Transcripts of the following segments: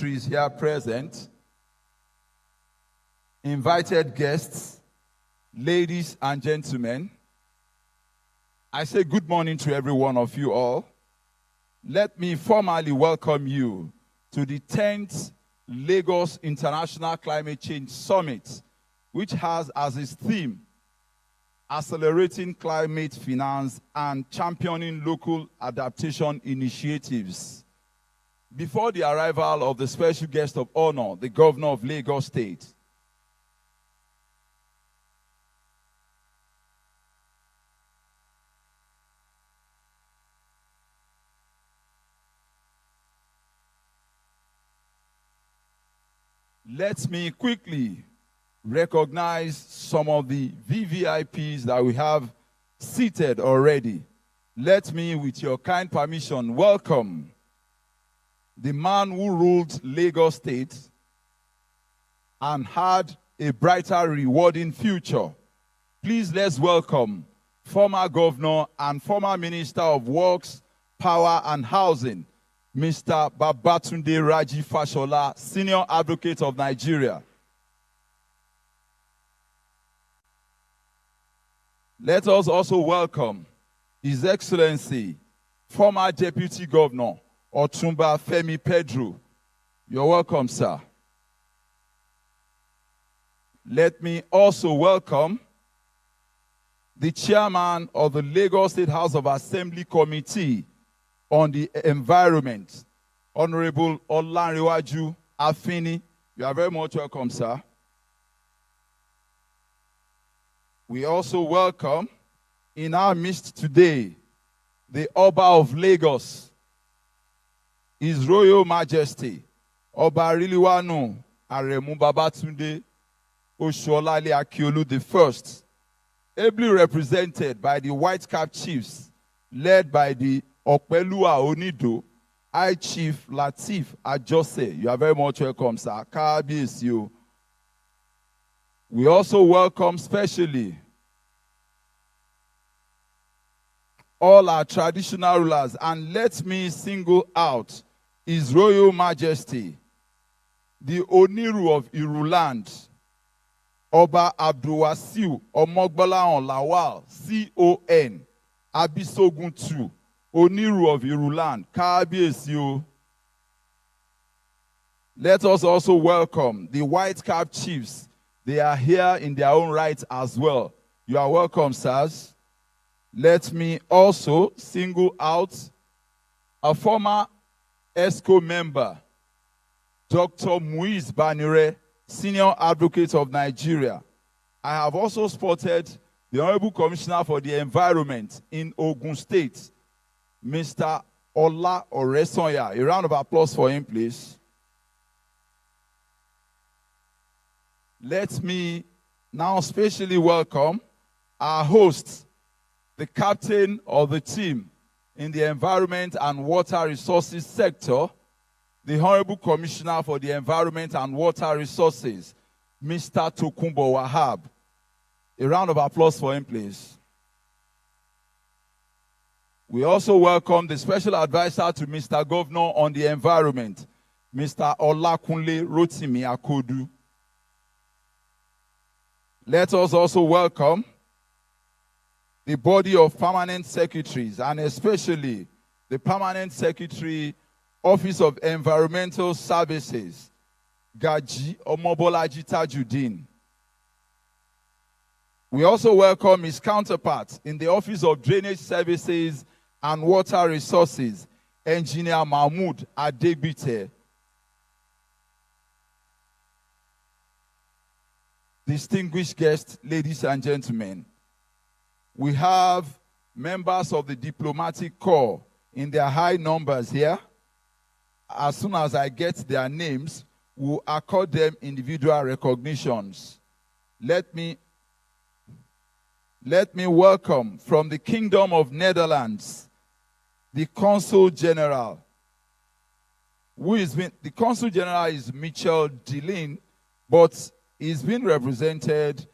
dignitaries here present, invited guests, ladies and gentlemen, I say good morning to every one of you all. Let me formally welcome you to the 10th Lagos International Climate Change Summit, which has as its theme, accelerating climate finance and championing local adaptation initiatives. Before the arrival of the special guest of honor, the governor of Lagos State, let me quickly recognize some of the VVIPs that we have seated already. Let me, with your kind permission, welcome the man who ruled Lagos State and had a brighter, rewarding future. Please let's welcome former governor and former minister of Works, Power and Housing, Mr. Babatunde Raji Fashola, Senior Advocate of Nigeria. Let us also welcome His Excellency, former Deputy Governor, Otumba Femi Pedro. You're welcome, sir. Let me also welcome the chairman of the Lagos State House of Assembly Committee on the Environment, Honorable Olanrewaju Afini. You are very much welcome, sir. We also welcome in our midst today the Oba of Lagos, His Royal Majesty, Oba Riliwanu Aremu Babatunde Oshuolale Akiolu I, ably represented by the White Cap Chiefs, led by the Opelua Onido, High Chief Latif Ajose. You are very much welcome, sir. Kabiyesi. We also welcome specially all our traditional rulers, and let me single out His Royal Majesty, the Oniru of Iruland, Oba Abdulwasiu Omogbolahan Lawal, CON, Abisogun II, Oniru of Iruland, Kabiyesi. Let us also welcome the White Cap Chiefs. They are here in their own right as well. You are welcome, sirs. Let me also single out a former ESCO member, Dr. Muiz Banire, Senior Advocate of Nigeria. I have also spotted the Honorable Commissioner for the Environment in Ogun State, Mr. Ola Oresonya. A round of applause for him, please. Let me now specially welcome our host, the captain of the team in the Environment and Water Resources sector, the Honorable Commissioner for the Environment and Water Resources, Mr. Tokunbo Wahab. A round of applause for him, please. We also welcome the Special Advisor to Mr. Governor on the Environment, Mr. Olakunle Rotimi Akodu. Let us also welcome the body of permanent secretaries, and especially the Permanent Secretary, Office of Environmental Services, Gaji Omobolaji Tajuddin. We also welcome his counterpart in the Office of Drainage Services and Water Resources, Engineer Mahmoud Adegbite. Distinguished guests, ladies and gentlemen, we have members of the diplomatic corps in their high numbers here. As soon as I get their names, we'll accord them individual recognitions. Let me welcome from the Kingdom of Netherlands, the Consul General. The Consul General is Michel Delin, but he's been represented.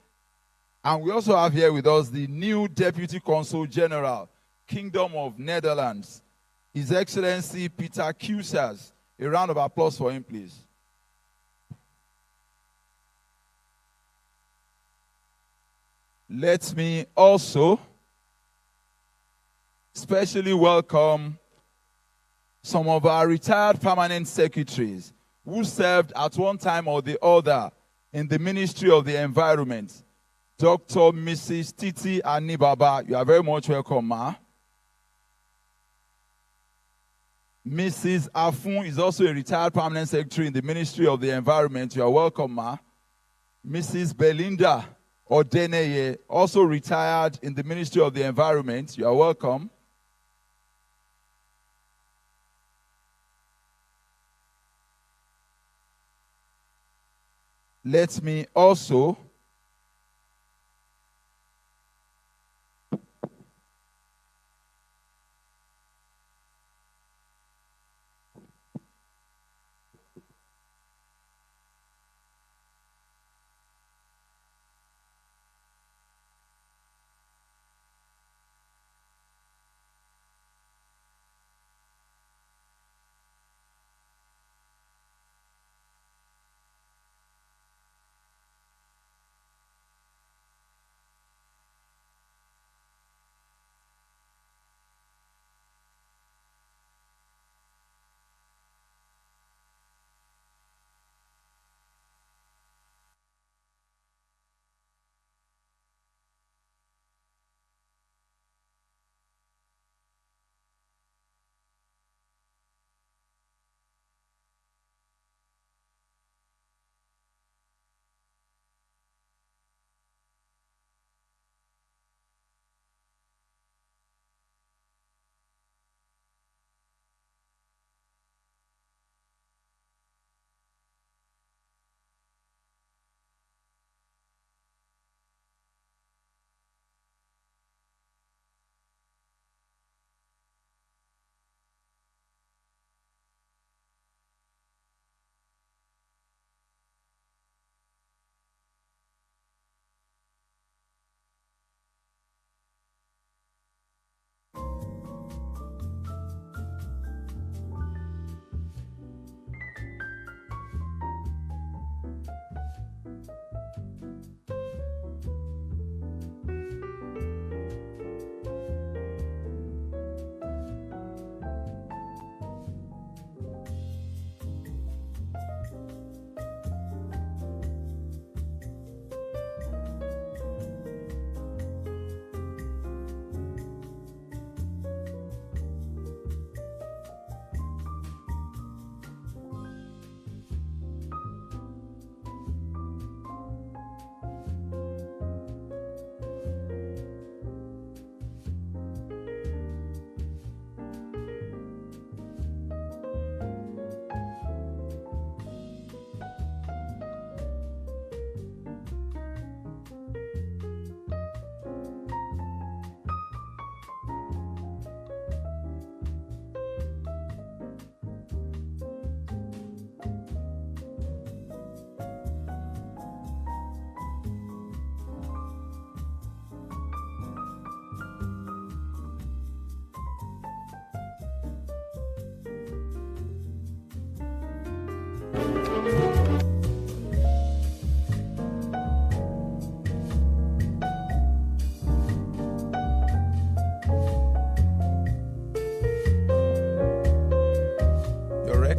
And we also have here with us the new Deputy Consul General, Kingdom of Netherlands, His Excellency Peter Cusas, A round of applause for him, please. Let me also specially welcome some of our retired permanent secretaries who served at one time or the other in the Ministry of the Environment. Dr. Mrs. Titi Anibaba, you are very much welcome, ma. Mrs. Afun is also a retired permanent secretary in the Ministry of the Environment. You are welcome, ma. Mrs. Belinda Odeneye, also retired in the Ministry of the Environment. You are welcome. Let me also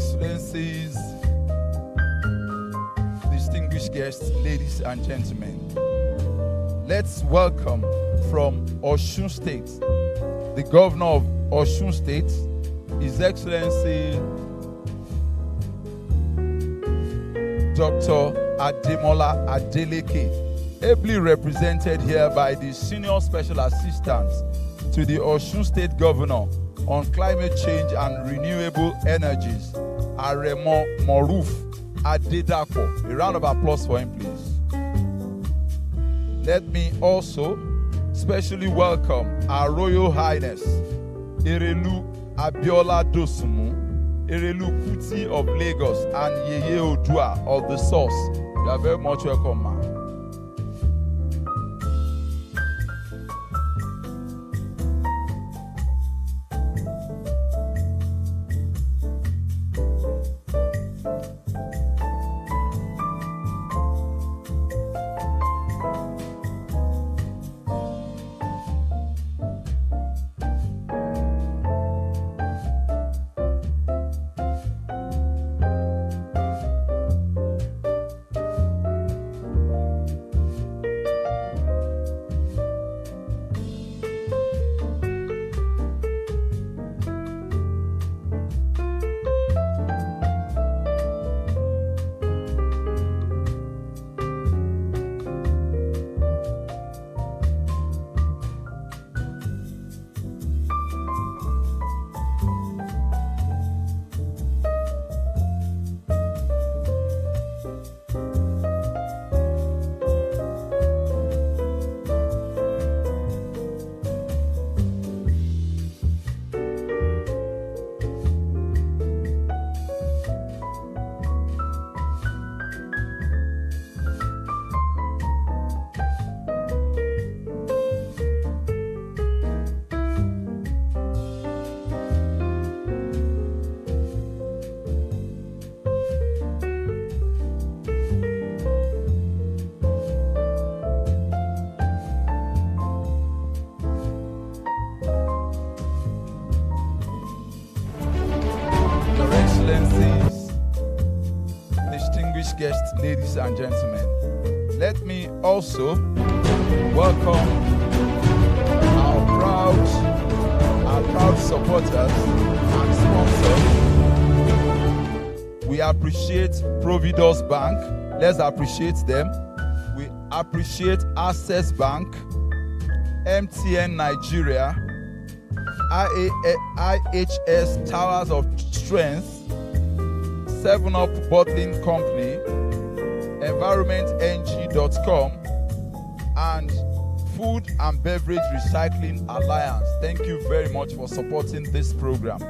Excellencies, distinguished guests, ladies and gentlemen, let's welcome from Osun State, the Governor of Osun State, His Excellency Dr. Ademola Adeleke, ably represented here by the Senior Special Assistant to the Osun State Governor on Climate Change and Renewable Energies, Aremo Moruf Adedapo. A round of applause for him, please. Let me also specially welcome our Royal Highness, Erelu Abiola Dosumu, Erelu Kuti of Lagos, and Yeye Odua of the Source. You are very much welcome, ma'am. distinguished guests, ladies and gentlemen, let me also welcome our proud supporters and sponsors. We appreciate Providus Bank. Let's appreciate them. We appreciate Access Bank, MTN Nigeria, IHS Towers of Strength, 7-Up Bottling Company, EnvironmentNG.com, and Food and Beverage Recycling Alliance. Thank you very much for supporting this program.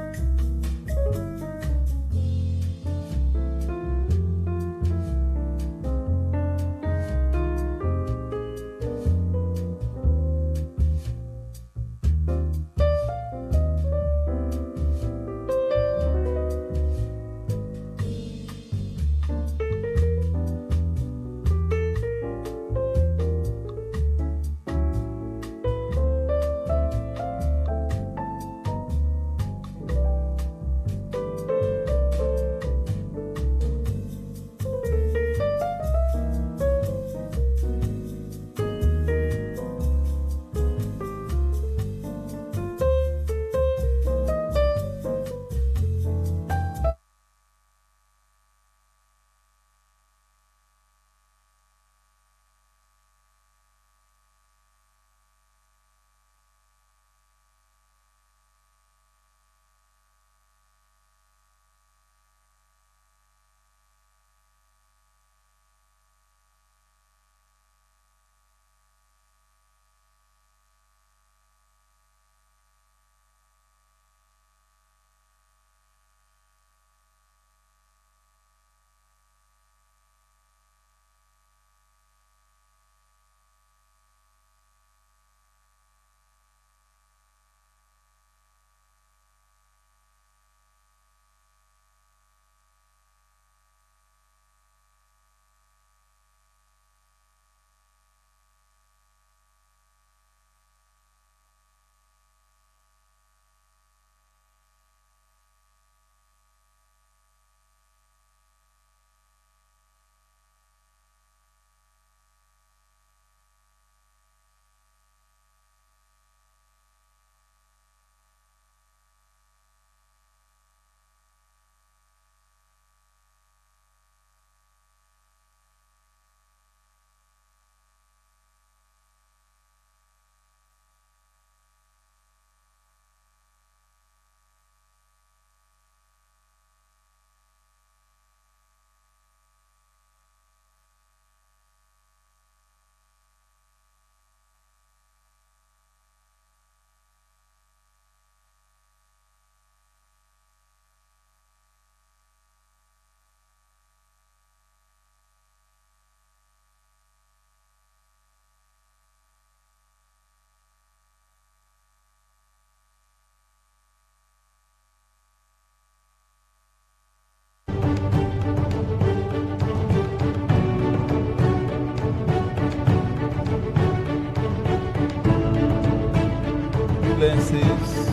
Excellencies,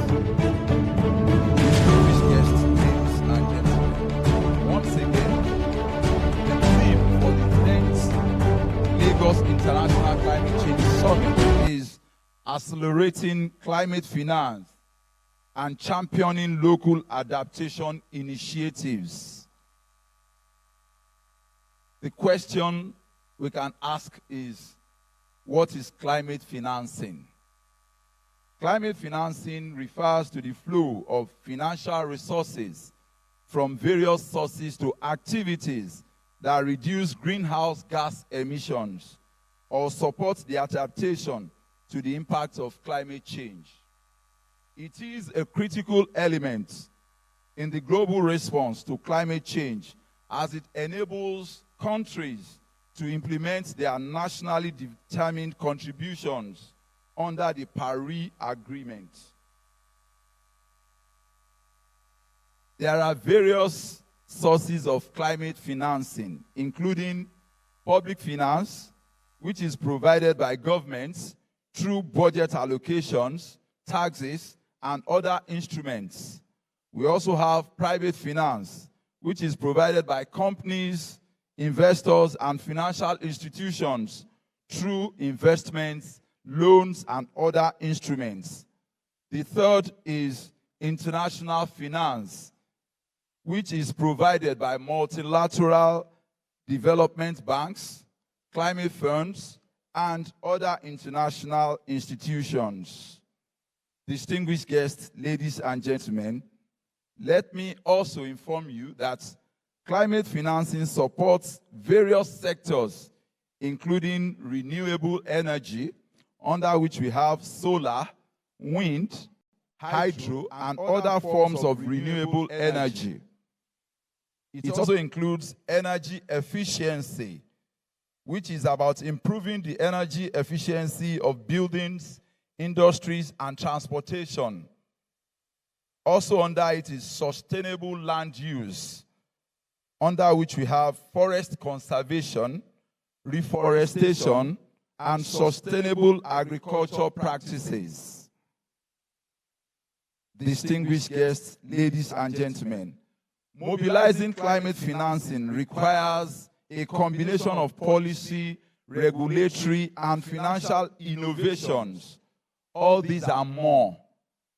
distinguished guests, ladies and gentlemen, once again, the theme for the 10th Lagos International Climate Change Summit is accelerating climate finance and championing local adaptation initiatives. The question we can ask is, what is climate financing? Climate financing refers to the flow of financial resources from various sources to activities that reduce greenhouse gas emissions or support the adaptation to the impact of climate change. It is a critical element in the global response to climate change as it enables countries to implement their nationally determined contributions under the Paris Agreement. There are various sources of climate financing, including public finance, which is provided by governments through budget allocations, taxes, and other instruments. We also have private finance, which is provided by companies, investors, and financial institutions through investments, loans, and other instruments. The third is international finance, which is provided by multilateral development banks, climate funds, and other international institutions. Distinguished guests, ladies and gentlemen, let me also inform you that climate financing supports various sectors, including renewable energy, under which we have solar, wind, hydro, and other forms of renewable energy. It also includes energy efficiency, which is about improving the energy efficiency of buildings, industries, and transportation. Also under it is sustainable land use, under which we have forest conservation, reforestation, and sustainable agriculture practices. Distinguished guests, ladies and gentlemen, mobilizing climate financing requires a combination of policy, regulatory, and financial innovations. All these and more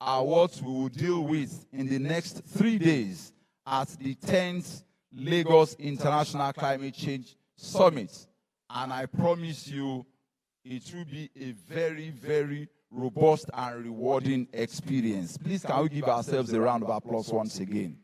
are what we will deal with in the next 3 days at the 10th Lagos International Climate Change Summit. And I promise you, it will be a very, very robust and rewarding experience. Please, can we give ourselves a round of applause once again?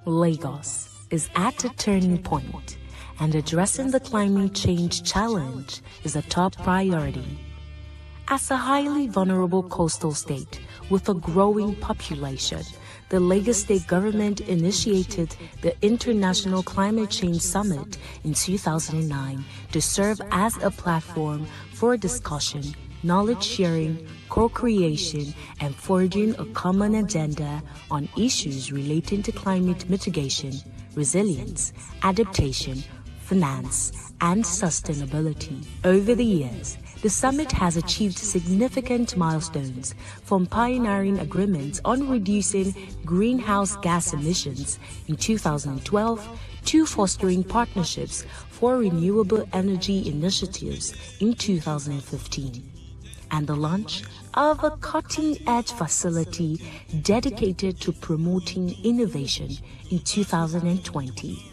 Lagos is at a turning point, and addressing the climate change challenge is a top priority. As a highly vulnerable coastal state with a growing population, the Lagos State government initiated the International Climate Change Summit in 2009 to serve as a platform for discussion, knowledge sharing, co-creation, and forging a common agenda on issues relating to climate mitigation, resilience, adaptation, finance, and sustainability. Over the years, the summit has achieved significant milestones, from pioneering agreements on reducing greenhouse gas emissions in 2012 to fostering partnerships for renewable energy initiatives in 2015, and the launch of a cutting-edge facility dedicated to promoting innovation in 2020.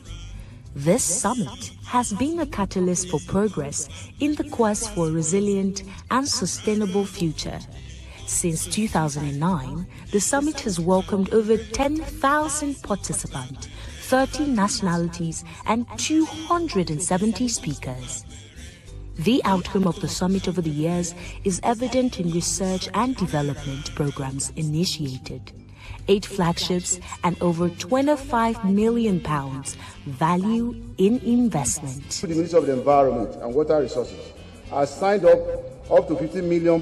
This summit has been a catalyst for progress in the quest for a resilient and sustainable future. Since 2009, the summit has welcomed over 10,000 participants, 30 nationalities, and 270 speakers. The outcome of the summit over the years is evident in research and development programs initiated, 8 flagships, and over £25 million value in investment. The Ministry of the Environment and Water Resources has signed up to £50 million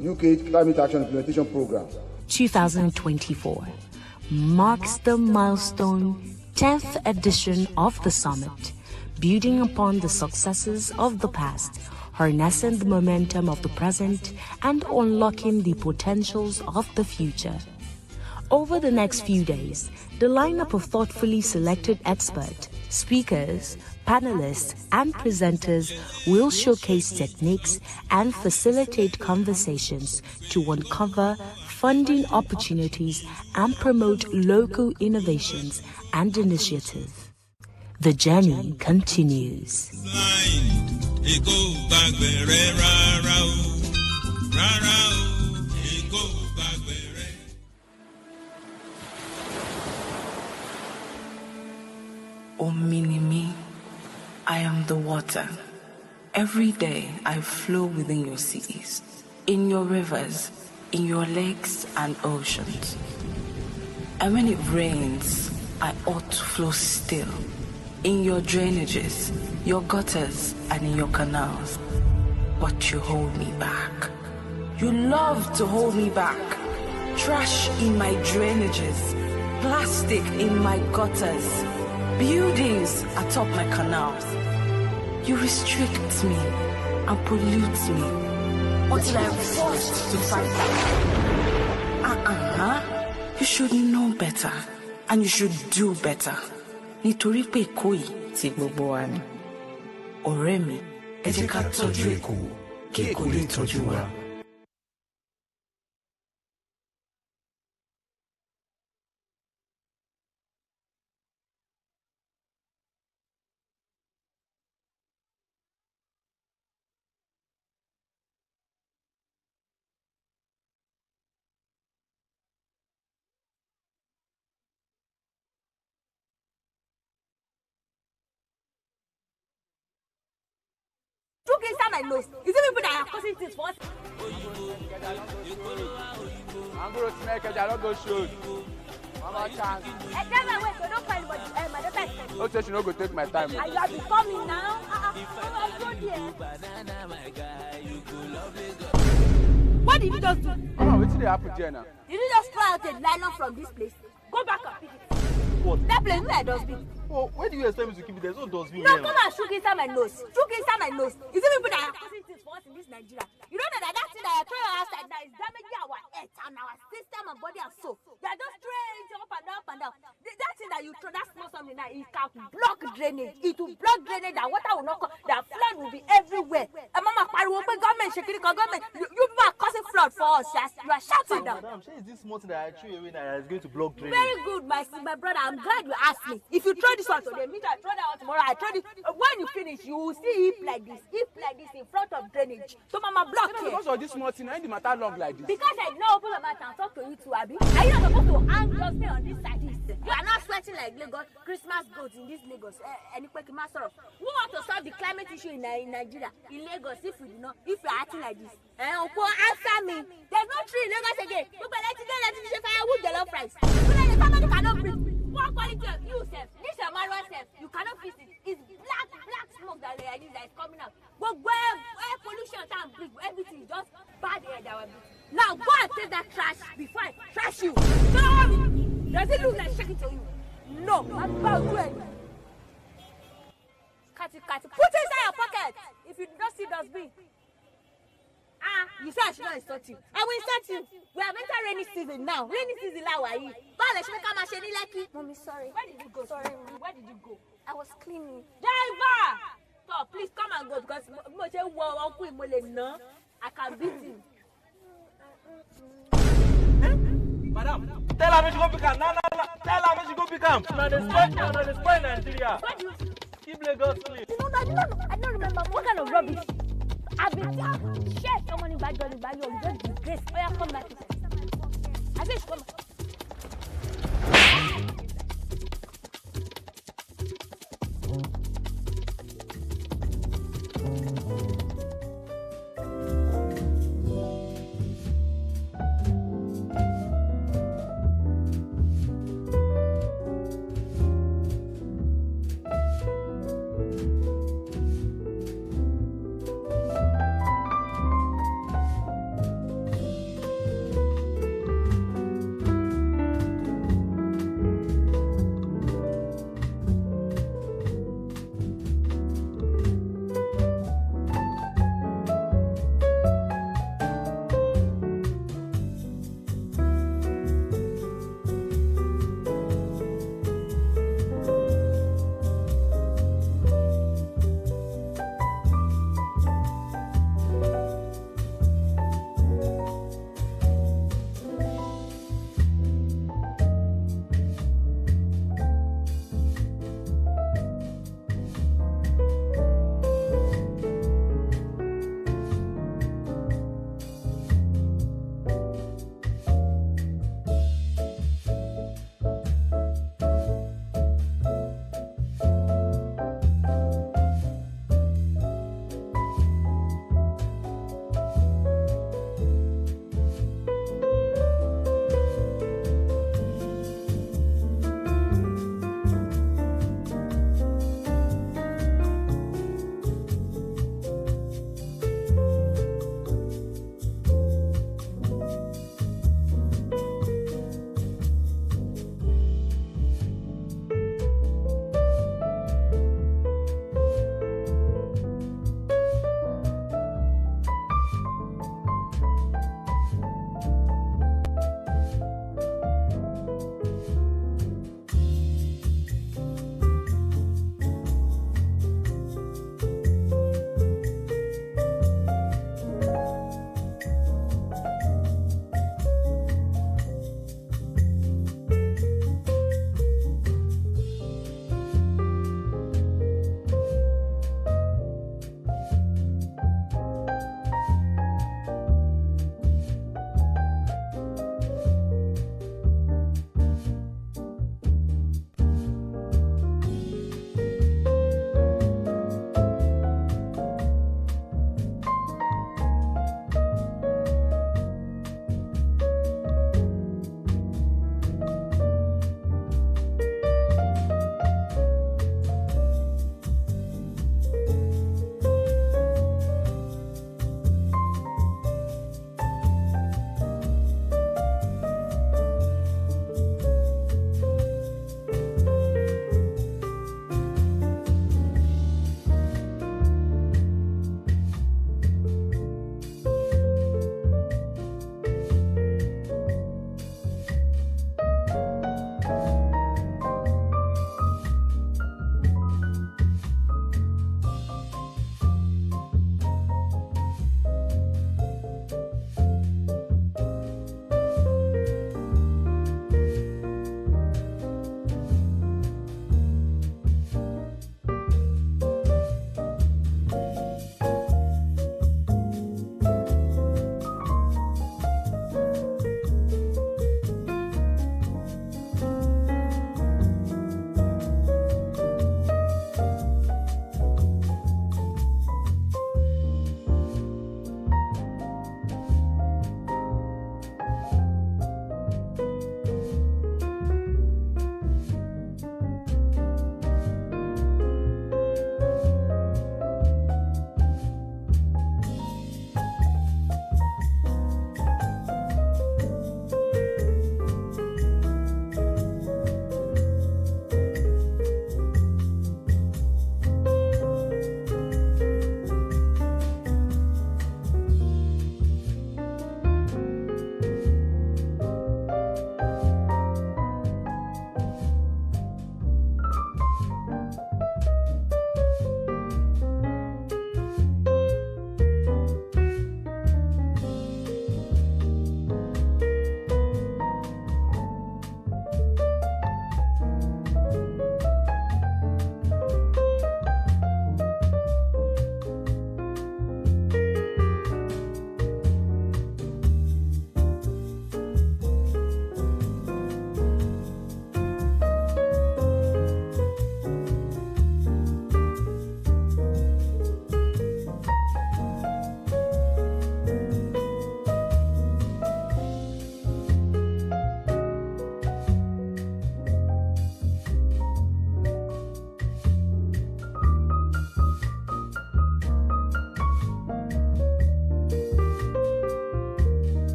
UK Climate Action Implementation Program. 2024 marks the milestone 10th edition of the summit, building upon the successes of the past, harnessing the momentum of the present, and unlocking the potentials of the future. Over the next few days, the lineup of thoughtfully selected experts, speakers, panelists, and presenters will showcase techniques and facilitate conversations to uncover funding opportunities and promote local innovations and initiatives. The journey continues. O Minimi, I am the water. Every day I flow within your seas, in your rivers, in your lakes and oceans. And when it rains, I ought to flow still, in your drainages, your gutters, and in your canals. But you hold me back. You love to hold me back. Trash in my drainages, plastic in my gutters, buildings atop my canals. You restrict me and pollute me until I'm forced to fight back. You should know better and you should do better. Nítorí pé koi ti gbogbo wa ni. Ọ̀rẹ́ mi, ẹ jẹ́ ká tọ́jú Èkó, kí Èkó lè tọ́jú wa. Look inside my nose. Is it people that are causing things for us? I'm going to make a dialogue show. Mama chance. I tell my way, so don't find my daughter. No say she no go take my time. And you are becoming now. What did you just do? Mama, what did happen there now? Did you just throw out a nylon from this place? Go back and pick it. What? That place where I dustbin. Oh, where do you expect me to keep it? There's no dustbin. No, come and shook inside my nose. Shook inside my nose. Is it people that are causing things for us in this Nigeria? You don't know that thing that I throw outside now is damaging our earth and our system and body and soul. They are just throwing it up and down, up and down. That thing that you throw, that small something now, it can block drainage. It will block drainage. That water will not come. That flood will be everywhere. And Mama, government, government, you people are causing flood for us. You are shouting now. Madam, is this small thing that I threw away now is going to block drainage? Very good, my brother. I'm glad you asked me. If you throw this one today, meet I throw that out tomorrow. I throw it. When you finish, you will see hip like this in front of drainage. So Mama block here. Because of this small thing, I the matter long like this. Because I did not open my mouth and talk to you too, Abi. Are you not supposed to hang just me on this side? You are not sweating like Lagos Christmas goats in this Lagos. Who want to solve the climate issue in Nigeria, in Lagos, if you are acting like this? Answer me. There's no tree in Lagos again. Let's firewood jollof rice. Somebody cannot breathe. Poor quality of you, sir. This is a manual, sir. You cannot fix it. It's black smoke that they use that is coming out. But where pollution and breathe, everything is just bad air that we're breathing. Now go and take that trash before I trash you. Sorry. Does it look like shaking to you? No. I'm about to it. Cut it. Put it inside your pocket. If you don't see dustbin. You say I should not insult you. I will insult you. We have entered rainy season now. Rainy season now, why you? Mommy, sorry. Where did you go? Sorry, Mommy. Where did you go? I was cleaning. Driver! So please come and go because I can beat him. Madam, tell her when she go pick up. No. Tell her when she go pick up. No, they spoil Nigeria. Keep Lagos clean. I don't remember. What kind of rubbish? I've been shit. Someone in bad you just disgrace. Oh, yeah, come back. I said, come back.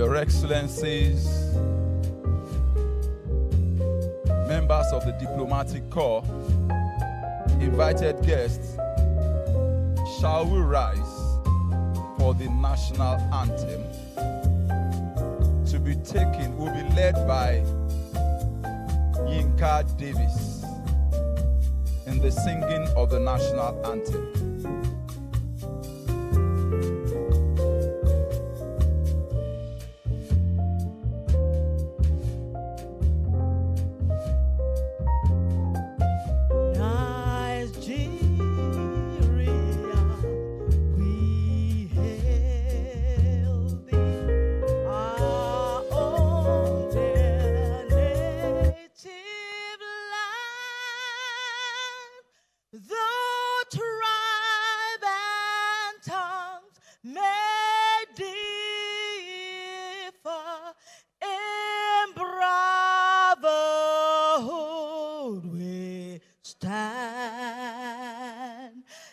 Your Excellencies, members of the diplomatic corps, invited guests, shall we rise for the national anthem to be taken, will be led by Yinka Davis in the singing of the national anthem.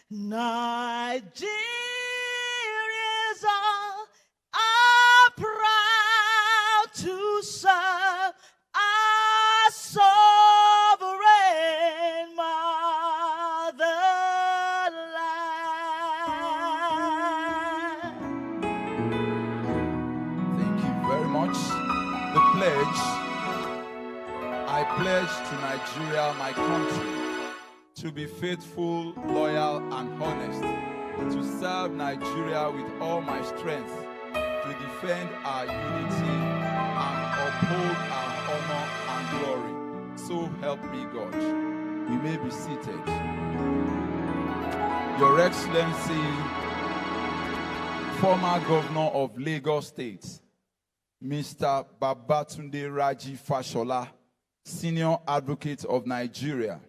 Nigerians are proud to serve our sovereign motherland. Thank you very much. The pledge. I pledge to Nigeria, my country, to be faithful, loyal, and honest, to serve Nigeria with all my strength, to defend our unity and uphold our honor and glory. So help me God. You may be seated. Your Excellency, former Governor of Lagos State, Mr. Babatunde Raji Fashola, Senior Advocate of Nigeria.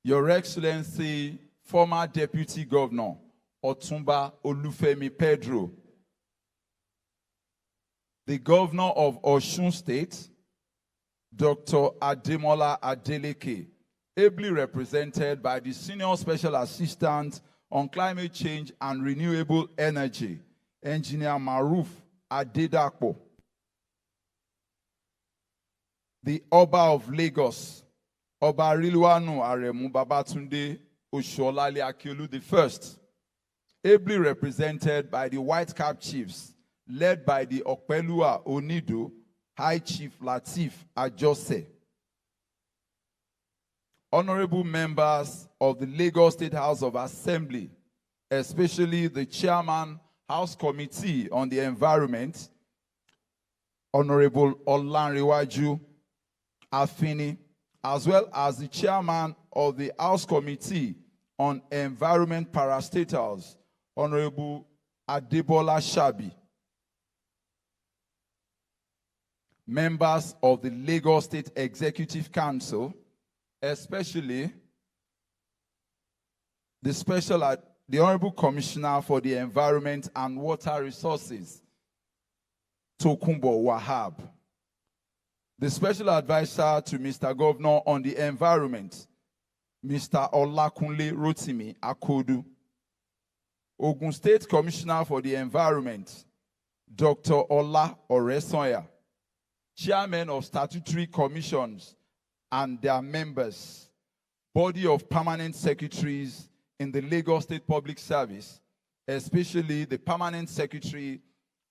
Your Excellency, former Deputy Governor, Otumba Olufemi Pedro. The Governor of Osun State, Dr. Ademola Adeleke, ably represented by the Senior Special Assistant on Climate Change and Renewable Energy, Engineer Maruf Adedapo. The Oba of Lagos, Oba Rilwanu Aremu Babatunde Osholale Akiolu I, ably represented by the White Cap Chiefs, led by the Okpelua Onido, High Chief Latif Ajose. Honorable members of the Lagos State House of Assembly, especially the Chairman, House Committee on the Environment, Honorable Olanrewaju Afini, as well as the Chairman of the House Committee on Environment Parastatals, Honorable Adebola Shabi. Members of the Lagos State Executive Council, especially the Honorable Commissioner for the Environment and Water Resources, Tokunbo Wahab. The Special Advisor to Mr. Governor on the Environment, Mr. Olakunle Rotimi Akodu. Ogun State Commissioner for the Environment, Dr. Ola Oresoya. Chairman of Statutory Commissions and their members, body of permanent secretaries in the Lagos State Public Service, especially the Permanent Secretary,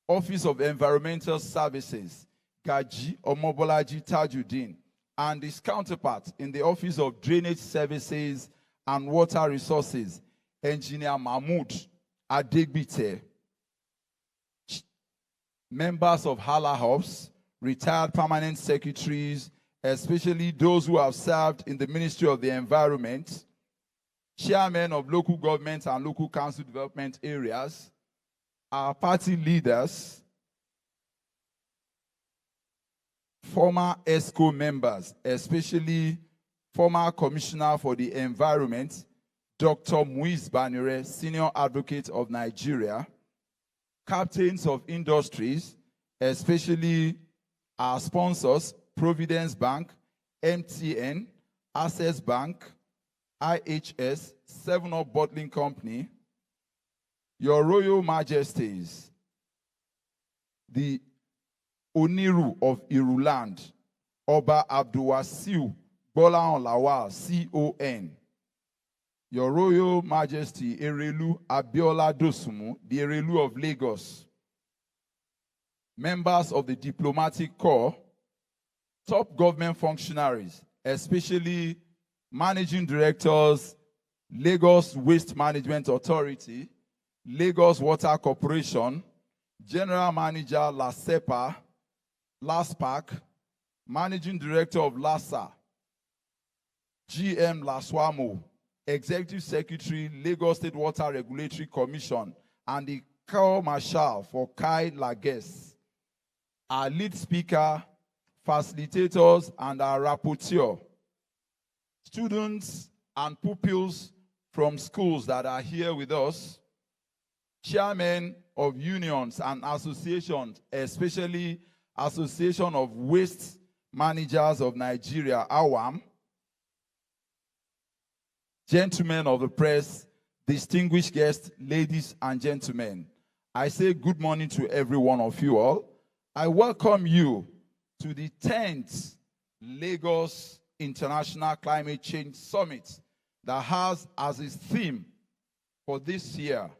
Office of Environmental Services, Gaji Omobolaji Tajuddin, and his counterpart in the Office of Drainage Services and Water Resources, Engineer Mahmoud Adegbite. Members of Hala House, retired permanent secretaries, especially those who have served in the Ministry of the Environment, chairmen of local government and local council development areas, our party leaders, former ESCO members, especially former Commissioner for the Environment, Dr. Muiz Banire, Senior Advocate of Nigeria, captains of industries, especially our sponsors, Providence Bank, MTN, Access Bank, IHS, 7-Up Bottling Company, Your Royal Majesties, the Oniru of Iruland, Oba Abdulwasiu Bolaon Lawal, CON. Your Royal Majesty Erelu Abiola Dosumu, the Erelu of Lagos, members of the diplomatic corps, top government functionaries, especially managing directors, Lagos Waste Management Authority, Lagos Water Corporation, General Manager LASEPA, LASPAC, Managing Director of LASA, GM Laswamo, Executive Secretary, Lagos State Water Regulatory Commission, and the Corps Marshal for Kai Lages, our lead speaker, facilitators, and our rapporteur, students and pupils from schools that are here with us, chairmen of unions and associations, especially Association of Waste Managers of Nigeria, AWAM, gentlemen of the press, distinguished guests, ladies and gentlemen, I say good morning to every one of you all. I welcome you to the 10th Lagos International Climate Change Summit that has as its theme for this year,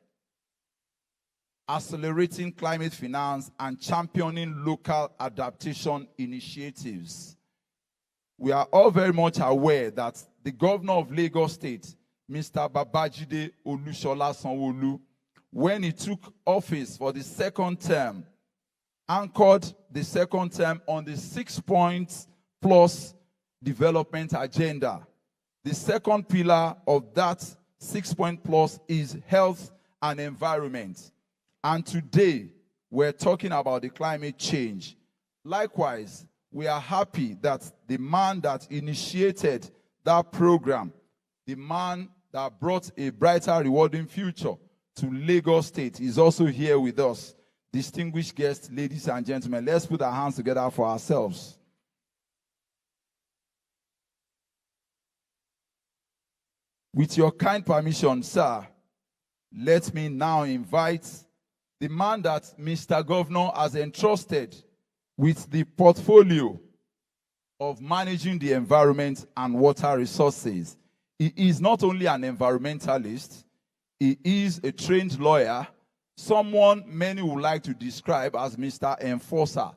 accelerating climate finance and championing local adaptation initiatives. We are all very much aware that the governor of Lagos State, Mr. Babajide Olusola Sanwo-Olu, when he took office for the second term, anchored the second term on the 6 points plus development agenda. The second pillar of that 6 point plus is health and environment. And today, we're talking about the climate change. Likewise, we are happy that the man that initiated that program, the man that brought a brighter, rewarding future to Lagos State, is also here with us. Distinguished guests, ladies and gentlemen, let's put our hands together for ourselves. With your kind permission, sir, let me now invite the man that Mr. Governor has entrusted with the portfolio of managing the environment and water resources. He is not only an environmentalist, he is a trained lawyer, someone many would like to describe as Mr. Enforcer.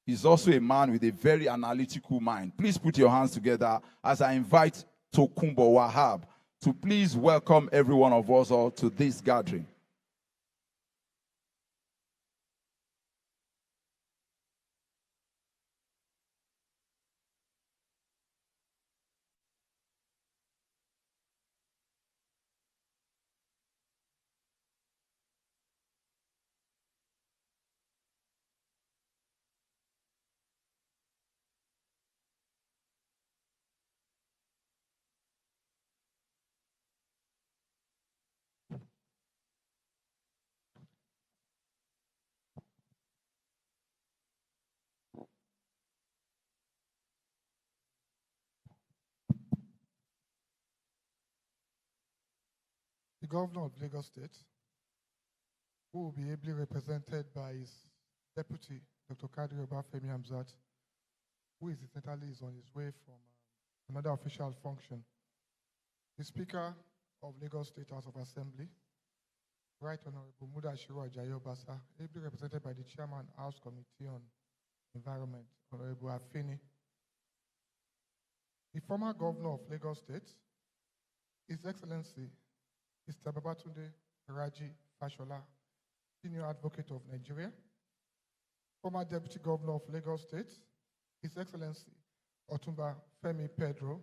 He's also a man with a very analytical mind. Please put your hands together as I invite Tokunbo Wahab to please welcome every one of us all to this gathering. The governor of Lagos State, who will be ably represented by his deputy, Dr. Kadri Obafemi Hamzat, who is incidentally on his way from another official function. The Speaker of Lagos State House of Assembly, Right Honorable Mudashiru Ajayi Obasa, ably represented by the Chairman, House Committee on Environment, Honorable Afini. The former governor of Lagos State, His Excellency, Mr. Babatunde Raji Fashola, Senior Advocate of Nigeria, former Deputy Governor of Lagos State, His Excellency Otumba Femi Pedro,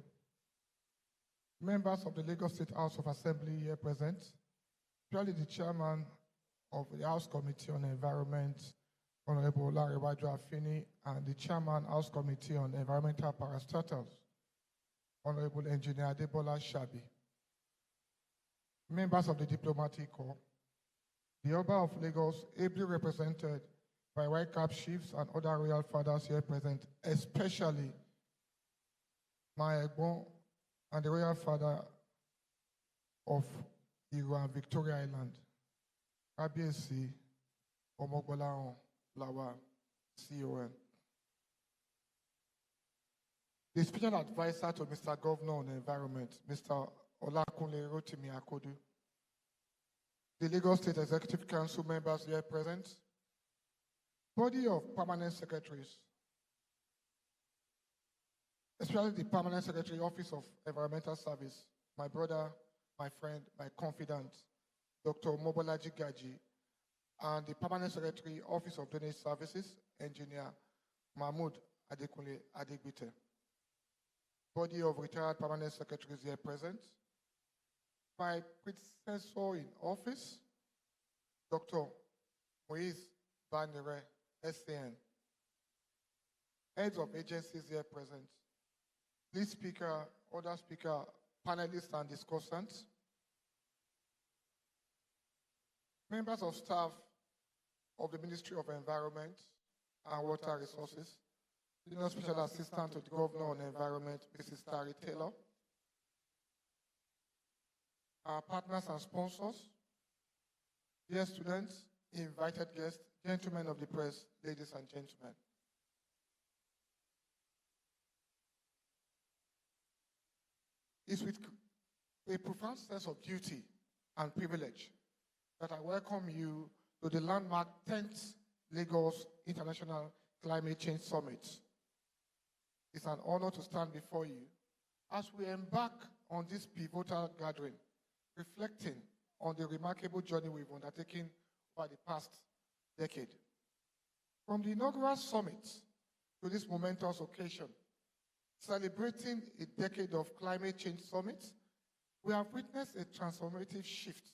members of the Lagos State House of Assembly here present, especially the Chairman of the House Committee on Environment, Honorable Larewaju Afini, and the Chairman, House Committee on Environmental Parastatals, Honorable Engineer Adebola Shabi, members of the Diplomatic Corps, the Oba of Lagos, ably represented by White Cap chiefs and other royal fathers here present, especially my Egbon and the royal father of Iru and Victoria Island, Kabiyesi Omogbolahan Lawal, CON. The special advisor to Mr. Governor on Environment, Mr. Olakunle Rotimi Akodu. The Lagos State Executive Council members here present. Body of permanent secretaries, especially the Permanent Secretary, Office of Environmental Service, my brother, my friend, my confidant, Dr. Mobolaji Gaji, and the Permanent Secretary, Office of Donation Services, Engineer Mahmoud Adekunle Adegbite. Body of retired permanent secretaries here present. My predecessor in office, Dr. Moise Banere, SAN. Heads of agencies here present. Lead speaker, other speaker, panelists and discussants. Members of staff of the Ministry of Environment and Water Resources. Senior Special Assistant to the Governor on Environment, Mrs. Tari Taylor. Our partners and sponsors, dear students, invited guests, gentlemen of the press, ladies and gentlemen. It's with a profound sense of duty and privilege that I welcome you to the landmark 10th Lagos International Climate Change Summit. It's an honor to stand before you as we embark on this pivotal gathering, reflecting on the remarkable journey we've undertaken over the past decade. From the inaugural summit to this momentous occasion, celebrating a decade of climate change summits, we have witnessed a transformative shift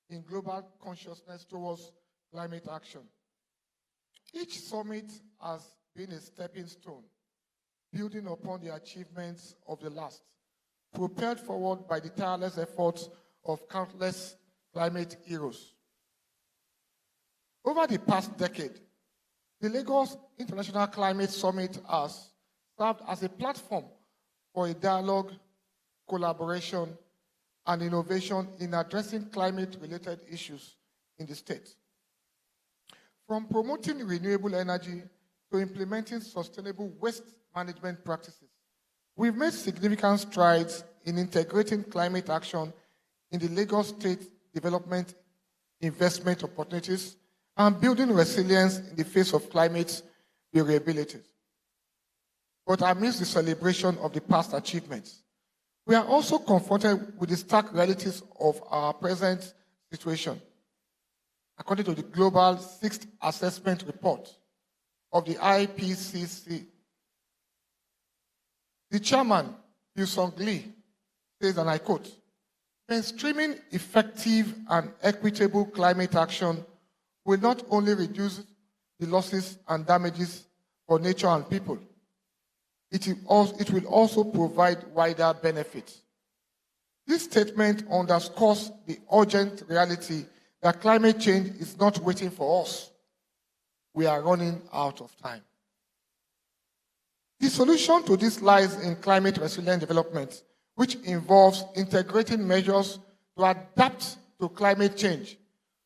in global consciousness towards climate action. Each summit has been a stepping stone, building upon the achievements of the last, propelled forward by the tireless efforts of countless climate heroes. Over the past decade, the Lagos International Climate Summit has served as a platform for a dialogue, collaboration, and innovation in addressing climate-related issues in the state. From promoting renewable energy to implementing sustainable waste management practices, we've made significant strides in integrating climate action in the Lagos State development investment opportunities and building resilience in the face of climate variabilities. But amidst the celebration of the past achievements, we are also confronted with the stark realities of our present situation. According to the Global Sixth Assessment Report of the IPCC, the chairman, Yusong Lee, says, and I quote, "Mainstreaming effective and equitable climate action will not only reduce the losses and damages for nature and people, it will also provide wider benefits." This statement underscores the urgent reality that climate change is not waiting for us. We are running out of time. The solution to this lies in climate resilient development, which involves integrating measures to adapt to climate change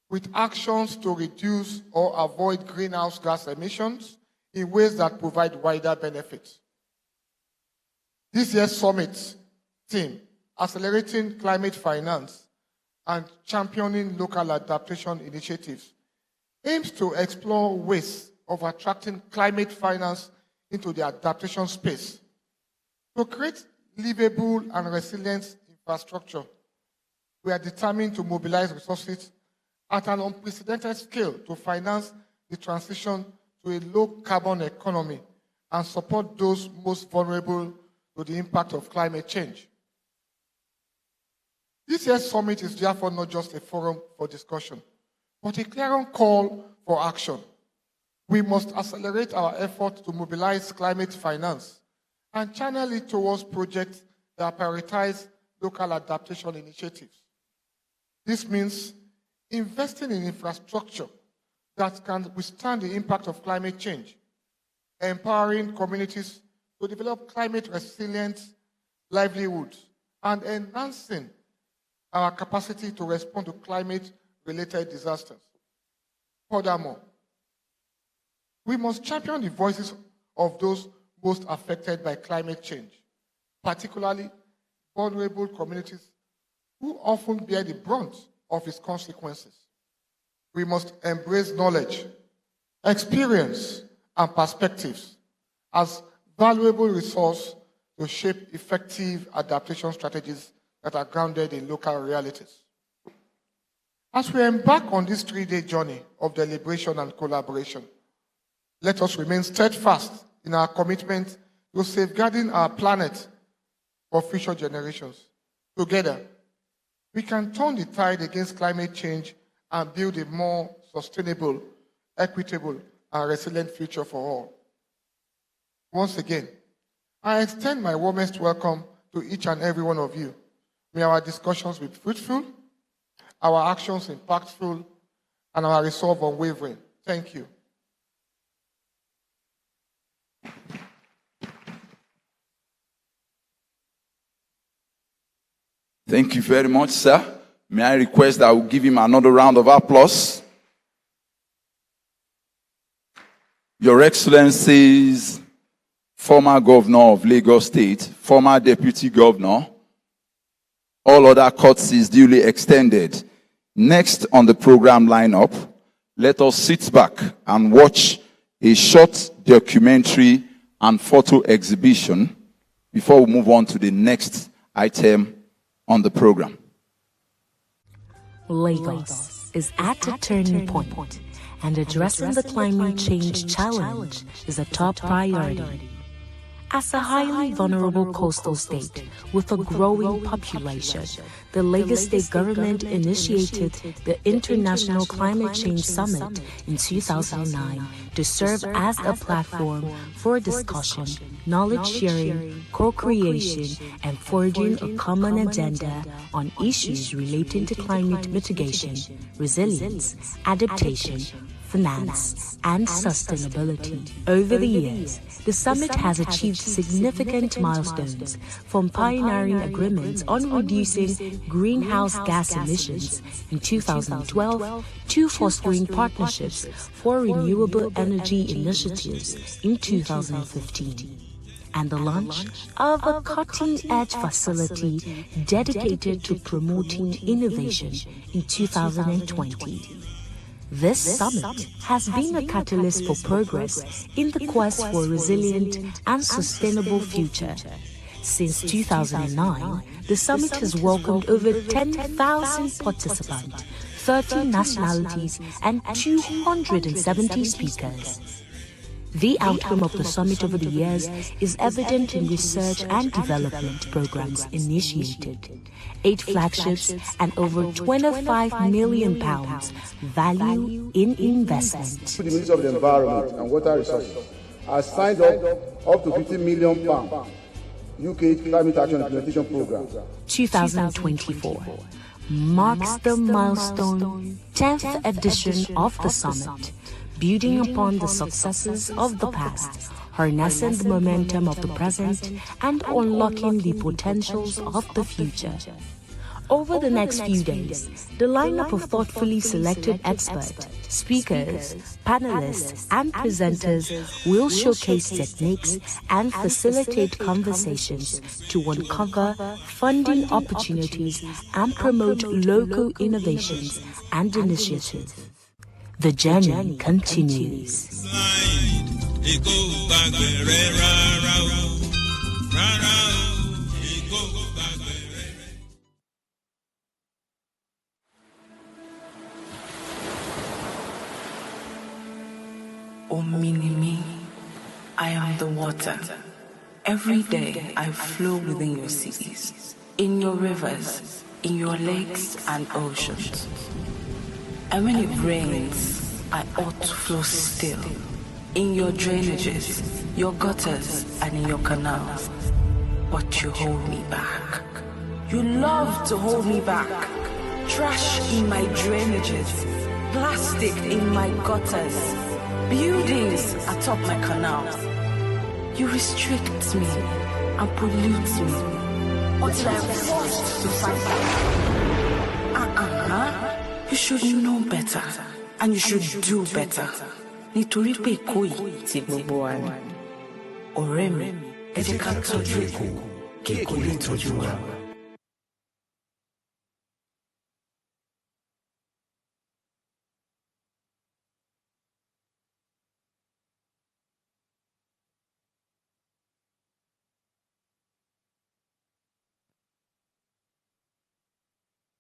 with actions to reduce or avoid greenhouse gas emissions in ways that provide wider benefits. This year's summit theme, Accelerating Climate Finance and Championing Local Adaptation Initiatives, aims to explore ways of attracting climate finance into the adaptation space. To create livable and resilient infrastructure, we are determined to mobilize resources at an unprecedented scale to finance the transition to a low-carbon economy and support those most vulnerable to the impact of climate change. This year's summit is therefore not just a forum for discussion, but a clarion call for action. We must accelerate our efforts to mobilize climate finance and channel it towards projects that prioritize local adaptation initiatives. This means investing in infrastructure that can withstand the impact of climate change, empowering communities to develop climate-resilient livelihoods, and enhancing our capacity to respond to climate-related disasters. Furthermore, We must champion the voices of those most affected by climate change, particularly vulnerable communities who often bear the brunt of its consequences. We must embrace knowledge, experience, and perspectives as valuable resource to shape effective adaptation strategies that are grounded in local realities. As we embark on this 3-day journey of deliberation and collaboration, let us remain steadfast in our commitment to safeguarding our planet for future generations. Together, we can turn the tide against climate change and build a more sustainable, equitable, and resilient future for all. Once again, I extend my warmest welcome to each and every one of you. May our discussions be fruitful, our actions impactful, and our resolve unwavering. Thank you. Thank you very much, sir. May I request that we give him another round of applause? Your Excellencies, former Governor of Lagos State, former Deputy Governor, all other courtesies duly extended. Next on the program lineup, let us sit back and watch a short documentary and photo exhibition before we move on to the next item on the program. Lagos is at a turning point, and addressing the climate change challenge is a top priority. As a highly vulnerable coastal state with a growing population, the Lagos State government initiated the International Climate Change Summit in 2009 to serve as a platform for discussion, knowledge sharing, co-creation, and forging a common agenda on issues relating to climate mitigation, resilience, adaptation, finance, and sustainability. Over the years, the summit has achieved significant milestones, from pioneering agreements on reducing greenhouse gas emissions in 2012 to fostering partnerships for renewable energy initiatives in 2015. And the launch of a cutting-edge facility dedicated to promoting innovation in 2020. This summit has been a catalyst for progress in the quest for a resilient and sustainable future. Since 2009, the summit has welcomed over 10,000 participants, 30 nationalities, and 270 speakers. The outcome of the summit over the years is evident in research and development programs initiated, 8 flagships, and over £25 million value in investment. The Ministry of the Environment and Water Resources has signed up to £50 million UK Climate Action Implementation Program. 2024 marks the milestone 10th edition of the summit, building upon the successes of the past, harnessing the momentum of the present, and unlocking the potentials of the future. Over the next few days, the lineup of thoughtfully selected experts, speakers, panelists, and presenters will showcase techniques and facilitate conversations to uncover funding opportunities and promote local innovations and initiatives. The journey continues. Oh, Minimi, I am the water. Every day I flow within your seas, in your rivers, in your lakes and oceans. And when it rains, I ought to flow still, in your drainages, your gutters, and in your canals. But you hold me back. You love to hold me back. Trash in my drainages, plastic in my gutters, buildings atop my canals. You restrict me and pollute me until I am forced to fight back. You should know better, and you should do better. nítorí pé Èkó yìí ti gbogbo wa ni. Ọ̀rẹ́ mi, ẹ jẹ́ ká tọ́jú Èkó kí Èkó lè tọ́jú wa.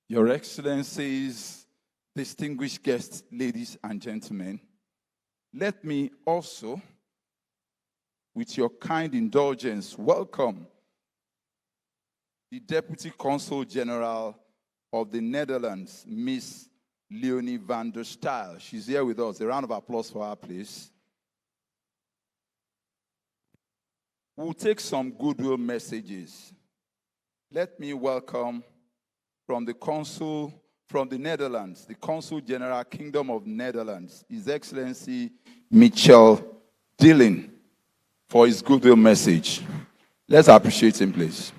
Your Excellencies, distinguished guests, ladies and gentlemen, let me also, with your kind indulgence, welcome the Deputy Consul General of the Netherlands, Miss Leonie van der Stijl. She's here with us. A round of applause for her, please. We'll take some goodwill messages. Let me welcome from the Consul from the Netherlands, the Consul General, Kingdom of Netherlands, His Excellency Michel Dillon, for his goodwill message. Let's appreciate him, please.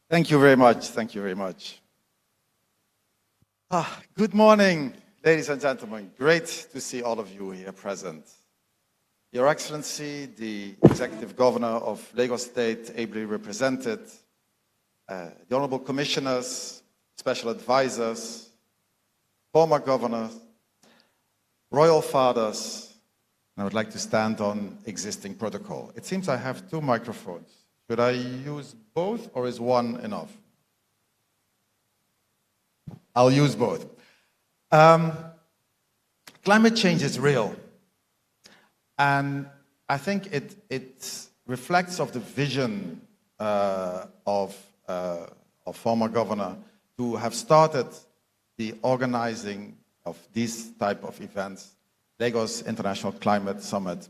Thank you very much. Thank you very much. Good morning, ladies and gentlemen. Great to see all of you here present. Your Excellency, the Executive Governor of Lagos State, ably represented, the Honorable Commissioners, Special Advisors, former Governors, Royal Fathers, and I would like to stand on existing protocol. It seems I have two microphones. Should I use both, or is one enough? I'll use both. Climate change is real. And I think it reflects of the vision of former governor to have started the organizing of these type of events, Lagos International Climate Summit,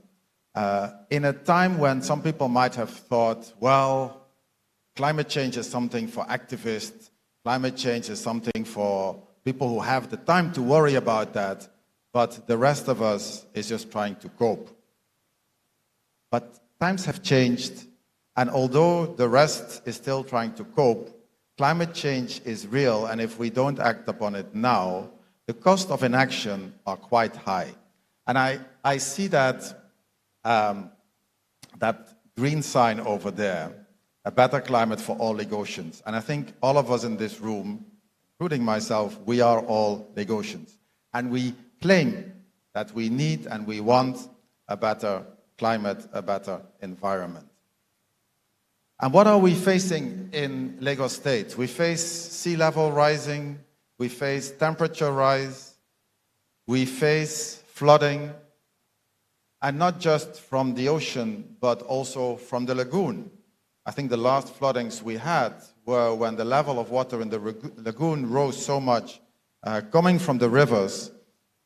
in a time when some people might have thought, well, climate change is something for activists, climate change is something for people who have the time to worry about that, but the rest of us is just trying to cope. But times have changed, and although the rest is still trying to cope, climate change is real, and if we don't act upon it now, the cost of inaction are quite high. And I see that that green sign over there, a better climate for all Lagosians. And I think all of us in this room, including myself, we are all Lagosians. And we claim that we need and we want a better climate, a better environment. And what are we facing in Lagos State? We face sea level rising, we face temperature rise, we face flooding, and not just from the ocean, but also from the lagoon. I think the last floodings we had were when the level of water in the lagoon rose so much, coming from the rivers,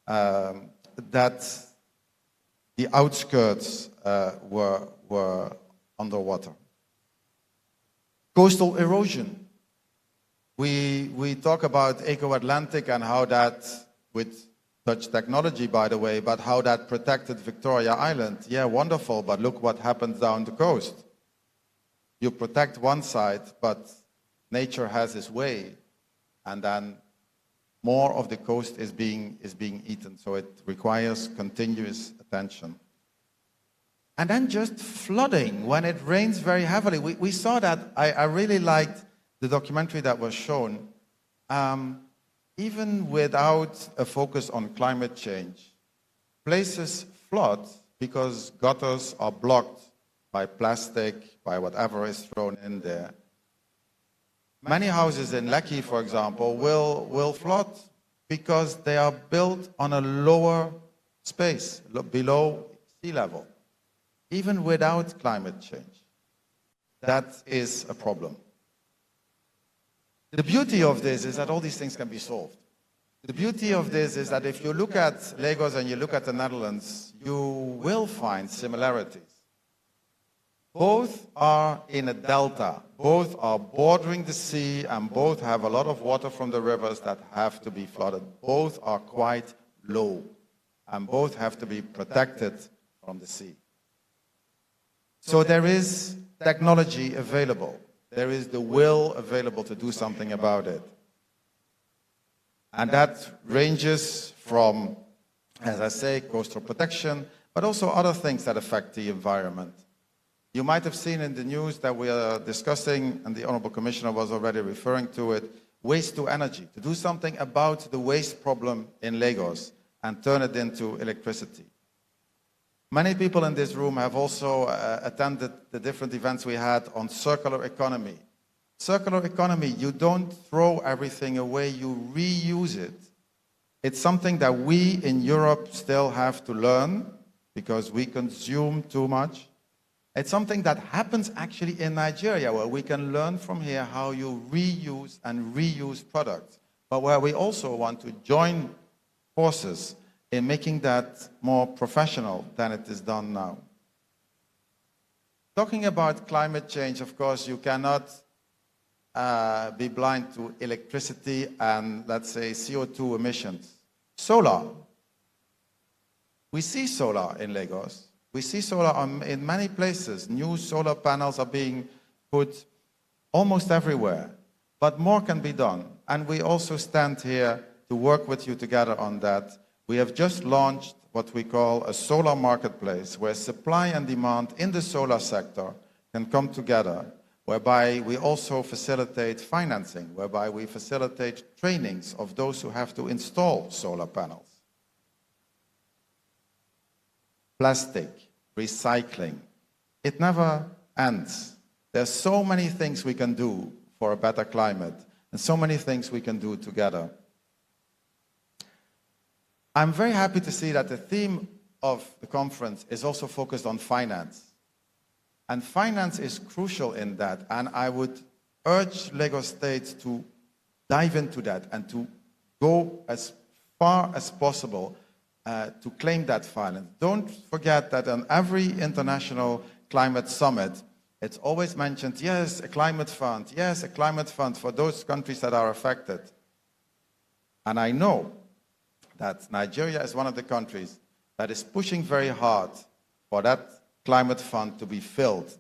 that the outskirts were underwater. Coastal erosion. We talk about Eco-Atlantic and how that, with such technology, by the way, but how that protected Victoria Island. Yeah, wonderful, but look what happens down the coast. You protect one side, but nature has its way, and then more of the coast is being eaten, so it requires continuous attention. And then just flooding when it rains very heavily. We saw that. I really liked the documentary that was shown. Even without a focus on climate change, places flood because gutters are blocked by plastic, by whatever is thrown in there. Many houses in Lekki, for example, will flood because they are built on a lower space, below sea level, even without climate change. That is a problem. The beauty of this is that all these things can be solved. The beauty of this is that if you look at Lagos and you look at the Netherlands, you will find similarities. Both are in a delta. Both are bordering the sea, and both have a lot of water from the rivers that have to be flooded. Both are quite low, and both have to be protected from the sea. So there is technology available. There is the will available to do something about it. And that ranges from, as I say, coastal protection, but also other things that affect the environment. You might have seen in the news that we are discussing, and the Honorable Commissioner was already referring to it, waste to energy, to do something about the waste problem in Lagos and turn it into electricity. Many people in this room have also attended the different events we had on circular economy. Circular economy, you don't throw everything away, you reuse it. It's something that we in Europe still have to learn because we consume too much. It's something that happens actually in Nigeria, where we can learn from here how you reuse and reuse products, but where we also want to join forces in making that more professional than it is done now. Talking about climate change, of course, you cannot be blind to electricity and, let's say, CO2 emissions. Solar. We see solar in Lagos. We see solar in many places. New solar panels are being put almost everywhere, but more can be done. And we also stand here to work with you together on that. We have just launched what we call a solar marketplace, where supply and demand in the solar sector can come together, whereby we also facilitate financing, whereby we facilitate trainings of those who have to install solar panels. Plastic, recycling, it never ends. There's so many things we can do for a better climate, and so many things we can do together. I'm very happy to see that the theme of the conference is also focused on finance. And finance is crucial in that, and I would urge Lagos State to dive into that and to go as far as possible to claim that finance. Don't forget that on every international climate summit, it's always mentioned, yes, a climate fund for those countries that are affected. And I know that Nigeria is one of the countries that is pushing very hard for that climate fund to be filled.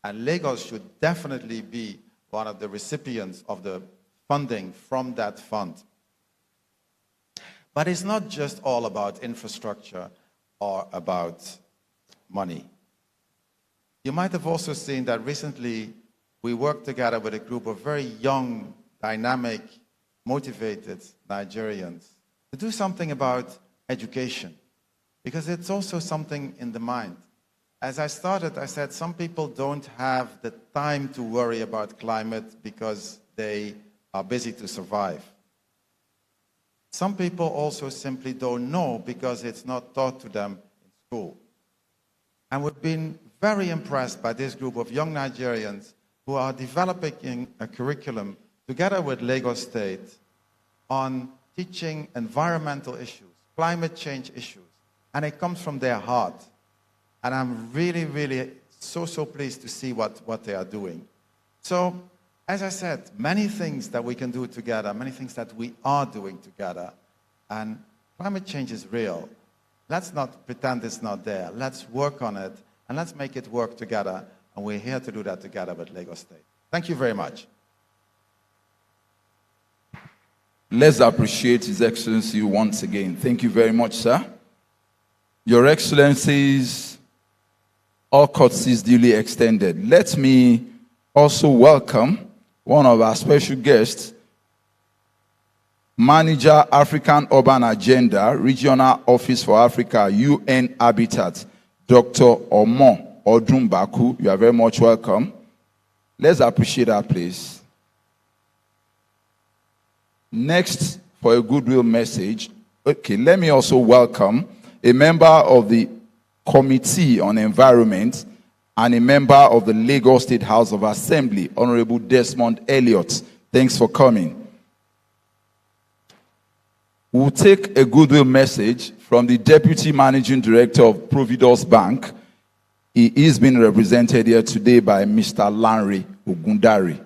And Lagos should definitely be one of the recipients of the funding from that fund. But it's not just all about infrastructure or about money. You might have also seen that recently we worked together with a group of very young, dynamic, motivated Nigerians to do something about education, because it's also something in the mind. As I started, I said some people don't have the time to worry about climate because they are busy to survive. Some people also simply don't know because it's not taught to them in school. And we've been very impressed by this group of young Nigerians who are developing a curriculum together with Lagos State on teaching environmental issues, climate change issues. And it comes from their heart. And I'm really, really so pleased to see what they are doing. So, as I said, many things that we can do together, many things that we are doing together. And climate change is real. Let's not pretend it's not there. Let's work on it, and let's make it work together. And we're here to do that together with Lagos State. Thank you very much. Let's appreciate His Excellency once again. Thank you very much, sir. Your Excellencies, all courtesies duly extended. Let me also welcome one of our special guests, Manager, African Urban Agenda, Regional Office for Africa, UN Habitat, Dr. Omo Odumbaku. You are very much welcome. Let's appreciate that, please. Next, for a goodwill message, okay, let me also welcome a member of the Committee on Environment and a member of the Lagos State House of Assembly, Honorable Desmond Elliott. Thanks for coming. We'll take a goodwill message from the Deputy Managing Director of Providus Bank. He is being represented here today by Mr. Lanre Ogundari.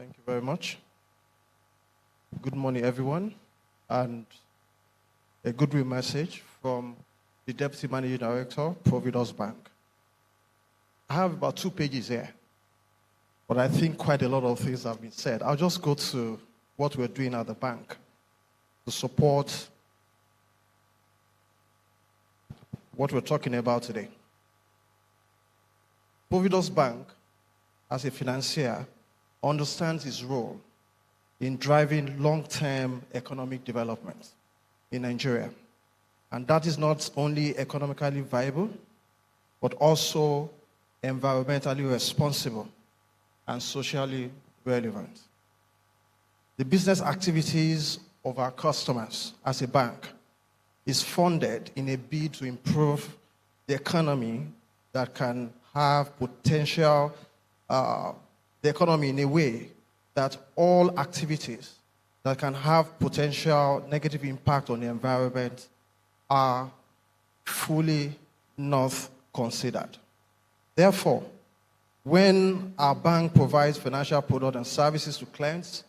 Thank you very much. Good morning, everyone, and a goodwill message from the Deputy Managing Director, Providence Bank. I have about 2 pages here, but I think quite a lot of things have been said. I'll just go to what we're doing at the bank to support what we're talking about today. Providence Bank, as a financier, understands its role in driving long-term economic development in Nigeria. And that is not only economically viable, but also environmentally responsible and socially relevant. The business activities of our customers as a bank is funded in a bid to improve the economy that can have potential, the economy in a way that all activities that can have potential negative impact on the environment are fully not considered. Therefore, when our bank provides financial products and services to clients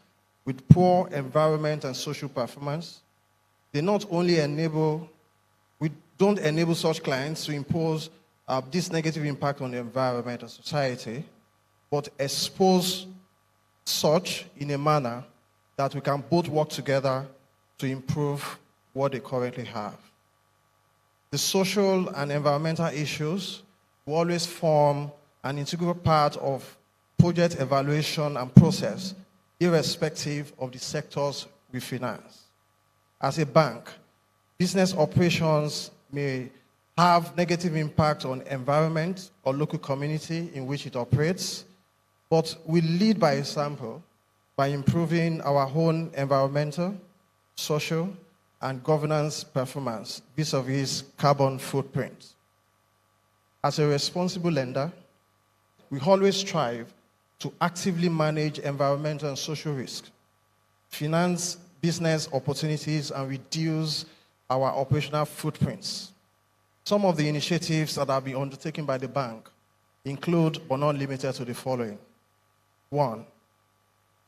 with poor environment and social performance, they not only we don't enable such clients to impose this negative impact on the environment and society, but expose such in a manner that we can both work together to improve what they currently have. The social and environmental issues will always form an integral part of project evaluation and process, irrespective of the sectors we finance. As a bank, business operations may have negative impact on environment or local community in which it operates, but we lead by example by improving our own environmental, social, and governance performance vis-a-vis carbon footprint. As a responsible lender, we always strive to actively manage environmental and social risk, finance business opportunities, and reduce our operational footprints. Some of the initiatives that have been undertaken by the bank include, but not limited to, the following. 1,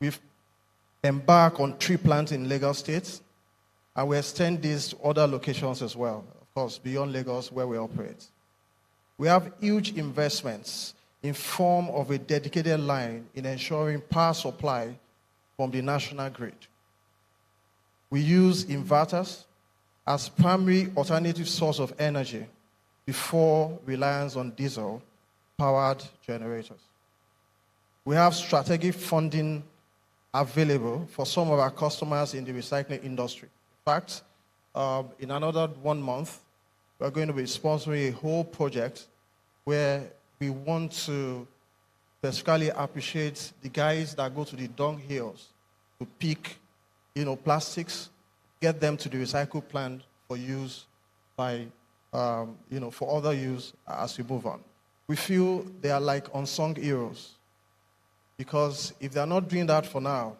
we've embarked on tree planting in Lagos State, and we extend this to other locations as well, of course, beyond Lagos where we operate. We have huge investments in form of a dedicated line in ensuring power supply from the national grid. We use inverters as primary alternative source of energy before reliance on diesel-powered generators. We have strategic funding available for some of our customers in the recycling industry. In fact, in another 1 month, we're going to be sponsoring a whole project where we want to specifically appreciate the guys that go to the dung hills to pick, plastics, get them to the recycle plant for use by, for other use as we move on. We feel they are like unsung heroes, because if they're not doing that for now,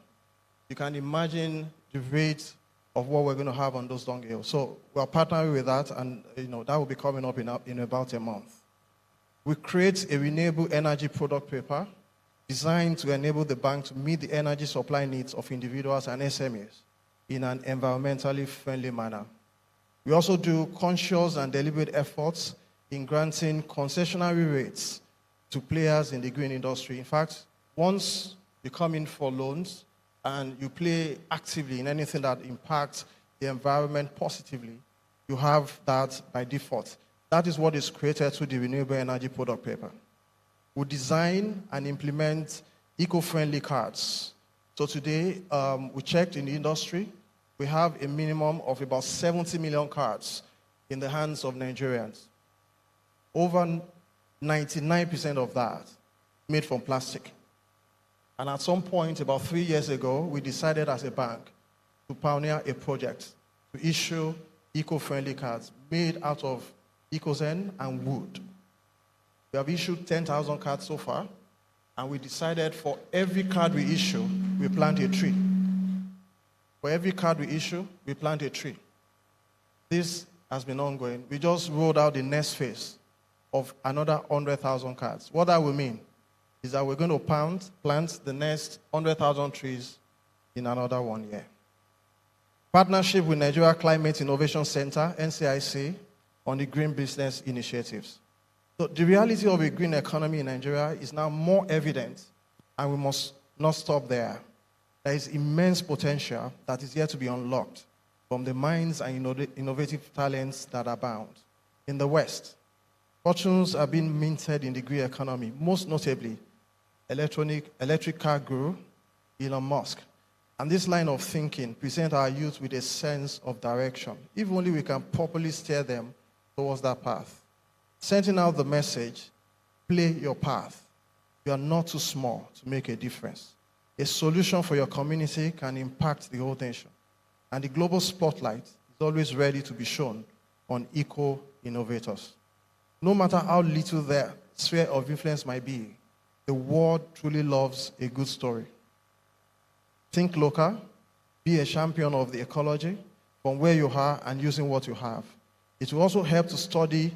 you can imagine the rate of what we're going to have on those dung hills. So we're partnering with that, and that will be coming up in about a month. We create a renewable energy product paper designed to enable the bank to meet the energy supply needs of individuals and SMEs in an environmentally friendly manner. We also do conscious and deliberate efforts in granting concessionary rates to players in the green industry. In fact, once you come in for loans and you play actively in anything that impacts the environment positively, you have that by default. That is what is created through the renewable energy product paper. We design and implement eco-friendly cards. So today, we checked in the industry, we have a minimum of about 70 million cards in the hands of Nigerians. Over 99% of that made from plastic. And at some point, about 3 years ago, we decided as a bank to pioneer a project to issue eco-friendly cards made out of Ecozen and wood. We have issued 10,000 cards so far, and we decided for every card we issue, we plant a tree. For every card we issue, we plant a tree. This has been ongoing. We just rolled out the next phase of another 100,000 cards. What that will mean is that we're going to plant the next 100,000 trees in another 1 year. Partnership with Nigeria Climate Innovation Center, NCIC, on the green business initiatives. So the reality of a green economy in Nigeria is now more evident, and we must not stop there. There is immense potential that is yet to be unlocked from the minds and innovative talents that abound. In the West, fortunes are being minted in the green economy, most notably electric car guru Elon Musk. And this line of thinking presents our youth with a sense of direction, if only we can properly steer them towards that path. Sending out the message, play your path. You are not too small to make a difference. A solution for your community can impact the whole nation. And the global spotlight is always ready to be shown on eco-innovators. No matter how little their sphere of influence might be, the world truly loves a good story. Think local, be a champion of the ecology from where you are and using what you have. It will also help to study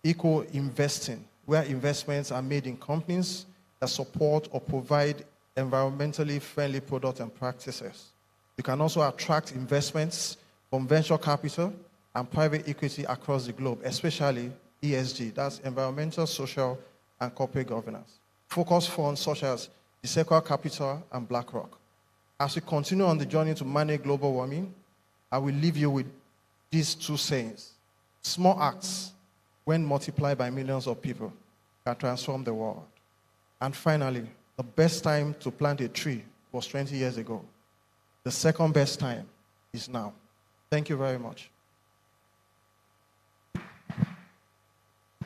eco-investing, where investments are made in companies that support or provide environmentally friendly products and practices. You can also attract investments from venture capital and private equity across the globe, especially ESG, that's environmental, social, and corporate governance. Focus funds such as the Sequoia Capital and BlackRock. As we continue on the journey to manage global warming, I will leave you with these two sayings. Small acts, when multiplied by millions of people, can transform the world. And finally, the best time to plant a tree was 20 years ago. The second best time is now. Thank you very much.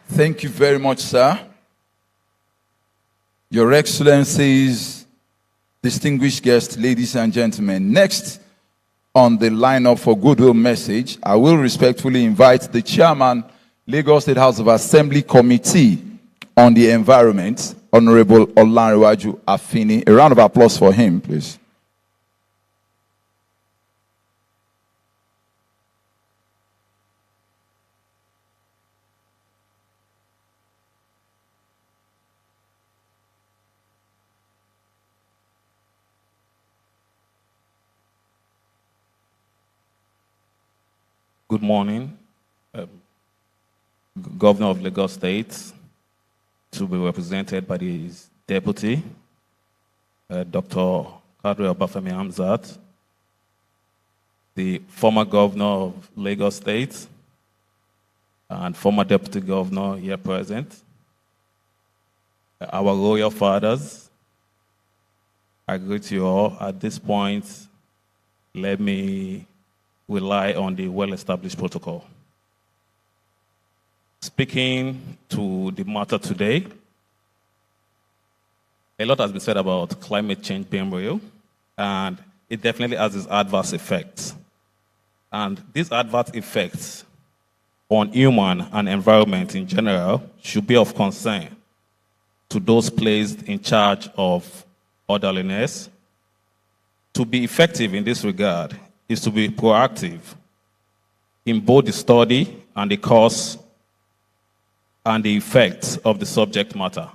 Thank you very much, sir. Your Excellencies, distinguished guests, ladies and gentlemen. Next on the lineup for Goodwill Message, I will respectfully invite the Chairman, Lagos State House of Assembly Committee on the Environment, Honorable Olanrewaju Afini. A round of applause for him, please. Good morning, Governor of Lagos State, to be represented by his deputy, Dr. Kadri Obafemi Hamzat, the former governor of Lagos State, and former deputy governor here present, our royal fathers. I greet you all. At this point, let me rely on the well-established protocol. Speaking to the matter today, a lot has been said about climate change being real, and it definitely has its adverse effects. And these adverse effects on human and environment in general should be of concern to those placed in charge of orderliness. To be effective in this regard is to be proactive in both the study and the cause and the effects of the subject matter.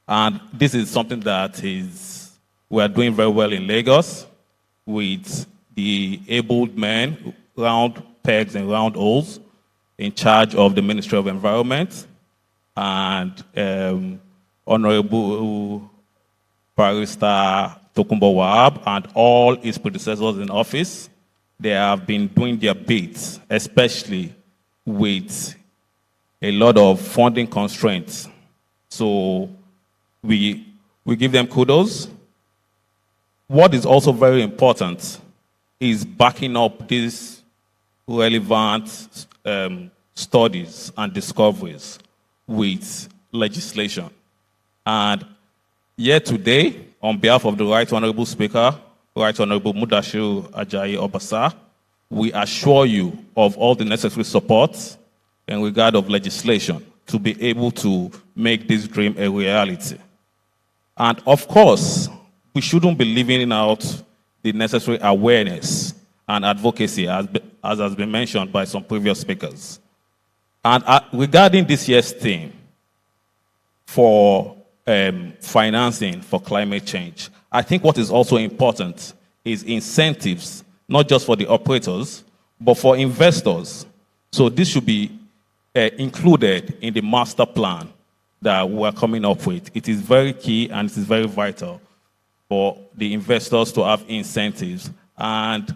And this is something that we are doing very well in Lagos with the abled men, round pegs and round holes, in charge of the Ministry of Environment, and Honorable Barrister Tokunbo Wahab and all his predecessors in office. They have been doing their bit, especially with a lot of funding constraints. So we give them kudos. What is also very important is backing up these relevant studies and discoveries with legislation. And yet today, on behalf of the Right Honorable Speaker, Right Honorable Mudashiru Ajayi Obasa, we assure you of all the necessary support in regard of legislation to be able to make this dream a reality. And of course, we shouldn't be leaving out the necessary awareness and advocacy, as has been mentioned by some previous speakers. And regarding this year's theme for financing for climate change. I think what is also important is incentives, not just for the operators, but for investors. So this should be included in the master plan that we're coming up with. It is very key and it is very vital for the investors to have incentives. And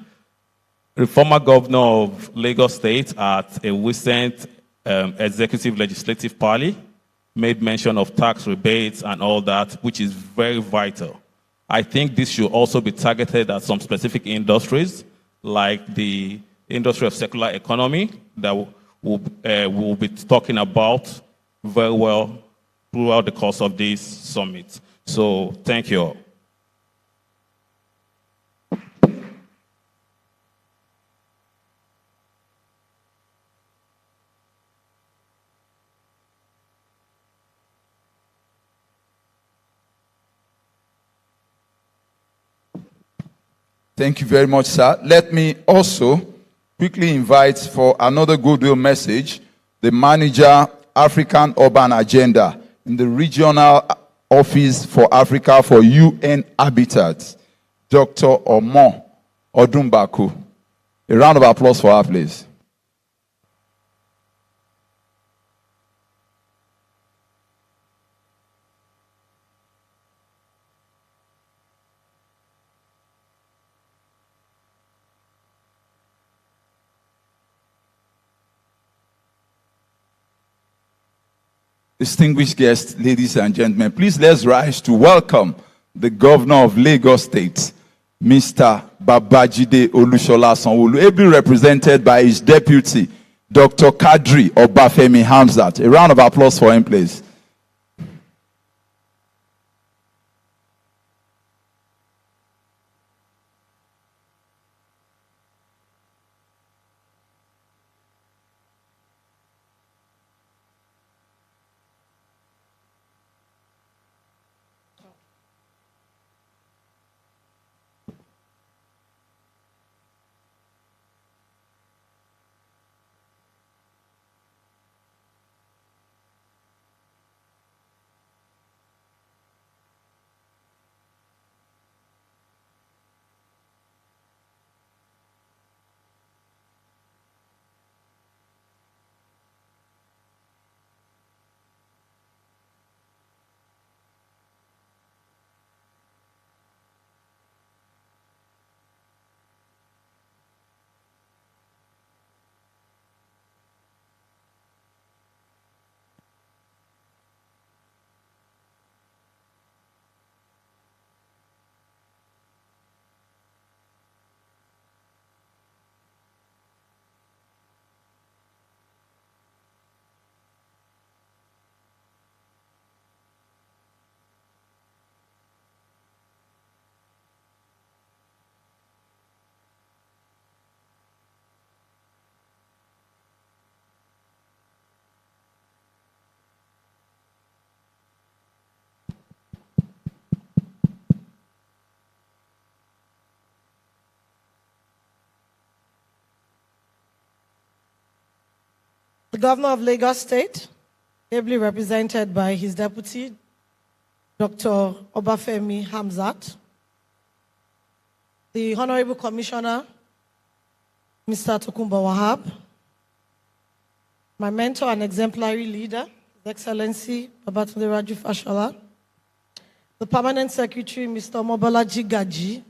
the former governor of Lagos State at a recent executive legislative party made mention of tax rebates and all that, which is very vital. I think this should also be targeted at some specific industries, like the industry of circular economy that we'll be talking about very well throughout the course of this summit. So thank you all. Thank you very much, sir. Let me also quickly invite for another goodwill message the manager, African Urban Agenda in the Regional Office for Africa for UN Habitat, Dr. Omo Odumbaku. A round of applause for her, please. Distinguished guests, ladies and gentlemen, please let's rise to welcome the governor of Lagos State, Mr. Babajide Olushola Sanwo-Olu, ably represented by his deputy, Dr. Kadri Obafemi Hamzat. A round of applause for him, please. The governor of Lagos State, ably represented by his deputy, Dr. Obafemi Hamzat, the Honorable Commissioner, Mr. Tokunbo Wahab, my mentor and exemplary leader, His Excellency Babatunde Raju Fashola, the Permanent Secretary, Mr. Mobolaji Gaji,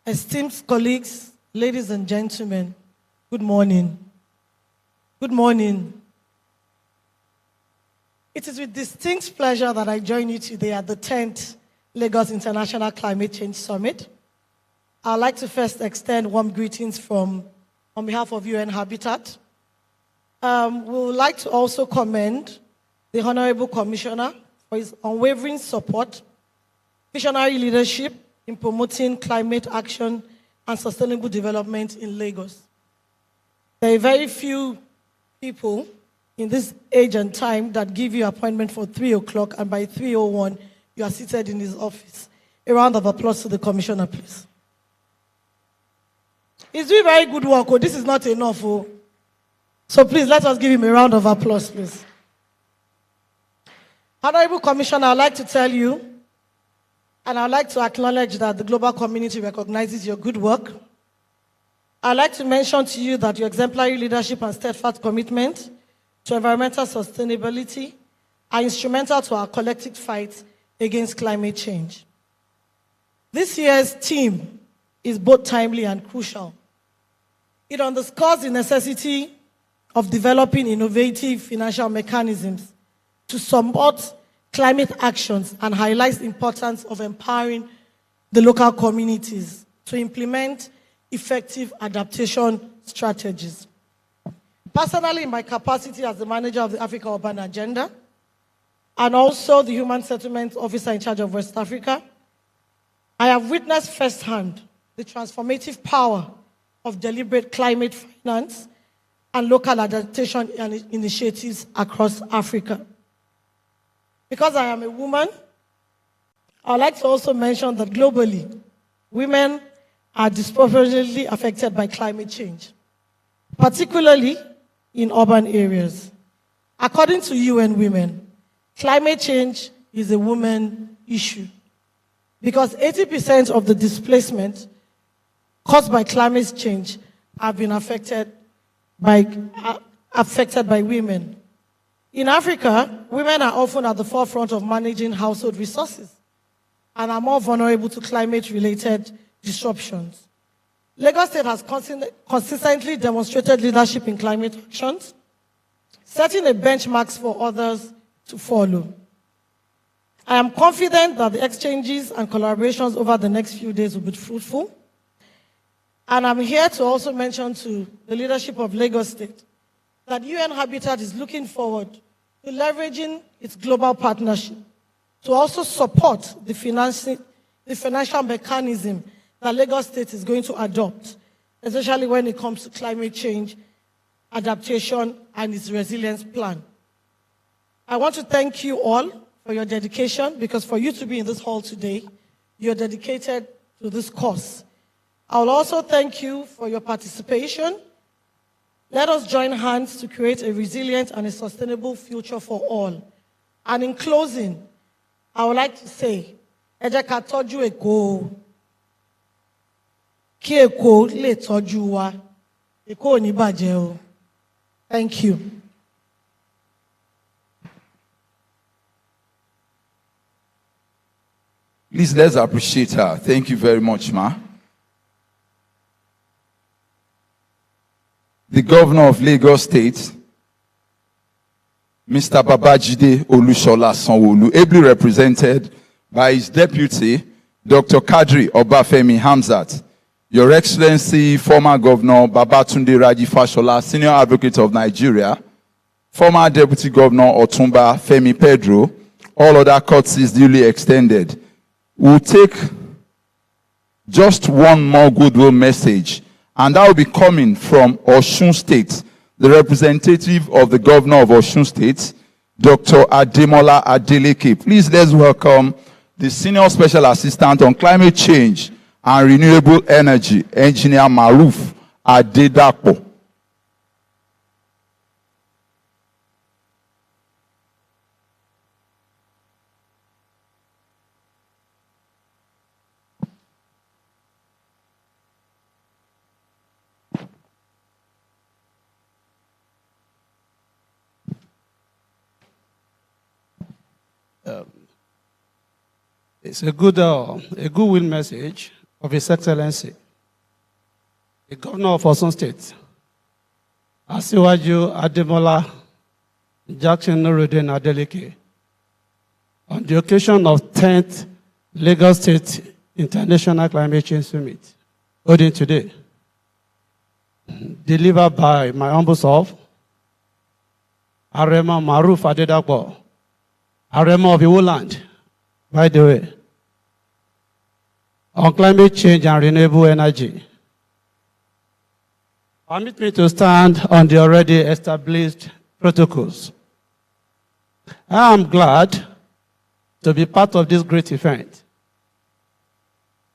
esteemed colleagues, ladies and gentlemen, good morning. Good morning. It is with distinct pleasure that I join you today at the 10th Lagos International Climate Change Summit. I'd like to first extend warm greetings on behalf of UN Habitat. We would like to also commend the Honorable Commissioner for his unwavering support, visionary leadership in promoting climate action and sustainable development in Lagos. There are very few people in this age and time that give you appointment for 3 o'clock, and by 3:01, you are seated in his office. A round of applause to the commissioner, please. He's doing very good work. Oh, this is not enough. Oh. So please, let us give him a round of applause, please. Honorable Commissioner, I'd like to tell you, and I'd like to acknowledge that the global community recognizes your good work. I'd like to mention to you that your exemplary leadership and steadfast commitment to environmental sustainability are instrumental to our collective fight against climate change. This year's theme is both timely and crucial. It underscores the necessity of developing innovative financial mechanisms to support climate actions and highlights the importance of empowering the local communities to implement effective adaptation strategies. Personally, in my capacity as the manager of the Africa Urban Agenda and also the Human Settlement Officer in charge of West Africa, I have witnessed firsthand the transformative power of deliberate climate finance and local adaptation initiatives across Africa. Because I am a woman, I would like to also mention that globally, women are disproportionately affected by climate change, particularly in urban areas. According to UN Women, climate change is a woman issue because 80% of the displacement caused by climate change have been affected by women. In Africa, women are often at the forefront of managing household resources and are more vulnerable to climate-related disruptions. Lagos State has consistently demonstrated leadership in climate actions, setting a benchmark for others to follow. I am confident that the exchanges and collaborations over the next few days will be fruitful. And I'm here to also mention to the leadership of Lagos State that UN Habitat is looking forward to leveraging its global partnership to also support the financial mechanism that Lagos State is going to adopt, especially when it comes to climate change, adaptation, and its resilience plan. I want to thank you all for your dedication, because for you to be in this hall today, you're dedicated to this cause. I will also thank you for your participation. Let us join hands to create a resilient and a sustainable future for all. And in closing, I would like to say, ẹ jẹ́ ká tọ́jú Èkó, kí Èkó lè tọ́jú wa, Èkó ò ní bàjẹ́ o. Thank you. Please, let's appreciate her. Thank you very much, ma. The governor of Lagos State, Mr. Babajide Olushola Sanwo-Olu, ably represented by his deputy, Dr. Kadri Obafemi Hamzat, Your Excellency, former Governor Babatunde Raji Fashola, Senior Advocate of Nigeria, former Deputy Governor Otumba Femi Pedro, all other courtesies duly extended. We'll take just one more goodwill message, and that will be coming from Osun State, the representative of the governor of Osun State, Dr. Ademola Adeleke. Please, let's welcome the Senior Special Assistant on Climate Change and Renewable Energy, Engineer Maruf Adedapo. It's a goodwill message of His Excellency, the Governor of Osun State, Asiwaju Ademola Jackson Nuruddin Adeleke, on the occasion of 10th Lagos State International Climate Change Summit, holding today, delivered by my humble self, Arema Maruf Adedapo, Arema of Iwoland, by the way, on climate change and renewable energy. Permit me to stand on the already established protocols. I am glad to be part of this great event,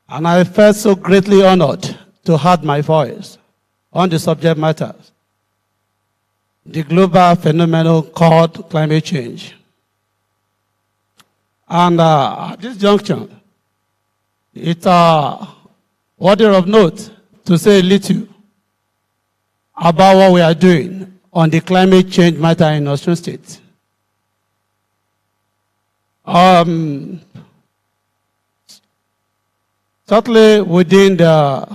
and I felt so greatly honored to add my voice on the subject matters, the global phenomenon called climate change. And at this junction, it's worthy of note to say a little about what we are doing on the climate change matter in Osun State. Certainly within the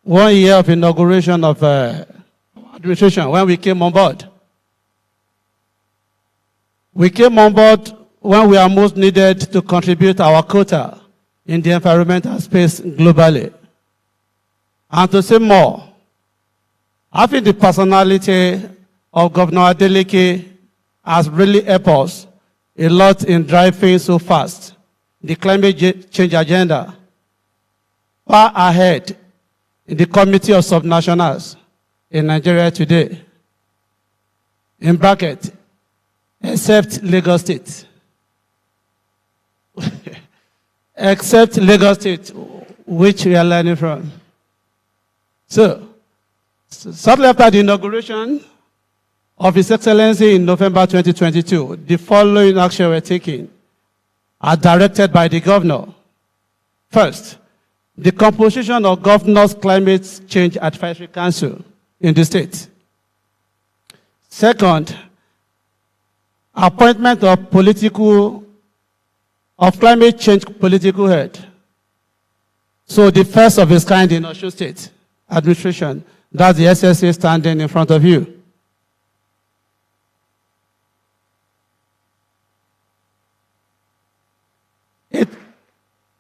1 year of inauguration of administration, when we came on board, when we are most needed to contribute our quota in the environmental space globally. And to say more, having the personality of Governor Adeleke has really helped us a lot in driving so fast the climate change agenda far ahead in the Committee of Subnationals in Nigeria today. In bracket, except Lagos State. Except Lagos State, which we are learning from. So, shortly after the inauguration of His Excellency in November 2022, the following actions were taken are directed by the governor. First, the composition of Governor's Climate Change Advisory Council in the state. Second, appointment of climate change political head. So the first of its kind in Osun State administration, that's the SSA standing in front of you.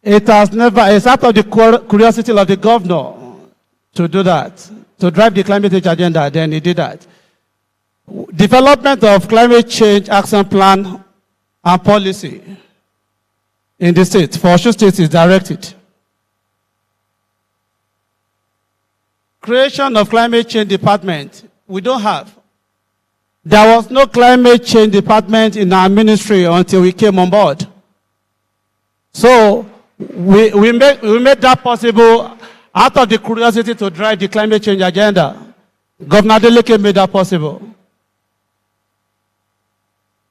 It's out of the curiosity of the governor to do that, to drive the climate change agenda, then he did that. Development of climate change action plan and policy in the state, for Osun State, is directed. Creation of climate change department, we don't have. There was no climate change department in our ministry until we came on board. So we made that possible out of the curiosity to drive the climate change agenda. Governor Adeleke made that possible.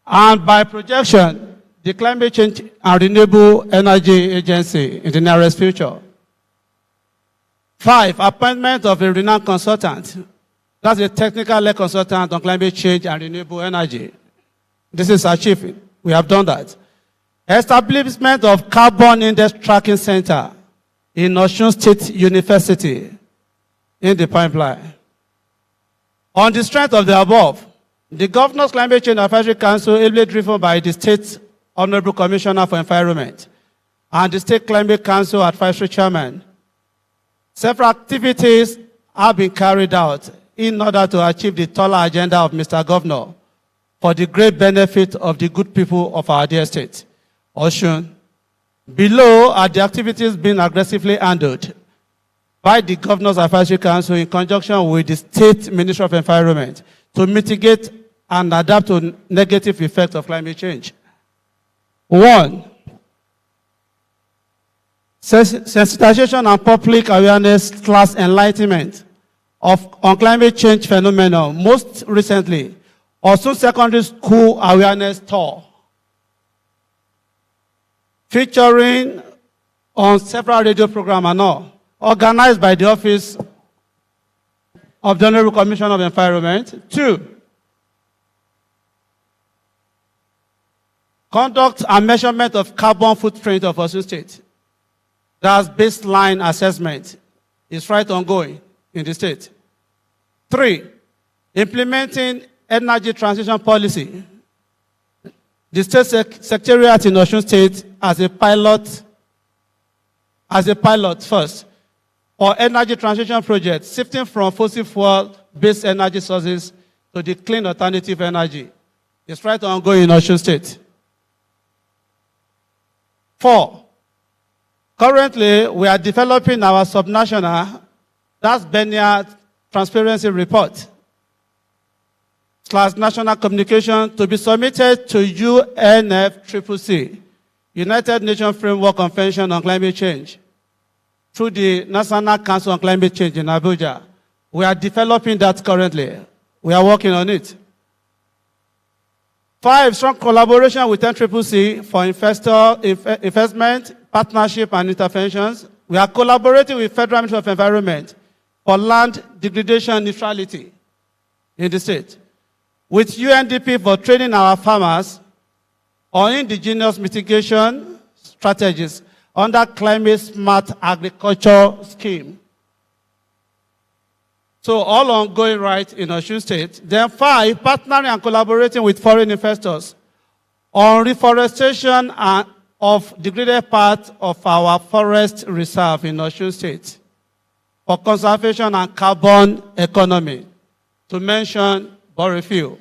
And by projection, the Climate Change and Renewable Energy Agency in the nearest future. 5, appointment of a renowned consultant. That's a technical consultant on climate change and renewable energy. This is achieved. We have done that. Establishment of Carbon Index Tracking Center in Osun State University in the pipeline. On the strength of the above, the Governor's Climate Change Advisory Council, ably driven by the State Honorable Commissioner for Environment and the State Climate Council Advisory Chairman, several activities have been carried out in order to achieve the taller agenda of Mr. Governor for the great benefit of the good people of our dear state, Osun. Below are the activities being aggressively handled by the Governor's Advisory Council in conjunction with the State Ministry of Environment to mitigate and adapt to negative effects of climate change. 1, sensitization and public awareness / enlightenment on climate change phenomenon. Most recently, Osun Secondary School Awareness Tour, featuring on several radio programs and all, organized by the Office of the Honorable Commissioner of Environment. 2, conduct and measurement of carbon footprint of Osun State. That's baseline assessment. It's right ongoing in the state. 3, implementing energy transition policy. The state secretariat in Osun State as a pilot first for energy transition project, shifting from fossil fuel-based energy sources to the clean alternative energy. It's right ongoing in Osun State. 4, currently we are developing our subnational, that's Benia Transparency Report / national communication to be submitted to UNFCCC, United Nations Framework Convention on Climate Change, through the National Council on Climate Change in Abuja. We are developing that currently. We are working on it. 5, strong collaboration with NCCC for investment, partnership, and interventions. We are collaborating with Federal Ministry of Environment for land degradation neutrality in the state. With UNDP for training our farmers on indigenous mitigation strategies under Climate Smart Agriculture Scheme. So all ongoing right in Osun State. Then 5, partnering and collaborating with foreign investors on reforestation of degraded parts of our forest reserve in Osun State for conservation and carbon economy, to mention but a few.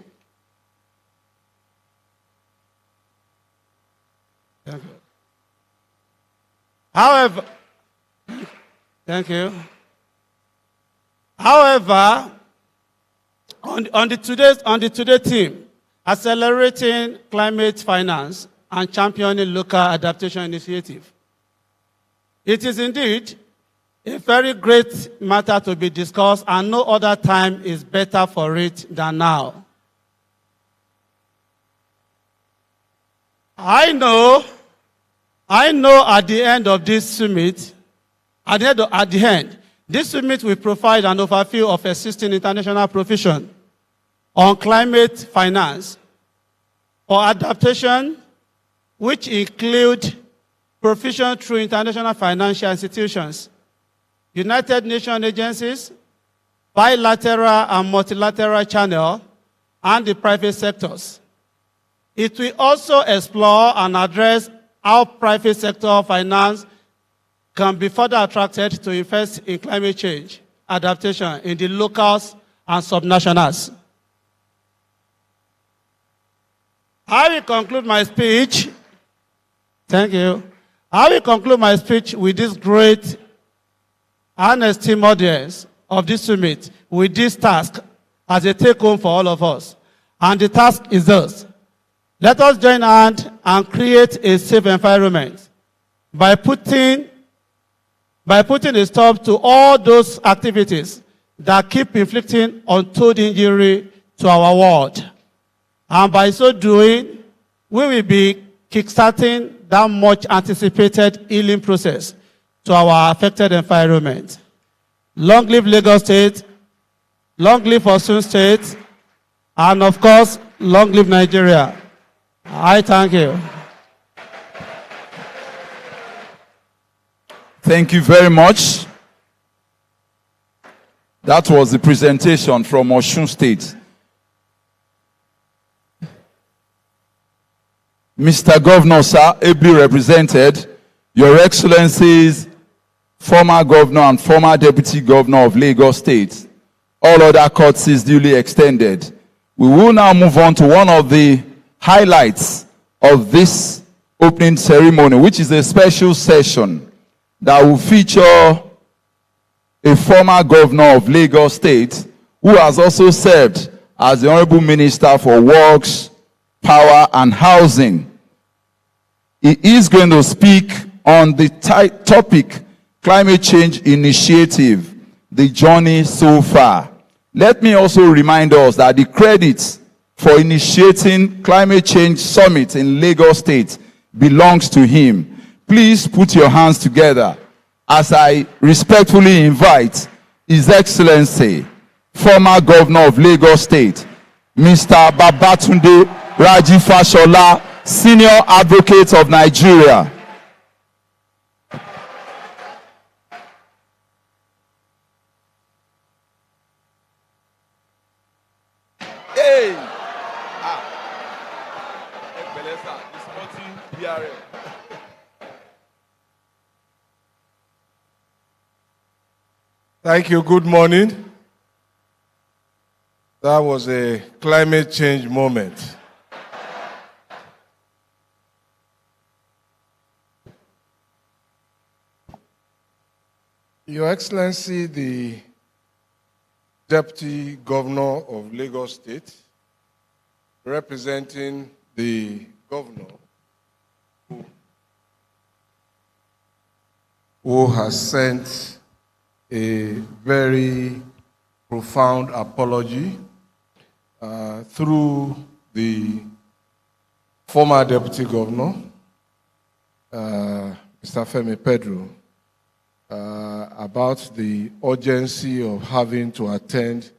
Thank you. However, thank you. However, on the today theme, accelerating climate finance and championing local adaptation initiative, it is indeed a very great matter to be discussed, and no other time is better for it than now. I know at the end of this summit, this summit will provide an overview of existing international provision on climate finance for adaptation, which include provision through international financial institutions, United Nations agencies, bilateral and multilateral channel, and the private sectors. It will also explore and address how private sector finance can be further attracted to invest in climate change adaptation in the locals and subnationals. I will conclude my speech. Thank you. I will conclude my speech with this great and esteemed audience of this summit with this task as a take-home for all of us. And the task is this. Let us join hands and create a safe environment by putting a stop to all those activities that keep inflicting untold injury to our world. And by so doing, we will be kickstarting that much anticipated healing process to our affected environment. Long live Lagos State, long live Osun State, and of course, long live Nigeria. I thank you. Thank you very much. That was the presentation from Osun State. Mr. Governor, sir, ably represented, Your Excellencies, former Governor and former Deputy Governor of Lagos State, all other courtesies duly extended. We will now move on to one of the highlights of this opening ceremony, which is a special session that will feature a former Governor of Lagos State who has also served as the Honorable Minister for Works, Power and Housing. He is going to speak on the topic Climate Change Initiative, the journey so far. Let me also remind us that the credit for initiating Climate Change Summit in Lagos State belongs to him. Please put your hands together as I respectfully invite His Excellency, former Governor of Lagos State, Mr. Babatunde Raji Fashola, Senior Advocate of Nigeria. Hey! Thank you. Good morning. That was a climate change moment. Your Excellency, the Deputy Governor of Lagos State, representing the Governor who has sent a very profound apology through the former Deputy Governor, Mr. Femi Pedro, about the urgency of having to attend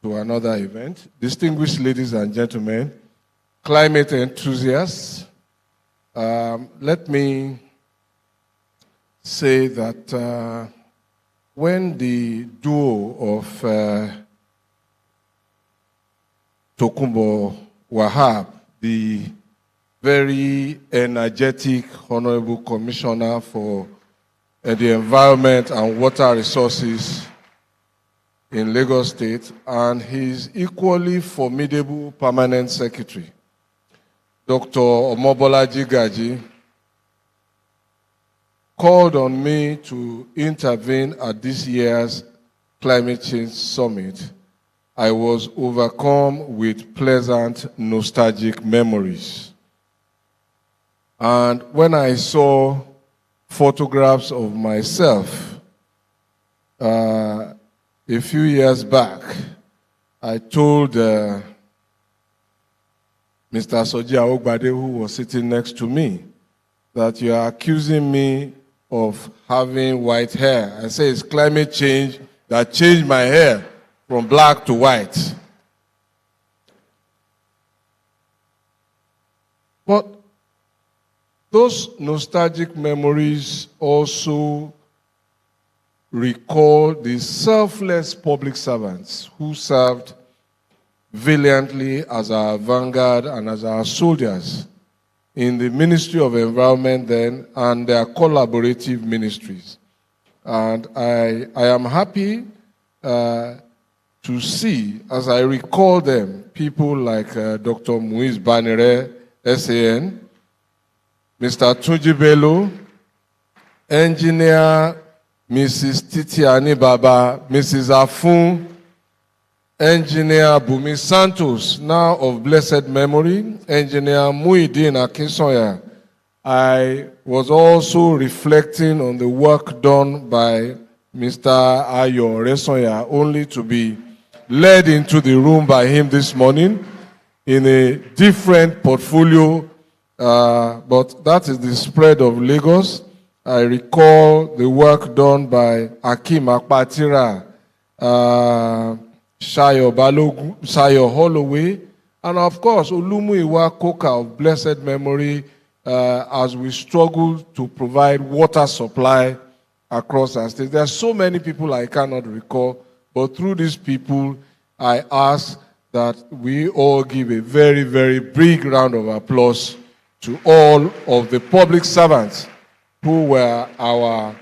to another event. Distinguished ladies and gentlemen, climate enthusiasts, let me say that when the duo of Tokunbo Wahab, the very energetic Honorable Commissioner for the Environment and Water Resources in Lagos State, and his equally formidable Permanent Secretary, Dr. Omobolaji Gaji, called on me to intervene at this year's Climate Change Summit, I was overcome with pleasant, nostalgic memories. And when I saw photographs of myself a few years back, I told Mr. Soji Aogbade, who was sitting next to me, that you are accusing me of having white hair. I say it's climate change that changed my hair from black to white. But those nostalgic memories also recall the selfless public servants who served valiantly as our vanguard and as our soldiers in the Ministry of Environment then and their collaborative ministries. And I am happy to see, as I recall them, people like Dr. Muiz Banire, SAN, Mr. Tunji Bello, Engineer Mrs. Titiani Baba, Mrs. Afun, Engineer Bumi Santos, now of blessed memory, Engineer Muhyiddin Akinsoya. I was also reflecting on the work done by Mr. Ayo Resoya, only to be led into the room by him this morning in a different portfolio, but that is the spread of Lagos. I recall the work done by Akim Akpatira, Shayo Balogun, Shayo Holloway, and of course, Olumuyiwa Koka of blessed memory, as we struggle to provide water supply across our state. There are so many people I cannot recall, but through these people, I ask that we all give a very, very big round of applause to all of the public servants who were our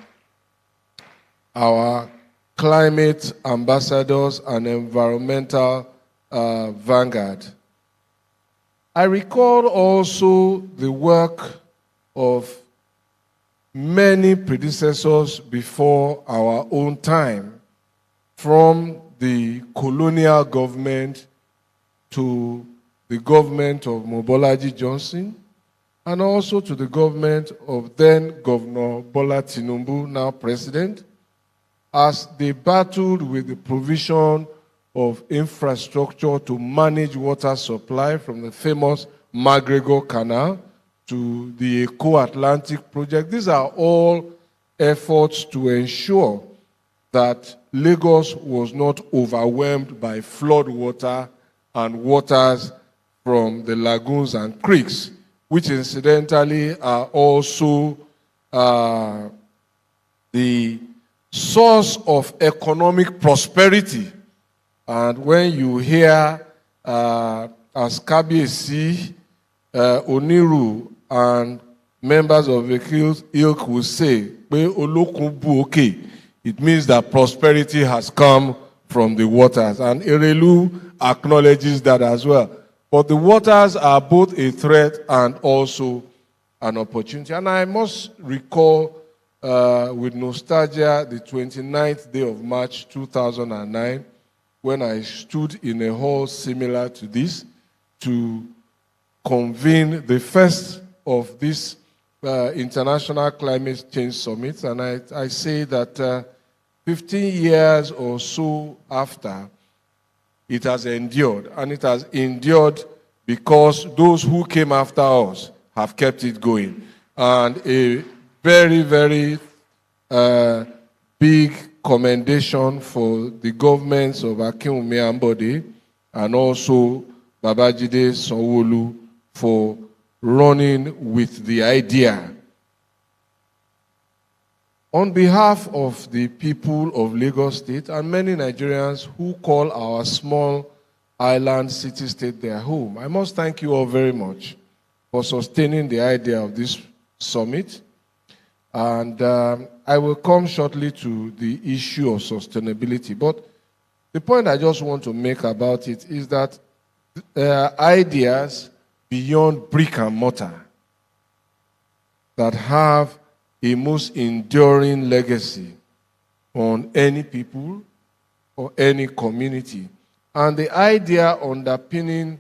climate ambassadors and environmental vanguard. I recall also the work of many predecessors before our own time, from the colonial government to the government of Mobolaji Johnson, and also to the government of then Governor Bola Tinubu, now President, as they battled with the provision of infrastructure to manage water supply from the famous McGregor Canal to the Eco-Atlantic project. These are all efforts to ensure that Lagos was not overwhelmed by flood water and waters from the lagoons and creeks, which incidentally are also the source of economic prosperity. And when you hear as Kabiyesi, Oniru, and members of the ilk will say, it means that prosperity has come from the waters. And Erelu acknowledges that as well. But the waters are both a threat and also an opportunity. And I must recall with nostalgia the 29th day of March 2009, when I stood in a hall similar to this to convene the first of this International Climate Change Summit. And I say that 15 years or so after, it has endured. And it has endured because those who came after us have kept it going. And a very, very big commendation for the governments of Akinwumi Ambode and also Babajide Sanwo-Olu for running with the idea. On behalf of the people of Lagos State and many Nigerians who call our small island city-state their home, I must thank you all very much for sustaining the idea of this summit. And I will come shortly to the issue of sustainability. But the point I just want to make about it is that there are ideas beyond brick and mortar that have a most enduring legacy on any people or any community. And the idea underpinning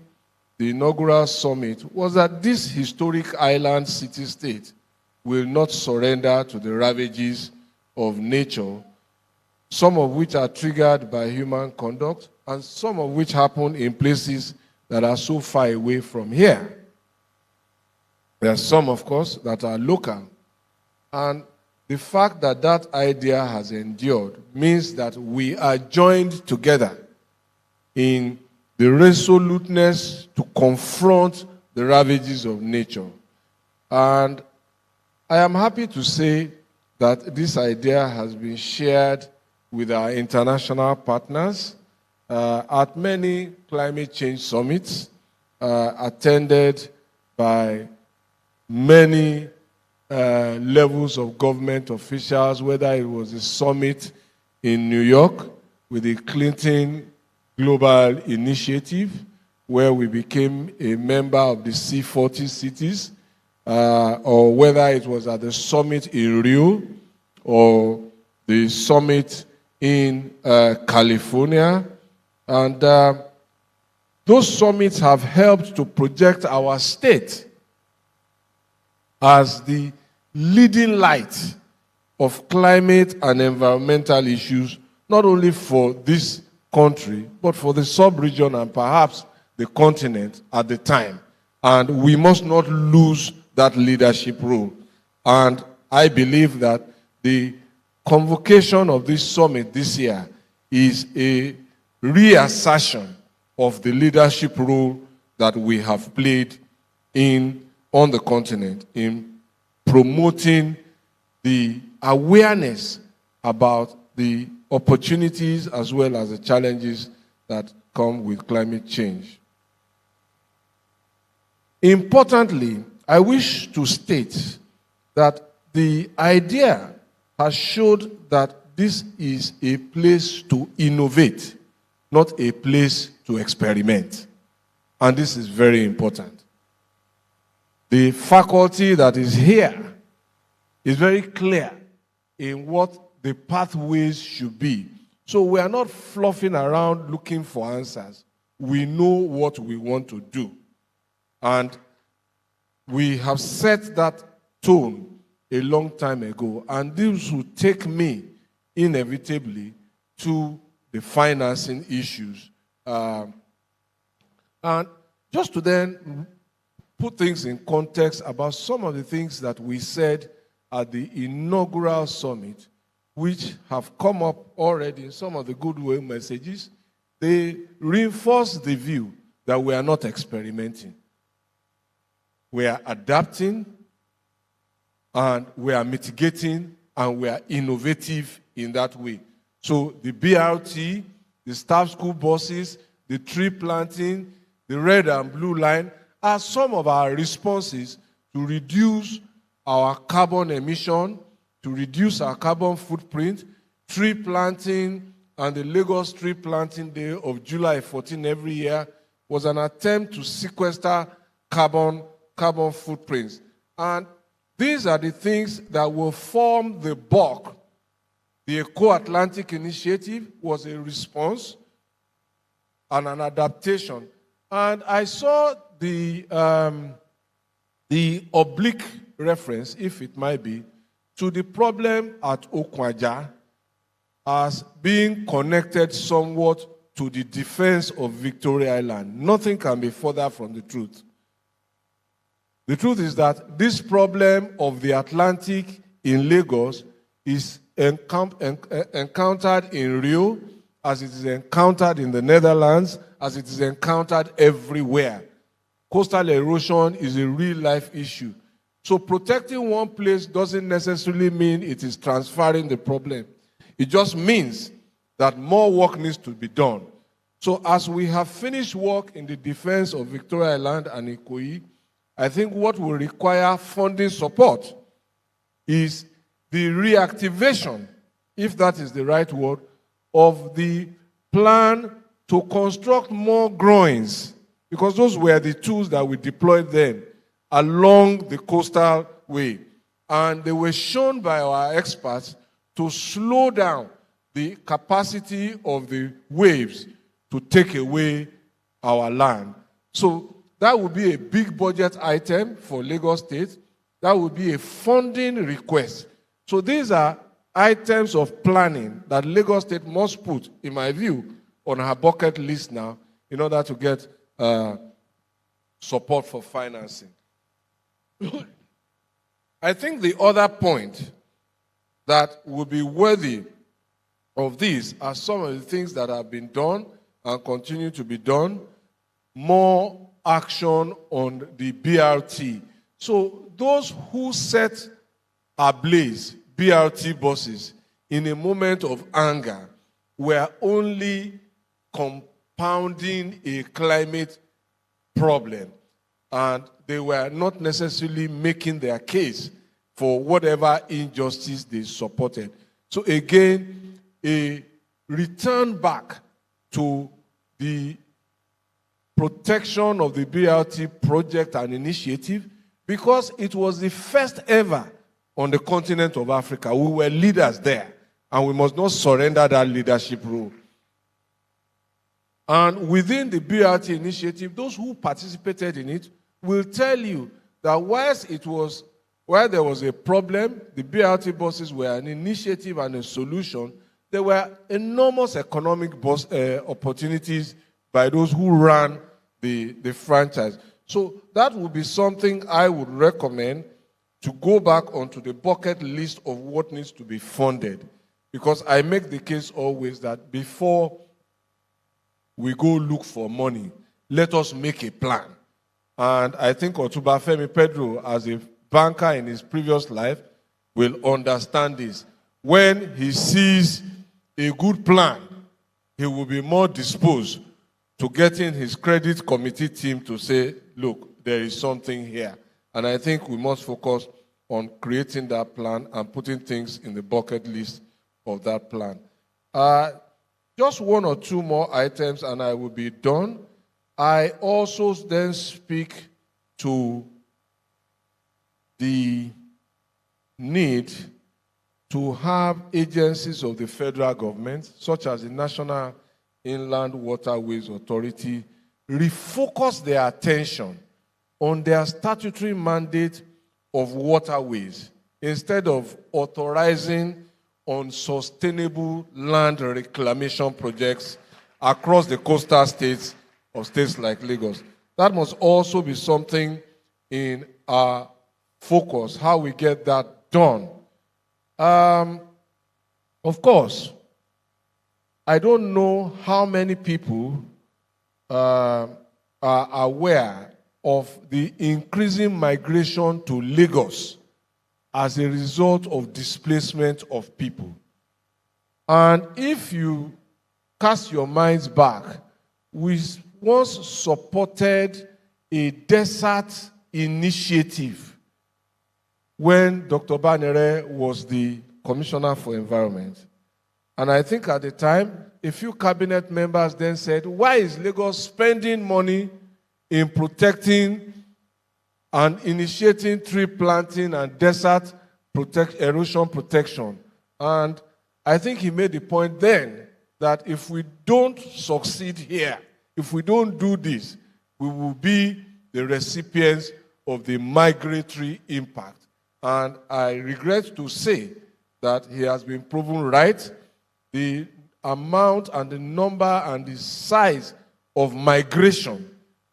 the inaugural summit was that this historic island city-state will not surrender to the ravages of nature, some of which are triggered by human conduct, and some of which happen in places that are so far away from here. There are some, of course, that are local. And the fact that that idea has endured means that we are joined together in the resoluteness to confront the ravages of nature. And I am happy to say that this idea has been shared with our international partners at many climate change summits attended by many levels of government officials, whether it was a summit in New York with the Clinton Global Initiative, where we became a member of the C40 cities, or whether it was at the summit in Rio or the summit in California. And those summits have helped to project our state as the leading light of climate and environmental issues, not only for this country, but for the sub-region and perhaps the continent at the time. And we must not lose that leadership role. And I believe that the convocation of this summit this year is a reassertion of the leadership role that we have played on the continent in promoting the awareness about the opportunities as well as the challenges that come with climate change. Importantly, I wish to state that the idea has showed that this is a place to innovate, not a place to experiment. And this is very important. The faculty that is here is very clear in what the pathways should be. So we are not fluffing around looking for answers. We know what we want to do. And we have set that tone a long time ago. And this will take me inevitably to the financing issues. And just to then put things in context about some of the things that we said at the inaugural summit, which have come up already in some of the goodwill messages, they reinforce the view that we are not experimenting. We are adapting, and we are mitigating, and we are innovative in that way. So the BRT, the staff school buses, the tree planting, the red and blue line are some of our responses to reduce our carbon emission, to reduce our carbon footprint. Tree planting and the Lagos Tree Planting Day of July 14 every year was an attempt to sequester carbon footprints. And these are the things that will form the bulk. The Eco-Atlantic Initiative was a response and an adaptation. And I saw the oblique reference, if it might be, to the problem at Okwaja as being connected somewhat to the defense of Victoria Island. Nothing can be further from the truth. The truth is that this problem of the Atlantic in Lagos is encountered in Rio, as it is encountered in the Netherlands, as it is encountered everywhere. Coastal erosion is a real-life issue. So protecting one place doesn't necessarily mean it is transferring the problem. It just means that more work needs to be done. So as we have finished work in the defense of Victoria Island and Ikoyi, I think what will require funding support is the reactivation, if that is the right word, of the plan to construct more groins, because those were the tools that we deployed then along the coastal way. And they were shown by our experts to slow down the capacity of the waves to take away our land. So that would be a big budget item for Lagos State. That would be a funding request. So these are items of planning that Lagos State must put, in my view, on her bucket list now in order to get support for financing. I think the other point that would be worthy of this are some of the things that have been done and continue to be done. More action on the BRT. So those who set ablaze BRT buses in a moment of anger were only compounding a climate problem, and they were not necessarily making their case for whatever injustice they supported. So again, a return back to the protection of the BRT project and initiative, because it was the first ever on the continent of Africa. We were leaders there, and we must not surrender that leadership role. And within the BRT initiative, those who participated in it will tell you that while there was a problem, the BRT buses were an initiative and a solution. There were enormous economic opportunities by those who ran the franchise. So that would be something I would recommend to go back onto the bucket list of what needs to be funded. Because I make the case always that before we go look for money, let us make a plan. And I think Otuba Femi Pedro, as a banker in his previous life, will understand this. When he sees a good plan, he will be more disposed to getting his credit committee team to say, look, there is something here. And I think we must focus on creating that plan and putting things in the bucket list of that plan. Just one or two more items and I will be done. I also then speak to the need to have agencies of the federal government, such as the National Inland Waterways Authority, refocus their attention on their statutory mandate of waterways instead of authorizing unsustainable land reclamation projects across the coastal states of states like Lagos. That must also be something in our focus, how we get that done. Of course, I don't know how many people are aware of the increasing migration to Lagos as a result of displacement of people. And if you cast your minds back, we once supported a desert initiative when Dr. Banere was the Commissioner for Environment. And I think at the time, a few cabinet members then said, why is Lagos spending money in protecting and initiating tree planting and desert erosion protection? And I think he made the point then that if we don't succeed here, if we don't do this, we will be the recipients of the migratory impact. And I regret to say that he has been proven right. The amount and the number and the size of migration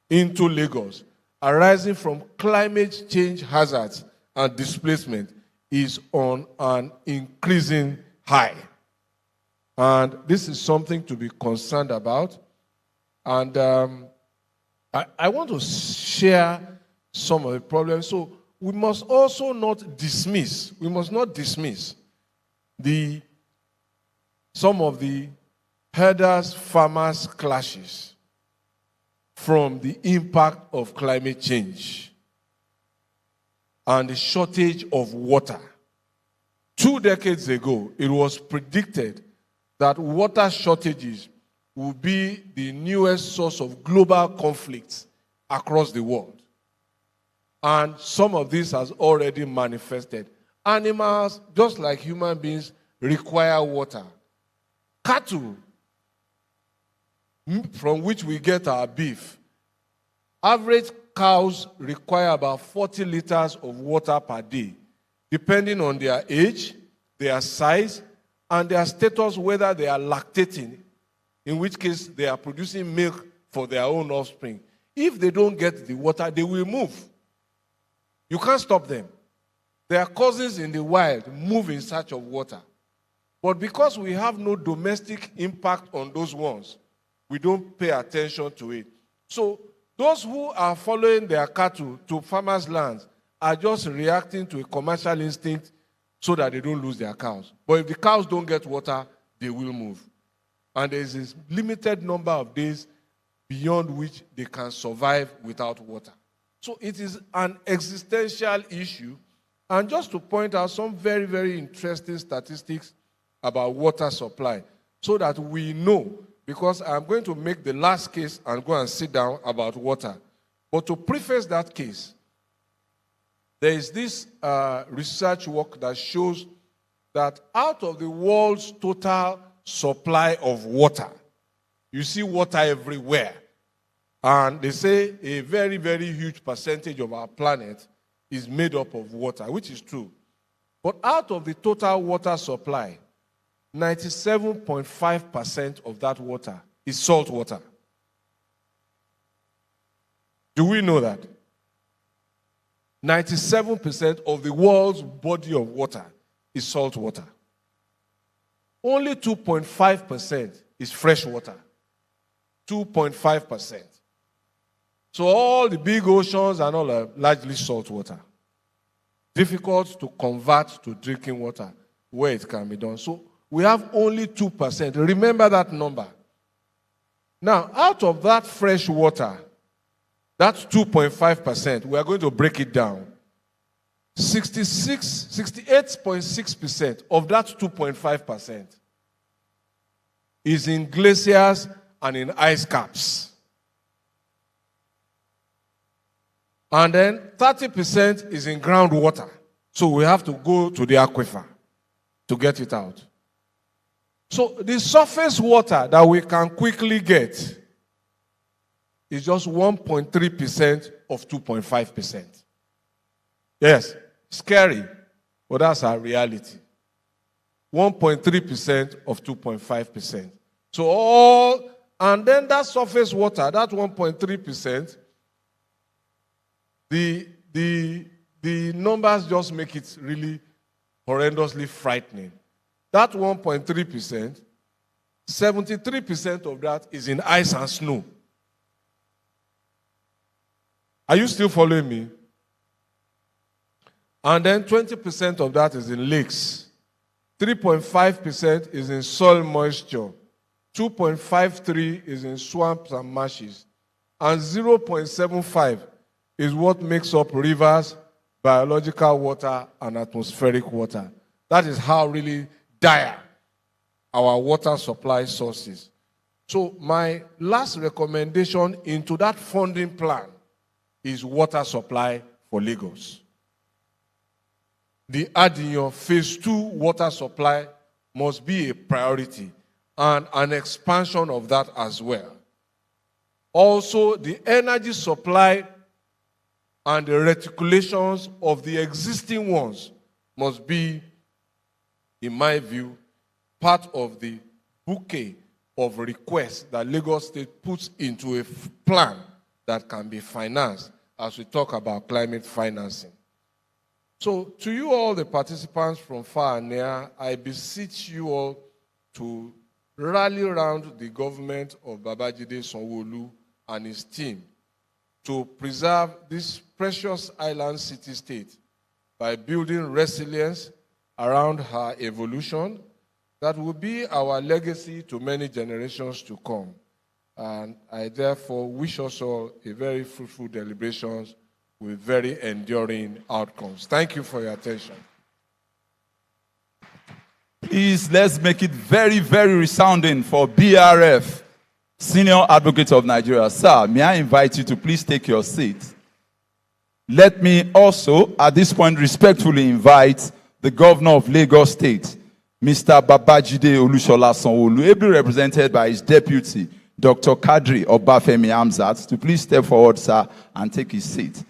into Lagos arising from climate change hazards and displacement is on an increasing high. And this is something to be concerned about. And I want to share some of the problems. So we must also not dismiss, some of the herders-farmers clashes from the impact of climate change and the shortage of water. 2 decades ago, it was predicted that water shortages will be the newest source of global conflicts across the world. And some of this has already manifested. Animals, just like human beings, require water. Cattle, from which we get our beef, average cows require about 40 liters of water per day, depending on their age, their size, and their status, whether they are lactating, in which case they are producing milk for their own offspring. If they don't get the water, they will move. You can't stop them. Their cousins in the wild move in search of water. But because we have no domestic impact on those ones, we don't pay attention to it. So those who are following their cattle to farmers' lands are just reacting to a commercial instinct so that they don't lose their cows. But if the cows don't get water, they will move. And there is a limited number of days beyond which they can survive without water. So it is an existential issue. And just to point out some very, very interesting statistics about water supply so that we know, because I'm going to make the last case and go and sit down about water. But to preface that case, there is this research work that shows that out of the world's total supply of water, you see water everywhere. And they say a very, very huge percentage of our planet is made up of water, which is true. But out of the total water supply, 97.5% of that water is salt water. Do we know that? 97% of the world's body of water is salt water. Only 2.5% is fresh water. 2.5%. So all the big oceans and all are largely salt water. Difficult to convert to drinking water where it can be done. So we have only 2%. Remember that number. Now, out of that fresh water, that's 2.5%. We are going to break it down. 68.6% of that 2.5% is in glaciers and in ice caps. And then 30% is in groundwater. So we have to go to the aquifer to get it out. So the surface water that we can quickly get is just 1.3% of 2.5%. Yes, scary, but that's our reality. 1.3% of 2.5%. So and then that surface water, that 1.3%, the numbers just make it really horrendously frightening. That 1.3%, 73% of that is in ice and snow. Are you still following me? And then 20% of that is in lakes. 3.5% is in soil moisture. 2.53 is in swamps and marshes. And 0.75 is what makes up rivers, biological water, and atmospheric water. That is how really dire our water supply sources. So my last recommendation into that funding plan is water supply for Lagos. The Adinyo Phase 2 water supply must be a priority and an expansion of that as well. Also, the energy supply and the reticulations of the existing ones must be, in my view, part of the bouquet of requests that Lagos State puts into a plan that can be financed as we talk about climate financing. So to you all, the participants from far and near, I beseech you all to rally around the government of Babajide Sanwo-Olu and his team to preserve this precious island city-state by building resilience around her evolution that will be our legacy to many generations to come. And I therefore wish us all a very fruitful deliberations with very enduring outcomes. Thank you for your attention. Please, let's make it very, very resounding for BRF, Senior Advocate of Nigeria. Sir, may I invite you to please take your seat. Let me also, at this point, respectfully invite the Governor of Lagos State, Mr. Babajide Olusola Sanwo-Olu, ably represented by his deputy, Dr. Kadri Obafemi Hamzat, to please step forward, sir, and take his seat.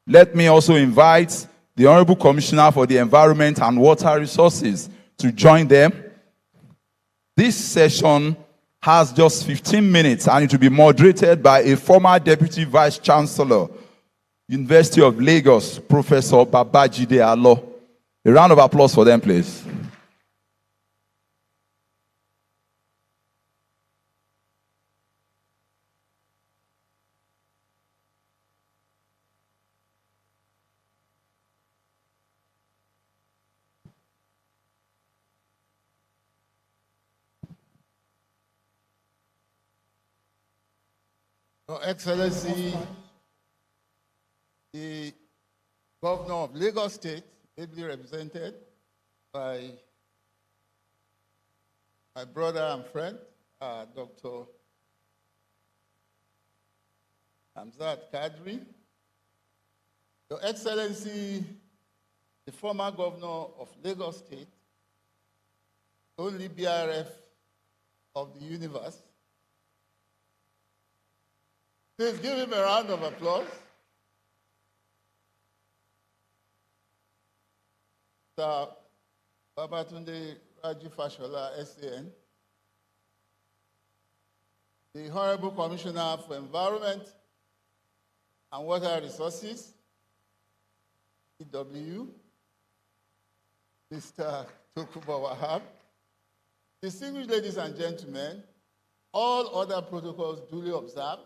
Let me also invite the Honorable Commissioner for the Environment and Water Resources to join them. This session has just 15 minutes and it will be moderated by a former Deputy Vice Chancellor, University of Lagos, Professor Babajide Alo. A round of applause for them, please. Your Excellency, the Governor of Lagos State, ably represented by my brother and friend, Dr. Hamzat Kadri. Your Excellency, the former Governor of Lagos State, only BRF of the universe. Please give him a round of applause. Sir Babatunde Raji Fashola, SAN. The Honorable Commissioner for Environment and Water Resources, EW, Mr. Tokubo Wahab. Distinguished ladies and gentlemen, all other protocols duly observed.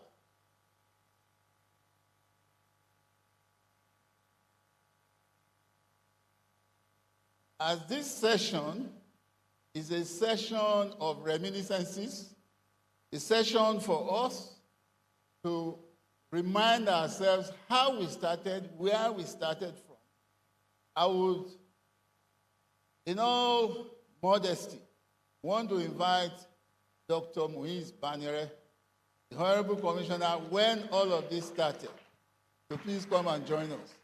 As this session is a session of reminiscences, a session for us to remind ourselves how we started, where we started from, I would, in all modesty, want to invite Dr. Muiz Banire, the Honorable Commissioner, when all of this started, to please come and join us.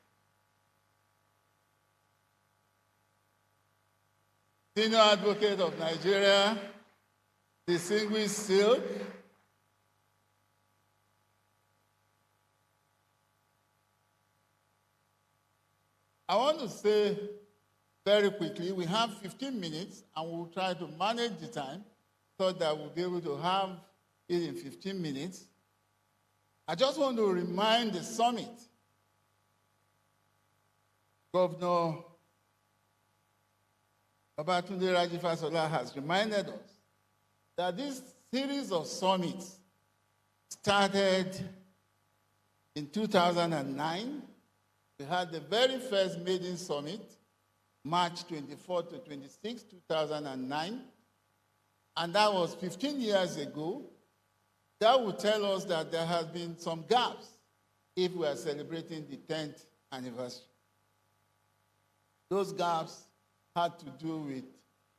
Senior Advocate of Nigeria, distinguished Silk, I want to say very quickly, we have 15 minutes and we'll try to manage the time so that we'll be able to have it in 15 minutes. I just want to remind the summit, Governor Babatunde Raji Fashola has reminded us that this series of summits started in 2009. We had the very first maiden summit, March 24 to 26, 2009. And that was 15 years ago. That would tell us that there has been some gaps if we are celebrating the 10th anniversary. Those gaps had to do with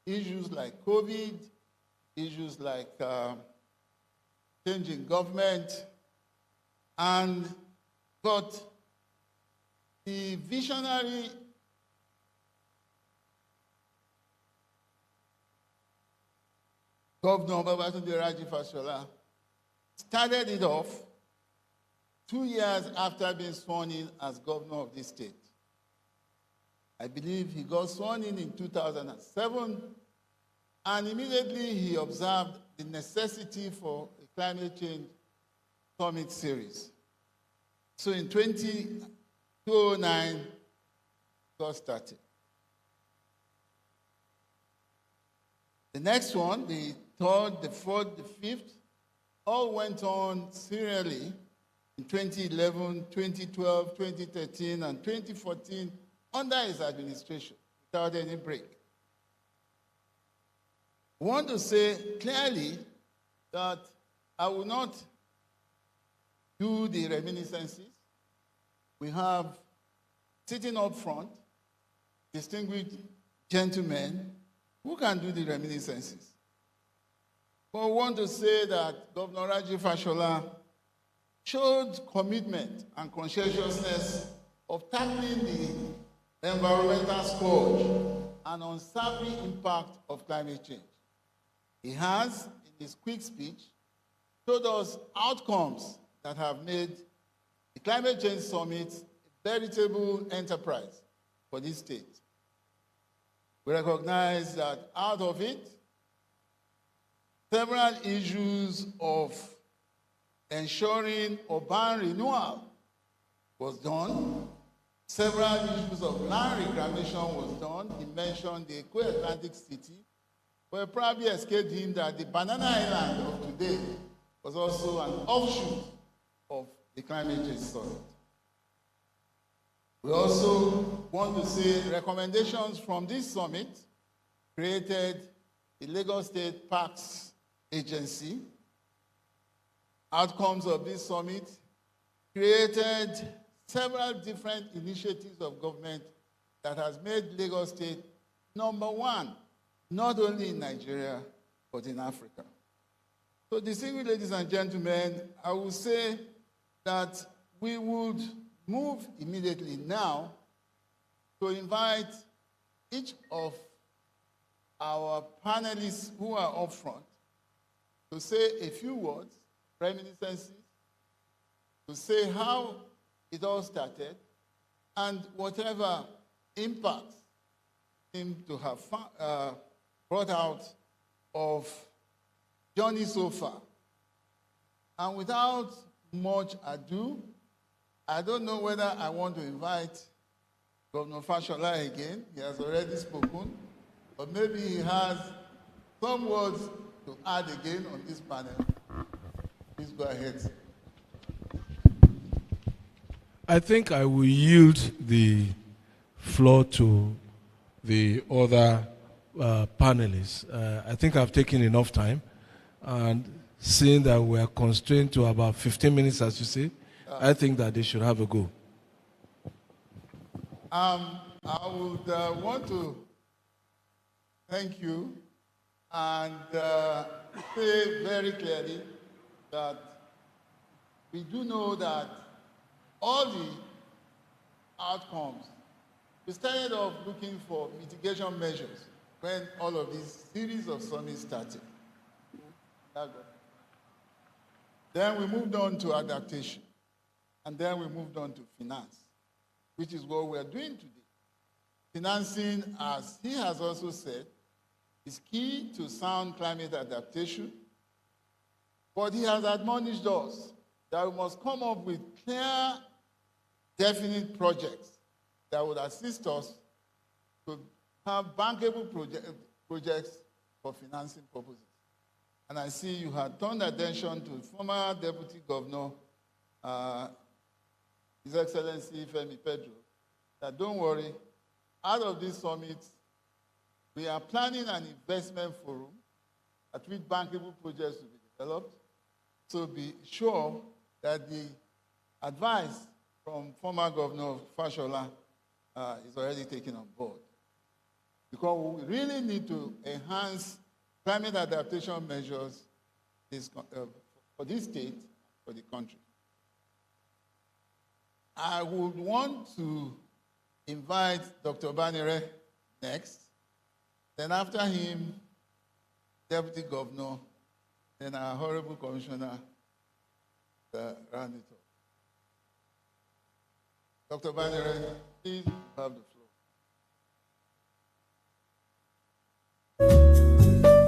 issues like COVID, issues like change in government, but the visionary Governor Babatunde Raji Fashola started it off 2 years after being sworn in as governor of this state. I believe he got sworn in 2007, And immediately he observed the necessity for a climate change summit series. So in 2009, got started. The next one, the third, the fourth, the fifth, all went on serially in 2011, 2012, 2013, and 2014 under his administration without any break. I want to say clearly that I will not do the reminiscences. We have sitting up front distinguished gentlemen who can do the reminiscences. But I want to say that Governor Raji Fashola showed commitment and conscientiousness of tackling the environmental scourge and unsavory impact of climate change. He has, in his quick speech, showed us outcomes that have made the Climate Change Summit a veritable enterprise for this state. We recognize that out of it, several issues of ensuring urban renewal was done. Several issues of land reclamation was done. He mentioned the Eco-Atlantic City, but it probably escaped him that the Banana Island of today was also an offshoot of the Climate Change Summit. We also want to say recommendations from this summit created the Lagos State Parks Agency. Outcomes of this summit created several different initiatives of government that has made Lagos State #1, not only in Nigeria, but in Africa. So, distinguished ladies and gentlemen, I will say that we would move immediately now to invite each of our panelists who are up front to say a few words, reminiscences, to say how it all started and whatever impacts seem to have brought out of journey so far. And without much ado, I don't know whether I want to invite Governor Fashola again. He has already spoken. But maybe he has some words to add again on this panel. Please go ahead. I think I will yield the floor to the other panelists. I think I've taken enough time. And seeing that we are constrained to about 15 minutes, as you say, I think that they should have a go. I would want to thank you and say very clearly that we do know that all the outcomes, we started off looking for mitigation measures when all of these series of summits started. Then we moved on to adaptation. And then we moved on to finance, which is what we are doing today. Financing, as he has also said, is key to sound climate adaptation. But he has admonished us that we must come up with clear, definite projects that would assist us to have bankable projects for financing purposes. And I see you had turned attention to former Deputy Governor, His Excellency Femi Pedro, that don't worry, out of this summit, we are planning an investment forum at which bankable projects will be developed. So be sure that the advice from former Governor Fashola is already taken on board. Because we really need to enhance climate adaptation measures for this state, for the country. I would want to invite Dr. Banire next. Then after him, Deputy Governor, then our Honorable Commissioner, round it up. Dr. Banire, please have the floor.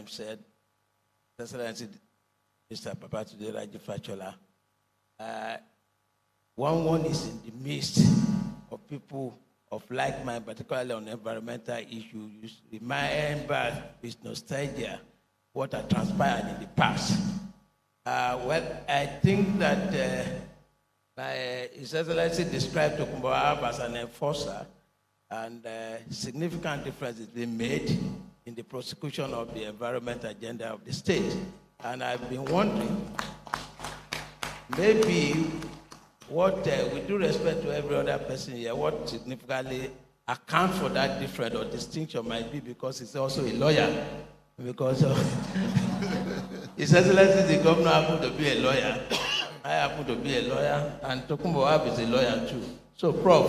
times said, Excellency Mr. Papatunde Raji Fachola, one is in the midst of people of like mind, particularly on environmental issues, remember with nostalgia what had transpired in the past. Well, I think that His Excellency described Tokunbo as an enforcer, and significant difference is being made in the prosecution of the environment agenda of the state. And I've been wondering, maybe what, with due respect to every other person here, what significantly account for that difference or distinction might be because he's also a lawyer. Because His Excellency the Governor happened to be a lawyer, I happen to be a lawyer, and Tokunbo is a lawyer too. So, Prof,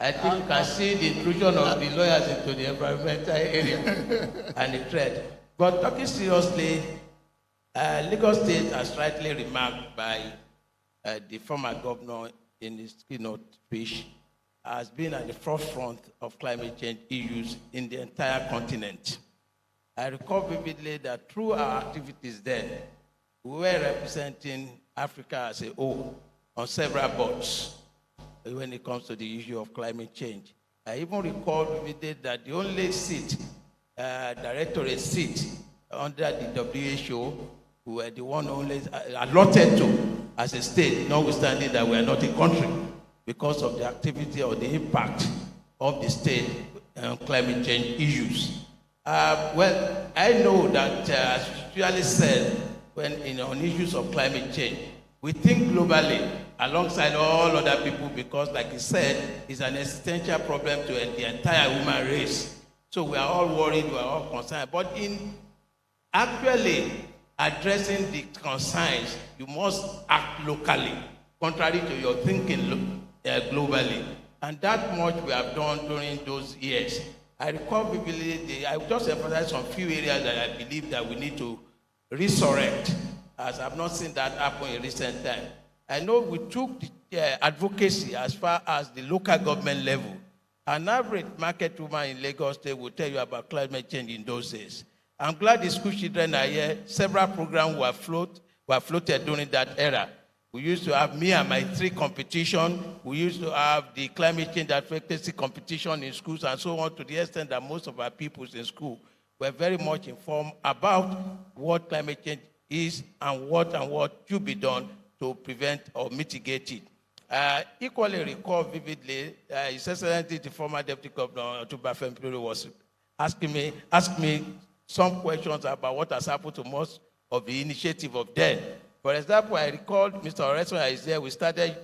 I think you can see the intrusion of the lawyers into the environmental area and the threat. But talking seriously, Lagos State, as rightly remarked by the former governor in his keynote speech, has been at the forefront of climate change issues in the entire continent. I recall vividly that through our activities then, we were representing Africa as a whole on several boards when it comes to the issue of climate change. I even recall vividly that the only seat, directorate seat under the WHO, we were the one only allotted to as a state, notwithstanding that we are not a country, because of the activity or the impact of the state on climate change issues. Well, I know that, as usually said, when on issues of climate change, we think globally alongside all other people because, like he said, it's an existential problem to the entire human race. So we are all worried, we are all concerned. But in actually addressing the concerns, you must act locally, contrary to your thinking globally. And that much we have done during those years. I recall vividly, I will just emphasize some few areas that I believe that we need to resurrect, as I've not seen that happen in recent time. I know we took the advocacy as far as the local government level. An average market woman in Lagos State will tell you about climate change in those days. I'm glad the school children are here. Several programs were floated during that era. We used to have Me and My Tree competition. We used to have the climate change advocacy competition in schools and so on, to the extent that most of our pupils in school were very much informed about what climate change is and what should be done to prevent or mitigate it. Equally recall vividly, His Excellency the former Deputy Governor Obafemi was asking me some questions about what has happened to most of the initiative of then. For example, I recall Mr. Oreson is there, we started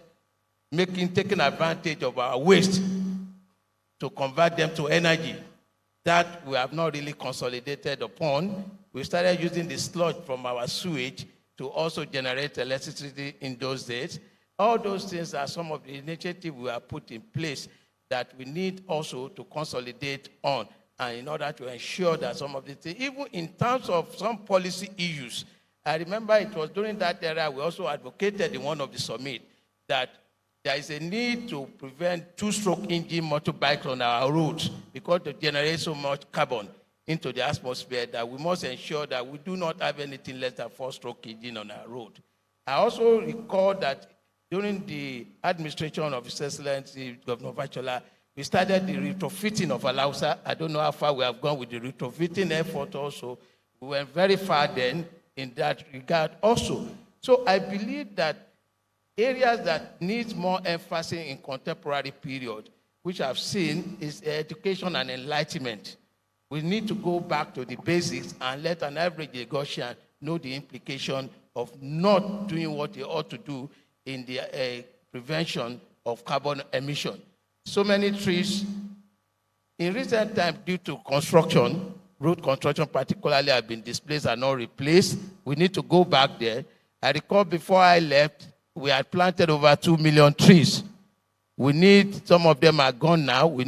taking advantage of our waste to convert them to energy. That we have not really consolidated upon. We started using the sludge from our sewage to also generate electricity in those days. All those things are some of the initiatives we have put in place that we need also to consolidate on, and in order to ensure that some of the things, even in terms of some policy issues, I remember it was during that era we also advocated in one of the summit that there is a need to prevent two-stroke engine motorbikes on our roads because they generate so much carbon into the atmosphere that we must ensure that we do not have anything less than four-stroke engine on our road. I also recall that during the administration of His Excellency Governor Fachola, we started the retrofitting of Alausa. I don't know how far we have gone with the retrofitting effort also. We went very far then in that regard also. So I believe that areas that need more emphasis in contemporary period, which I've seen, is education and enlightenment. We need to go back to the basics and let an average Lagosian know the implication of not doing what they ought to do in the prevention of carbon emission. So many trees, in recent times due to construction, road construction particularly, have been displaced and not replaced. We need to go back there. I recall before I left, we had planted over 2 million trees. We need, some of them are gone now. We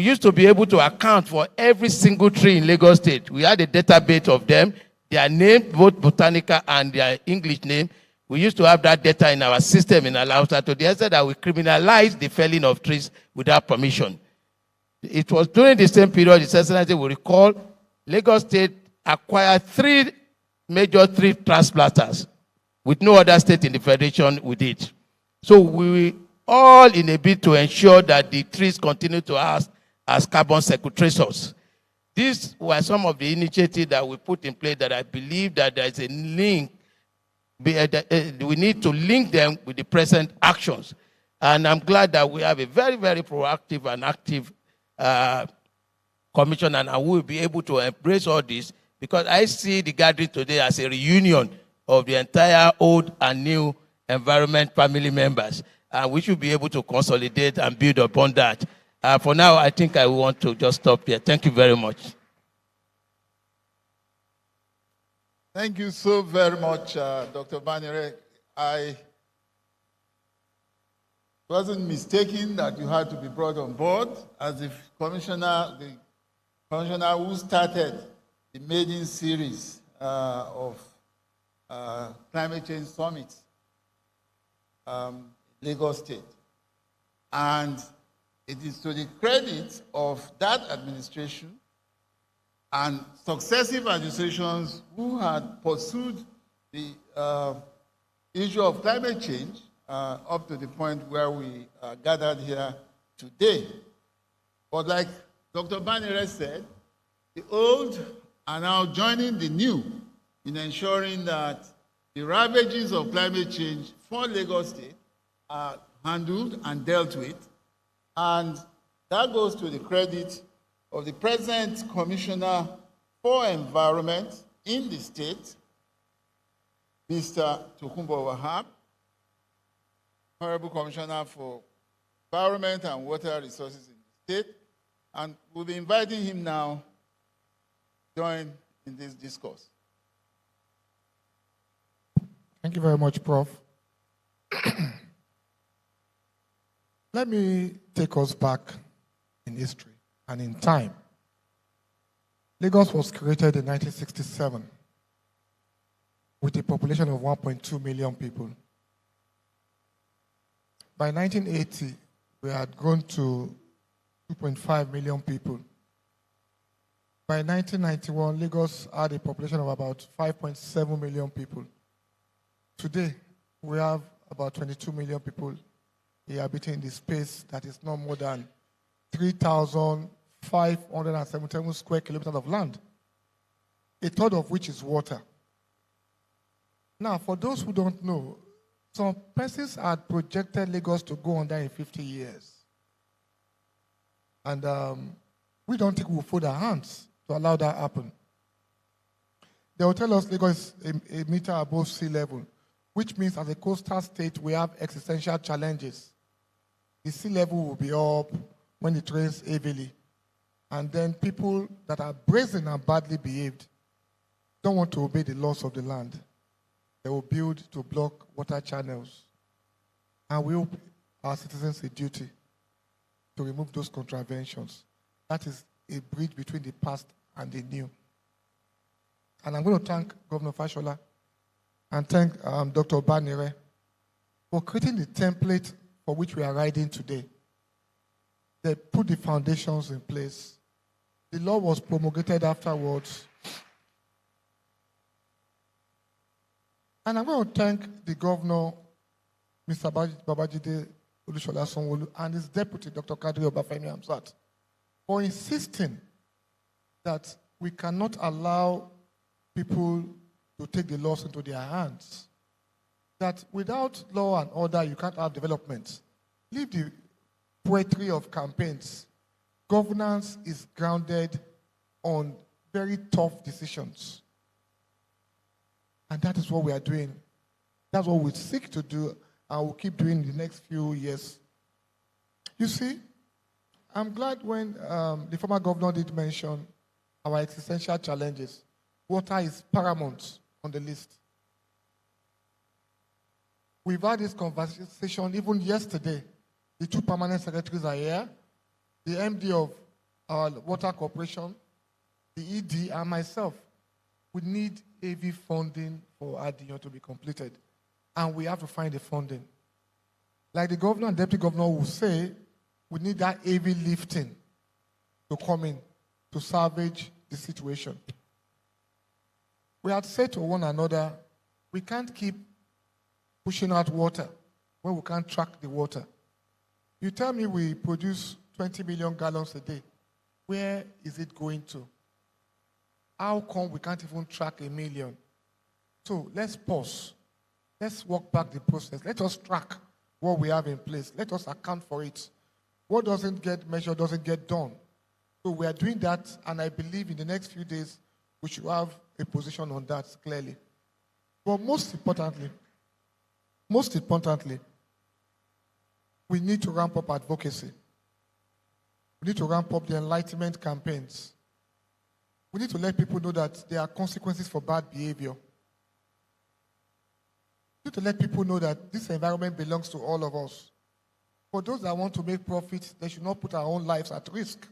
used to be able to account for every single tree in Lagos State. We had a database of them, their name, both botanical and their English name. We used to have that data in our system in Alausa to the extent that we criminalized the felling of trees without permission. It was during the same period, His Excellency will recall, Lagos State acquired three major tree transplanters with no other state in the federation with it. So we all in a bid to ensure that the trees continue to act as carbon sequestrators. These were some of the initiatives that we put in place that I believe that there is a link. We need to link them with the present actions. And I'm glad that we have a very, very proactive and active commission, and I will be able to embrace all this because I see the gathering today as a reunion of the entire old and new environment family members. And we should be able to consolidate and build upon that. For now, I think I want to just stop here. Thank you very much. Thank you so very much, Dr. Banire. I wasn't mistaken that you had to be brought on board as the commissioner who started the maiden series of climate change summits, Lagos State. And it is to the credit of that administration and successive administrations who had pursued the issue of climate change up to the point where we gathered here today. But like Dr. Banire said, the old are now joining the new in ensuring that the ravages of climate change for Lagos State are handled and dealt with. And that goes to the credit of the present Commissioner for Environment in the state, Mr. Tokunbo Wahab, Honorable Commissioner for Environment and Water Resources in the state, and we'll be inviting him now to join in this discourse. Thank you very much, Prof. Let me take us back in history and in time. Lagos was created in 1967 with a population of 1.2 million people. By 1980, we had grown to 2.5 million people. By 1991, Lagos had a population of about 5.7 million people. Today, we have about 22 million people inhabiting the space that is no more than 3,577 square kilometers of land, a third of which is water. Now, for those who don't know, some persons had projected Lagos to go under in 50 years. And we don't think we'll fold our hands to allow that happen. They will tell us Lagos is a meter above sea level, which means as a coastal state, we have existential challenges. The sea level will be up when it rains heavily. And then people that are brazen and badly behaved don't want to obey the laws of the land. They will build to block water channels. And we hope our citizens a duty to remove those contraventions. That is a bridge between the past and the new. And I'm going to thank Governor Fashola and thank Dr. Banire for creating the template for which we are riding today. They put the foundations in place. The law was promulgated afterwards. And I'm going to thank the governor, Mr. Babajide Olusola Sanwo-Olu, and his deputy, Dr. Kadri Obafemi Hamzat, for insisting that we cannot allow people to take the laws into their hands. That without law and order, you can't have development. Leave the poetry of campaigns. Governance is grounded on very tough decisions. And that is what we are doing. That's what we seek to do and we'll keep doing in the next few years. You see, I'm glad when the former governor did mention our existential challenges. Water is paramount on the list. We've had this conversation even yesterday. The two permanent secretaries are here. The MD of our Water Corporation, the ED, and myself. We need heavy funding for ADIO to be completed. And we have to find the funding. Like the governor and deputy governor will say, we need that heavy lifting to come in to salvage the situation. We had said to one another, we can't keep pushing out water when we can't track the water. You tell me we produce 20 million gallons a day. Where is it going to? How come we can't even track 1 million? So let's pause. Let's walk back the process. Let us track what we have in place. Let us account for it. What doesn't get measured doesn't get done. So we are doing that, and I believe in the next few days we should have a position on that clearly. But most importantly, we need to ramp up advocacy. We need to ramp up the enlightenment campaigns. We need to let people know that there are consequences for bad behavior. We need to let people know that this environment belongs to all of us. For those that want to make profit, they should not put our own lives at risk.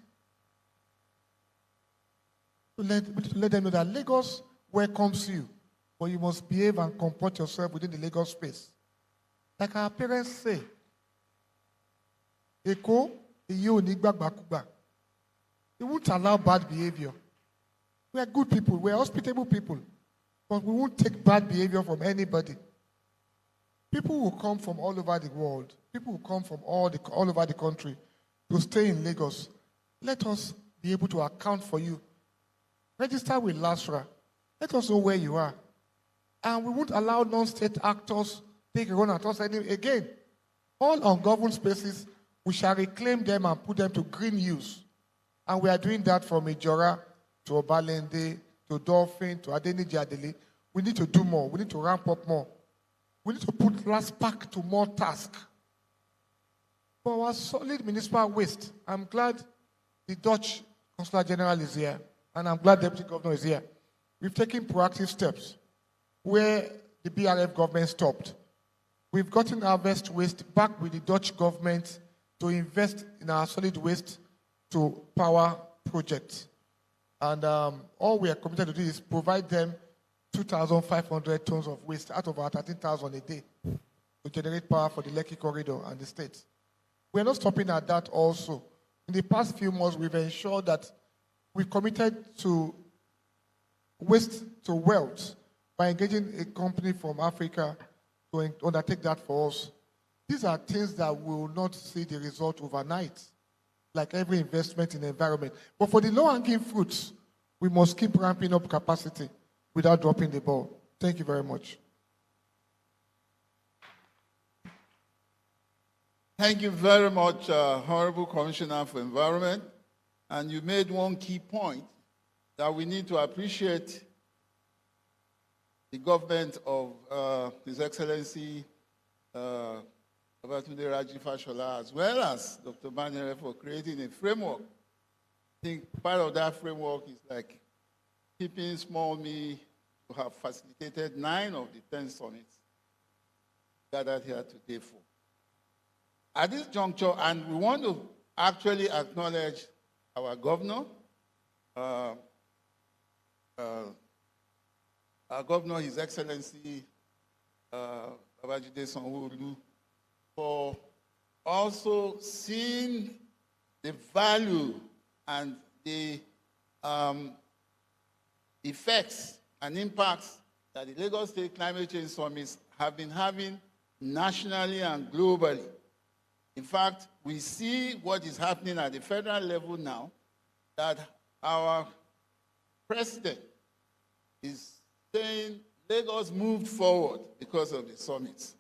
We need to let them know that Lagos welcomes you, but you must behave and comport yourself within the Lagos space. Like our parents say, Eko, you won't allow bad behavior. We are good people, we are hospitable people, but we won't take bad behavior from anybody. People will come from all over the world, people will come from all over the country to stay in Lagos. Let us be able to account for you. Register with LASG. Let us know where you are. And we won't allow non-state actors take a run at us again. All ungoverned spaces, we shall reclaim them and put them to green use. And we are doing that from Ijora to Obalende to Dolphin to Adeniji Adeli. We need to do more. We need to ramp up more. We need to put LASPAC to more tasks. For our solid municipal waste, I'm glad the Dutch Consular General is here, and I'm glad the Deputy Governor is here. We've taken proactive steps where the BRF government stopped. We've gotten our waste back with the Dutch government to invest in our solid waste to power projects. And all we are committed to do is provide them 2,500 tons of waste out of our 13,000 a day to generate power for the Lekki corridor and the state. We're not stopping at that also. In the past few months, we've ensured that we've committed to waste to wealth by engaging a company from Africa to undertake that for us. These are things that we will not see the result overnight, like every investment in the environment. But for the low-hanging fruits, we must keep ramping up capacity without dropping the ball. Thank you very much. Thank you very much, Honorable Commissioner for Environment. And you made one key point that we need to appreciate the government of His Excellency Babatunde Raji Fashola, as well as Dr. Banyere, for creating a framework. I think part of that framework is like keeping small me to have facilitated 9 of the 10 summits gathered here today for. At this juncture, and we want to actually acknowledge our governor, our governor, His Excellency Babajide Sanwo-Olu, for also seeing the value and the effects and impacts that the Lagos State Climate Change Summits have been having nationally and globally. In fact, we see what is happening at the federal level now, that our president is saying Lagos moved forward because of the summits.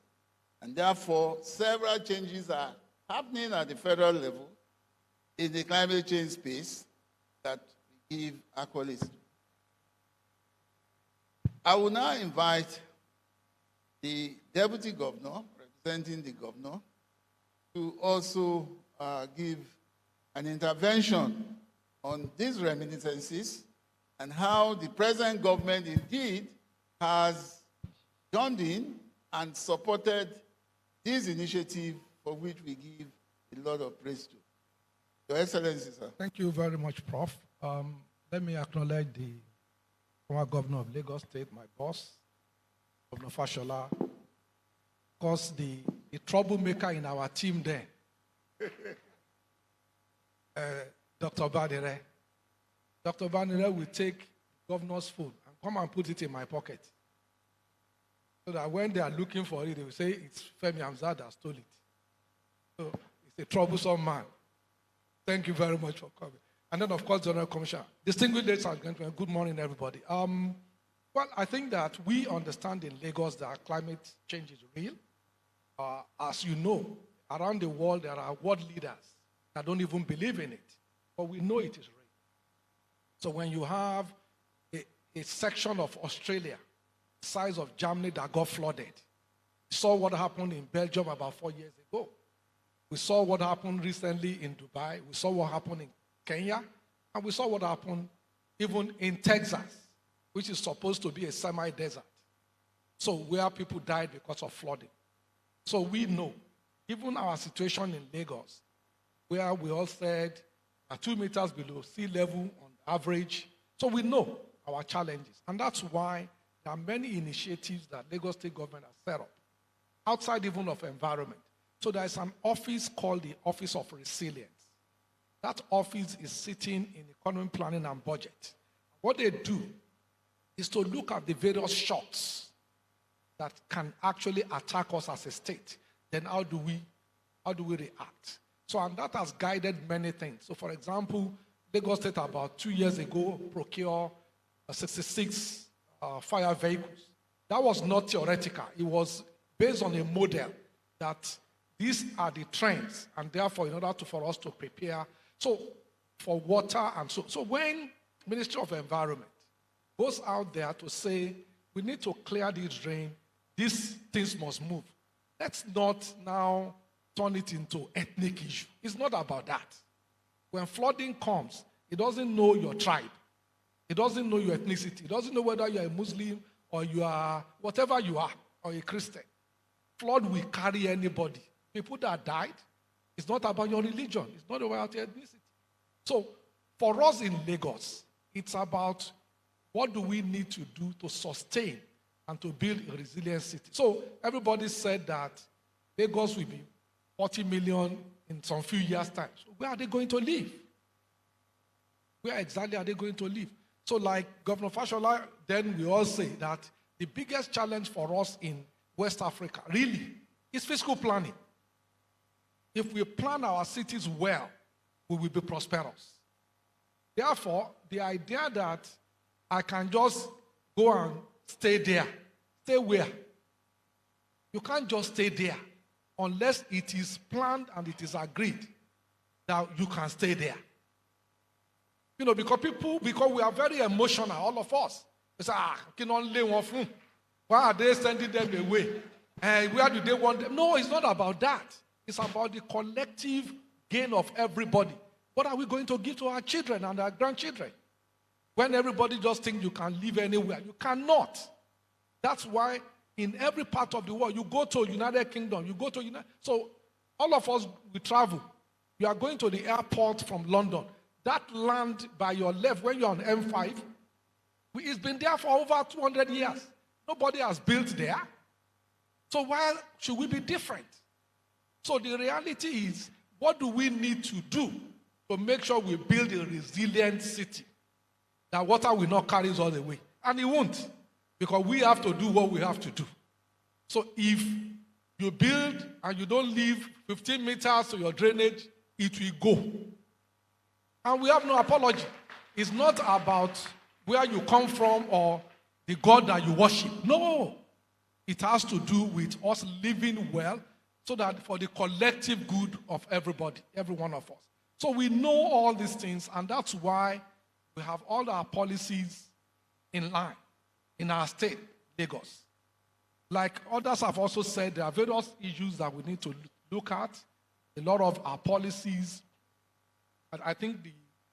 And therefore, several changes are happening at the federal level in the climate change space that we give accolades to. I will now invite the Deputy Governor, representing the Governor, to also give an intervention on these reminiscences and how the present government indeed has joined in and supported this initiative, for which we give a lot of praise to. Your Excellency, sir. Thank you very much, Prof. Let me acknowledge the former governor of Lagos State, my boss, Governor Fashola, because the troublemaker in our team there, Dr. Badere, Dr. Banire will take governor's phone and come and put it in my pocket. So that when they are looking for it, they will say it's Femi Hamzat that stole it. So it's a troublesome man. Thank you very much for coming. And then, of course, General Commissioner. Distinguished ladies and gentlemen, good morning, everybody. Well, I think that we understand in Lagos that climate change is real. As you know, around the world, there are world leaders that don't even believe in it. But we know it is real. So when you have a section of Australia, the size of Germany, that got flooded, we saw what happened in Belgium about 4 years ago. We saw what happened recently in Dubai. We saw what happened in Kenya. And we saw what happened even in Texas, which is supposed to be a semi-desert. So where people died because of flooding. So we know, even our situation in Lagos, where we all said 2 meters below sea level on average. So we know our challenges. And that's why there are many initiatives that Lagos State government has set up, outside even of environment. So there is an office called the Office of Resilience. That office is sitting in economic planning and budget. What they do is to look at the various shocks that can actually attack us as a state. Then how do we react? So, and that has guided many things. So, for example, Lagos State about 2 years ago procured 66 fire vehicles. That was not theoretical. It was based on a model that these are the trends, and therefore, in order for us to prepare, so for water and so when Ministry of Environment goes out there to say, we need to clear this drain, these things must move. Let's not now turn it into ethnic issue. It's not about that. When flooding comes, it doesn't know your tribe. It doesn't know your ethnicity. It doesn't know whether you're a Muslim or you are whatever you are, or a Christian. Flood will carry anybody. People that died, it's not about your religion. It's not about your ethnicity. So for us in Lagos, it's about what do we need to do to sustain and to build a resilient city. So everybody said that Lagos will be 40 million in some few years' time. So where are they going to live? Where exactly are they going to live? So like Governor Fashola, then we all say that the biggest challenge for us in West Africa really is fiscal planning. If we plan our cities well, we will be prosperous. Therefore, the idea that I can just go and stay there, stay where? You can't just stay there unless it is planned and it is agreed that you can stay there. You know, because we are very emotional, all of us. They say, why are they sending them away? And where do they want them? No, it's not about that. It's about the collective gain of everybody. What are we going to give to our children and our grandchildren? When everybody just thinks you can live anywhere, you cannot. That's why in every part of the world, you go to United Kingdom, you go to so all of us, we travel. You are going to the airport from London. That land by your left, when you're on M5, it's been there for over 200 years. Nobody has built there. So why should we be different? So the reality is, what do we need to do to make sure we build a resilient city that water will not carry us all the way? And it won't, because we have to do what we have to do. So if you build and you don't leave 15 meters to your drainage, it will go. And we have no apology. It's not about where you come from or the God that you worship. No. It has to do with us living well so that for the collective good of everybody, every one of us. So we know all these things, and that's why we have all our policies in line in our state, Lagos. Like others have also said, there are various issues that we need to look at. A lot of our policies, and I think the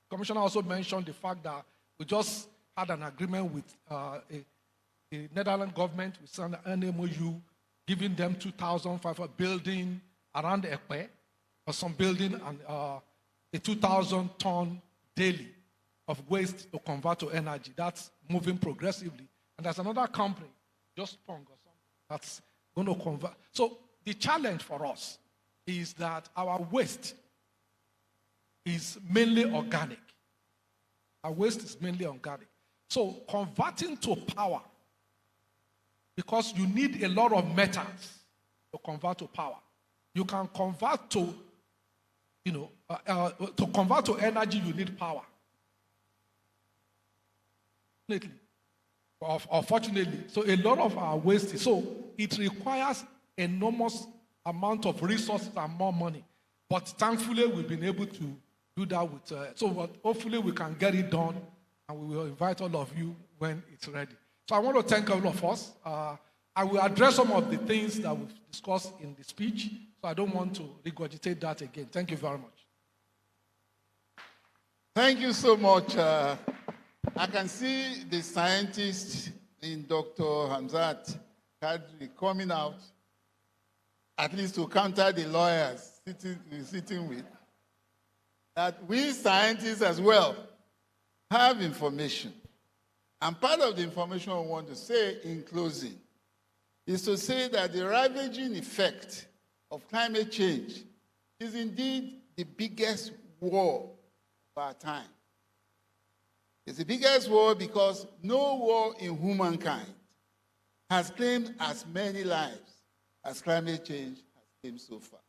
commissioner also mentioned the fact that we just had an agreement with the Netherlands government. We signed an MOU giving them 2,500 building around Ekpe, or some building and a 2,000-ton daily of waste to convert to energy. That's moving progressively. And there's another company, just Pong or something, that's going to convert. So the challenge for us is that our waste is mainly organic. Our waste is mainly organic. So converting to power, because you need a lot of metals to convert to power. You can convert to, to convert to energy, you need power. Unfortunately, so a lot of our waste, so it requires enormous amount of resources and more money. But thankfully, we've been able to do that with, hopefully we can get it done, and we will invite all of you when it's ready. So I want to thank all of us. I will address some of the things that we've discussed in the speech, so I don't want to regurgitate that again. Thank you very much. Thank you so much. I can see the scientist in Dr. Hamzat Kadri coming out, at least to counter the lawyers sitting with, that we scientists as well have information. And part of the information I want to say in closing is to say that the ravaging effect of climate change is indeed the biggest war of our time. It's the biggest war because no war in humankind has claimed as many lives as climate change has claimed so far.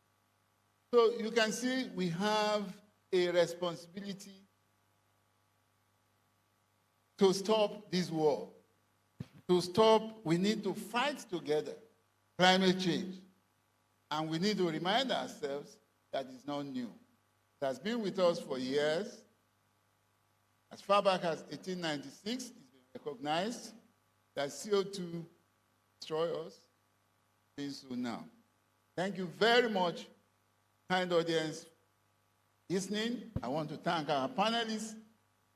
So you can see we have a responsibility to stop this war. To stop, we need to fight together climate change. And we need to remind ourselves that it's not new. It has been with us for years. As far back as 1896, it's been recognized that CO2 destroys us. Doing so now. Thank you very much, kind audience listening. I want to thank our panelists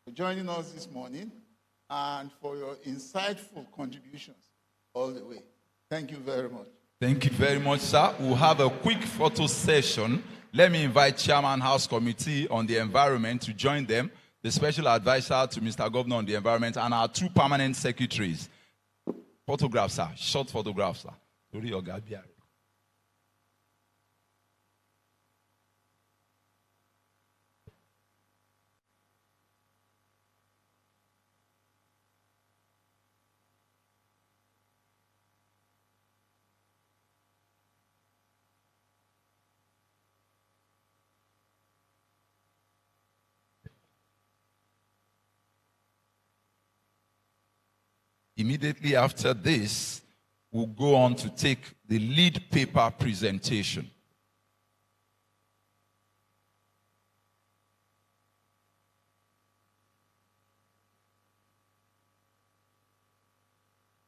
for joining us this morning and for your insightful contributions all the way. Thank you very much. Thank you very much, sir. We'll have a quick photo session. Let me invite Chairman House Committee on the Environment to join them, the Special Advisor to Mr. Governor on the Environment, and our two permanent secretaries. Photographs, sir. Short photographs, sir. Sorry, Ogabiare. Immediately after this, we'll go on to take the lead paper presentation.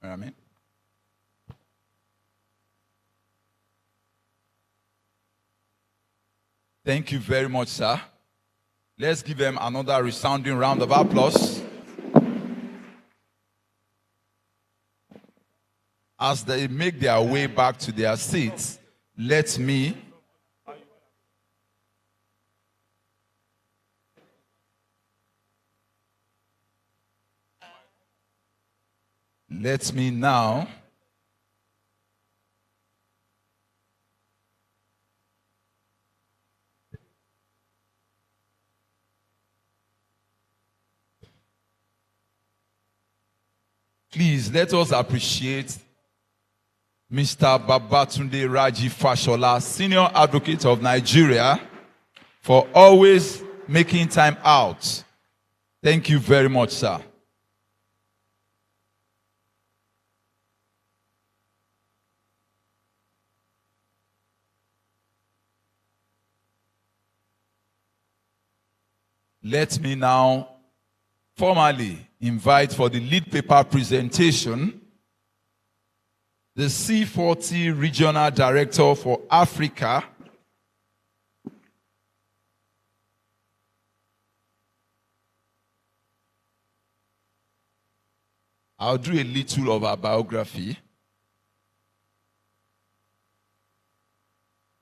Amen. Thank you very much, sir. Let's give them another resounding round of applause. As they make their way back to their seats, let me now please let us appreciate Mr. Babatunde Raji Fashola, Senior Advocate of Nigeria, for always making time out. Thank you very much, sir. Let me now formally invite for the lead paper presentation the C40 Regional Director for Africa, I'll do a little of our biography.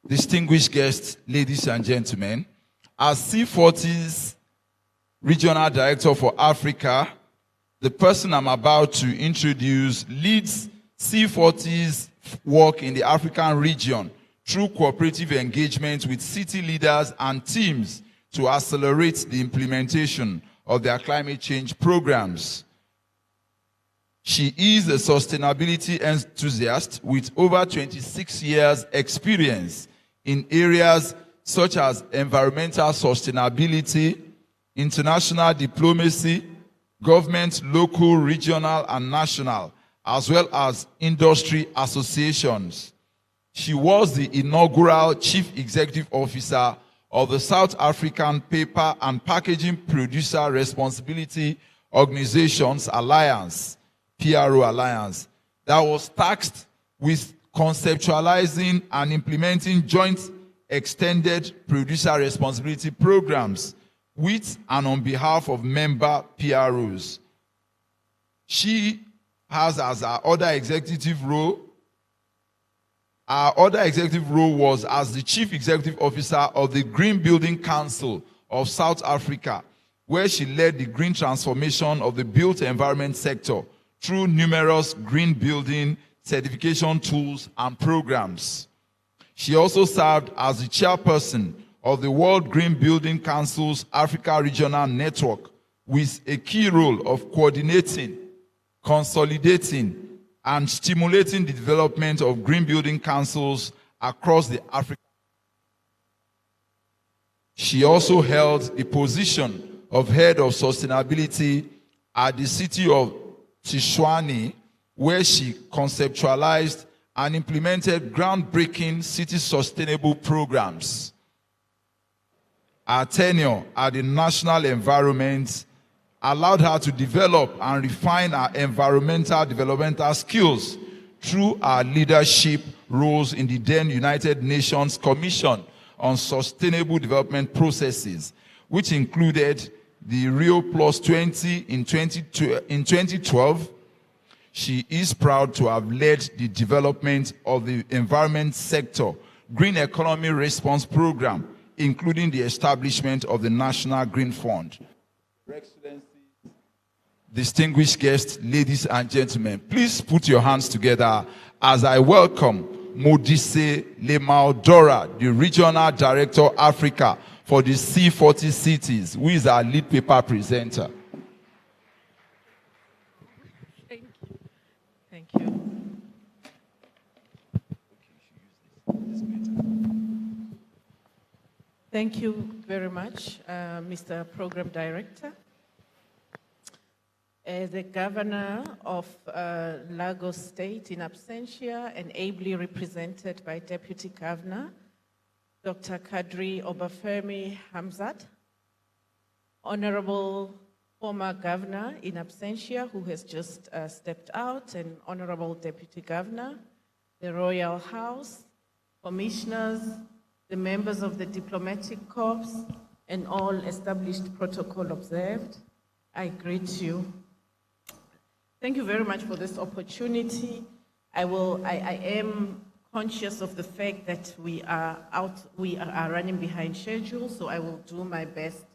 Distinguished guests, ladies and gentlemen, as C40's Regional Director for Africa, the person I'm about to introduce leads C40's work in the African region through cooperative engagement with city leaders and teams to accelerate the implementation of their climate change programs. She is a sustainability enthusiast with over 26 years experience in areas such as environmental sustainability, international diplomacy, government, local, regional, and national, as well as industry associations. She was the inaugural Chief Executive Officer of the South African Paper and Packaging Producer Responsibility Organizations Alliance, PRO Alliance, that was tasked with conceptualizing and implementing joint extended producer responsibility programs with and on behalf of member PROs. She has as her other executive role, was as the Chief Executive Officer of the Green Building Council of South Africa, where she led the green transformation of the built environment sector through numerous green building certification tools and programs. She also served as the chairperson of the World Green Building Council's Africa Regional Network, with a key role of coordinating, consolidating, and stimulating the development of green building councils across the Africa. She also held the position of head of sustainability at the city of Tshwane, where she conceptualized and implemented groundbreaking city sustainable programs. Her tenure at the National Environment allowed her to develop and refine her environmental developmental skills through her leadership roles in the then United Nations Commission on Sustainable Development Processes, which included the Rio Plus 20 in 2012. She is proud to have led the development of the environment sector Green Economy Response Program, including the establishment of the National Green Fund. Your Excellency, distinguished guests, ladies and gentlemen, please put your hands together as I welcome Modise Lemao Dora, the Regional Director Africa for the C40 cities, who is our lead paper presenter. Thank you. Thank you. Thank you very much, Mr. Program Director. As the Governor of Lagos State in absentia and ably represented by Deputy Governor Dr. Kadri Obafemi Hamzat, Honorable former Governor in absentia who has just stepped out, and Honorable Deputy Governor, the Royal House, Commissioners, the members of the Diplomatic Corps, and all established protocol observed, I greet you. Thank you very much for this opportunity. I am conscious of the fact that we are running behind schedule, so I will do my best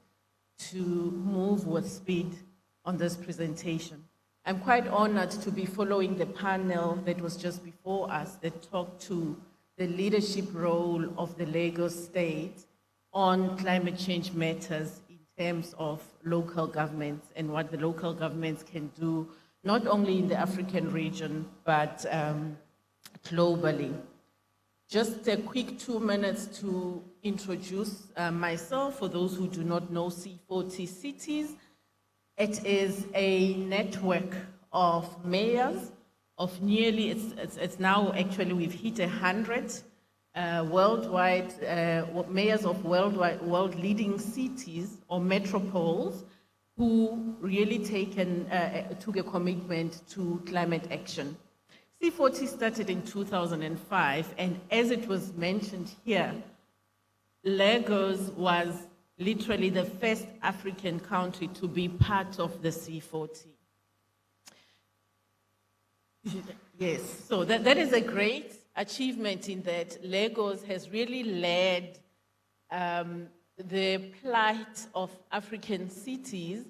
to move with speed on this presentation. I'm quite honored to be following the panel that was just before us that talked to the leadership role of the Lagos State on climate change matters in terms of local governments and what the local governments can do, not only in the African region, but globally. Just a quick 2 minutes to introduce myself for those who do not know C40 cities. It is a network of mayors of nearly, it's now actually we've hit 100 worldwide, mayors of world leading cities or metropoles who really took a commitment to climate action. C40 started in 2005, and as it was mentioned here, Lagos was literally the first African country to be part of the C40. Yes, so that is a great achievement in that Lagos has really led the plight of African cities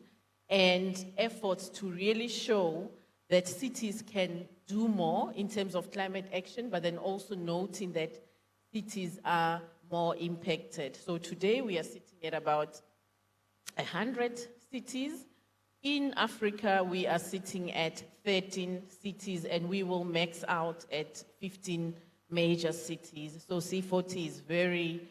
and efforts to really show that cities can do more in terms of climate action, but then also noting that cities are more impacted. So today we are sitting at about 100 cities. In Africa, we are sitting at 13 cities, and we will max out at 15 major cities. So C40 is very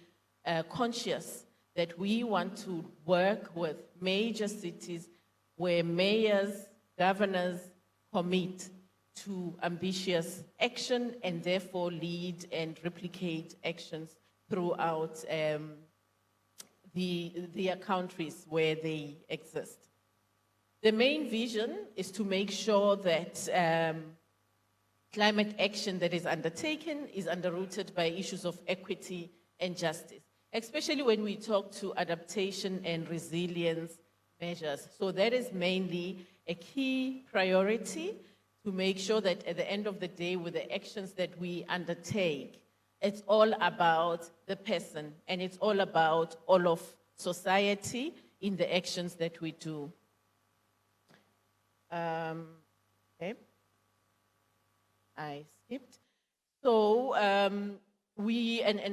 conscious that we want to work with major cities where mayors, governors commit to ambitious action and therefore lead and replicate actions throughout their countries where they exist. The main vision is to make sure that climate action that is undertaken is underrooted by issues of equity and justice, especially when we talk to adaptation and resilience measures. So that is mainly a key priority to make sure that at the end of the day, with the actions that we undertake, it's all about the person and it's all about all of society in the actions that we do. Okay. I skipped. So and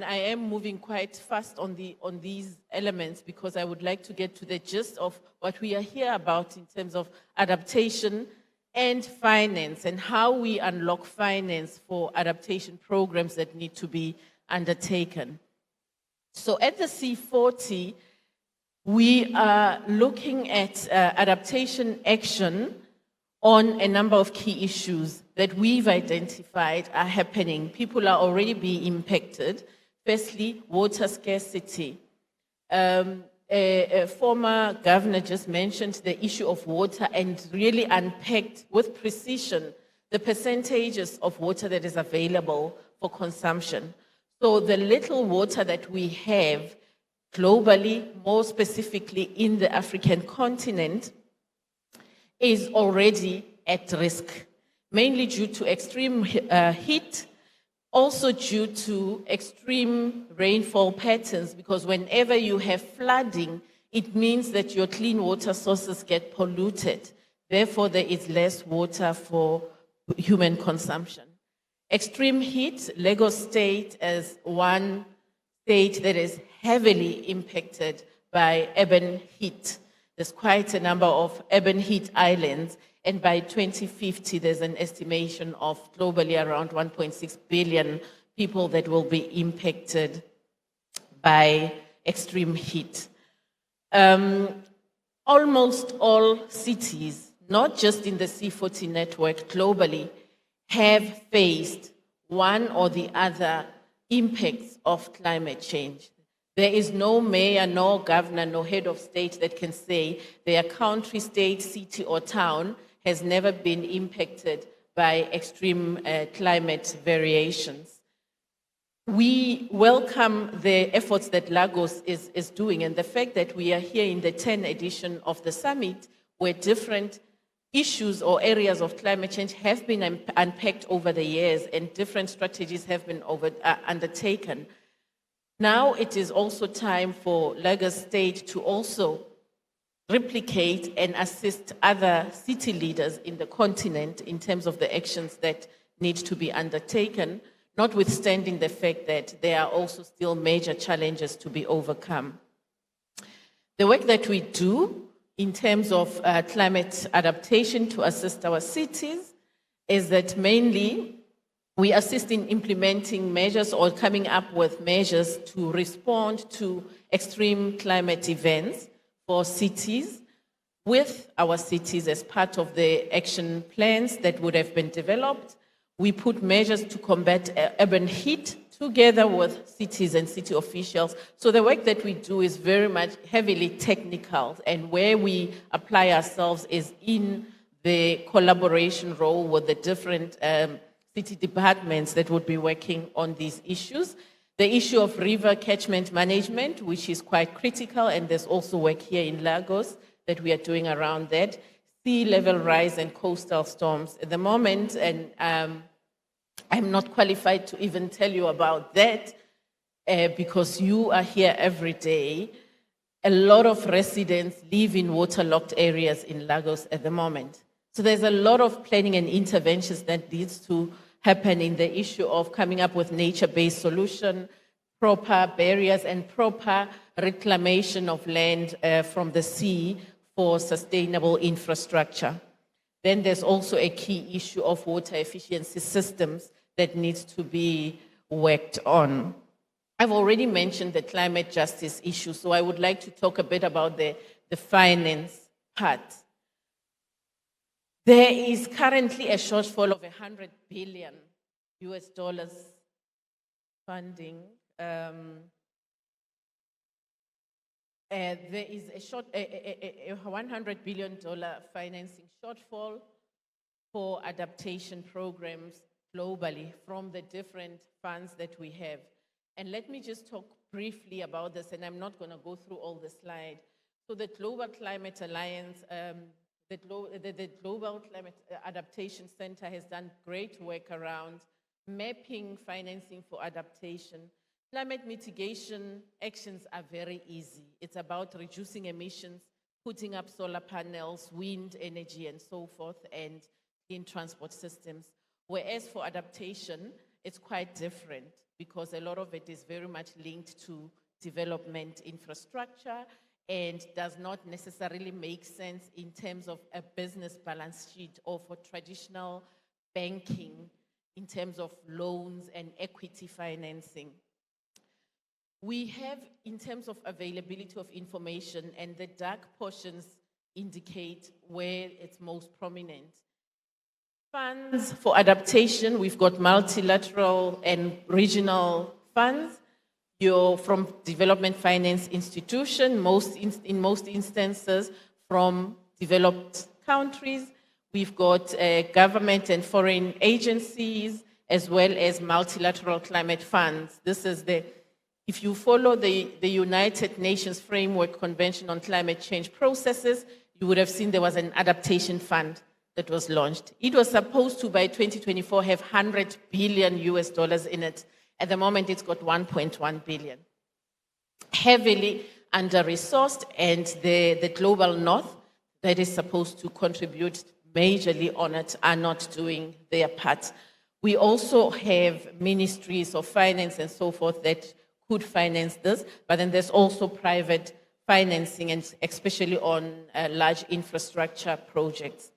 I am moving quite fast on these elements because I would like to get to the gist of what we are here about in terms of adaptation and finance and how we unlock finance for adaptation programs that need to be undertaken. So at the C40, we are looking at adaptation action on a number of key issues that we've identified are happening. People are already being impacted. Firstly, water scarcity. A former governor just mentioned the issue of water and really unpacked with precision the percentages of water that is available for consumption. So the little water that we have globally, more specifically in the African continent, is already at risk, mainly due to extreme heat, also due to extreme rainfall patterns, because whenever you have flooding, it means that your clean water sources get polluted. Therefore, there is less water for human consumption. Extreme heat, Lagos State as one state that is heavily impacted by urban heat. There's quite a number of urban heat islands, and by 2050, there's an estimation of globally around 1.6 billion people that will be impacted by extreme heat. Almost all cities, not just in the C40 network globally, have faced one or the other impacts of climate change. There is no mayor, no governor, no head of state that can say their country, state, city, or town has never been impacted by extreme climate variations. We welcome the efforts that Lagos is doing, and the fact that we are here in the 10th edition of the summit, where different issues or areas of climate change have been unpacked over the years and different strategies have been undertaken. Now it is also time for Lagos State to also replicate and assist other city leaders in the continent in terms of the actions that need to be undertaken, notwithstanding the fact that there are also still major challenges to be overcome. The work that we do in terms of climate adaptation to assist our cities is that mainly we assist in implementing measures or coming up with measures to respond to extreme climate events for cities with our cities as part of the action plans that would have been developed. We put measures to combat urban heat together with cities and city officials. So the work that we do is very much heavily technical, and where we apply ourselves is in the collaboration role with the different city departments that would be working on these issues. The issue of river catchment management, which is quite critical, and there's also work here in Lagos that we are doing around that. Sea level rise and coastal storms. At the moment, and I'm not qualified to even tell you about that because you are here every day. A lot of residents live in waterlogged areas in Lagos at the moment. So there's a lot of planning and interventions that needs to happen in the issue of coming up with nature-based solution, proper barriers and proper reclamation of land from the sea for sustainable infrastructure. Then there's also a key issue of water efficiency systems that needs to be worked on. I've already mentioned the climate justice issue, so I would like to talk a bit about the finance part. There is currently a shortfall of $100 billion funding. There is a $100 billion financing shortfall for adaptation programs globally from the different funds that we have. And let me just talk briefly about this, and I'm not going to go through all the slides. So the Global Climate Alliance, the Global Climate Adaptation Center has done great work around mapping financing for adaptation. Climate mitigation actions are very easy. It's about reducing emissions, putting up solar panels, wind energy, and so forth, and in transport systems. Whereas for adaptation, it's quite different because a lot of it is very much linked to development infrastructure and does not necessarily make sense in terms of a business balance sheet or for traditional banking in terms of loans and equity financing. We have, in terms of availability of information, and the dark portions indicate where it's most prominent. Funds for adaptation, we've got multilateral and regional funds. You're from development finance institution, in most instances from developed countries. We've got government and foreign agencies, as well as multilateral climate funds. This is if you follow the United Nations Framework Convention on Climate Change Processes, you would have seen there was an adaptation fund that was launched. It was supposed to, by 2024, have $100 billion in it. At the moment, it's got 1.1 billion. Heavily under-resourced, and the global north that is supposed to contribute majorly on it are not doing their part. We also have ministries of finance and so forth that could finance this, but then there's also private financing, and especially on large infrastructure projects.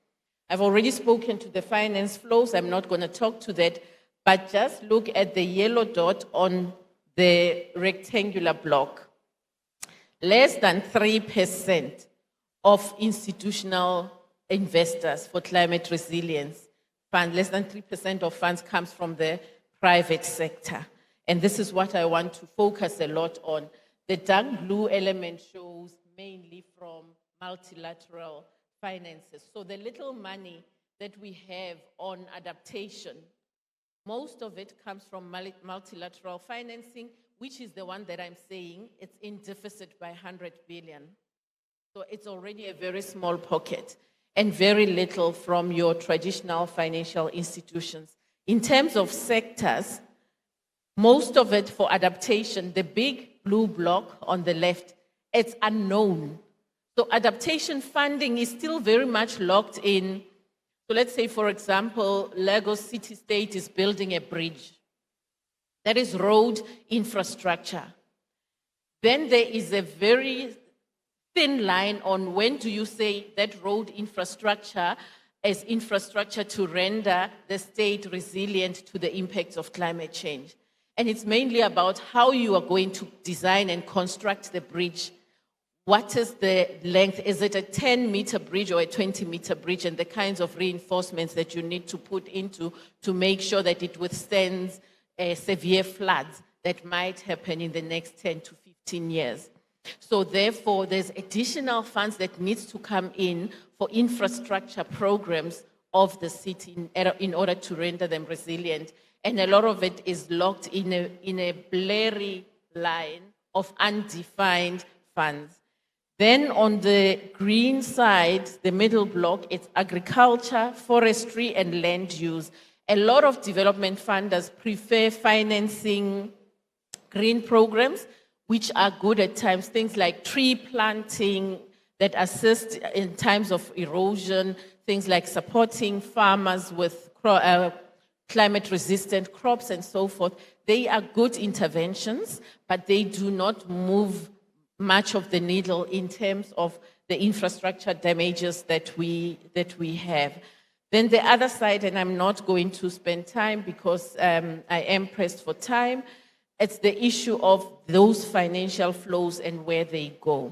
I've already spoken to the finance flows. I'm not going to talk to that, but just look at the yellow dot on the rectangular block. Less than 3% of institutional investors for climate resilience fund, less than 3% of funds comes from the private sector. And this is what I want to focus a lot on. The dark blue element shows mainly from multilateral finances. So the little money that we have on adaptation, most of it comes from multilateral financing, which is the one that I'm saying it's in deficit by 100 billion. So it's already a very small pocket and very little from your traditional financial institutions. In terms of sectors, most of it for adaptation, the big blue block on the left, it's unknown. So adaptation funding is still very much locked in. So let's say, for example, Lagos City State is building a bridge. That is road infrastructure. Then there is a very thin line on when do you say that road infrastructure as infrastructure to render the state resilient to the impacts of climate change. And it's mainly about how you are going to design and construct the bridge. What is the length? Is it a 10-meter bridge or a 20-meter bridge? And the kinds of reinforcements that you need to put into to make sure that it withstands severe floods that might happen in the next 10 to 15 years. So therefore, there's additional funds that needs to come in for infrastructure programs of the city in order to render them resilient. And a lot of it is locked in a blurry line of undefined funds. Then on the green side, the middle block, it's agriculture, forestry, and land use. A lot of development funders prefer financing green programs, which are good at times, things like tree planting that assist in times of erosion, things like supporting farmers with climate-resistant crops and so forth. They are good interventions, but they do not move much of the needle in terms of the infrastructure damages that we have. Then the other side, and I'm not going to spend time because I am pressed for time, it's the issue of those financial flows and where they go.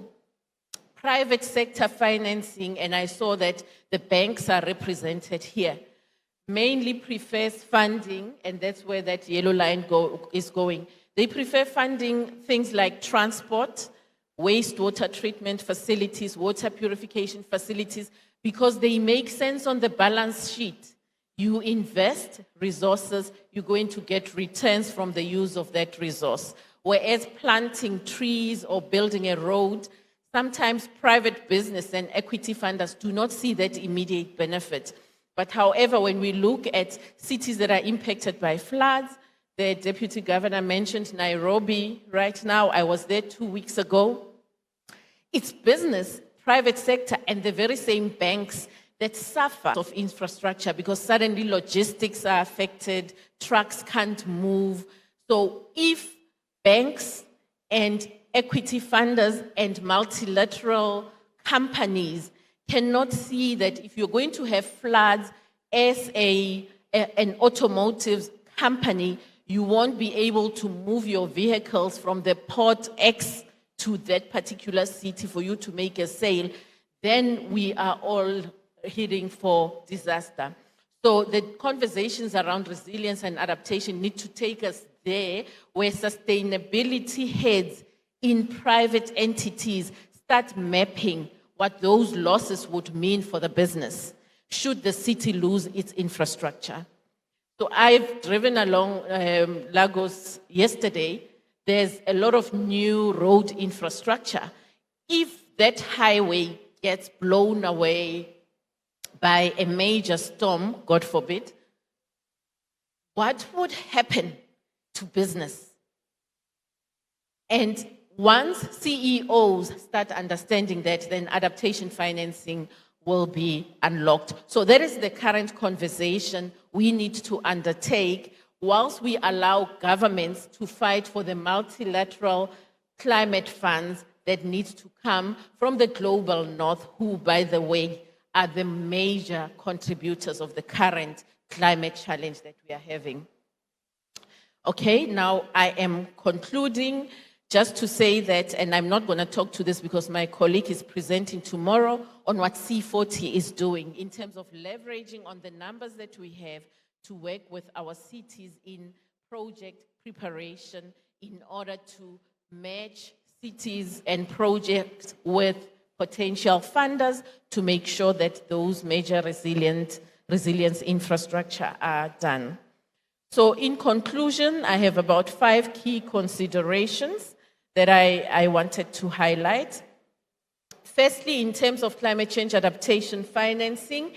Private sector financing, and I saw that the banks are represented here, mainly prefers funding, and that's where that yellow line is going. They prefer funding things like transport, wastewater treatment facilities, water purification facilities, because they make sense on the balance sheet. You invest resources, you're going to get returns from the use of that resource. Whereas planting trees or building a road, sometimes private business and equity funders do not see that immediate benefit. But however, when we look at cities that are impacted by floods, the Deputy Governor mentioned Nairobi right now. I was there 2 weeks ago. It's business, private sector, and the very same banks that suffer of infrastructure because suddenly logistics are affected, trucks can't move. So if banks and equity funders and multilateral companies cannot see that if you're going to have floods as an automotive company, you won't be able to move your vehicles from the port X to that particular city for you to make a sale, then we are all heading for disaster. So the conversations around resilience and adaptation need to take us there where sustainability heads in private entities start mapping what those losses would mean for the business should the city lose its infrastructure. So I've driven along Lagos yesterday. There's a lot of new road infrastructure. If that highway gets blown away by a major storm, God forbid, what would happen to business? And once CEOs start understanding that, then adaptation financing will be unlocked. So that is the current conversation we need to undertake whilst we allow governments to fight for the multilateral climate funds that need to come from the global north, who, by the way, are the major contributors of the current climate challenge that we are having. Okay, now I am concluding just to say that, and I'm not going to talk to this because my colleague is presenting tomorrow on what C40 is doing in terms of leveraging on the numbers that we have to work with our cities in project preparation in order to match cities and projects with potential funders to make sure that those major resilience infrastructure are done. So in conclusion, I have about 5 key considerations that I wanted to highlight. Firstly, in terms of climate change adaptation financing,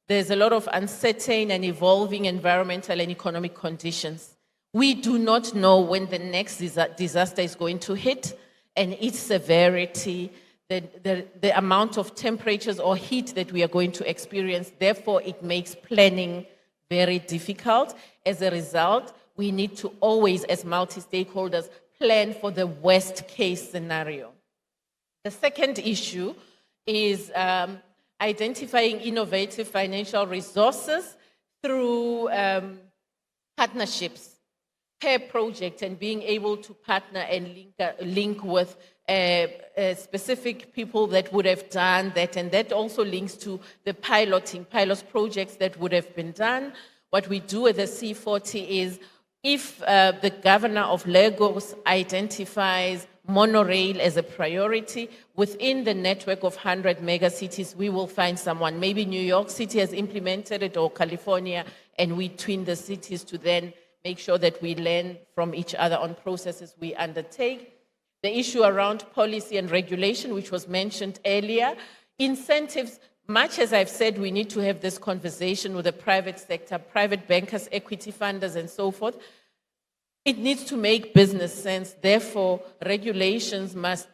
there's a lot of uncertain and evolving environmental and economic conditions. We do not know when the next disaster is going to hit and its severity, the amount of temperatures or heat that we are going to experience. Therefore, it makes planning very difficult. As a result, we need to always, as multi-stakeholders, plan for the worst case scenario. The second issue is identifying innovative financial resources through partnerships per project and being able to partner and link with specific people that would have done that. And that also links to the pilot projects that would have been done. What we do at the C40 is if the governor of Lagos identifies monorail as a priority, within the network of 100 megacities, we will find someone. Maybe New York City has implemented it or California, and we twin the cities to then make sure that we learn from each other on processes we undertake. The issue around policy and regulation, which was mentioned earlier, incentives. Much as I've said, we need to have this conversation with the private sector, private bankers, equity funders, and so forth. It needs to make business sense. Therefore, regulations must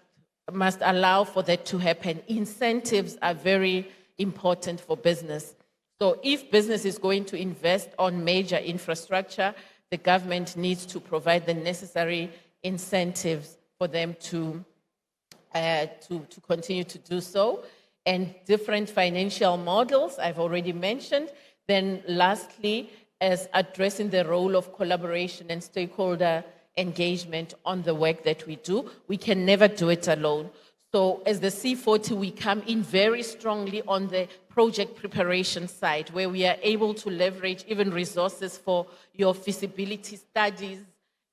allow for that to happen. Incentives are very important for business. So if business is going to invest on major infrastructure, the government needs to provide the necessary incentives for them to continue to do so. And different financial models, I've already mentioned. Then lastly, as addressing the role of collaboration and stakeholder engagement on the work that we do. We can never do it alone. So as the C40, we come in very strongly on the project preparation side, where we are able to leverage even resources for your feasibility studies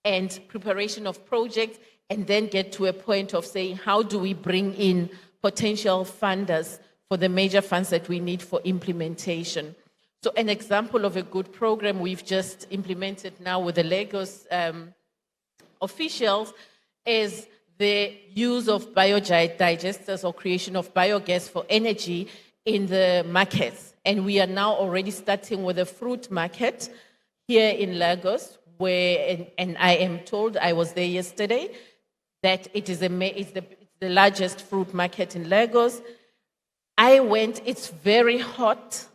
and preparation of projects, and then get to a point of saying, how do we bring in potential funders for the major funds that we need for implementation? So an example of a good program we've just implemented now with the Lagos officials is the use of biodigesters or creation of biogas for energy in the markets. And we are now already starting with a fruit market here in Lagos, where, and I am told, I was there yesterday, that it's the largest fruit market in Lagos. I went, it's very hot.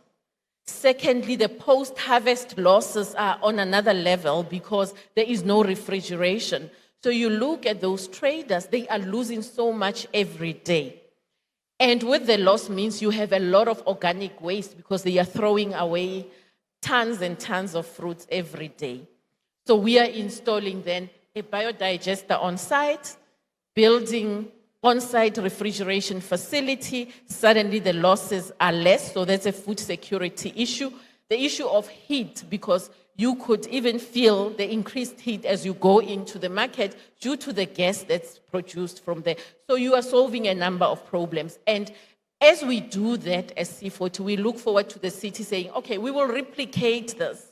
Secondly, the post-harvest losses are on another level because there is no refrigeration. So you look at those traders, they are losing so much every day. And with the loss means you have a lot of organic waste because they are throwing away tons and tons of fruits every day. So we are installing then a biodigester on site, building on-site refrigeration facility. Suddenly the losses are less, so that's a food security issue. The issue of heat, because you could even feel the increased heat as you go into the market due to the gas that's produced from there. So you are solving a number of problems. And as we do that as C40, we look forward to the city saying, okay, we will replicate this.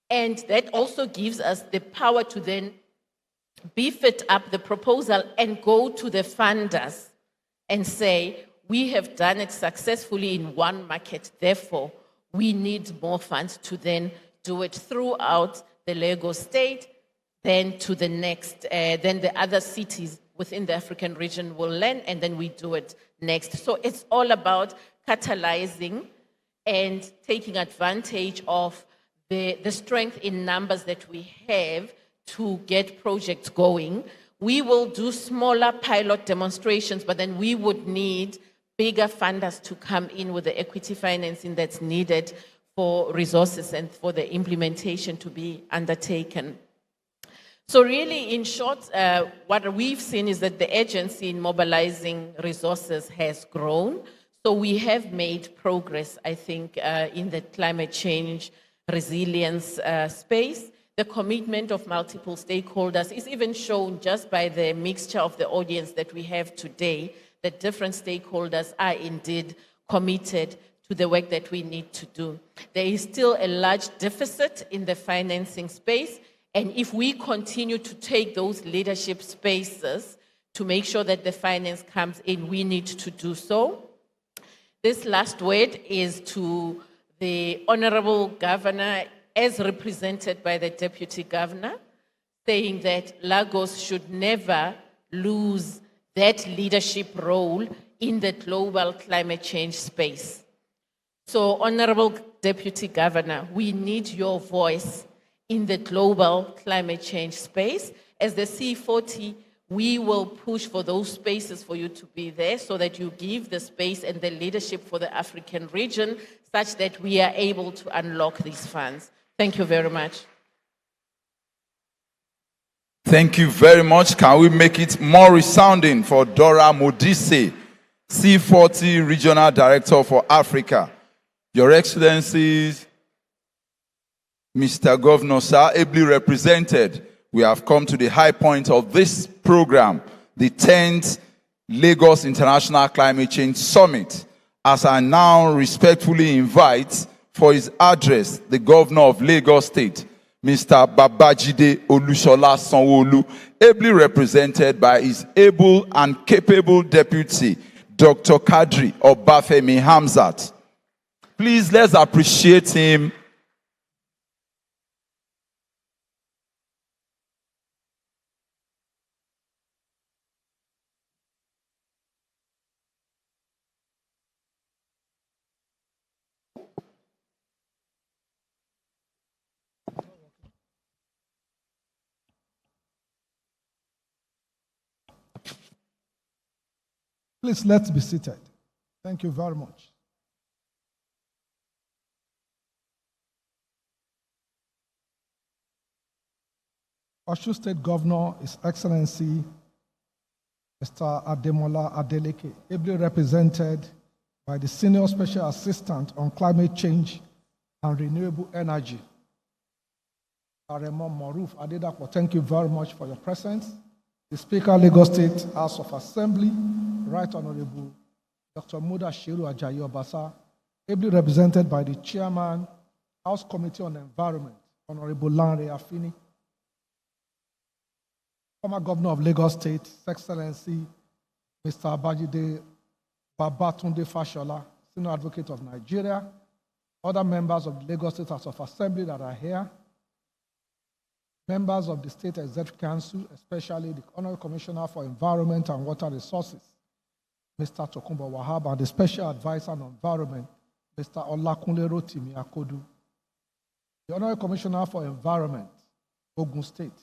And that also gives us the power to then beef it up, the proposal, and go to the funders and say, we have done it successfully in one market, therefore we need more funds to then do it throughout the Lagos state, then to the next, then the other cities within the African region will learn, and then we do it next. So it's all about catalyzing and taking advantage of the strength in numbers that we have to get projects going. We will do smaller pilot demonstrations, but then we would need bigger funders to come in with the equity financing that's needed for resources and for the implementation to be undertaken. So really, in short, what we've seen is that the agency in mobilizing resources has grown. So we have made progress, I think, in the climate change resilience space. The commitment of multiple stakeholders is even shown just by the mixture of the audience that we have today, that different stakeholders are indeed committed to the work that we need to do. There is still a large deficit in the financing space, and if we continue to take those leadership spaces to make sure that the finance comes in, we need to do so. This last word is to the Honorable Governor, as represented by the Deputy Governor, saying that Lagos should never lose that leadership role in the global climate change space. So, Honorable Deputy Governor, we need your voice in the global climate change space. As the C40, we will push for those spaces for you to be there so that you give the space and the leadership for the African region such that we are able to unlock these funds. Thank you very much. Thank you very much. Can we make it more resounding for Dora Modise, C40 Regional Director for Africa? Your Excellencies, Mr. Governor, sir, ably represented, we have come to the high point of this program, the 10th Lagos International Climate Change Summit, as I now respectfully invite for his address the Governor of Lagos State, Mr. Babajide Olushola Sanwo-Olu, ably represented by his able and capable deputy, Dr. Kadri Obafemi Hamzat. Please, let's appreciate him. Please, let's be seated. Thank you very much. Osun State Governor, His Excellency Mr. Ademola Adeleke, ably represented by the Senior Special Assistant on Climate Change and Renewable Energy, Aremo Maruf Adedapo. Thank you very much for your presence. The Speaker, Lagos State House of Assembly, Right Honorable Dr. Muda Shiru Ajayi Obasa, ably represented by the Chairman, House Committee on Environment, Honorable Lanre Afini, former Governor of Lagos State, His Excellency Mr. Abajide Babatunde Fashola, Senior Advocate of Nigeria, other members of the Lagos State House of Assembly that are here, members of the State Executive Council, especially the Honorary Commissioner for Environment and Water Resources, Mr. Tokunbo Wahab, and the Special Advisor on Environment, Mr. Olakunle Rotimi Akodu, the Honorary Commissioner for Environment, Ogun State,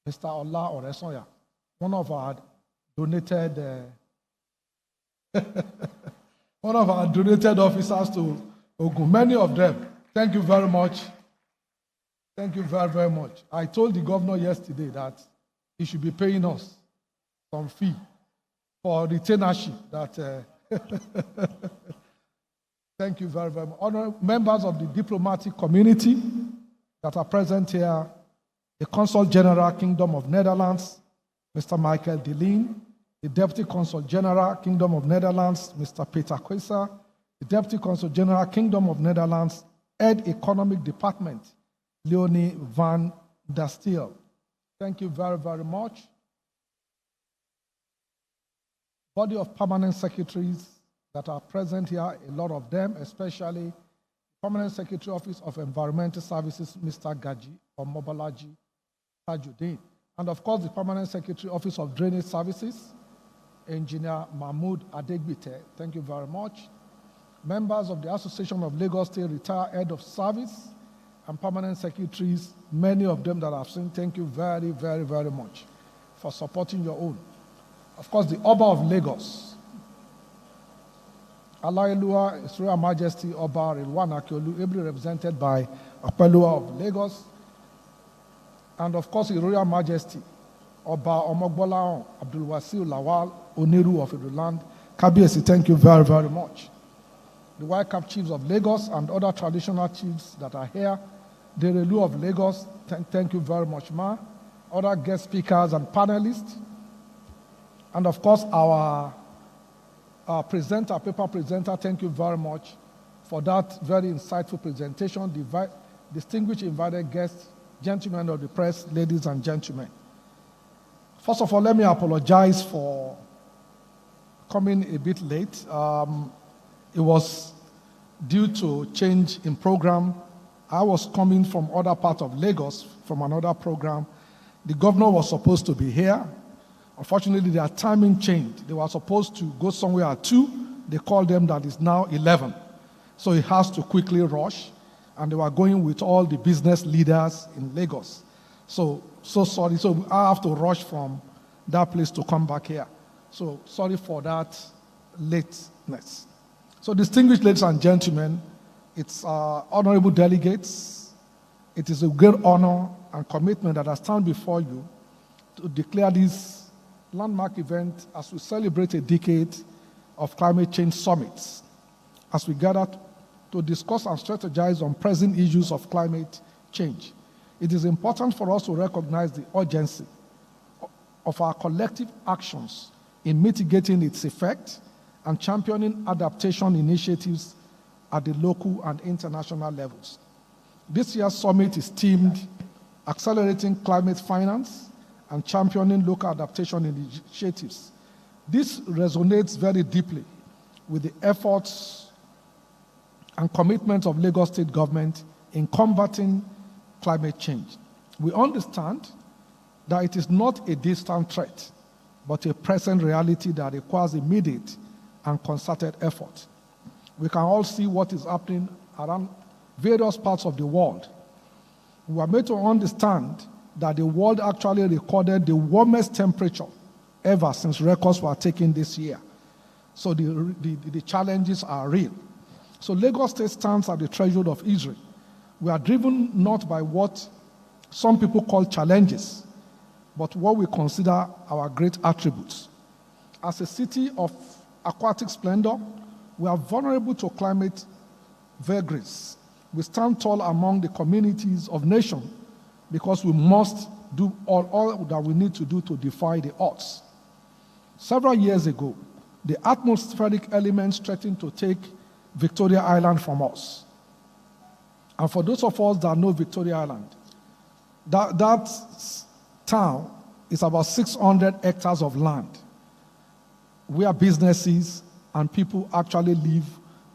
Mr. Ola Oresoya, one of our donated officers to Ogun, many of them. Thank you very much. Thank you very, very much. I told the governor yesterday that he should be paying us some fee for retainership. Thank you very, very much. Honorable members of the diplomatic community that are present here, the Consul General, Kingdom of Netherlands, Mr. Michael Deleen, the Deputy Consul General, Kingdom of Netherlands, Mr. Peter Kwesa, the Deputy Consul General, Kingdom of Netherlands, Head Economic Department, Leonie van der Steel. Thank you very, very much. Body of permanent secretaries that are present here, a lot of them, especially Permanent Secretary Office of Environmental Services, Mr. Gaji or Mobalaji Tajuddin. And of course, the Permanent Secretary Office of Drainage Services, Engineer Mahmoud Adegbite. Thank you very much. Members of the Association of Lagos State Retired Head of Service and Permanent Secretaries, many of them that I've seen, thank you very, very, very much for supporting your own. Of course, the Oba of Lagos, Alailua, His Royal Majesty Oba Rilwan Akiolu, ably represented by Apelua of Lagos, and of course, His Royal Majesty Oba Omogbola Abdulwasiu Lawal Oniru of Iruland. Kabiesi, thank you very, very much. The White Cap Chiefs of Lagos and other traditional chiefs that are here, the Relu of Lagos, thank you very much, ma. Other guest speakers and panelists, and of course, our paper presenter, thank you very much for that very insightful presentation. Distinguished invited guests, gentlemen of the press, ladies and gentlemen. First of all, let me apologize for coming a bit late. It was due to change in program. I was coming from other part of Lagos, from another program. The governor was supposed to be here. Unfortunately, their timing changed. They were supposed to go somewhere at 2. They called them that it's now 11. So he has to quickly rush. And they were going with all the business leaders in Lagos. So sorry. So I have to rush from that place to come back here. So sorry for that lateness. So distinguished ladies and gentlemen, it's honorable delegates, it is a great honor and commitment that I stand before you to declare this landmark event as we celebrate a decade of climate change summits, as we gather to discuss and strategize on pressing issues of climate change. It is important for us to recognize the urgency of our collective actions in mitigating its effect and championing adaptation initiatives at the local and international levels. This year's summit is themed Accelerating Climate Finance and Championing Local Adaptation Initiatives. This resonates very deeply with the efforts and commitments of Lagos State government in combating climate change. We understand that it is not a distant threat, but a present reality that requires immediate and concerted effort. We can all see what is happening around various parts of the world. We are made to understand that the world actually recorded the warmest temperature ever since records were taken this year. So the challenges are real. So Lagos State stands at the threshold of Israel. We are driven not by what some people call challenges, but what we consider our great attributes. As a city of aquatic splendor, we are vulnerable to climate vagaries. We stand tall among the communities of nations because we must do all that we need to do to defy the odds. Several years ago, the atmospheric elements threatened to take Victoria Island from us. And for those of us that know Victoria Island, that town is about 600 hectares of land where businesses and people actually live,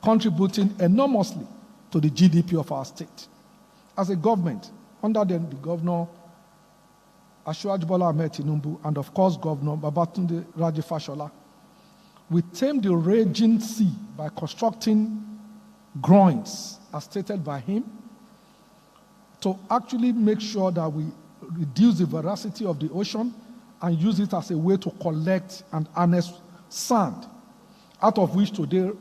contributing enormously to the GDP of our state. As a government, under the Governor Asiwaju Bola Ahmed Tinubu and of course Governor Babatunde Raji Fashola, we tamed the raging sea by constructing groins, as stated by him, to actually make sure that we reduce the veracity of the ocean and use it as a way to collect and harness sand, out of which today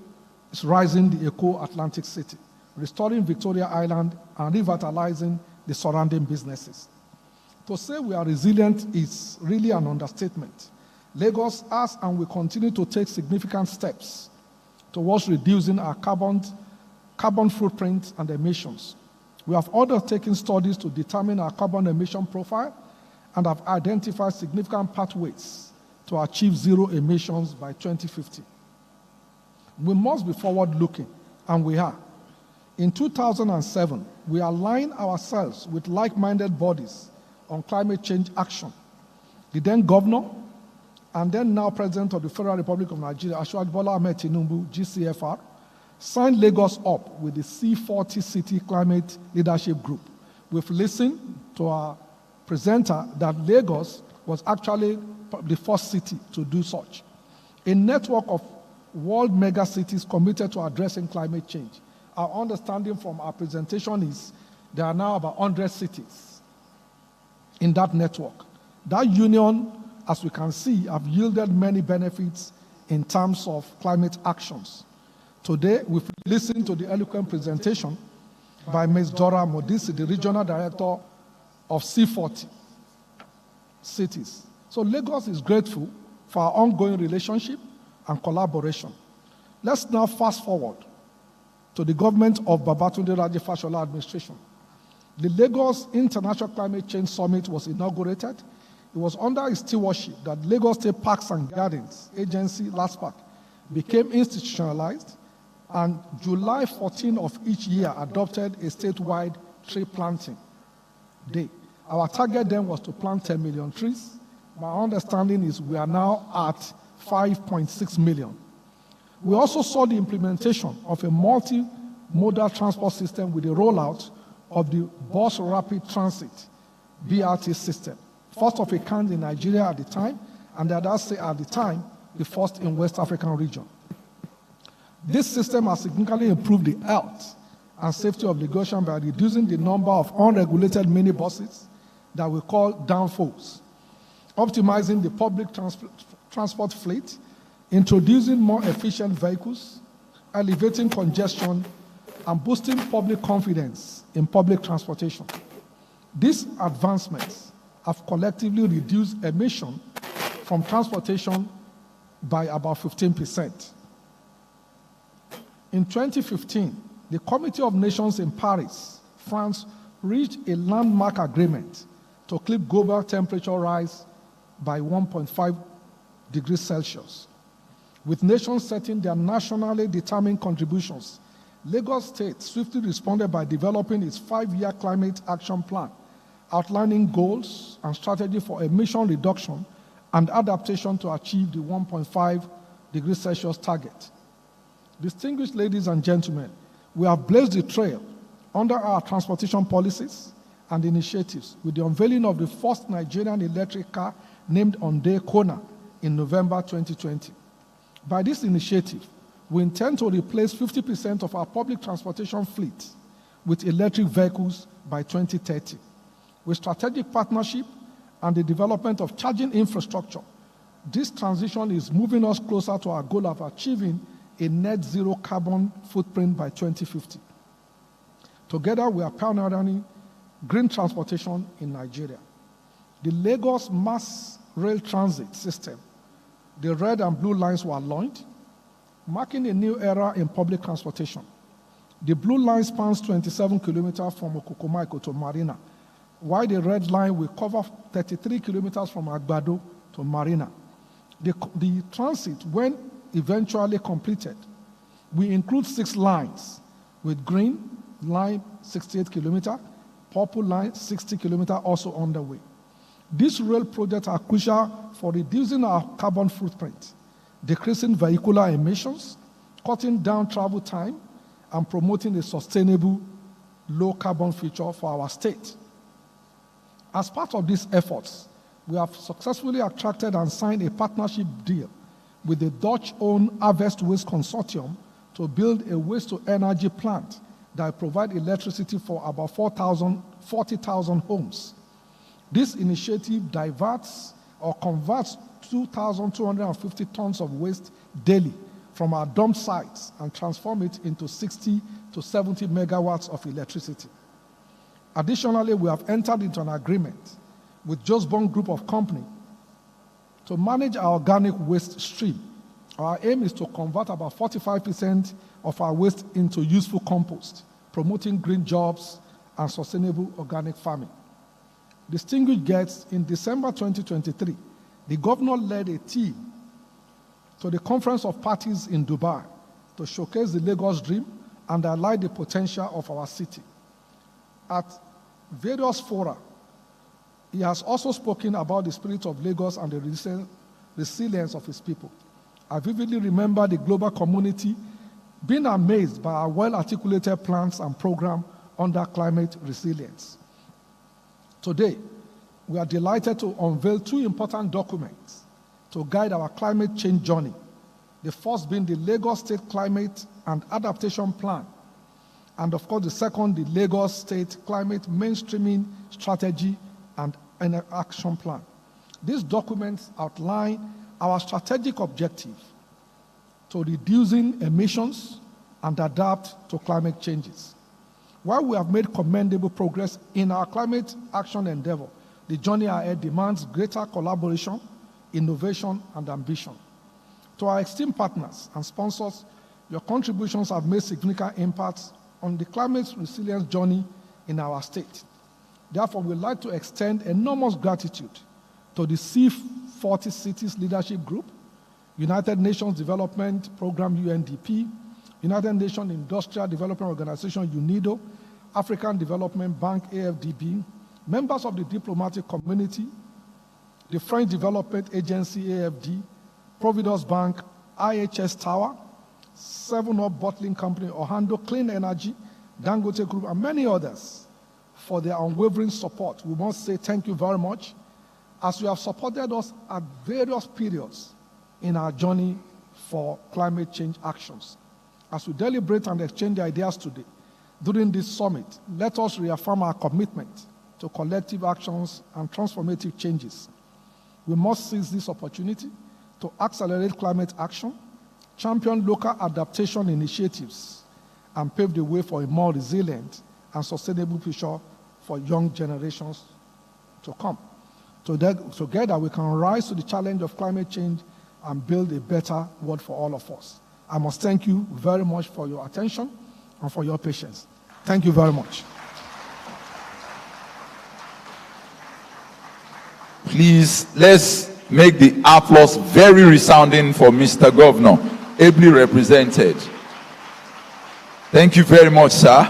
is rising the Eco-Atlantic City, restoring Victoria Island and revitalizing the surrounding businesses. To say we are resilient is really an understatement. Lagos has and will continue to take significant steps towards reducing our carbon footprint and emissions. We have undertaken studies to determine our carbon emission profile and have identified significant pathways to achieve zero emissions by 2050. We must be forward-looking, and we are. In 2007, we aligned ourselves with like-minded bodies on climate change action. The then governor and then now President of the Federal Republic of Nigeria, Asiwaju Bola Ahmed Tinubu, GCFR, signed Lagos up with the C40 City Climate Leadership Group. We've listened to our presenter that Lagos was actually the first city to do such. A network of world mega cities committed to addressing climate change. Our understanding from our presentation is there are now about 100 cities in that network. That union, as we can see, have yielded many benefits in terms of climate actions. Today, we've listened to the eloquent presentation by Ms. Dora Modisi, the Regional Director of C40 cities. So Lagos is grateful for our ongoing relationship and collaboration. Let's now fast forward to the government of Babatunde Raji Fashola administration. The Lagos International Climate Change Summit was inaugurated. It was under his stewardship that Lagos State Parks and Gardens Agency, LASPAC, became institutionalized, and July 14 of each year adopted a statewide tree planting day. Our target then was to plant 10 million trees. My understanding is we are now at 5.6 million. We also saw the implementation of a multi-modal transport system with the rollout of the Bus Rapid Transit BRT system, first of a kind in Nigeria at the time, and at the time, the first in West African region. This system has significantly improved the health and safety of Lagosians by reducing the number of unregulated minibuses that we call downfalls, optimizing the public transport fleet, introducing more efficient vehicles, alleviating congestion, and boosting public confidence in public transportation. These advancements have collectively reduced emissions from transportation by about 15%. In 2015, the Committee of Nations in Paris, France, reached a landmark agreement to keep global temperature rise by 1.5 degrees Celsius. With nations setting their nationally determined contributions, Lagos State swiftly responded by developing its 5-year climate action plan, outlining goals and strategy for emission reduction and adaptation to achieve the 1.5 degrees Celsius target. Distinguished ladies and gentlemen, we have blazed the trail under our transportation policies and initiatives with the unveiling of the first Nigerian electric car named Hyundai Kona in November 2020. By this initiative, we intend to replace 50% of our public transportation fleet with electric vehicles by 2030. With strategic partnership and the development of charging infrastructure, This transition is moving us closer to our goal of achieving a net zero carbon footprint by 2050. Together, we are pioneering green transportation in Nigeria. The Lagos Mass Rail Transit System, the red and blue lines were launched, marking a new era in public transportation. The blue line spans 27 kilometers from Okukumaiko to Marina, while the red line will cover 33 kilometers from Agbado to Marina. The transit, when eventually completed, will include 6 lines, with green line 68 kilometers, purple line 60 kilometers also underway. These rail projects are crucial for reducing our carbon footprint, decreasing vehicular emissions, cutting down travel time, and promoting a sustainable low carbon future for our state. As part of these efforts, we have successfully attracted and signed a partnership deal with the Dutch-owned Harvest Waste Consortium to build a waste-to-energy plant that will provide electricity for about 40,000 homes. This initiative diverts or converts 2,250 tons of waste daily from our dump sites and transform it into 60 to 70 megawatts of electricity. Additionally, we have entered into an agreement with Josbon Group of Company to manage our organic waste stream. Our aim is to convert about 45% of our waste into useful compost, promoting green jobs and sustainable organic farming. Distinguished guests, in December 2023, the governor led a team to the Conference of Parties in Dubai to showcase the Lagos dream and highlight the potential of our city. At various fora, he has also spoken about the spirit of Lagos and the resilience of his people. I vividly remember the global community being amazed by our well-articulated plans and programs under climate resilience. Today, we are delighted to unveil 2 important documents to guide our climate change journey. The first being the Lagos State Climate and Adaptation Plan, and of course the second, the Lagos State Climate Mainstreaming Strategy and an Action Plan. These documents outline our strategic objective to reducing emissions and adapt to climate changes. While we have made commendable progress in our climate action endeavor, the journey ahead demands greater collaboration, innovation, and ambition. To our esteemed partners and sponsors, your contributions have made significant impacts on the climate resilience journey in our state. Therefore, we'd like to extend enormous gratitude to the C40 Cities Leadership Group, United Nations Development Program UNDP, United Nations Industrial Development Organization UNIDO, African Development Bank AFDB, members of the diplomatic community, the French Development Agency AFD, Providence Bank, IHS Tower, 7-Up Bottling Company, Ohando Clean Energy, Dangote Group, and many others for their unwavering support. We must say thank you very much, as you have supported us at various periods in our journey for climate change actions. As we deliberate and exchange ideas today, during this summit, let us reaffirm our commitment to collective actions and transformative changes. We must seize this opportunity to accelerate climate action, champion local adaptation initiatives, and pave the way for a more resilient and sustainable future for young generations to come. Together, we can rise to the challenge of climate change and build a better world for all of us. I must thank you very much for your attention and for your patience. Thank you very much. Please, let's make the applause very resounding for Mr. Governor, ably represented. Thank you very much, sir.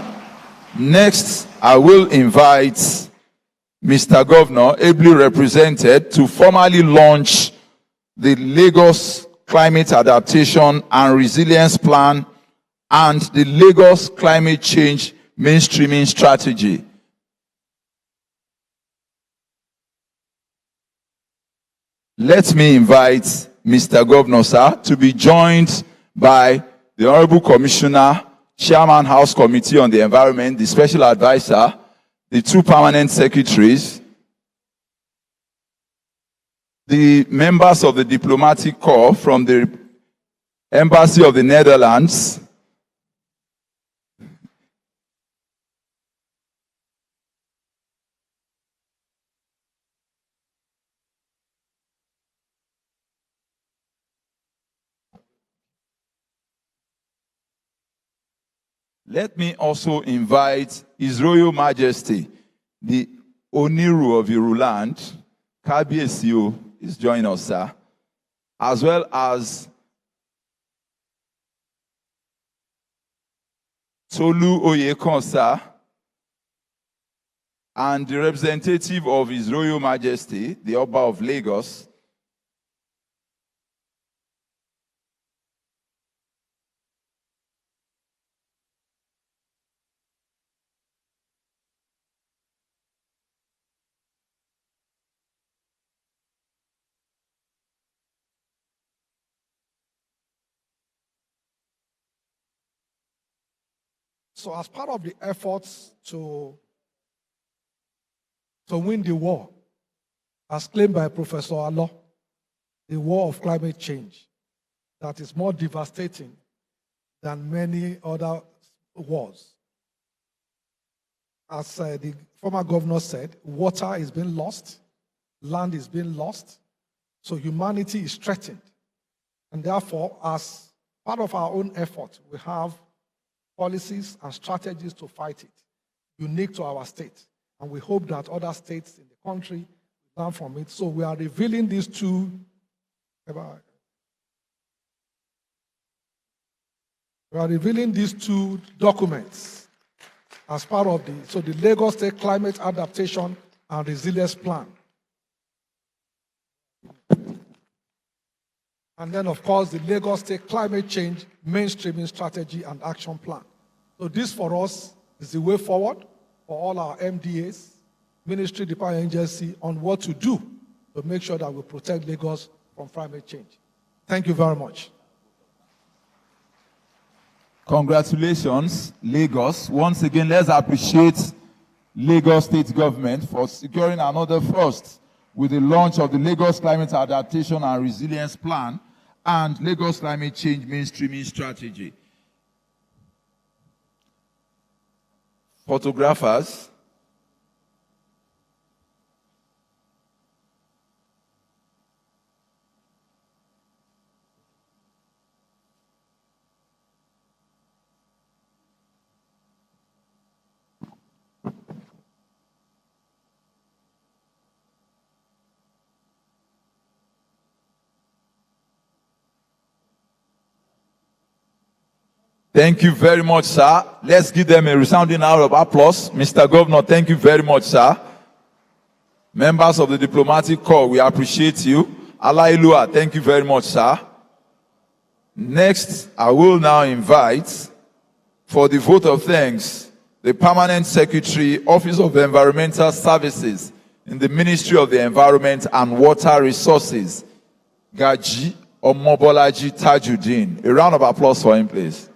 Next, I will invite Mr. Governor, ably represented, to formally launch the Lagos Climate Adaptation and Resilience Plan and the Lagos Climate Change Mainstreaming Strategy. Let me invite Mr. Governor, sir, to be joined by the Honorable Commissioner, Chairman House Committee on the Environment, the Special Advisor, the 2 permanent secretaries, the members of the diplomatic corps from the Embassy of the Netherlands, let me also invite His Royal Majesty, the Oniru of Iruland, Kabiesio, is joining us, sir, as well as Tolu Oyekon, sir, and the representative of His Royal Majesty, the Oba of Lagos. So as part of the efforts to win the war, as claimed by Professor Allo, the war of climate change, that is more devastating than many other wars. As the former governor said, water is being lost, land is being lost, so humanity is threatened. And therefore, as part of our own effort, we have policies and strategies to fight it, unique to our state. And we hope that other states in the country learn from it. So we are revealing these two. We are revealing these two documents as part of the Lagos State Climate Adaptation and Resilience Plan. And then, of course, the Lagos State Climate Change Mainstreaming Strategy and Action Plan. So this, for us, is the way forward for all our MDAs, Ministry, Department, Agency, on what to do to make sure that we protect Lagos from climate change. Thank you very much. Congratulations, Lagos. Once again, let's appreciate Lagos State Government for securing another first with the launch of the Lagos Climate Adaptation and Resilience Plan and Lagos Climate Change Mainstreaming Strategy. Photographers. Thank you very much, sir. Let's give them a resounding round of applause. Mr. Governor, thank you very much, sir. Members of the diplomatic corps, we appreciate you. Alailua, thank you very much, sir. Next, I will now invite, for the vote of thanks, the Permanent Secretary, Office of Environmental Services in the Ministry of the Environment and Water Resources, Gaji Omobolaji Tajuddin. A round of applause for him, please.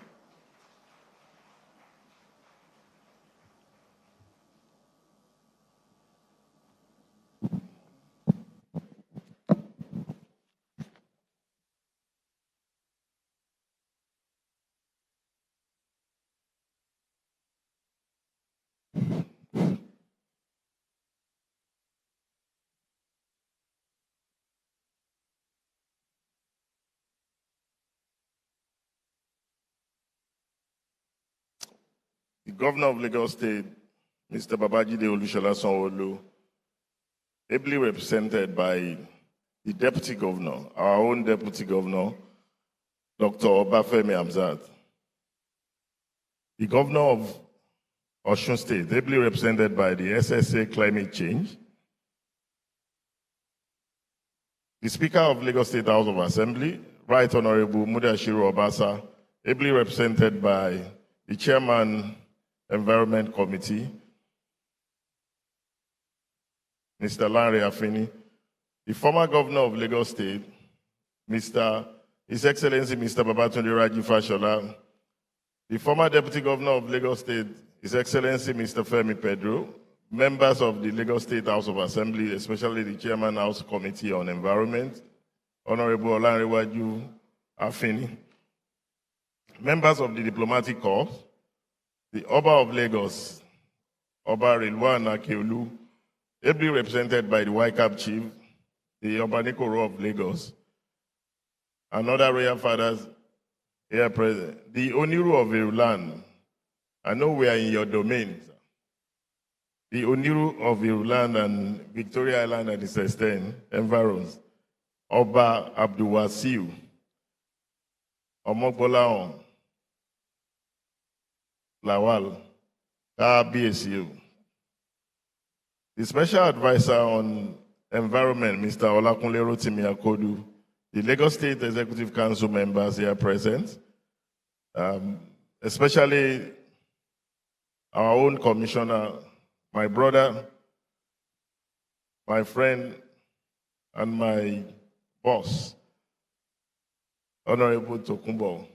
The Governor of Lagos State, Mr. Babajide Olusola Sanwo-Olu, ably represented by the Deputy Governor, our own Deputy Governor, Dr. Obafemi Hamzat. The Governor of Osun State, ably represented by the SSA Climate Change. The Speaker of Lagos State House of Assembly, Right Honorable Mudashiru Obasa, ably represented by the Chairman, Environment Committee, Mr. Lanre Afeni, the former Governor of Lagos State, His Excellency Mr. Babatunde Raji Fashola, the former Deputy Governor of Lagos State, His Excellency Mr. Femi Pedro, members of the Lagos State House of Assembly, especially the Chairman House Committee on Environment, Honorable Olanrewaju Afeni, members of the Diplomatic Corps, the Oba of Lagos, Oba Rilwan Akeolu, ably represented by the YCAP Chief, the Obanikoro of Lagos, and other royal fathers here present. The Oniru of Irulan, I know we are in your domain. The Oniru of Irulan and Victoria Island and its environs, Oba Abdulwasiu, Omogbolaon, Lawal, KBSU. The Special Advisor on Environment, Mr. Olakunle Rotimi Akodu, the Lagos State Executive Council members here present, especially our own commissioner, my brother, my friend, and my boss, Honorable Tokunbo.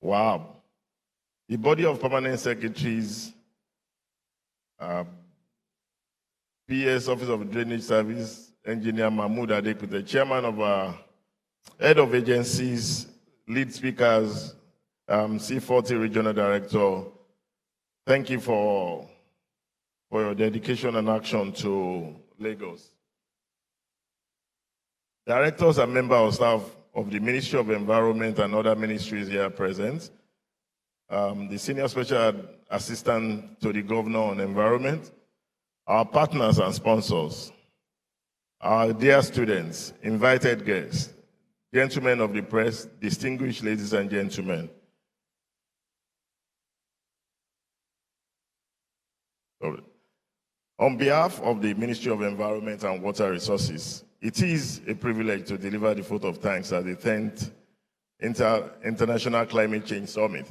Wow. The body of permanent secretaries, PS, Office of Drainage Service, Engineer Mahmoud Adek, the chairman of our head of agencies, lead speakers, C40 Regional Director. Thank you for your dedication and action to Lagos. Directors and members of staff of the Ministry of Environment and other ministries here present. The Senior Special Assistant to the Governor on Environment, our partners and sponsors, our dear students, invited guests, gentlemen of the press, distinguished ladies and gentlemen. On behalf of the Ministry of Environment and Water Resources, it is a privilege to deliver the vote of thanks at the 10th International Climate Change Summit.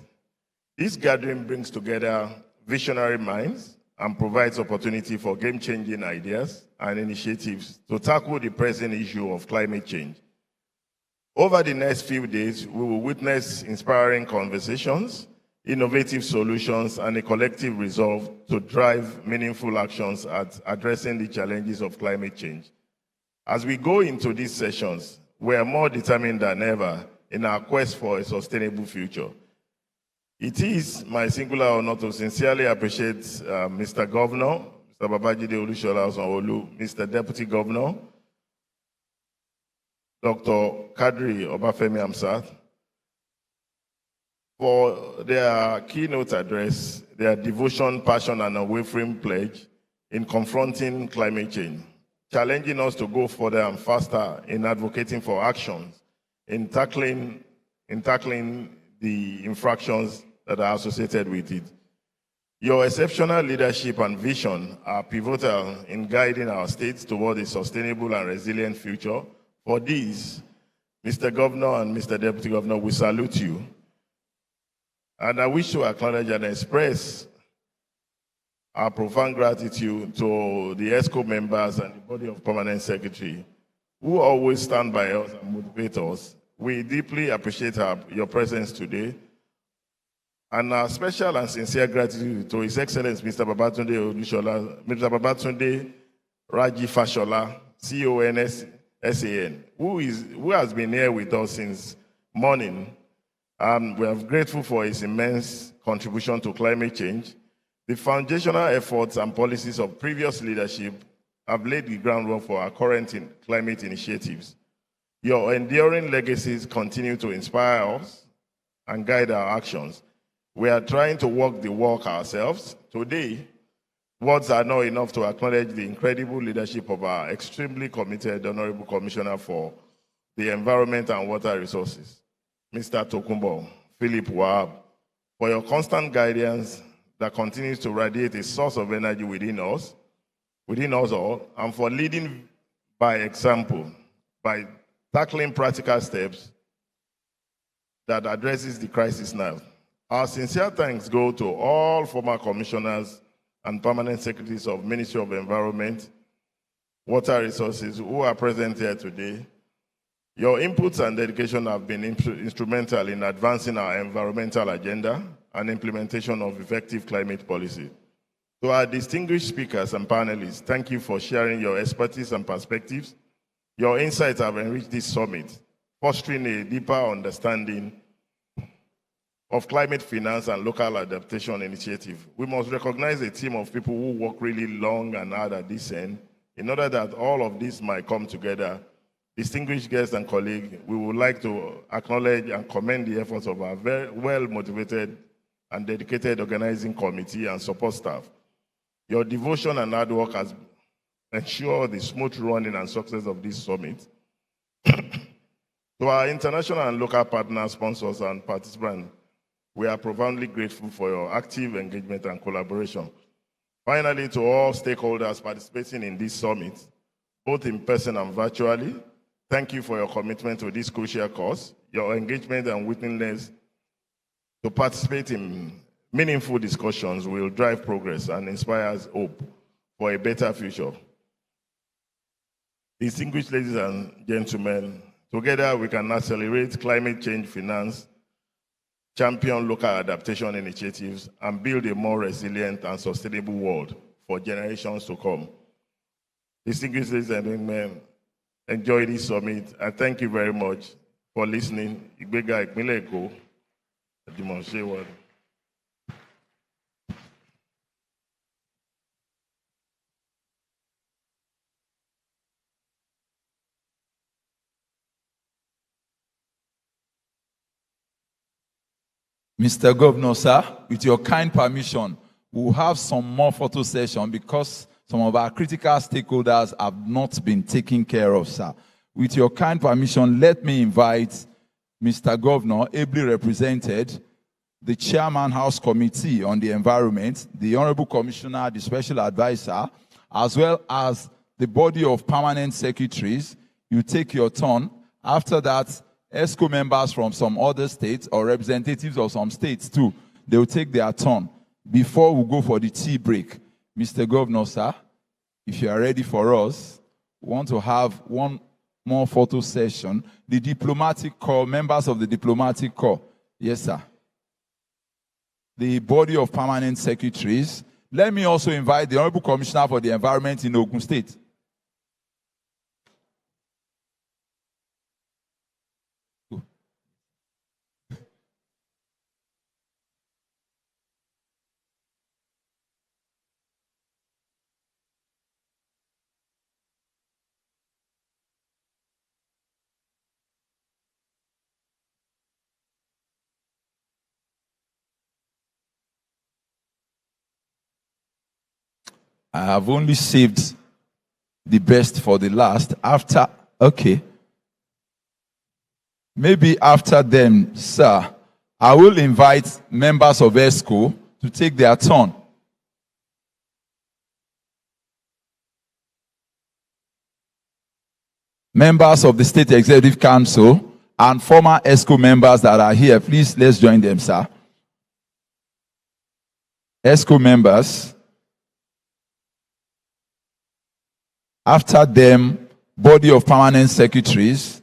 This gathering brings together visionary minds and provides opportunity for game-changing ideas and initiatives to tackle the present issue of climate change. Over the next few days, we will witness inspiring conversations, innovative solutions, and a collective resolve to drive meaningful actions at addressing the challenges of climate change. As we go into these sessions, we are more determined than ever in our quest for a sustainable future. It is my singular honor to sincerely appreciate Mr. Governor, Mr. Babajide Olushola Sanwo-Olu, Mr. Deputy Governor, Dr. Kadri Obafemi Hamzat, for their keynote address, their devotion, passion, and unwavering pledge in confronting climate change, challenging us to go further and faster in advocating for actions, in tackling the infractions that are associated with it. Your exceptional leadership and vision are pivotal in guiding our states toward a sustainable and resilient future. For this, Mr. Governor and Mr. Deputy Governor, we salute you. And I wish to acknowledge and express our profound gratitude to the ESCO members and the body of permanent secretary who always stand by us and motivate us. We deeply appreciate your presence today. And our special and sincere gratitude to His Excellency Mr. Babatunde Olushola, Mr. Babatunde Raji Fashola, CONSAN, who has been here with us since morning. We are grateful for his immense contribution to climate change. The foundational efforts and policies of previous leadership have laid the groundwork for our current climate initiatives. Your enduring legacies continue to inspire us and guide our actions. We are trying to walk the walk ourselves. Today, words are not enough to acknowledge the incredible leadership of our extremely committed Honorable Commissioner for the Environment and Water Resources, Mr. Tokunbo Philip Wahab, for your constant guidance that continues to radiate a source of energy within us all, and for leading by example, by tackling practical steps that addresses the crisis now. Our sincere thanks go to all former commissioners and permanent secretaries of Ministry of Environment, Water Resources who are present here today. Your inputs and dedication have been instrumental in advancing our environmental agenda and implementation of effective climate policy. To our distinguished speakers and panelists, thank you for sharing your expertise and perspectives. Your insights have enriched this summit, fostering a deeper understanding of climate finance and local adaptation initiative. We must recognize a team of people who work really long and hard at this end. In order that all of this might come together, distinguished guests and colleagues, we would like to acknowledge and commend the efforts of our very well-motivated and dedicated organizing committee and support staff. Your devotion and hard work has ensured the smooth running and success of this summit. To our international and local partners, sponsors, and participants, we are profoundly grateful for your active engagement and collaboration. Finally, to all stakeholders participating in this summit, both in person and virtually, thank you for your commitment to this crucial cause. Your engagement and willingness to participate in meaningful discussions will drive progress and inspires hope for a better future. Distinguished ladies and gentlemen, together we can accelerate climate change finance, champion local adaptation initiatives, and build a more resilient and sustainable world for generations to come. Distinguished ladies and gentlemen, enjoy this summit, and thank you very much for listening. Igbega Ìpínlẹ̀ Èkó, Dimonshe Ward. Mr. Governor, sir, with your kind permission, we'll have some more photo session because some of our critical stakeholders have not been taken care of, sir. With your kind permission, let me invite Mr. Governor, ably represented, the Chairman House Committee on the Environment, the Honorable Commissioner, the Special Advisor, as well as the body of permanent secretaries. You take your turn. After that, ESCO members from some other states or representatives of some states too, they will take their turn before we go for the tea break. Mr. Governor, sir, if you are ready for us, we want to have one more photo session. The diplomatic corps, members of the diplomatic corps. Yes, sir. The body of permanent secretaries. Let me also invite the Honorable Commissioner for the Environment in Ogun State. I have only saved the best for the last. Okay. Maybe after them, sir, I will invite members of ESCO to take their turn. Members of the State Executive Council and former ESCO members that are here, please let's join them, sir. ESCO members. After them, body of permanent secretaries.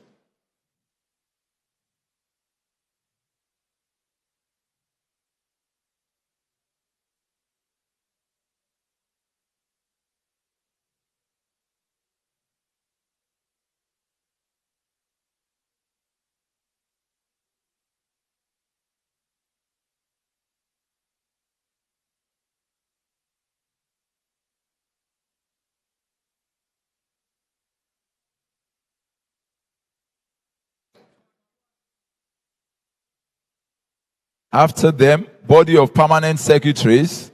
After them, body of permanent secretaries.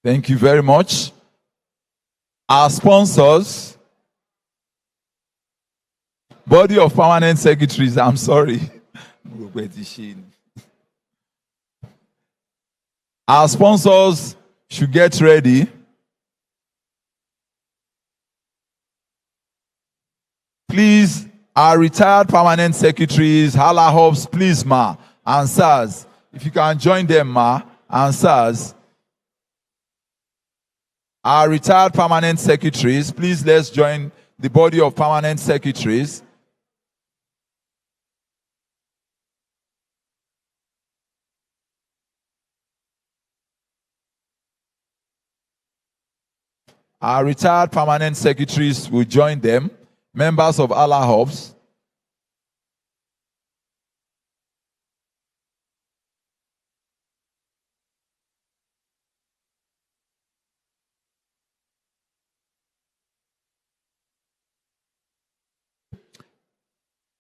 Thank you very much. Our sponsors, body of permanent secretaries, I'm sorry. Our sponsors should get ready. Please, our retired permanent secretaries, Hala Hobbs, please, ma, and sirs, if you can join them, ma, and sirs. Our retired permanent secretaries, please let's join the body of permanent secretaries. Our retired permanent secretaries will join them, members of Allah Hubs.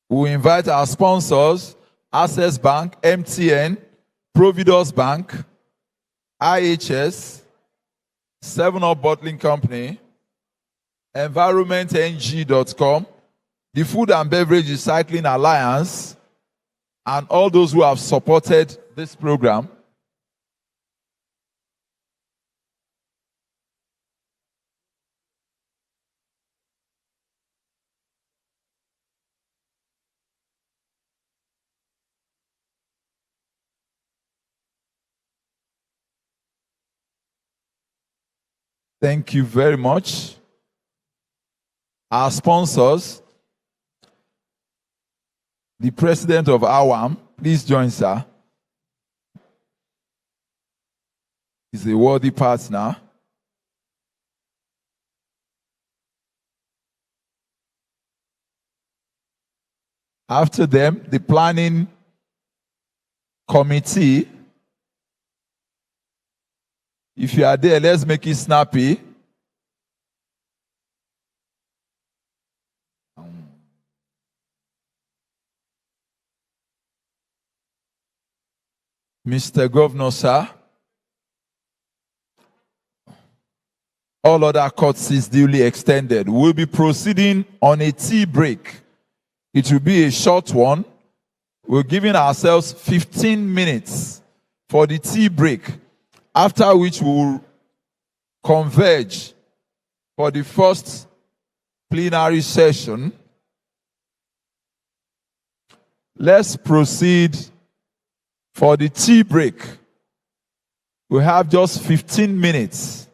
We invite our sponsors, Access Bank, MTN, Providus Bank, IHS, 7-Up Bottling Company, EnvironmentNG.com, the Food and Beverage Recycling Alliance, and all those who have supported this program. Thank you very much. Our sponsors, the president of AWAM, please join, sir. He's a worthy partner. After them, the planning committee. If you are there, let's make it snappy. Mr. Governor, sir, all other courtesies duly extended. We'll be proceeding on a tea break. It will be a short one. We're giving ourselves 15 minutes for the tea break, after which we will converge for the first plenary session. Let's proceed for the tea break. We have just 15 minutes.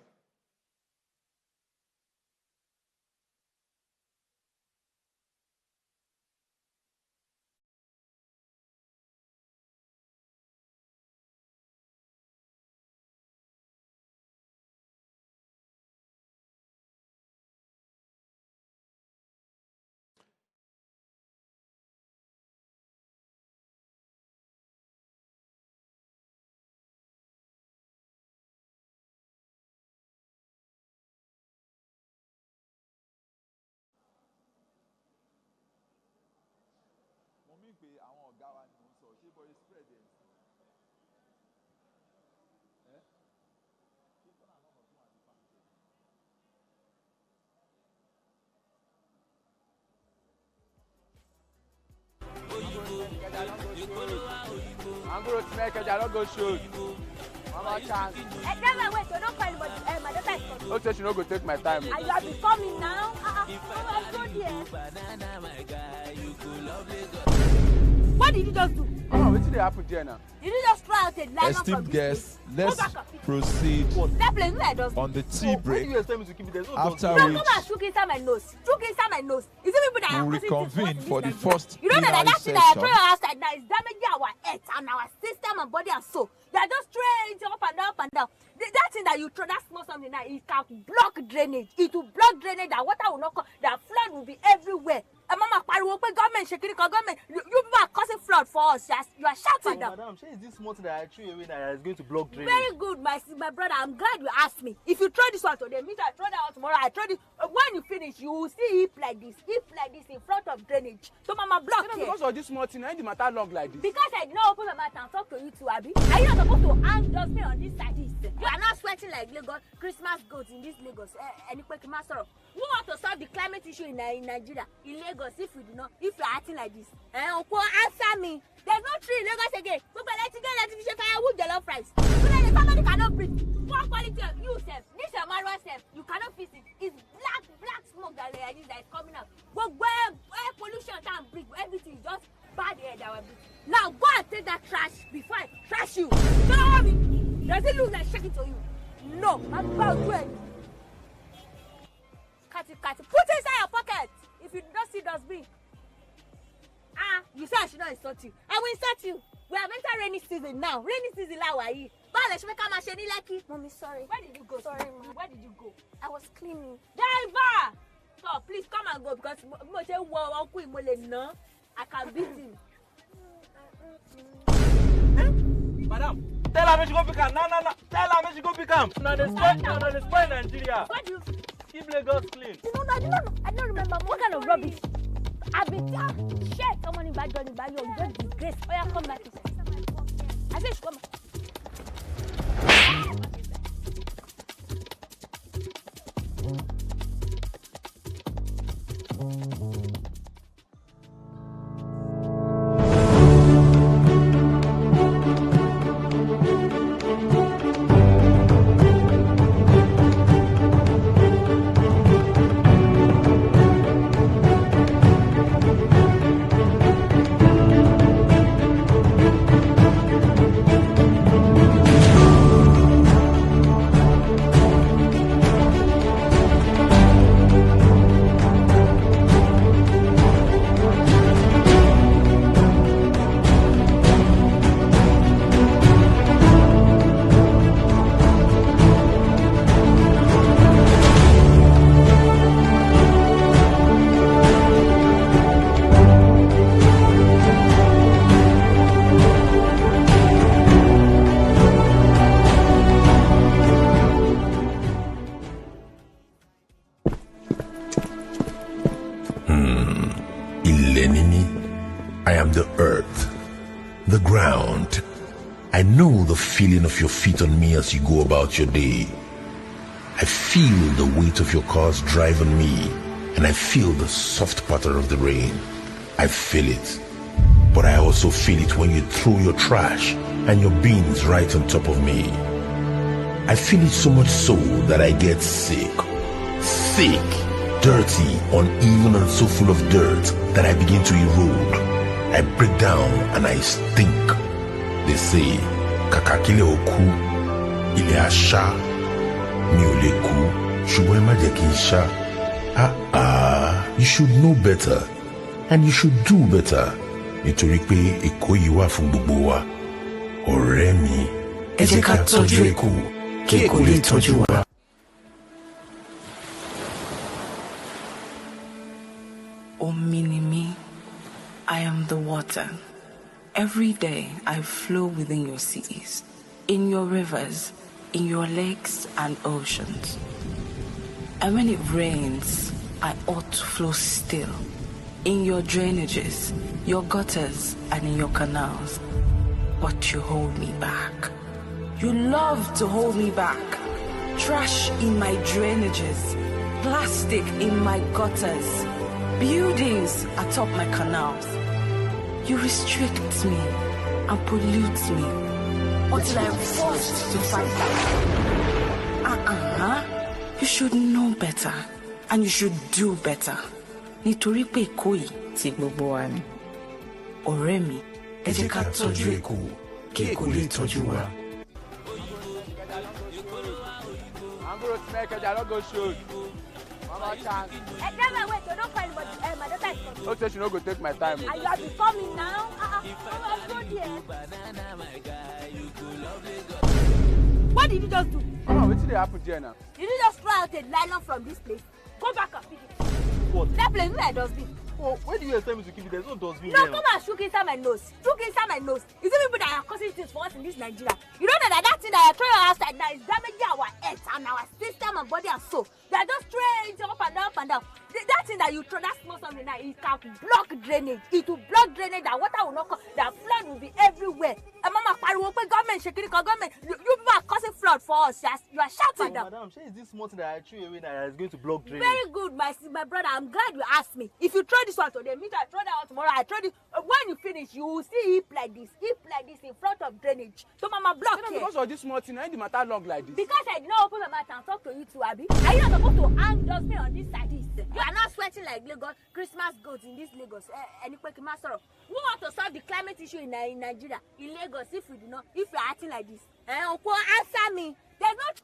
I'm going to make a go shoot. One more chance. Never wait, so don't call anybody. My daughter is coming. No, say she no go take my time. And you have been coming now. What did you just do? Oh, what did happen there now? Did you just try out a line Esteemed guests, let's proceed on the tea break. After which, shook inside my nose. Shook inside my nose. Is it people that we'll reconvene for the first you know plenary that session. thing that I throw outside now is damaging our health and our system and body and soul. They are just straight up and down, up and down. That thing that you throw, that small something now, it can block drainage. It will block drainage. That water will not come. That flood will be everywhere. And Mama, government shaking government. You people are causing flood for us. You are shouting them. Madam, is this small thing that I threw away that is going to block drainage? Very good, my brother. I'm glad you asked me. If you throw this one today, means I throw that one tomorrow. I throw this. When you finish, you will see heap like this in front of drainage. So Mama block here. Because of this small thing, I the matter long like this. Because I did not open my mouth and talk to you too, Abby. Are you not supposed to hang just me on this side? You are not sweating like Lagos Christmas goats in this Lagos. Who want to solve the climate issue in Nigeria, in Lagos, if you do not, if you are acting like this? Answer me. There's no tree in Lagos again. Firewood jollof rice. Somebody cannot breathe. Poor quality of you, self. This is Marwa self. You cannot fix it. It's black smoke that is coming out. But where air pollution can't breathe, everything is just bad air that will breathe. Now go and take that trash before I trash you. You know what I mean? Does it look like shaking to you? No, I'm about to do it. Put it inside your pocket. If you don't see dustbin. You say I should not insult you. I will insult you. We have entered rainy season now. Rainy season la wa yi. Mommy, sorry. Where did you go? Sorry, Mom. Where did you go? I was cleaning. Driver! So please come and go because I can beat him. Madam, tell her she go pick him. No. Tell her she go pick him. No, they spoil Nigeria. What do you? Keep Lagos clean. No, I don't remember. What kind of rubbish? I've been shit. Someone in bad Johnny, bad you just disgrace. Oh yeah, come back. I said she come back. I am the earth, the ground. I know the feeling of your feet on me as you go about your day. I feel the weight of your cars driving me, and I feel the soft patter of the rain. I feel it. But I also feel it when you throw your trash and your bins right on top of me. I feel it so much so that I get sick. Sick, dirty, uneven, and so full of dirt that I begin to erode. I break down and I stink. They say, Kakakile oku, ile asha, mi o le ku, ṣùgbọ́n ẹ má jẹ́ kí n ṣá. You should know better, and you should do better. Nítorí pé Èkó yìí wà fún gbogbo wa. Ọ̀rẹ́ mi, ẹ jẹ́ ká tọ́jú Èkó, kí Èkó lè tọ́jú wa. Ominimi, I am the water. Every day I flow within your seas, in your rivers, in your lakes and oceans. And when it rains, I ought to flow still, in your drainages, your gutters, and in your canals. But you hold me back. You love to hold me back. Trash in my drainages, plastic in my gutters, buildings atop my canals. You restrict me and pollute me until I'm forced to fight back. You should know better and you should do better. Nítorí pé Èkó yìí ti gbogbo wa ni. Ọ̀rẹ́ mi, ẹ jẹ́ ká tọ́jú Èkó, kí Èkó lè tọ́jú wa. I'm going to make a dialogue show. Mama chance. Wait, don't find anybody. My daughter is coming. Don't say she no go take my time. And you are becoming now. What did you just do? Mama, what did happen there now? Did you just throw out a nylon from this place? Go back and pick it. What? That place where I dustbin. Oh, where do you expect me to keep it? There's no dustbin No, there. come and shook inside my nose. Shook inside my nose. Is it people that are causing things for us in this Nigeria? You don't know that thing that I throw outside now is damaging our earth and our system and body and soul. They are just throwing it up and down, up and down. That thing that you throw, that small something now, it can block drainage. It will block drainage. That water will not come. That flood will be everywhere. And Mama, government shaking government. You people are causing flood for us. You are shouting them. Madam, is this small thing that I threw away that is going to block drainage? Very good, my brother. I'm glad you asked me. If you throw this one today, means I throw that one tomorrow. I throw this. When you finish, you will see heap like this in front of drainage. So Mama, block here. Because of this small thing, I the matter long like this. Because I did not open my mouth and talk to you too, Abby. Are you not supposed to hang dustbin on this side? You are not sweating like Lagos Christmas goats in this Lagos. Who want to solve the climate issue in Nigeria, in Lagos, if you are acting like this? Answer me. There's not.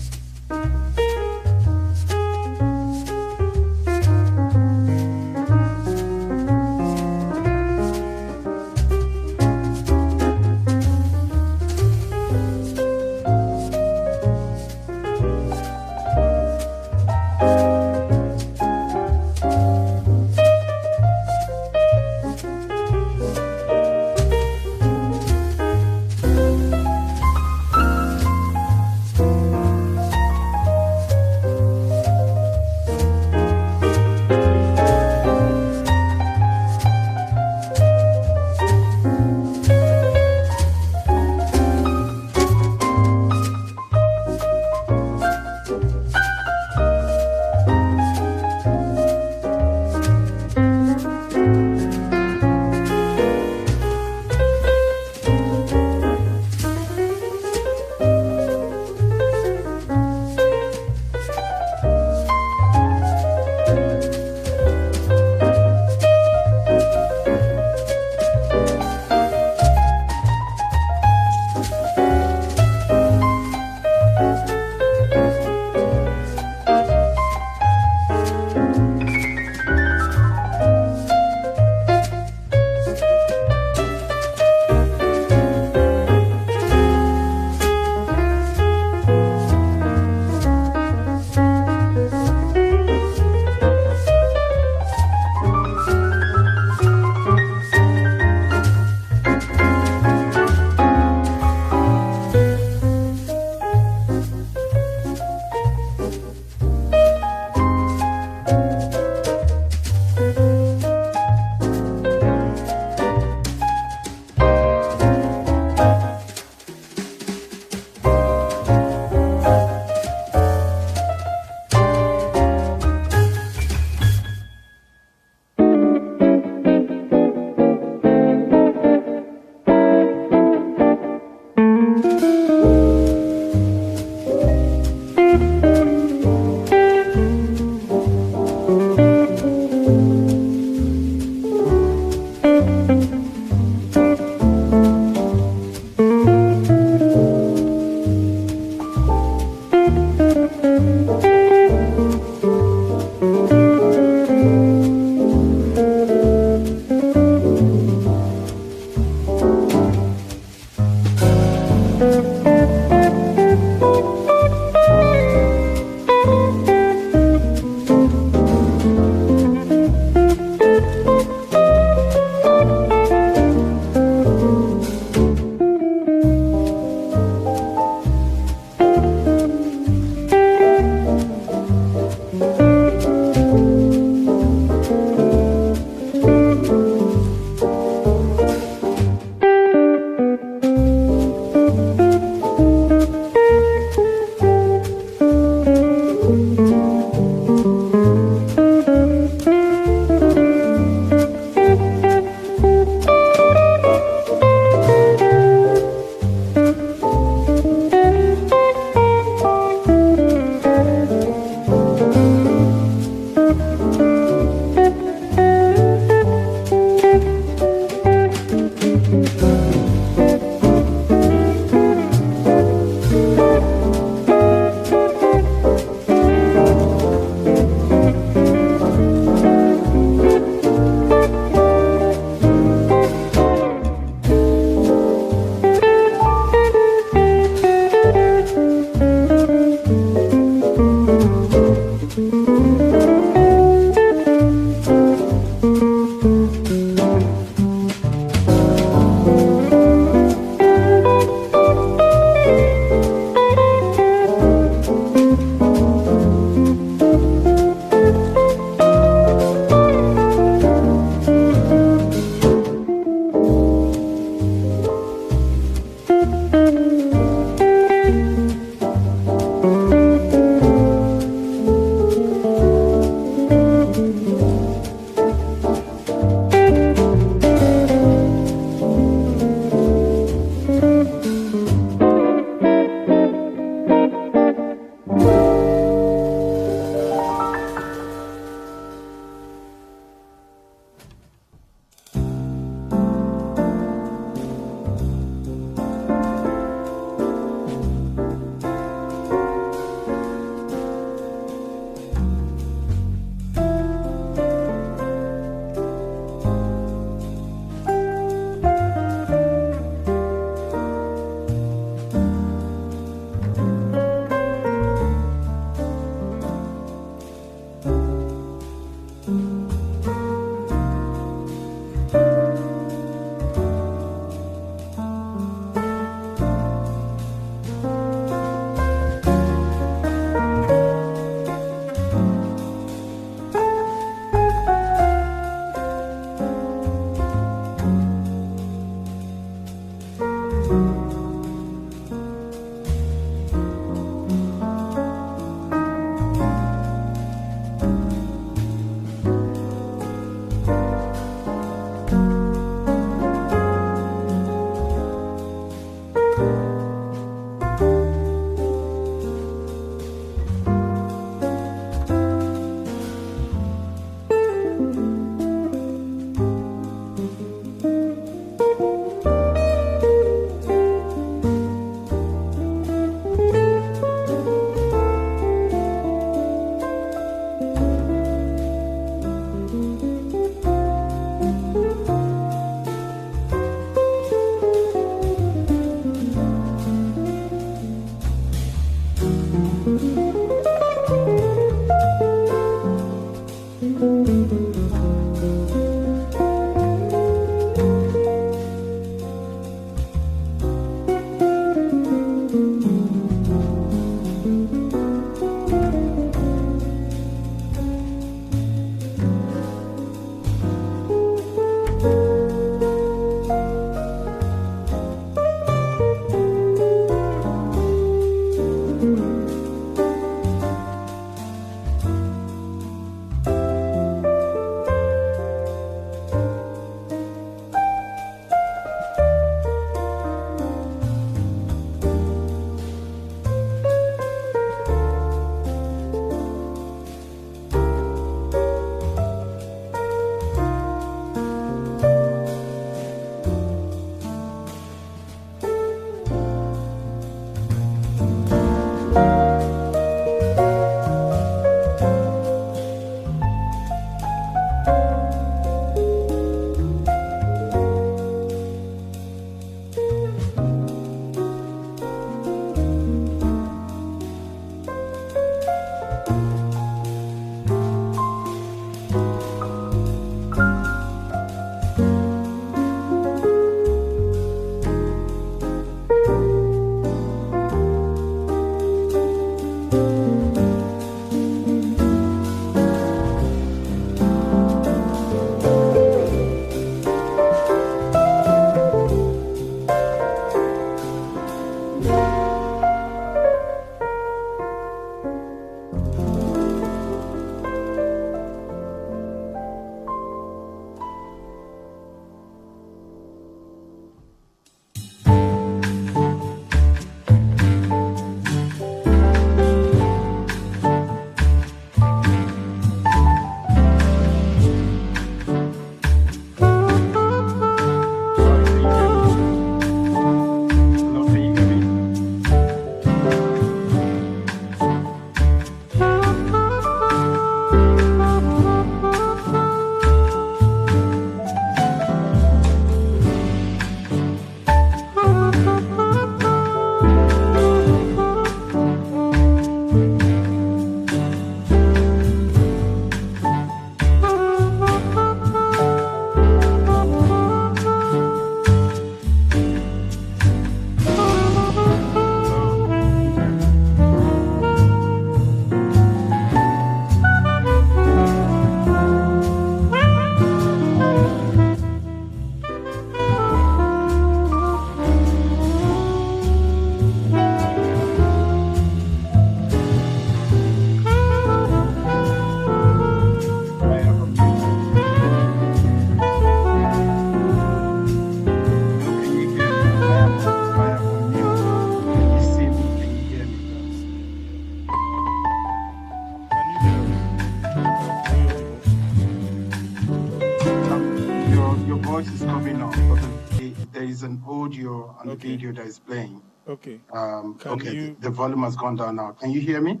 on the video that is playing. Okay. The volume has gone down now. Can you hear me?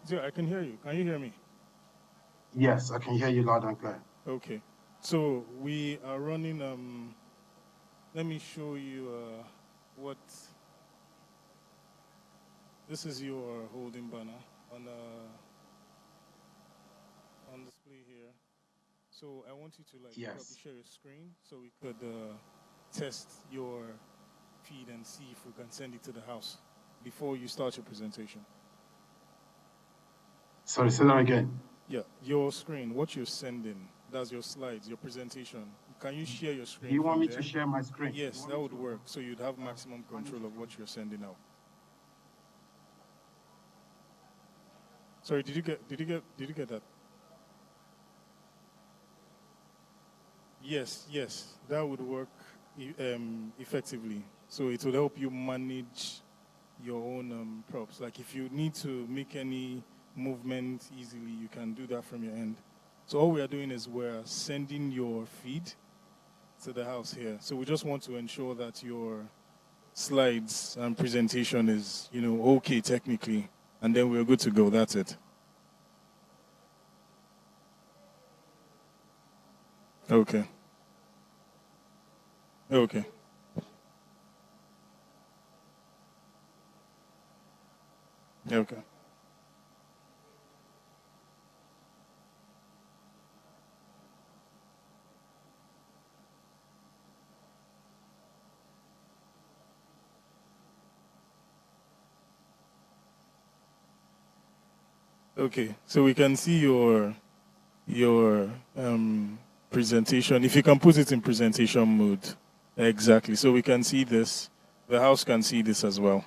Yeah, I can hear you. Can you hear me? Yes, I can hear you loud and clear. Okay. So we are running, let me show you what, this is your holding banner on display here. So I want you to probably share your screen so we could test your feed and see if we can send it to the house before you start your presentation. Sorry, say that again. Yeah, your screen, what you're sending, that's your slides, your presentation. Can you share your screen? Do you want me there? to share my screen? Yes, that would work. So you'd have maximum control of what you're sending out. Sorry, did you get that? Yes, that would work effectively. So it will help you manage your own props. Like if you need to make any movement easily, you can do that from your end. So all we are doing is we're sending your feed to the house here. So we just want to ensure that your slides and presentation is, okay technically, and then we're good to go. That's it. Okay. Okay. Okay. Okay, so we can see your presentation. If you can put it in presentation mode, exactly. So we can see this. The house can see this as well.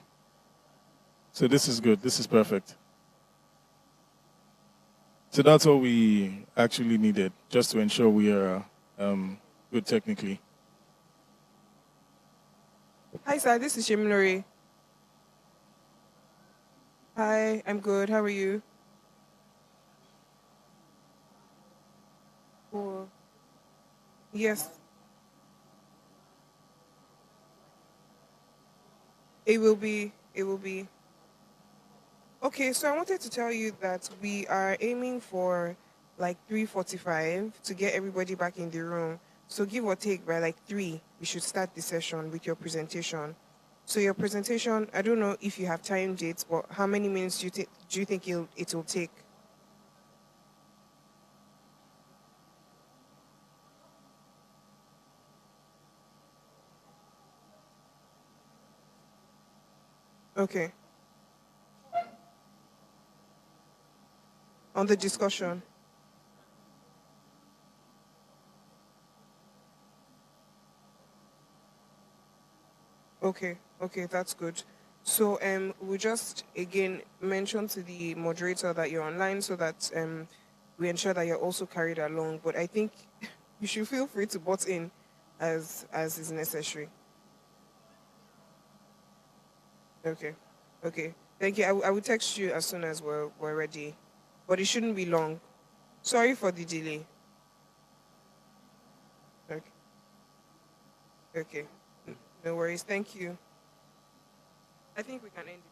So this is good. This is perfect. So that's all we actually needed, just to ensure we are good technically. Hi, sir. This is Shemilori. Hi, I'm good. How are you? Cool. Yes. It will be. Okay, so I wanted to tell you that we are aiming for like 3:45 to get everybody back in the room. So give or take by like 3, we should start the session with your presentation. So your presentation, I don't know if you have time dates, but how many minutes do you think it will take? Okay. On the discussion. Okay, that's good. So we just again mention to the moderator that you're online so that we ensure that you're also carried along. But I think you should feel free to butt in as is necessary. Okay. Thank you. I will text you as soon as we're ready, but it shouldn't be long. Sorry for the delay. Okay. No worries. Thank you. I think we can end it.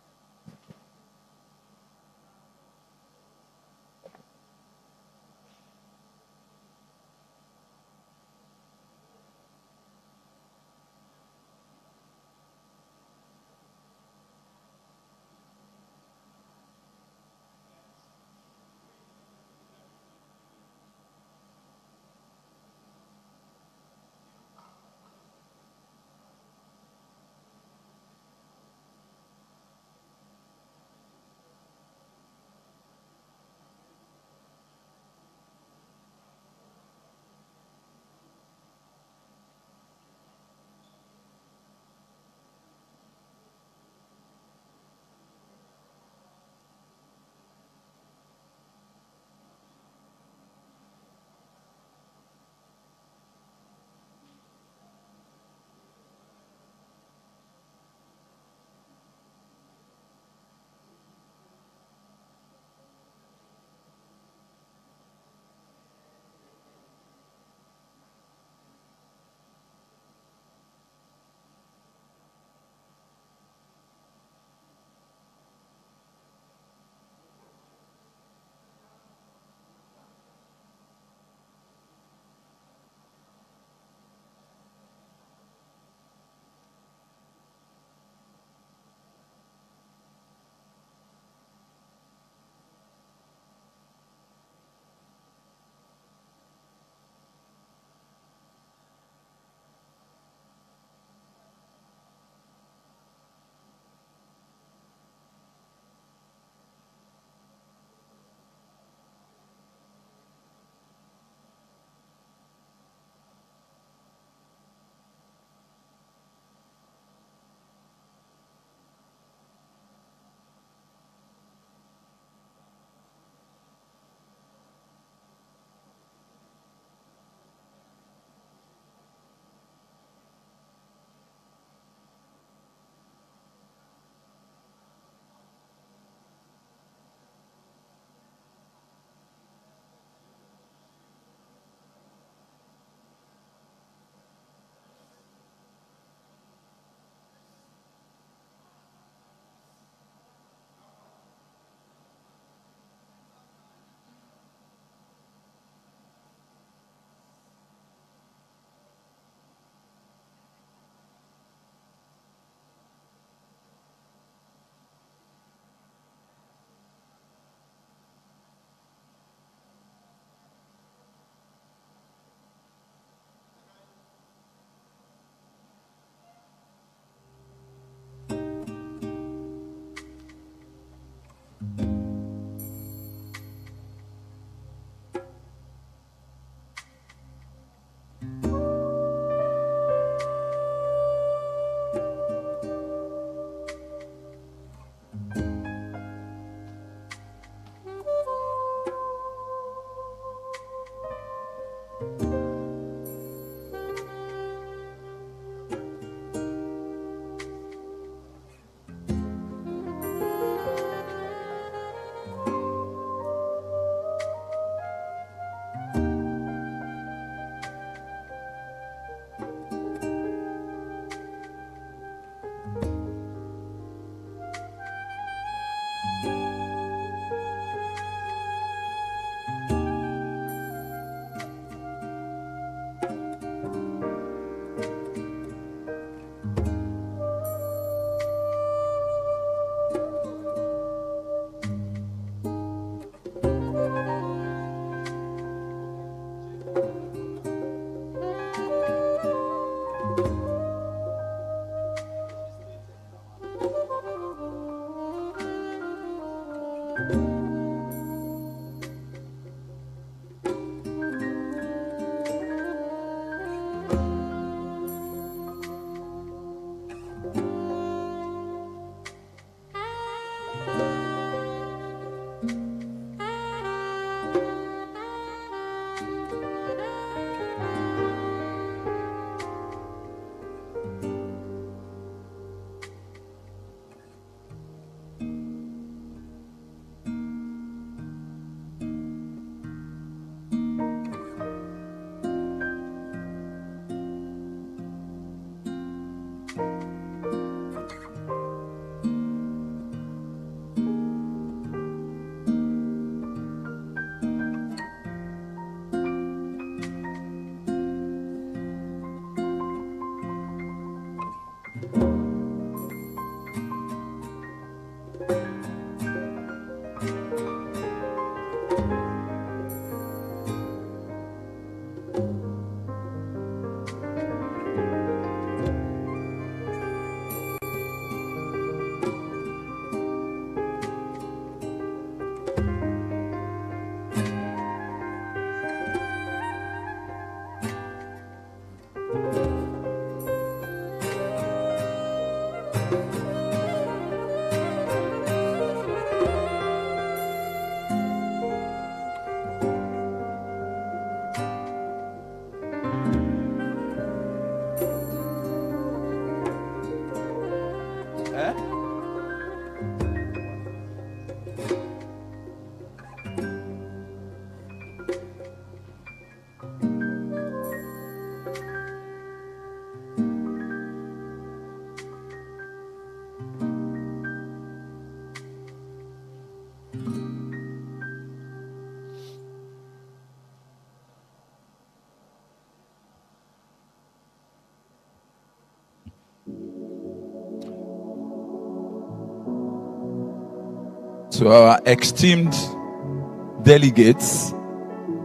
Eh? To our esteemed delegates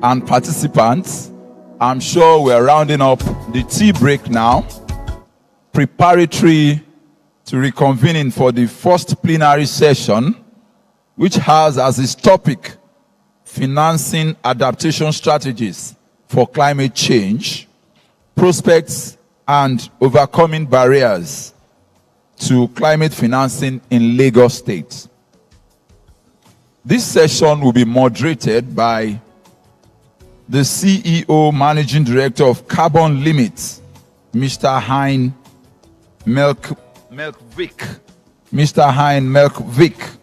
and participants, I'm sure we're rounding up the tea break now, preparatory to reconvening for the first plenary session, which has as its topic financing adaptation strategies for climate change, prospects and overcoming barriers to climate financing in Lagos State. This session will be moderated by the CEO Managing Director of Carbon Limits, Mr. Hein Melkvik. Mr. Hein Melkvik.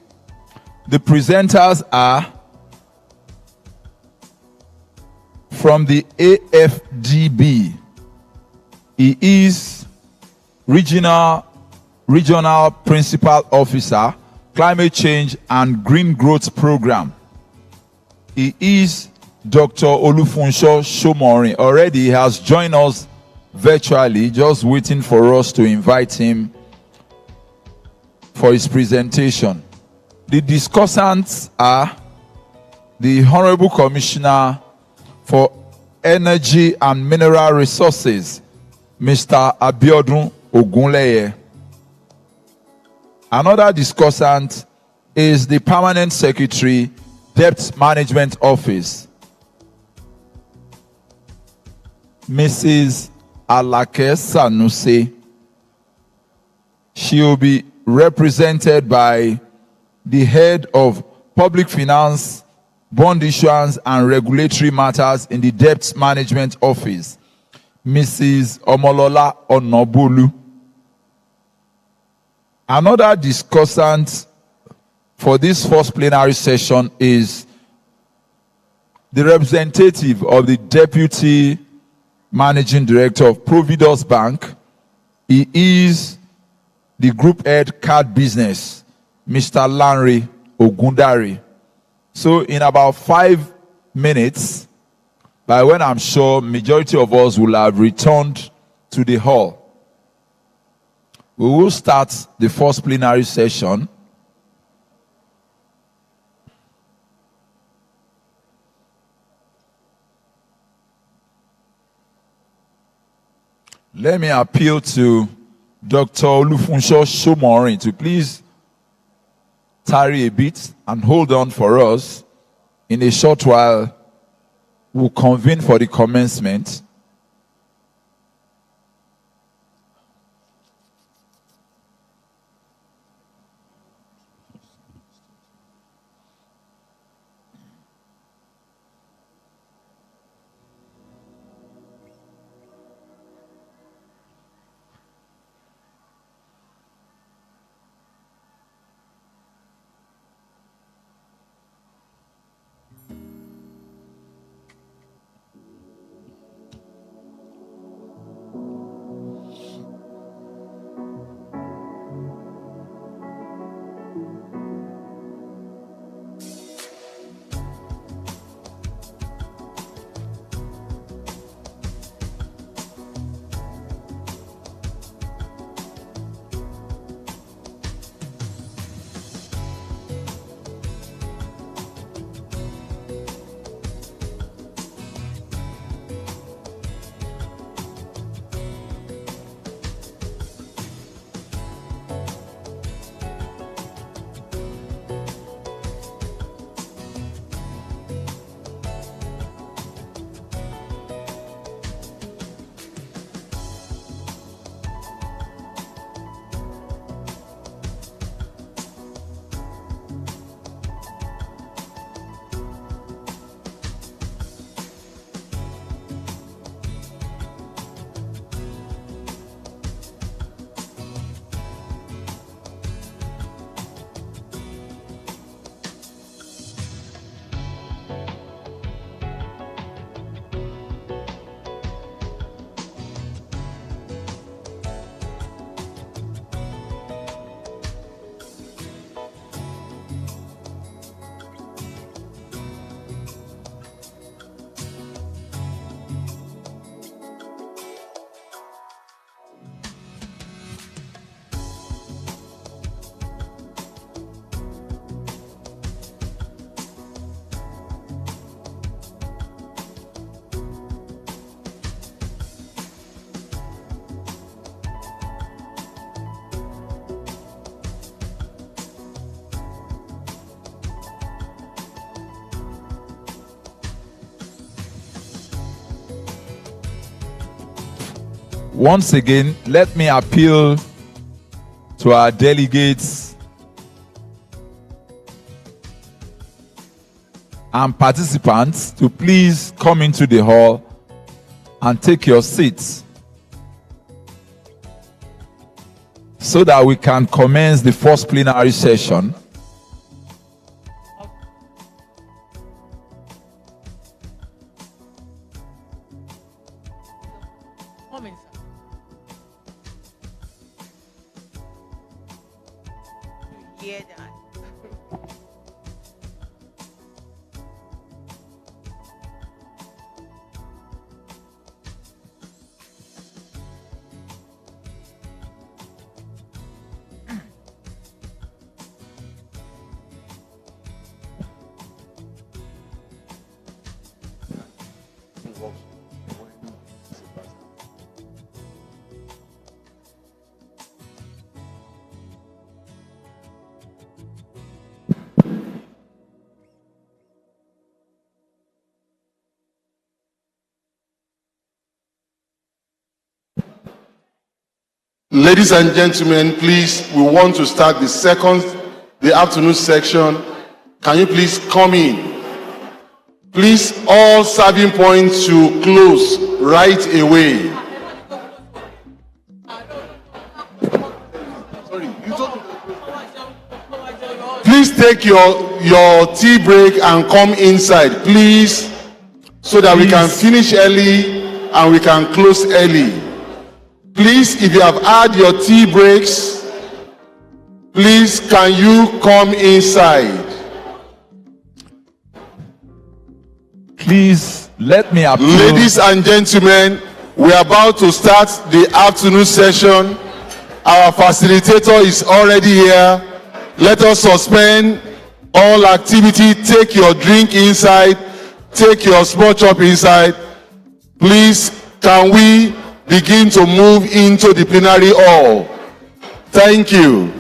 The presenters are from the AFDB. He is Regional Principal Officer, Climate Change and Green Growth Program. He is Dr. Olufunsho Shomori. Already he has joined us virtually, just waiting for us to invite him for his presentation. The discussants are the Honorable Commissioner for Energy and Mineral Resources, Mr. Abiodun Ogunleye. Another discussant is the Permanent Secretary, Debt Management Office, Mrs. Alake Sanusi. She will be represented by the Head of Public Finance, Bond Issuance and Regulatory Matters in the Debt Management Office, Mrs. Omolola Onobulu. Another discussant for this first plenary session is the representative of the Deputy Managing Director of Providus Bank. He is the Group Head Card Business, Mr. Lanre Ogundari. So in about 5 minutes, by when I'm sure majority of us will have returned to the hall, we will start the first plenary session. Let me appeal to Dr. Olufunsho Shomori to please tarry a bit and hold on for us. In a short while, we'll convene for the commencement. Once again, let me appeal to our delegates and participants to please come into the hall and take your seats so that we can commence the first plenary session. Ladies and gentlemen, please, we want to start the afternoon section. Can you please come in? Please, all serving points to close right away. Please take your tea break and come inside, please, so that we can finish early and we can close early. Please, if you have had your tea breaks, please, can you come inside? Please, let me appeal. Ladies and gentlemen, we are about to start the afternoon session. Our facilitator is already here. Let us suspend all activity. Take your drink inside. Take your small chop inside. Please, can we begin to move into the plenary hall? Thank you.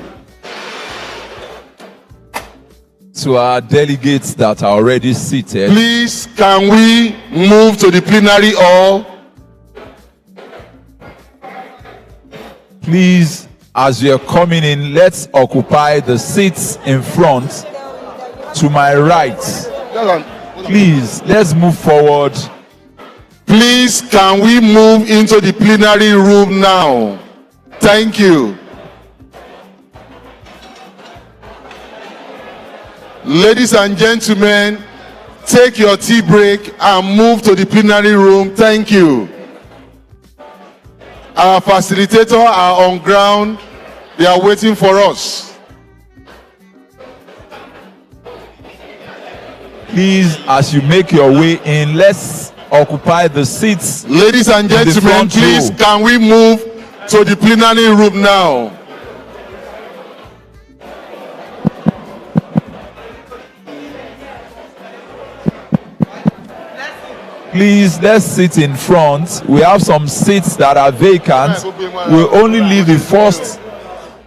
To our delegates that are already seated, please, can we move to the plenary hall? Please, as you're coming in, let's occupy the seats in front to my right. Please, let's move forward. Please, can we move into the plenary room now? Thank you. Ladies and gentlemen, take your tea break and move to the plenary room. Thank you. Our facilitators are on ground. They are waiting for us. Please, as you make your way in, let's occupy the seats. Ladies and gentlemen, please, can we move to the plenary room now? Please, let's sit in front. We have some seats that are vacant. We'll only leave the first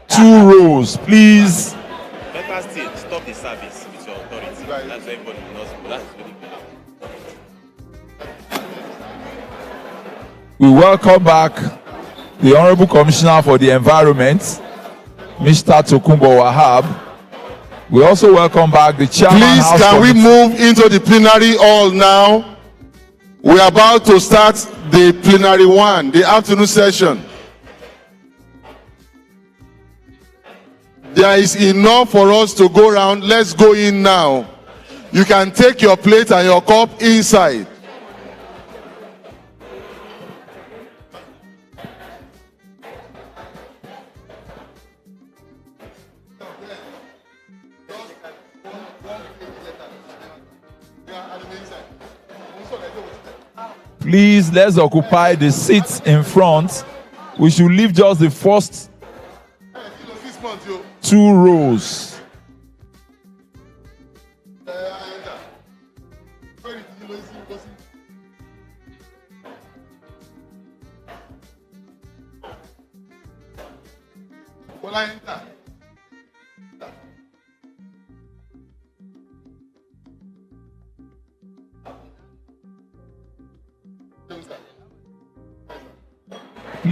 2 rows. Please. Better still, stop the service with your authority. That's everybody knows. That's very clear. We welcome back the Honorable Commissioner for the Environment, Mr. Tokunbo Wahab. We also welcome back the Chairman. Please, House can Committee. we move into the plenary hall now? We are about to start the plenary 1, the afternoon session. There is enough for us to go around. Let's go in now. You can take your plate and your cup inside. Please, let's occupy the seats in front. We should leave just the first 2 rows.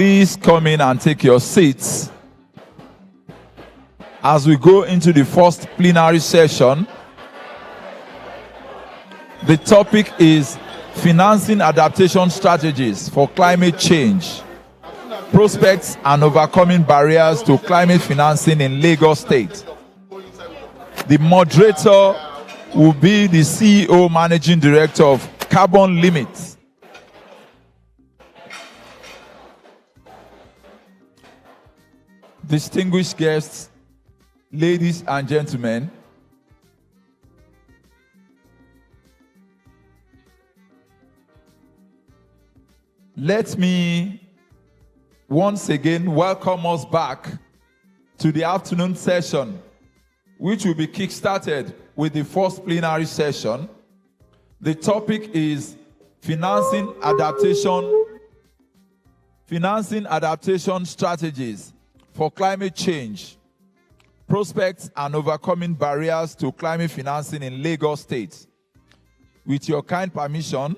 Please come in and take your seats as we go into the first plenary session. The topic is financing adaptation strategies for climate change, prospects and overcoming barriers to climate financing in Lagos State. The moderator will be the CEO Managing Director of Carbon Limits. Distinguished guests, ladies and gentlemen, let me once again welcome us back to the afternoon session, which will be kick-started with the first plenary session. The topic is financing adaptation strategies for climate change, prospects and overcoming barriers to climate financing in Lagos State. With your kind permission,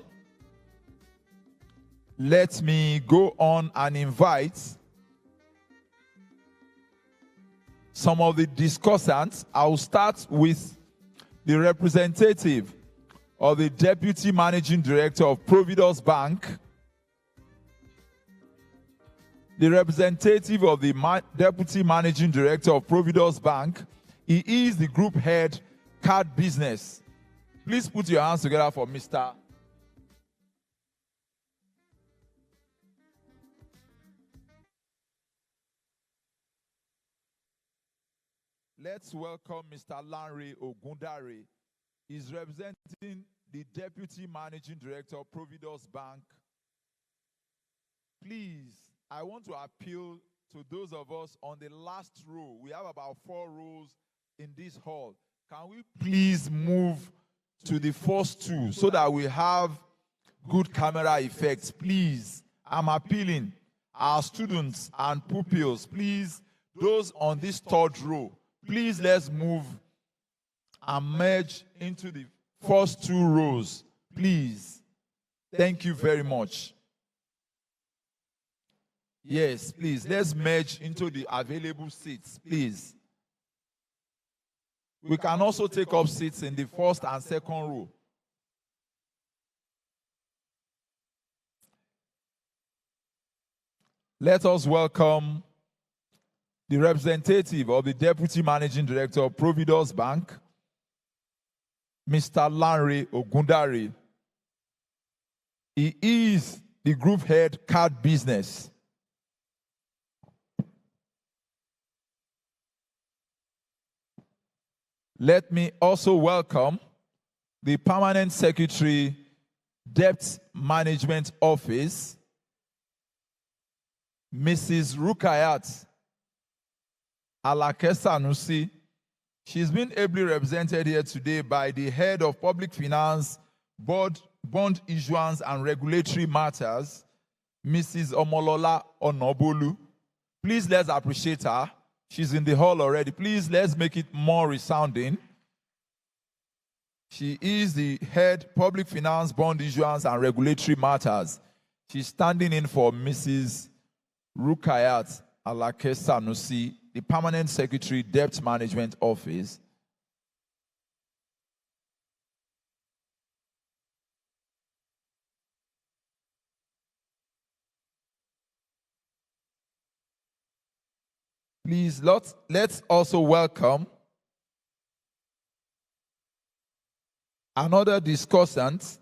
let me go on and invite some of the discussants. I will start with the representative of the Deputy Managing Director of Providus Bank, the representative of the Deputy Managing Director of Providus Bank. He is the Group Head, Card Business. Please put your hands together for Mr. Let's welcome Mr. Lanre Ogundare. He's representing the Deputy Managing Director of Providus Bank. Please, I want to appeal to those of us on the last row. We have about 4 rows in this hall. Can we please move to the first 2 so that we have good camera effects? Please, I'm appealing. Our students and pupils, please, those on this 3rd row, please, let's move and merge into the first 2 rows, please. Thank you very much. Yes, please, let's merge into the available seats, please. We can also take up seats in the 1st and 2nd row. Let us welcome the representative of the Deputy Managing Director of Providus Bank, Mr. Lanre Ogundare. He is the Group Head, Card Business. Let me also welcome the Permanent Secretary, Debt Management Office, Mrs. Rukayat Alake Sanusi. She's been ably represented here today by the Head of Public Finance, Bond Issuance and Regulatory Matters, Mrs. Omolola Onobolu. Please let's appreciate her. She's in the hall already. Please let's make it more resounding. She is the Head Public Finance, Bond Issuance and Regulatory Matters. She's standing in for Mrs. Rukayat Alake Sanusi, the Permanent Secretary, Debt Management Office. Please, let's also welcome another discussant.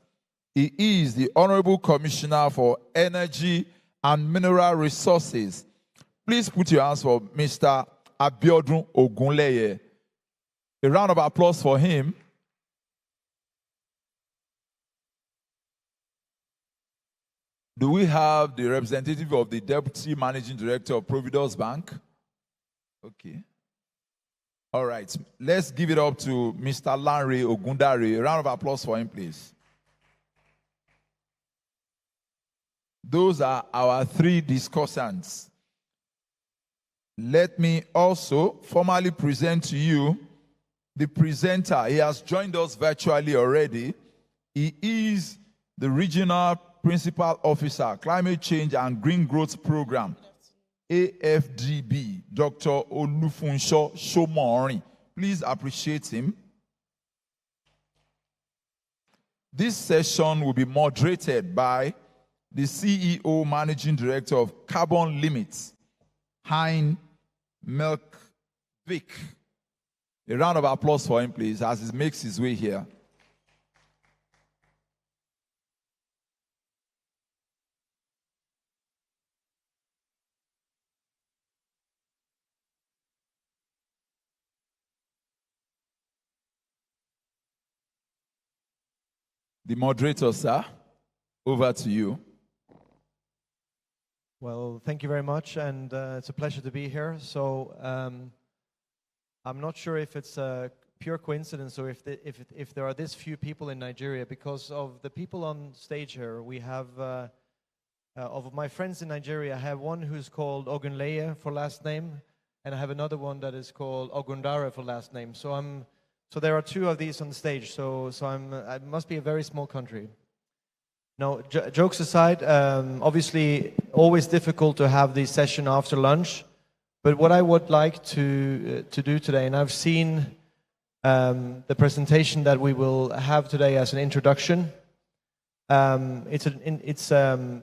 He is the Honorable Commissioner for Energy and Mineral Resources. Please put your hands for Mr. Abiodun Ogunleye. A round of applause for him. Do we have the representative of the Deputy Managing Director of Providus Bank? Okay. All right. Let's give it up to Mr. Lanre Ogundare. A round of applause for him, please. Those are our 3 discussants. Let me also formally present to you the presenter. He has joined us virtually already. He is the Regional Principal Officer, Climate Change and Green Growth Program, AFGB, Dr. Olufunsho Shomori. Please appreciate him. This session will be moderated by the CEO, Managing Director of Carbon Limits, Hein Melkvik. A round of applause for him, please, as he makes his way here. The moderator, sir, over to you. Well, thank you very much, and it's a pleasure to be here. So I'm not sure if it's a pure coincidence or if there are this few people in Nigeria. Because of the people on stage here, we have, of my friends in Nigeria, I have one who's called Ogunleye for last name, and I have another one that is called Ogundare for last name. So there are two of these on the stage, so I must be a very small country. No, jokes aside, obviously always difficult to have the session after lunch, but what I would like to do today, and I've seen the presentation that we will have today as an introduction. It's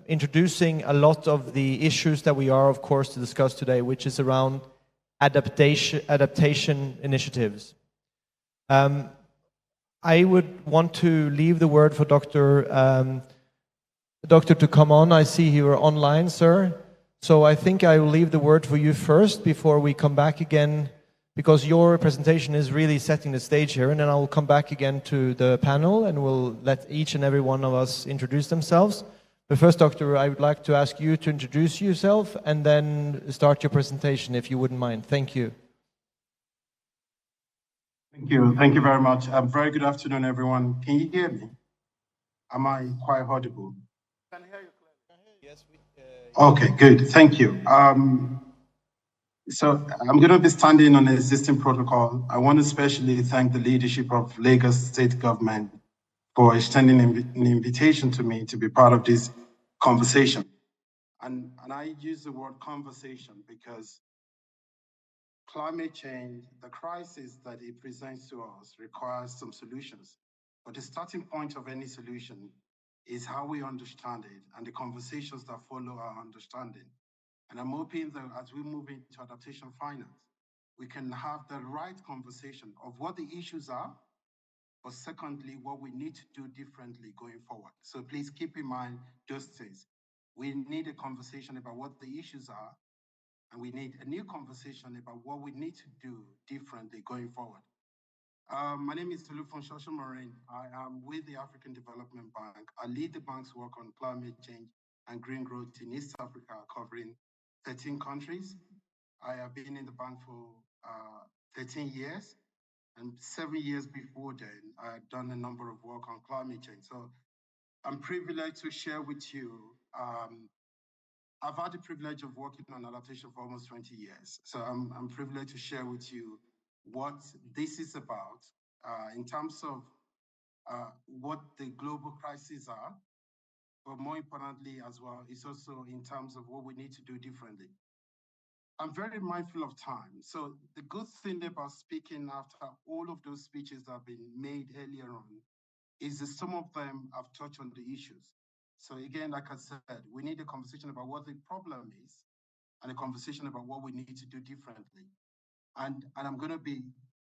introducing a lot of the issues that we are, of course, to discuss today, which is around adaptation initiatives. I would want to leave the word for Doctor to come on. I see you are online, sir. So I think I will leave the word for you first before we come back again, because your presentation is really setting the stage here, and then I will come back again to the panel and we'll let each and every one of us introduce themselves. But first, Doctor, I would like to ask you to introduce yourself and then start your presentation, if you wouldn't mind. Thank you. Thank you. Thank you very much. Very good afternoon, everyone. Can you hear me? Am I quite audible? Can hear you clearly. Yes, Okay, good. Thank you. So I'm going to be standing on the existing protocol. I want to especially thank the leadership of Lagos State Government for extending an invitation to me to be part of this conversation. And I use the word conversation because climate change, the crisis that it presents to us, requires some solutions. But the starting point of any solution is how we understand it and the conversations that follow our understanding. And I'm hoping that as we move into adaptation finance, we can have the right conversation of what the issues are, but secondly, what we need to do differently going forward. So please keep in mind those things. We need a conversation about what the issues are, and we need a new conversation about what we need to do differently going forward. My name is Olufunsho Shomori. I am with the African Development Bank. I lead the bank's work on climate change and green growth in East Africa, covering 13 countries. I have been in the bank for 13 years, and 7 years before then, I had done a number of work on climate change. So I'm privileged to share with you. I've had the privilege of working on adaptation for almost 20 years. So I'm privileged to share with you what this is about in terms of what the global crises are, but more importantly as well, it's also in terms of what we need to do differently. I'm very mindful of time. So the good thing about speaking after all of those speeches that have been made earlier on is that some of them have touched on the issues. So again, like I said, we need a conversation about what the problem is and a conversation about what we need to do differently. And I'm going to be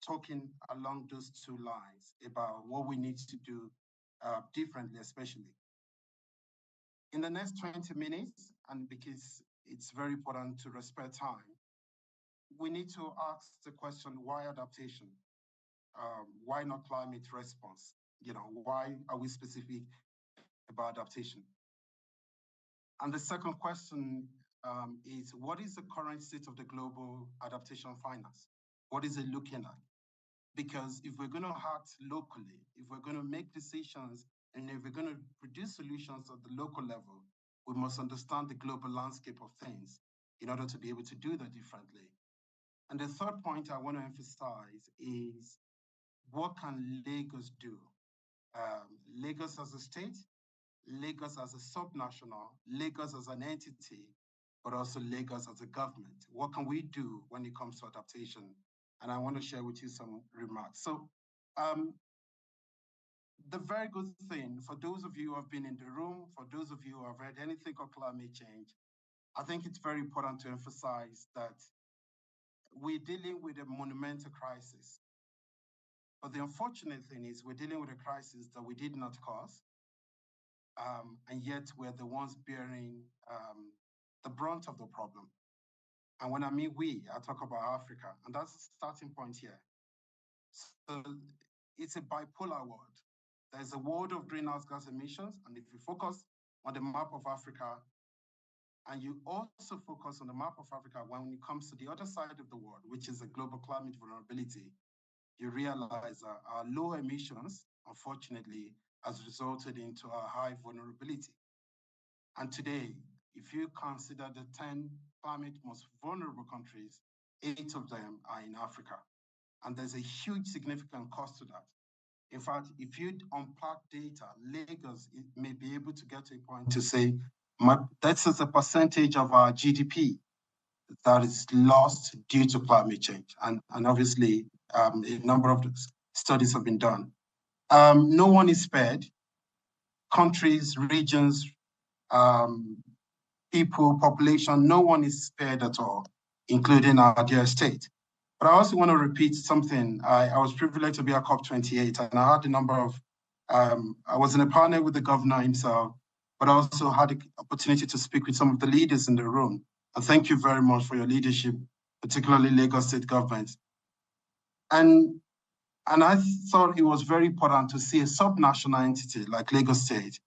talking along those two lines about what we need to do differently, especially. In the next 20 minutes, and because it's very important to respect time, we need to ask the question, why adaptation? Why not climate response? You know, why are we specific about adaptation? And the second question is, what is the current state of the global adaptation finance? What is it looking like? Because if we're going to act locally, if we're going to make decisions, and if we're going to produce solutions at the local level, we must understand the global landscape of things in order to be able to do that differently. And the third point I want to emphasize is, what can Lagos do? Lagos as a state, Lagos as a subnational, Lagos as an entity, but also Lagos as a government. What can we do when it comes to adaptation? And I want to share with you some remarks. So the very good thing, for those of you who have been in the room, for those of you who have read anything on climate change, I think it's very important to emphasize that we're dealing with a monumental crisis. But the unfortunate thing is we're dealing with a crisis that we did not cause, and yet we're the ones bearing the brunt of the problem. And when I mean we, I talk about Africa, and that's the starting point here. So it's a bipolar world. There's a world of greenhouse gas emissions, and if you focus on the map of Africa, and you also focus on the map of Africa when it comes to the other side of the world, which is a global climate vulnerability, you realize that our low emissions, unfortunately, has resulted into a high vulnerability. And today, if you consider the 10 climate most vulnerable countries, 8 of them are in Africa. And there's a huge significant cost to that. In fact, if you unpack data, Lagos may be able to get to a point to say, that's a percentage of our GDP that is lost due to climate change. And obviously, a number of studies have been done. No one is spared. Countries, regions, people, population, no one is spared at all, including our dear state. But I also want to repeat something. I was privileged to be at COP28, and I had a number of, I was in a panel with the governor himself, but I also had the opportunity to speak with some of the leaders in the room. And thank you very much for your leadership, particularly Lagos State government. And I thought it was very important to see a subnational entity like Lagos State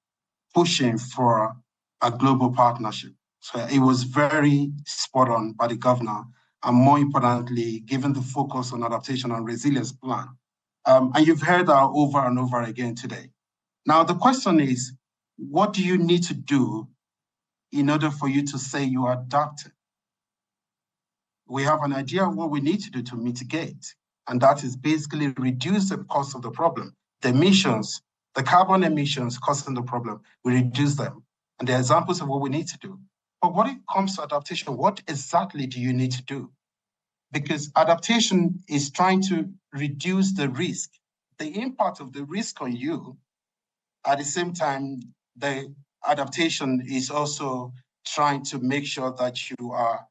pushing for a global partnership. So it was very spot on by the governor, and more importantly, given the focus on adaptation and resilience plan. And you've heard that over and over again today. Now, the question is, what do you need to do in order for you to say you are adapted? We have an idea of what we need to do to mitigate, and that is basically reduce the cost of the problem. The emissions, the carbon emissions causing the problem, we reduce them. And there are examples of what we need to do. But when it comes to adaptation, what exactly do you need to do? Because adaptation is trying to reduce the risk, the impact of the risk on you. At the same time, the adaptation is also trying to make sure that you are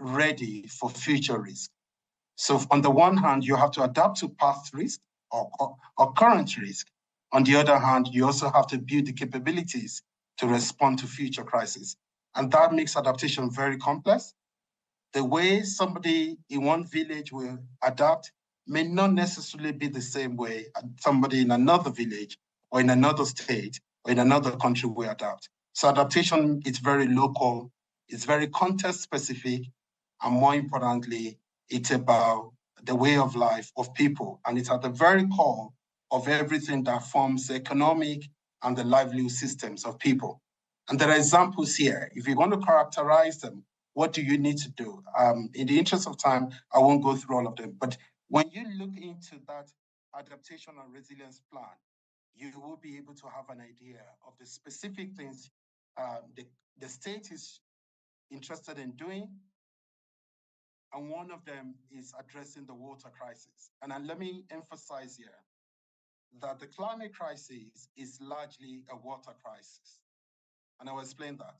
ready for future risk. So on the one hand, you have to adapt to past risk or current risk. On the other hand, you also have to build the capabilities to respond to future crises. And that makes adaptation very complex. The way somebody in one village will adapt may not necessarily be the same way somebody in another village or in another state or in another country will adapt. So adaptation is very local, it's very context specific, and more importantly, it's about the way of life of people. And it's at the very core of everything that forms the economic and the livelihood systems of people. And there are examples here. If you're going to characterize them, what do you need to do? In the interest of time, I won't go through all of them. But when you look into that adaptation and resilience plan, you will be able to have an idea of the specific things the state is interested in doing. And one of them is addressing the water crisis. And let me emphasize here that the climate crisis is largely a water crisis. And I will explain that.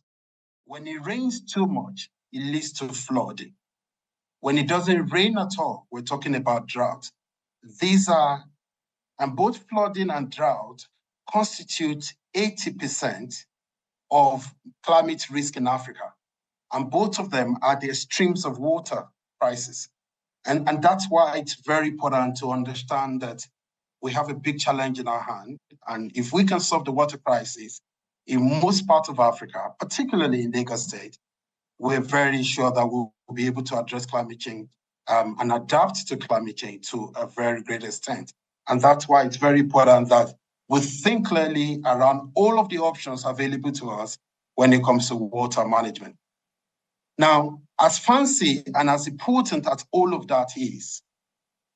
When it rains too much, it leads to flooding. When it doesn't rain at all, we're talking about drought. And both flooding and drought constitute 80% of climate risk in Africa. And both of them are the extremes of water crisis. And that's why it's very important to understand that we have a big challenge in our hand. And if we can solve the water crisis in most parts of Africa, particularly in Lagos State, we're very sure that we'll be able to address climate change and adapt to climate change to a very great extent. And that's why it's very important that we think clearly around all of the options available to us when it comes to water management. Now, as fancy and as important as all of that is,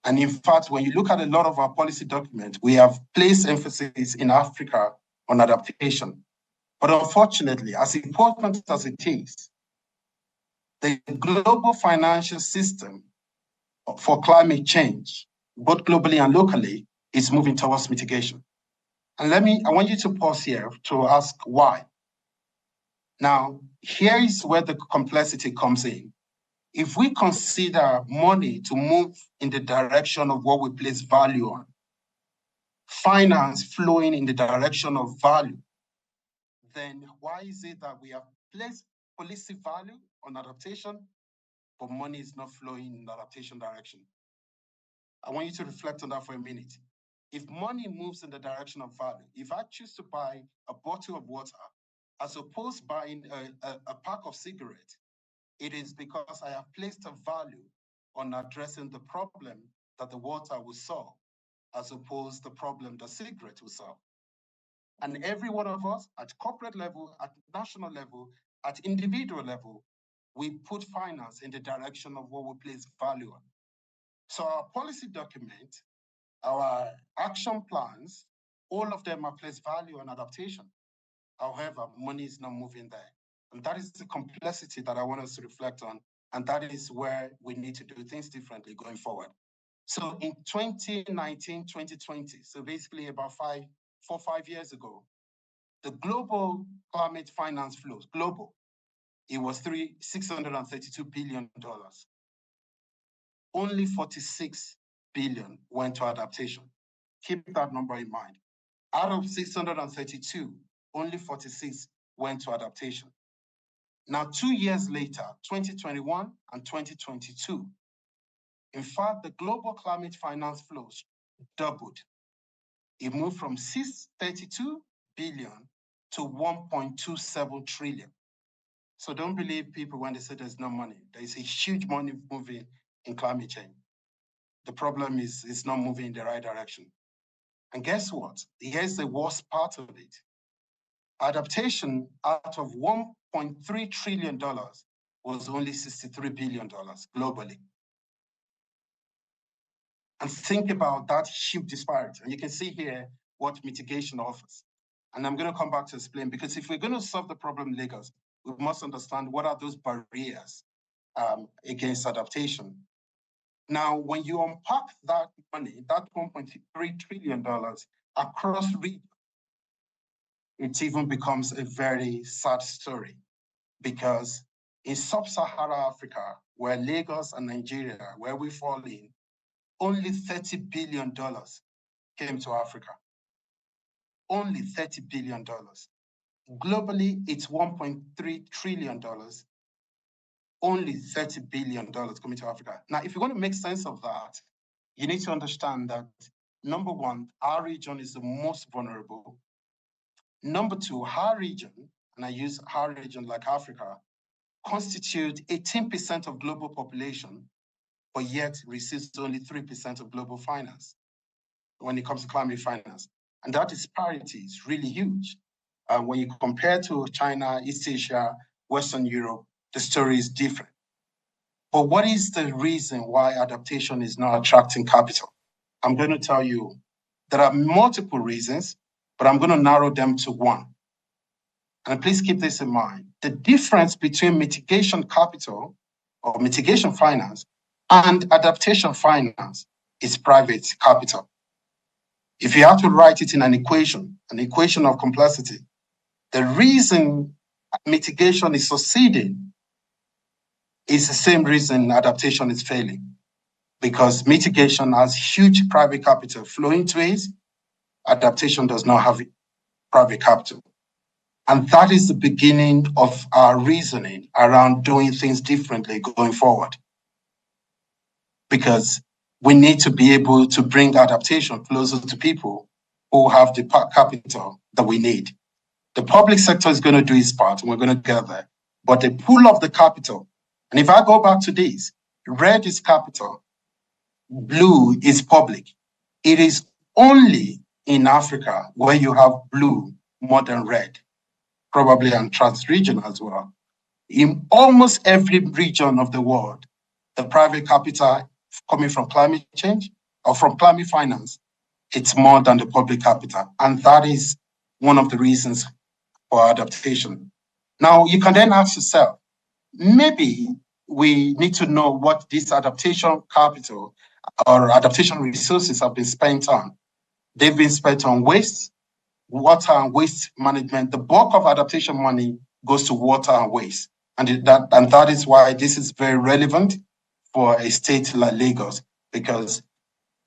and in fact, when you look at a lot of our policy documents, we have placed emphasis in Africa on adaptation. But unfortunately, as important as it is, the global financial system for climate change, both globally and locally, is moving towards mitigation. And I want you to pause here to ask why. Now, here is where the complexity comes in. If we consider money to move in the direction of what we place value on, finance flowing in the direction of value, then why is it that we have placed policy value on adaptation, but money is not flowing in the adaptation direction? I want you to reflect on that for a minute. If money moves in the direction of value, if I choose to buy a bottle of water, as opposed to buying a pack of cigarettes, it is because I have placed a value on addressing the problem that the water will solve, as opposed to the problem the cigarette will solve. And every one of us at corporate level, at national level, at individual level, we put finance in the direction of what we place value on. So our policy document, our action plans, all of them are placed value on adaptation. However, money is not moving there. And that is the complexity that I want us to reflect on. And that is where we need to do things differently going forward. So in 2019, 2020, so basically about 4 or 5 years ago, the global climate finance flows, global, it was $632 billion. Only 46 billion went to adaptation. Keep that number in mind. Out of 632, only 46 went to adaptation. Now, 2 years later, 2021 and 2022, in fact, the global climate finance flows doubled. It moved from 632 billion to 1.27 trillion. So don't believe people when they say there's no money. There is a huge money moving in climate change. The problem is it's not moving in the right direction. And guess what? Here's the worst part of it. Adaptation out of $1.3 trillion was only $63 billion globally. And think about that huge disparity. And you can see here what mitigation offers. And I'm going to come back to explain, because if we're going to solve the problem in Lagos, we must understand what are those barriers against adaptation. Now, when you unpack that money, that $1.3 trillion across regions, it even becomes a very sad story, because in sub-Saharan Africa, where Lagos and Nigeria, where we fall in, only $30 billion came to Africa. Only $30 billion. Globally, it's $1.3 trillion. Only $30 billion coming to Africa. Now, if you want to make sense of that, you need to understand that, number one, our region is the most vulnerable. Number two, our region, and I use our region like Africa, constitute 18% of global population, but yet receives only 3% of global finance when it comes to climate finance. And that disparity is really huge. When you compare to China, East Asia, Western Europe, the story is different. But what is the reason why adaptation is not attracting capital? I'm going to tell you, there are multiple reasons, but I'm going to narrow them to one. And please keep this in mind. The difference between mitigation capital or mitigation finance and adaptation finance is private capital. If you have to write it in an equation of complexity, the reason mitigation is succeeding is the same reason adaptation is failing. Because mitigation has huge private capital flowing to it, adaptation does not have private capital. And that is the beginning of our reasoning around doing things differently going forward. Because we need to be able to bring adaptation closer to people who have the capital that we need. The public sector is going to do its part, and we're going to get there. But the pool of the capital, and if I go back to this, red is capital, blue is public. It is only in Africa where you have blue more than red, probably and trans-region as well. In almost every region of the world, the private capital coming from climate change or from climate finance, it's more than the public capital. And that is one of the reasons for adaptation. Now, you can then ask yourself, maybe we need to know what this adaptation capital or adaptation resources have been spent on. They've been spent on waste, water and waste management. The bulk of adaptation money goes to water and waste. And that is why this is very relevant for a state like Lagos, because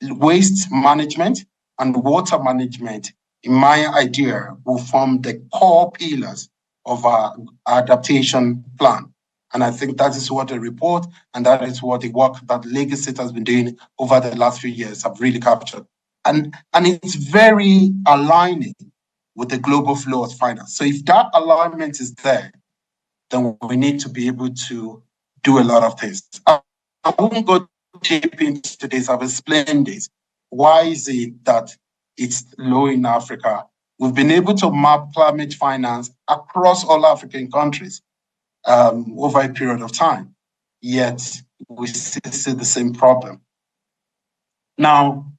waste management and water management, in my idea, will form the core pillars of our adaptation plan. And I think that is what the report and that is what the work that Lagos State has been doing over the last few years have really captured. And it's very aligning with the global flow of finance. So if that alignment is there, then we need to be able to do a lot of things. I won't go deep into this. I've explained this. Why is it that it's low in Africa? We've been able to map climate finance across all African countries over a period of time, yet we still see the same problem. Now,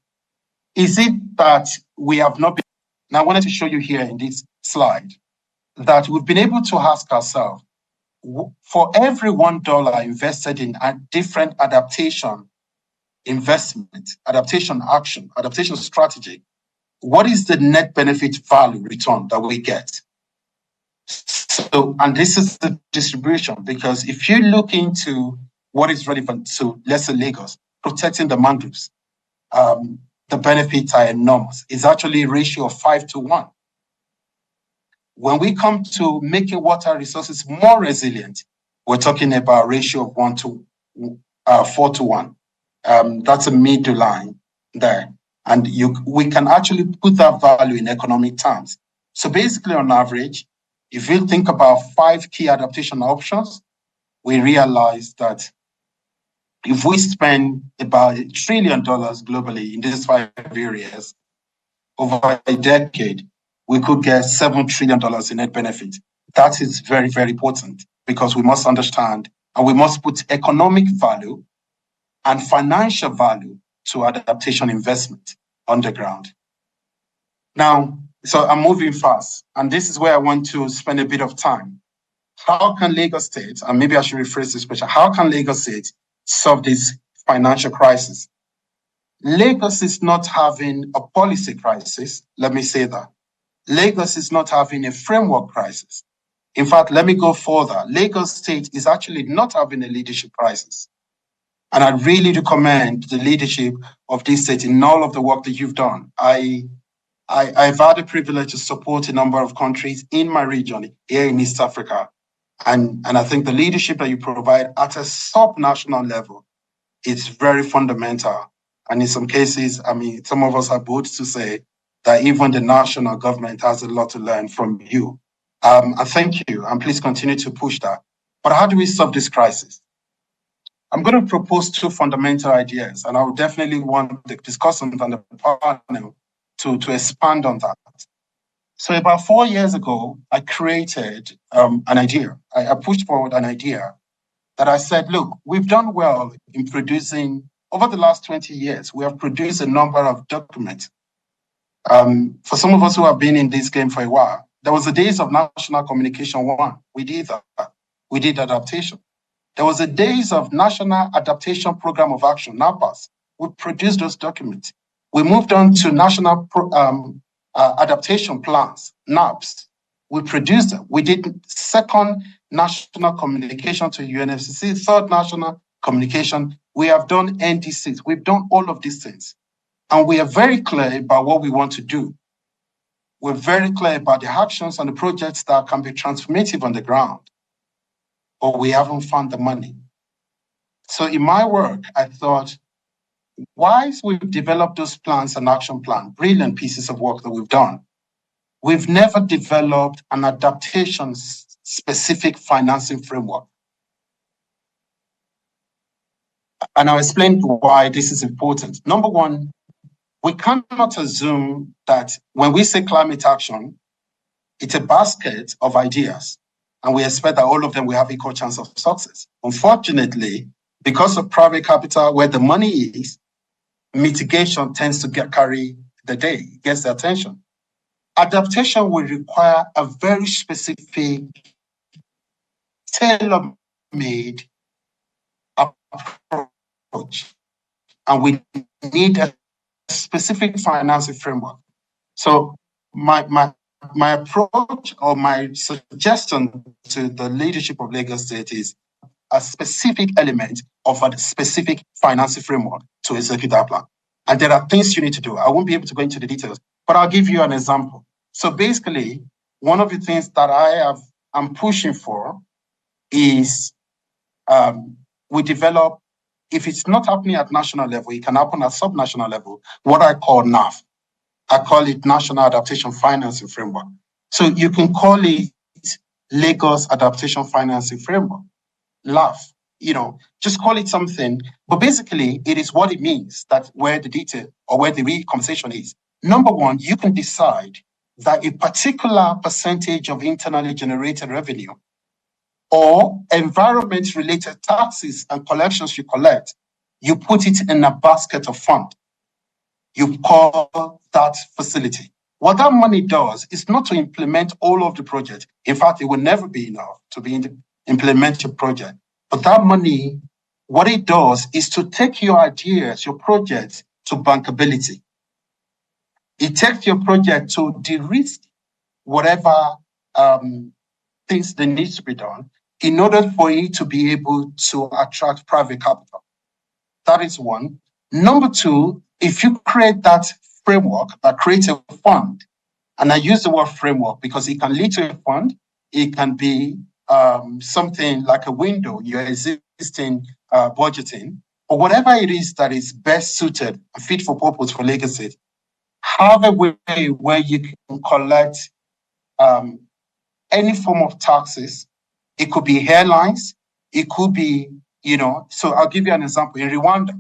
is it that we have not been? Now, I wanted to show you here in this slide that we've been able to ask ourselves, for every $1 invested in a different adaptation investment, adaptation action, adaptation strategy, what is the net benefit value return that we get? So, and this is the distribution, because if you look into what is relevant to, let's say, Lagos, protecting the mangroves, the benefits are enormous. It's actually a ratio of 5 to 1. When we come to making water resources more resilient, we're talking about a ratio of 4 to 1. That's a middle line there. And we can actually put that value in economic terms. So basically, on average, if you think about 5 key adaptation options, we realize that if we spend about $1 trillion globally in these 5 areas over a decade, we could get $7 trillion in net benefit. That is very, very important, because we must understand and we must put economic value and financial value to adaptation investment on the ground. Now, so I'm moving fast, and this is where I want to spend a bit of time. How can Lagos State, and maybe I should rephrase this question, how can Lagos State solve this financial crisis? Lagos is not having a policy crisis, let me say that. Lagos is not having a framework crisis. In fact, let me go further. Lagos State is actually not having a leadership crisis. And I really do commend the leadership of this state in all of the work that you've done. I've had the privilege to support a number of countries in my region here in East Africa. And I think the leadership that you provide at a sub-national level is very fundamental. And in some cases, I mean, some of us are bold to say that even the national government has a lot to learn from you. I thank you, and please continue to push that. But how do we solve this crisis? I'm going to propose 2 fundamental ideas, and I would definitely want the discussant and the panel to expand on that. So about 4 years ago, I created an idea. I pushed forward an idea that I said, look, we've done well in producing, over the last 20 years, we have produced a number of documents. For some of us who have been in this game for a while, there was the days of National Communication 1. We did that. We did adaptation. There was the days of National Adaptation Program of Action, NAPAS. We produced those documents. We moved on to National Adaptation Plans, NAPS. We produced them. We did second National Communication to UNFCCC, third National Communication. We have done NDCs. We've done all of these things. And we are very clear about what we want to do. We're very clear about the actions and the projects that can be transformative on the ground. But we haven't found the money. So in my work, I thought, whilst we've developed those plans and action plan, brilliant pieces of work that we've done, we've never developed an adaptation-specific financing framework. And I'll explain why this is important. Number one, we cannot assume that when we say climate action, it's a basket of ideas, and we expect that all of them will have equal chance of success. Unfortunately, because of private capital, where the money is, mitigation tends to carry the day, gets the attention. Adaptation will require a very specific, tailor-made approach, and we need a specific financing framework. So my approach or my suggestion to the leadership of Lagos State is a specific element of a specific financing framework to execute that plan. And there are things you need to do. I won't be able to go into the details, but I'll give you an example. So basically, one of the things that I'm pushing for is we develop, if it's not happening at national level, it can happen at sub-national level, what I call NAF. I call it National Adaptation Financing Framework. So you can call it Lagos Adaptation Financing Framework, LAF, just call it something. But basically, it is what it means, that where the detail or where the real conversation is. Number one, you can decide that a particular percentage of internally generated revenue or environment-related taxes and collections you collect, you put it in a basket of fund. You call that facility. What that money does is not to implement all of the project. In fact, it will never be enough to implement your project. But that money, what it does is to take your ideas, your projects to bankability. It takes your project to de-risk whatever things that need to be done in order for it to be able to attract private capital. That is one. Number two, if you create that framework that creates a fund, and I use the word framework because it can lead to a fund, it can be something like a window, your existing budgeting, or whatever it is that is best suited and fit for purpose for Lagos State, have a way where you can collect any form of taxes. It could be airlines, it could be, so I'll give you an example. In Rwanda,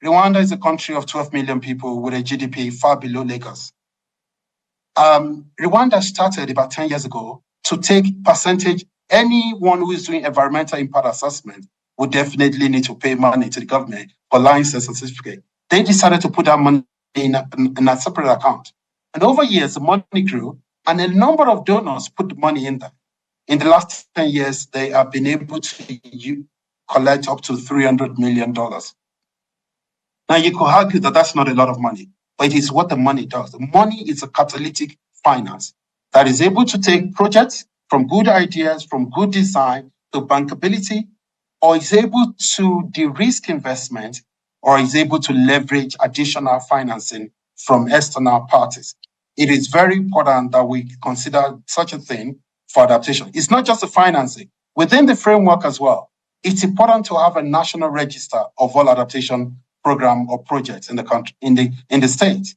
Rwanda is a country of 12 million people with a GDP far below Lagos. Rwanda started about 10 years ago to take percentage. Anyone who is doing environmental impact assessment would definitely need to pay money to the government for license and certificate. They decided to put that money in a separate account. And over years, the money grew, and a number of donors put the money in there. In the last 10 years, they have been able to collect up to $300 million. Now, you could argue that that's not a lot of money, but it is what the money does. The money is a catalytic finance that is able to take projects from good ideas, from good design to bankability, or is able to de-risk investment, or is able to leverage additional financing from external parties. It is very important that we consider such a thing for adaptation. It's not just the financing. Within the framework as well, it's important to have a national register of all adaptation program or projects in the country, in the state.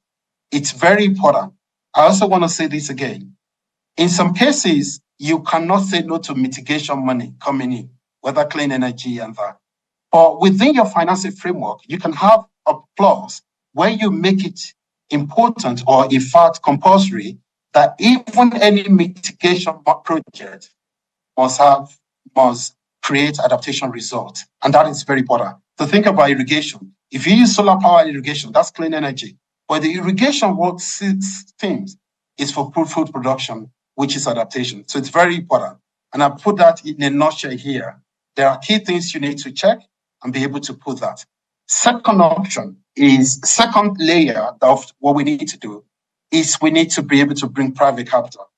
It's very important. I also want to say this again. In some cases, you cannot say no to mitigation money coming in, whether clean energy and that. Or within your financing framework, you can have a clause where you make it important or in fact compulsory that even any mitigation project must create adaptation results. And that is very important. So think about irrigation. If you use solar power irrigation, that's clean energy. But the irrigation work themes is for food production, which is adaptation. So it's very important. And I put that in a nutshell here. There are key things you need to check and be able to put that. Second layer of what we need to do is we need to be able to bring private capital.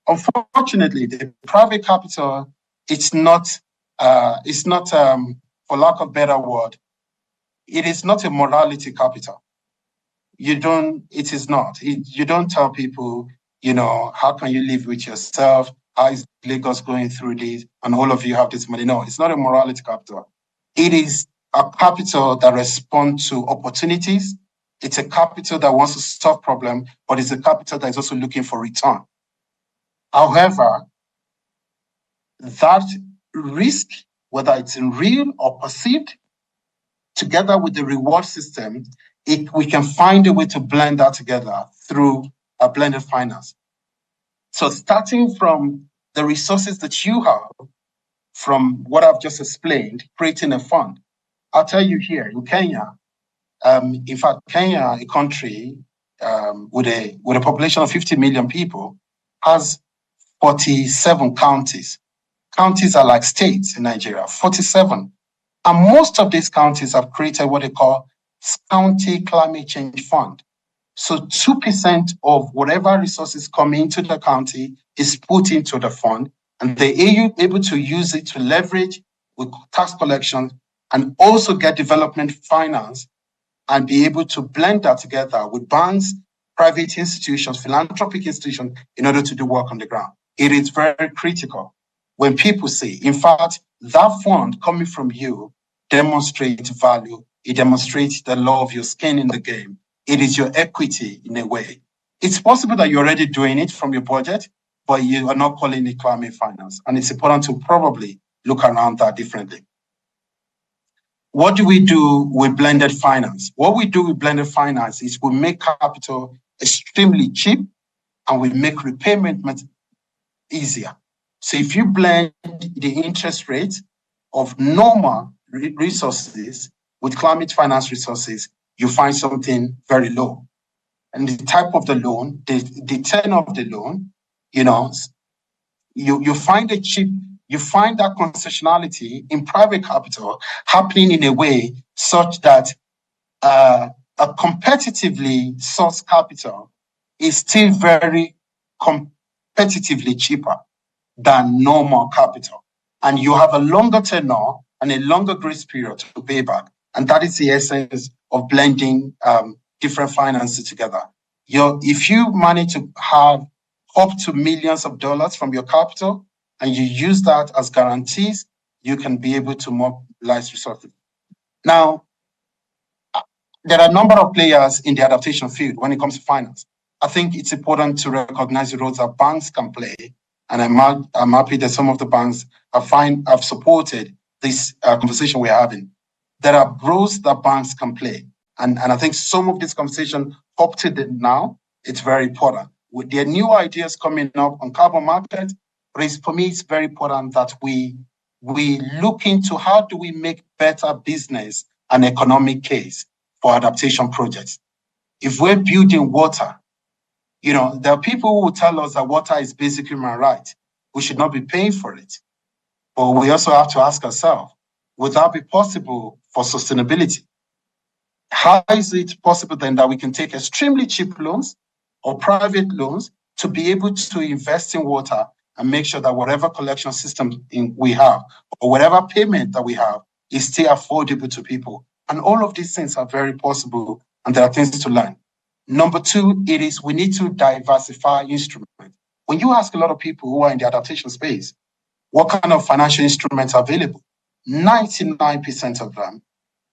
Unfortunately, the private capital, it's not, for lack of a better word, it is not a morality capital. It is not. You don't tell people, how can you live with yourself? How is Lagos going through this? And all of you have this money. No, it's not a morality capital. It is a capital that responds to opportunities. It's a capital that wants to solve problems, but it's a capital that is also looking for return. However, that risk, whether it's in real or perceived, together with the reward system, we can find a way to blend that together through a blended finance. So starting from the resources that you have, from what I've just explained, creating a fund. I'll tell you here, in Kenya, in fact, Kenya, a country, with a population of 50 million people, has 47 counties. Counties are like states in Nigeria, 47. And most of these counties have created what they call County Climate Change Fund. So 2% of whatever resources come into the county is put into the fund, and they're able to use it to leverage with tax collection and also get development finance and be able to blend that together with banks, private institutions, philanthropic institutions in order to do work on the ground. It is very critical when people say, in fact, that fund coming from you demonstrates value. It demonstrates the law of your skin in the game. It is your equity in a way. It's possible that you're already doing it from your budget, but you are not calling it climate finance. And it's important to probably look around that differently. What do we do with blended finance? What we do with blended finance is we make capital extremely cheap and we make repayment easier. So if you blend the interest rate of normal resources with climate finance resources, you find something very low. And the type of the loan, the tenor of the loan, you find it cheap. You find that concessionality in private capital happening in a way such that a competitively sourced capital is still very competitively cheaper than normal capital. And you have a longer tenor and a longer grace period to pay back. And that is the essence of blending different finances together. If you manage to have up to millions of dollars from your capital and you use that as guarantees, you can be able to mobilize resources. Now, there are a number of players in the adaptation field when it comes to finance. I think it's important to recognize the roles that banks can play. And I'm happy that some of the banks have supported this conversation we're having. There are roles that banks can play. And I think some of this conversation up to now, it's very important. With there are new ideas coming up on carbon market, but for me, it's very important that we look into how do we make better business and economic case for adaptation projects. If we're building water, there are people who will tell us that water is basic human right. We should not be paying for it. But we also have to ask ourselves, would that be possible for sustainability? How is it possible then that we can take extremely cheap loans or private loans to be able to invest in water and make sure that whatever collection system we have or whatever payment that we have is still affordable to people? And all of these things are very possible, and there are things to learn. Number two, we need to diversify instruments. When you ask a lot of people who are in the adaptation space, what kind of financial instruments are available? 99% of them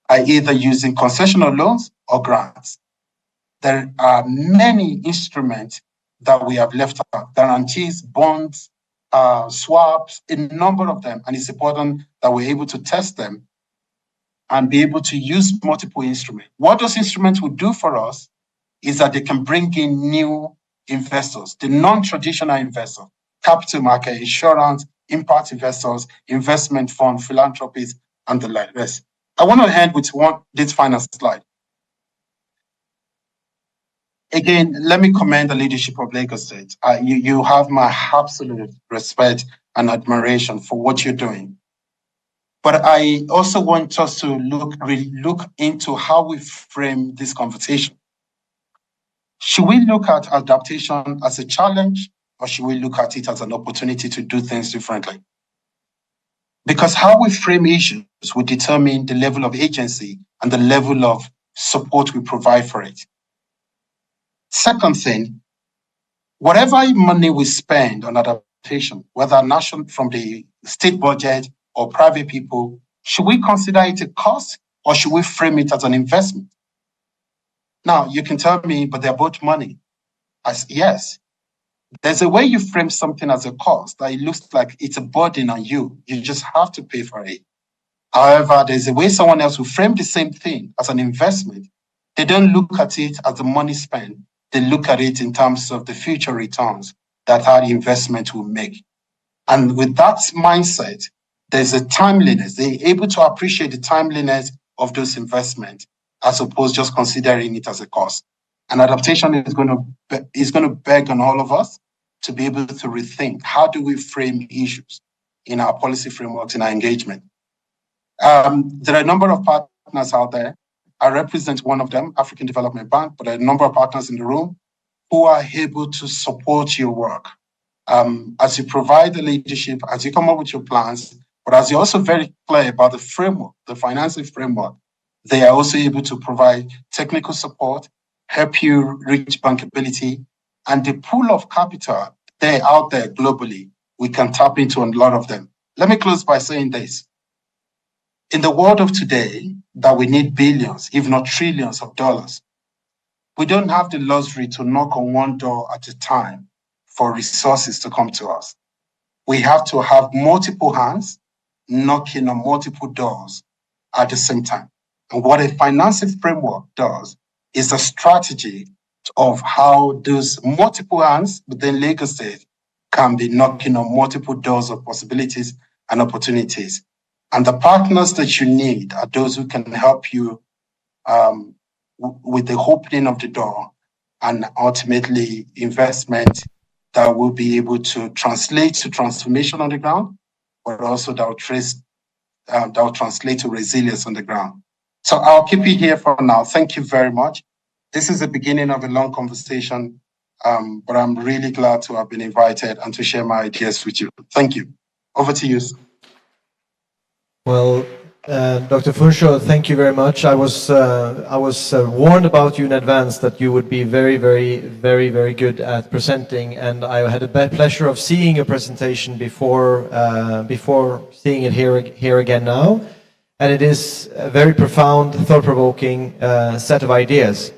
are either using concessional loans or grants. There are many instruments that we have left out, guarantees, bonds, swaps, a number of them. And it's important that we're able to test them and be able to use multiple instruments. What those instruments will do for us is that they can bring in new investors, the non-traditional investors, capital market, insurance, impact investors, investment fund, philanthropists, and the rest. I want to end with this final slide. Again, let me commend the leadership of Lagos State. You have my absolute respect and admiration for what you're doing. But I also want us to look into how we frame this conversation. Should we look at adaptation as a challenge, or should we look at it as an opportunity to do things differently? Because how we frame issues will determine the level of agency and the level of support we provide for it. Second thing, whatever money we spend on adaptation, whether national from the state budget or private people, should we consider it a cost or should we frame it as an investment? Now, you can tell me, but they're both money. Yes, there's a way you frame something as a cost that it looks like it's a burden on you. You just have to pay for it. However, there's a way someone else will frame the same thing as an investment. They don't look at it as the money spent. They look at it in terms of the future returns that our investment will make. And with that mindset, there's a timeliness. They're able to appreciate the timeliness of those investments as opposed to just considering it as a cost. And adaptation is going to beg on all of us to be able to rethink how do we frame issues in our policy frameworks, in our engagement. There are a number of partners out there. I represent one of them, African Development Bank, but there are a number of partners in the room who are able to support your work. As you provide the leadership, as you come up with your plans, but as you're also very clear about the framework, the financing framework, they are also able to provide technical support, help you reach bankability, and the pool of capital they're out there globally, we can tap into a lot of them. Let me close by saying this. In the world of today, that we need billions, if not trillions of dollars, we don't have the luxury to knock on one door at a time for resources to come to us. We have to have multiple hands knocking on multiple doors at the same time. And what a financing framework does is a strategy of how those multiple hands within Lagos State can be knocking on multiple doors of possibilities and opportunities. And the partners that you need are those who can help you with the opening of the door and ultimately investment that will be able to translate to transformation on the ground, but also that will translate to resilience on the ground. So I'll keep you here for now. Thank you very much. This is the beginning of a long conversation, but I'm really glad to have been invited and to share my ideas with you. Thank you. Over to you. Well, Dr. Funsho, thank you very much. I was warned about you in advance that you would be very, very, very, very good at presenting, and I had the pleasure of seeing your presentation before seeing it here again now, and it is a very profound, thought-provoking set of ideas.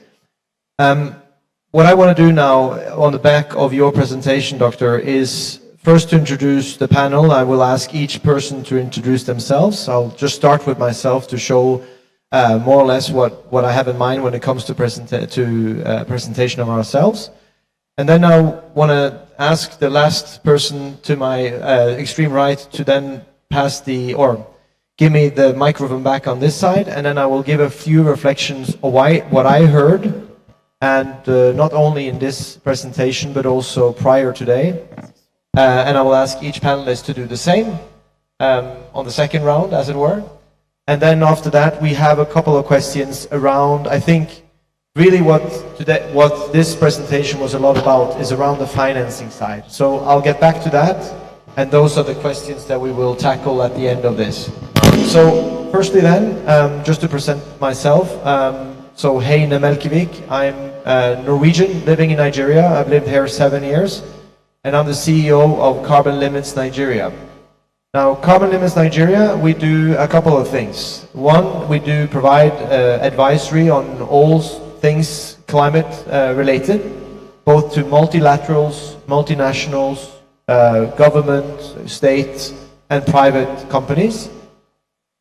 What I want to do now, on the back of your presentation, Doctor, is first to introduce the panel. I will ask each person to introduce themselves. I'll just start with myself to show more or less what I have in mind when it comes to presentation of ourselves. And then I want to ask the last person to my extreme right to then give me the microphone back on this side, and then I will give a few reflections of what I heard, and not only in this presentation, but also prior today. And I will ask each panelist to do the same on the second round, as it were. And then after that, we have a couple of questions around, I think, really what this presentation was a lot about is around the financing side. So I'll get back to that, and those are the questions that we will tackle at the end of this. So firstly then, just to present myself, so Heine Melkevik, I'm Norwegian living in Nigeria. I've lived here 7 years. And I'm the CEO of Carbon Limits Nigeria. Now, Carbon Limits Nigeria, we do a couple of things. One, we do provide advisory on all things climate related, both to multilaterals, multinationals, government, state, and private companies.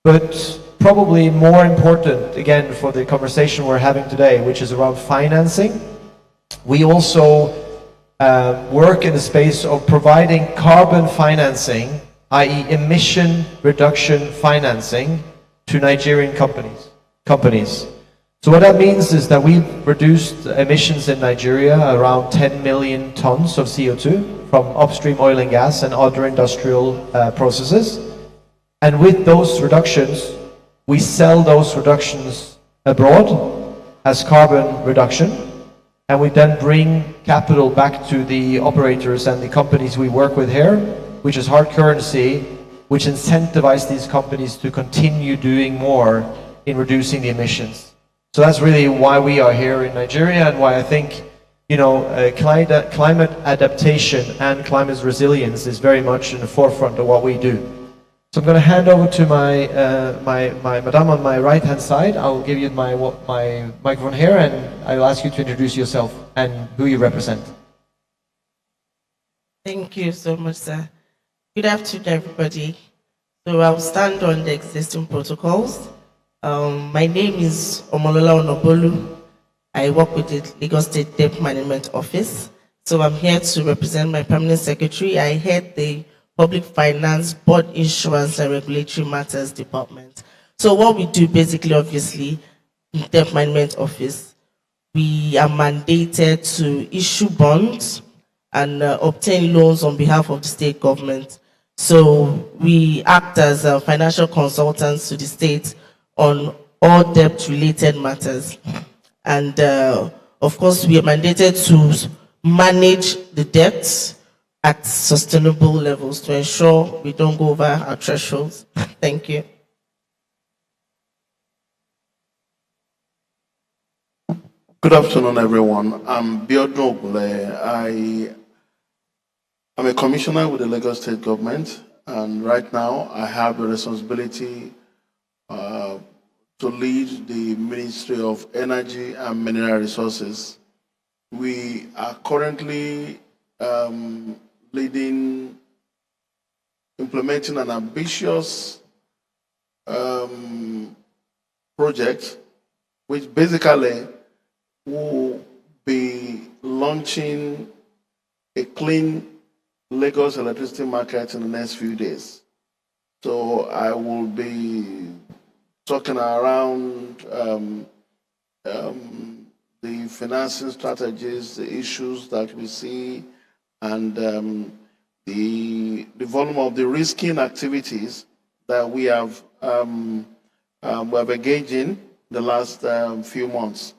But probably more important, again, for the conversation we're having today, which is around financing, we also work in the space of providing carbon financing, i.e. emission reduction financing, to Nigerian companies. So what that means is that we've reduced emissions in Nigeria around 10 million tons of CO2 from upstream oil and gas and other industrial processes. And with those reductions, we sell those reductions abroad as carbon reduction. And we then bring capital back to the operators and the companies we work with here, which is hard currency, which incentivize these companies to continue doing more in reducing the emissions. So that's really why we are here in Nigeria, and why I think, climate adaptation and climate resilience is very much in the forefront of what we do. So I'm going to hand over to my madam on my right-hand side. I'll give you my microphone here, and I'll ask you to introduce yourself and who you represent. Thank you so much, sir. Good afternoon, everybody. So I'll stand on the existing protocols. My name is Omolola Onobolu. I work with the Lagos State Debt Management Office. So I'm here to represent my permanent secretary. I head the Public Finance, Board Insurance and Regulatory Matters Department. So what we do basically, obviously, in Debt Management Office, we are mandated to issue bonds and obtain loans on behalf of the state government. So we act as financial consultants to the state on all debt-related matters. And of course, we are mandated to manage the debts at sustainable levels to ensure we don't go over our thresholds. Thank you. Good afternoon, everyone. I'm Biodun Ogunle. I'm a commissioner with the Lagos State Government, and right now I have the responsibility to lead the Ministry of Energy and Mineral Resources. We are currently implementing an ambitious project, which basically will be launching a clean Lagos electricity market in the next few days. So I will be talking around the financing strategies, the issues that we see, and the volume of the risking activities that we have engaged in the last few months.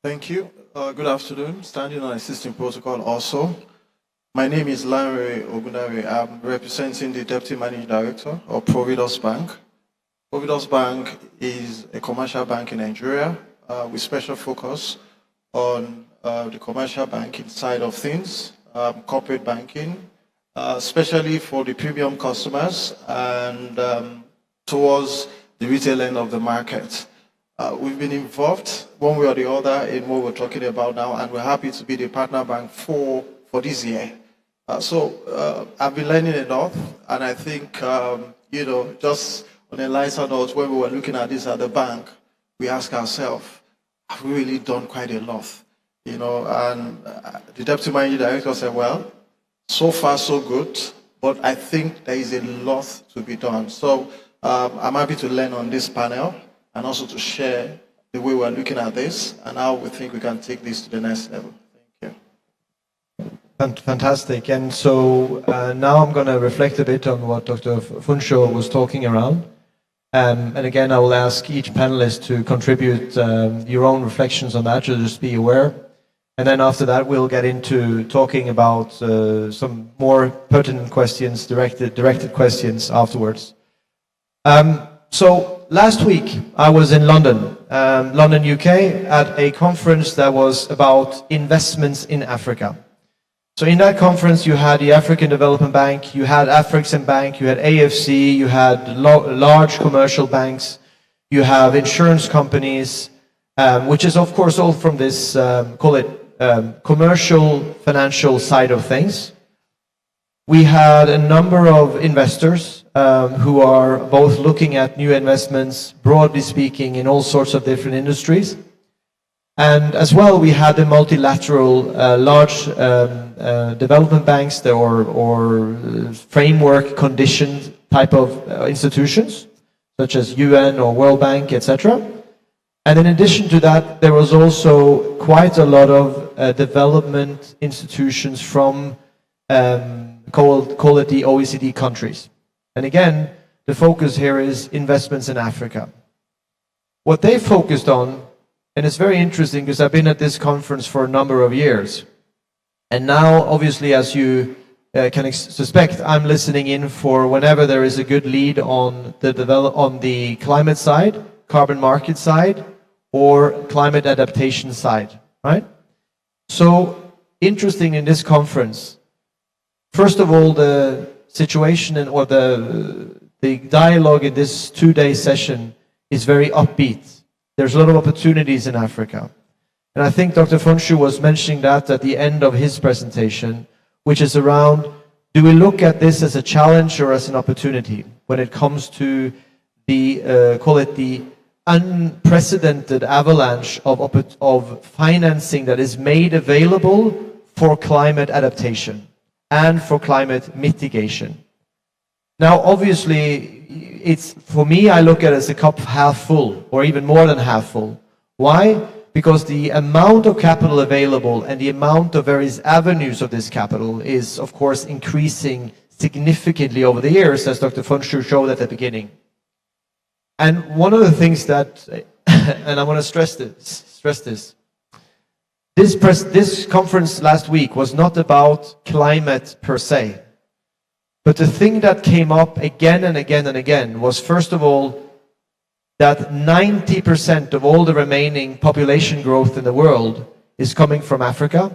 Thank you. Good afternoon. Standing on existing protocol also. My name is Larry Ogundare. I'm representing the Deputy Managing Director of Providus Bank. Providus Bank is a commercial bank in Nigeria with special focus on the commercial banking side of things, corporate banking, especially for the premium customers and towards the retail end of the market. We've been involved one way or the other in what we're talking about now, and we're happy to be the partner bank for this year. So I've been learning a lot, and I think, just on a lighter note, when we were looking at this at the bank, we asked ourselves, have we really done quite a lot? And the Deputy Managing Director said, well, so far so good, but I think there is a lot to be done. So I'm happy to learn on this panel, and also to share the way we're looking at this and how we think we can take this to the next level. Thank you. Fantastic. And so now I'm going to reflect a bit on what Dr. Funsho was talking around. And again, I will ask each panelist to contribute your own reflections on that, to just be aware. And then after that, we'll get into talking about some more pertinent questions, directed questions afterwards. So last week, I was in London, UK, at a conference that was about investments in Africa. So in that conference, you had the African Development Bank, you had African Bank, you had AFC, you had large commercial banks, you have insurance companies, which is of course all from this, call it commercial financial side of things. We had a number of investors who are both looking at new investments, broadly speaking, in all sorts of different industries. And as well, we had the multilateral large development banks or framework conditioned type of institutions, such as UN or World Bank, etc. And in addition to that, there was also quite a lot of development institutions from, call it the OECD countries. And again, the focus here is investments in Africa. What they focused on, and it's very interesting because I've been at this conference for a number of years. And now, obviously, as you can suspect, I'm listening in for whenever there is a good lead on the climate side, carbon market side, or climate adaptation side, right? So, interesting in this conference, first of all, the situation or the dialogue in this two-day session is very upbeat. There's a lot of opportunities in Africa. And I think Dr. Funshu was mentioning that at the end of his presentation, which is around, do we look at this as a challenge or as an opportunity when it comes to the, call it the unprecedented avalanche of financing that is made available for climate adaptation and for climate mitigation. Now, obviously, it's for me, I look at it as a cup half full, or even more than half full. Why? Because the amount of capital available and the amount of various avenues of this capital is, of course, increasing significantly over the years, as Dr. Funchu showed at the beginning. And one of the things that, and I want to stress this, this conference last week was not about climate per se. But the thing that came up again and again and again was, first of all, that 90% of all the remaining population growth in the world is coming from Africa.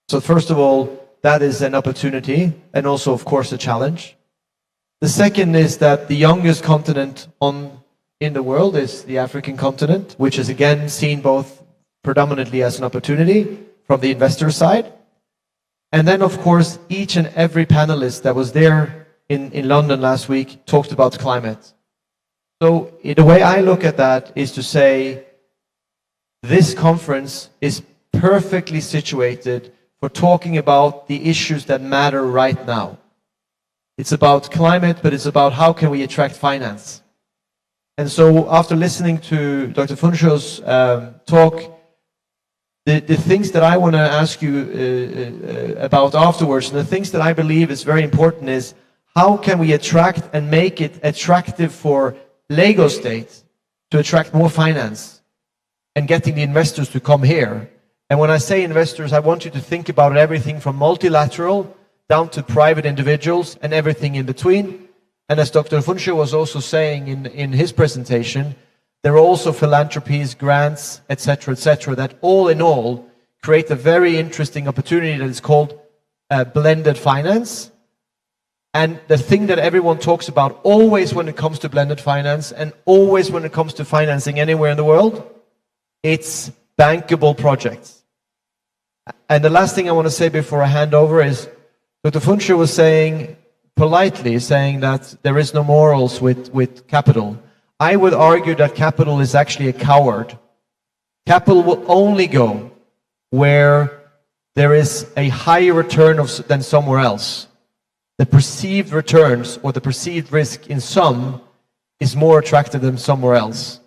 So first of all, that is an opportunity and also, of course, a challenge. The second is that the youngest continent in the world is the African continent, which is again seen both predominantly as an opportunity from the investor side. And then, of course, each and every panelist that was there in London last week talked about climate. So the way I look at that is to say, this conference is perfectly situated for talking about the issues that matter right now. It's about climate, but it's about how can we attract finance. And so after listening to Dr. Funcho's talk, the things that I want to ask you about afterwards, and the things that I believe is very important, is how can we attract and make it attractive for Lagos State to attract more finance and getting the investors to come here. And when I say investors, I want you to think about everything from multilateral down to private individuals and everything in between. And as Dr. Funcho was also saying in his presentation, there are also philanthropies, grants, etc., that all in all create a very interesting opportunity that is called blended finance. And the thing that everyone talks about always when it comes to blended finance and always when it comes to financing anywhere in the world, it's bankable projects. And the last thing I want to say before I hand over is, Dr. Funcho was saying, politely saying that there is no morals with capital. I would argue that capital is actually a coward. Capital will only go where there is a higher return than somewhere else. The perceived returns or the perceived risk in some is more attractive than somewhere else.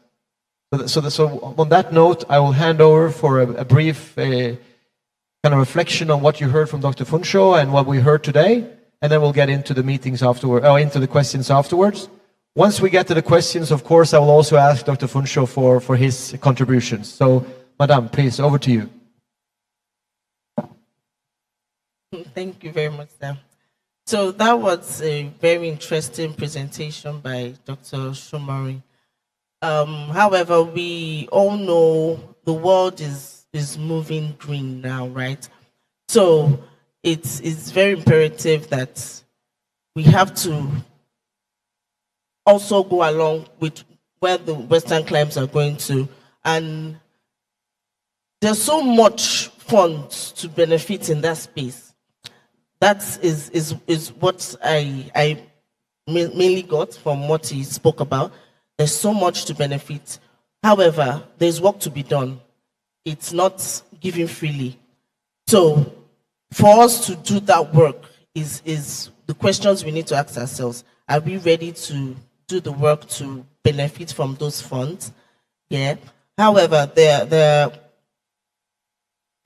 So on that note, I will hand over for a brief kind of reflection on what you heard from Dr. Funcho and what we heard today, and then we'll get into the meetings afterward, into the questions afterwards. Once we get to the questions, of course, I will also ask Dr. Funcho for his contributions. So, Madam, please, over to you. Thank you very much, sir. So that was a very interesting presentation by Dr. Shomari. However, we all know the world is moving green now, right? So it's very imperative that we have to also go along with where the Western climes are going to. And there's so much funds to benefit in that space. That is what I mainly got from what he spoke about. There's so much to benefit. However, there's work to be done. It's not given freely. So for us to do that work is the questions we need to ask ourselves. Are we ready to do the work to benefit from those funds? Yeah. However, there are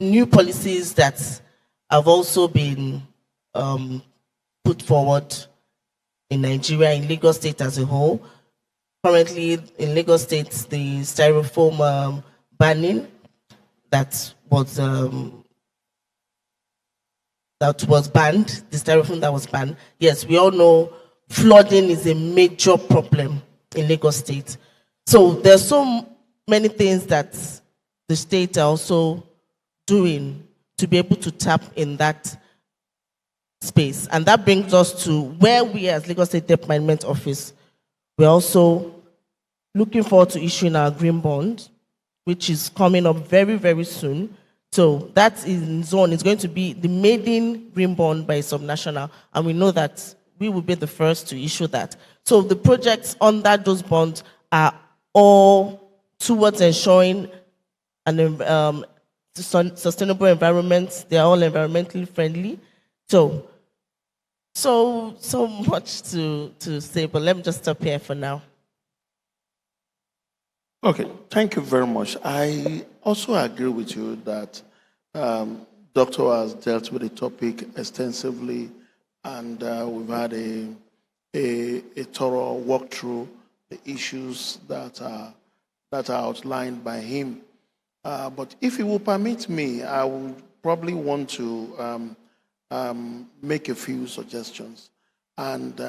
new policies that have also been put forward in Nigeria, in Lagos State as a whole. Currently, in Lagos State, the styrofoam banning that was banned, the styrofoam that was banned. Yes, we all know flooding is a major problem in Lagos State. So there's so many things that the state are also doing to be able to tap in that space. And that brings us to where we as Lagos State Debt Management Office, we're also looking forward to issuing our green bond, which is coming up very, very soon. So that in zone is going to be the maiden green bond by subnational, and we know that we will be the first to issue that. So the projects under those bonds are all towards ensuring an sustainable environment. They are all environmentally friendly. So So much to say, but let me just stop here for now. Okay, thank you very much. I also agree with you that Doctor has dealt with the topic extensively, and we've had a thorough walkthrough the issues that are outlined by him. But if you will permit me, I would probably want to make a few suggestions. And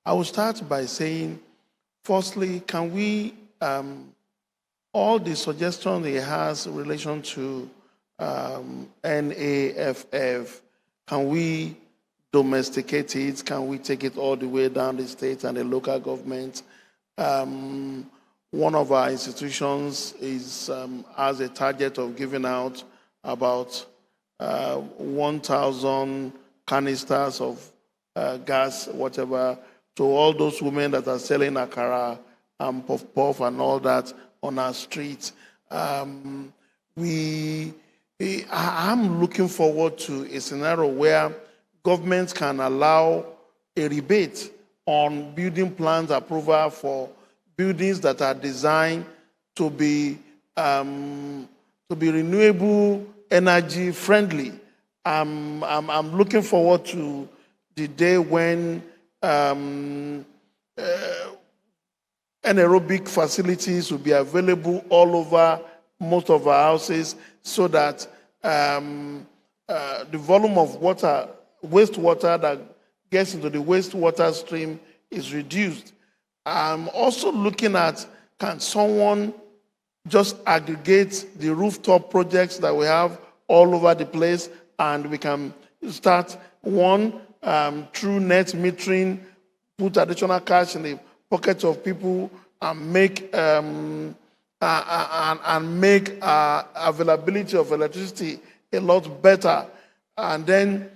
I will start by saying, firstly, can we, all the suggestions he has in relation to NAFF, can we domesticate it? Can we take it all the way down the state and the local government? One of our institutions has a target of giving out about 1,000 canisters of gas, whatever, to all those women that are selling akara and puff-puff and all that on our streets. I'm looking forward to a scenario where governments can allow a rebate on building plans approval for buildings that are designed to be renewable energy friendly. I'm looking forward to the day when anaerobic facilities will be available all over most of our houses, so that the volume of water, wastewater that gets into the wastewater stream is reduced. I'm also looking at, can someone just aggregate the rooftop projects that we have all over the place, and we can start one through net metering, put additional cash in the pockets of people, and make availability of electricity a lot better. And then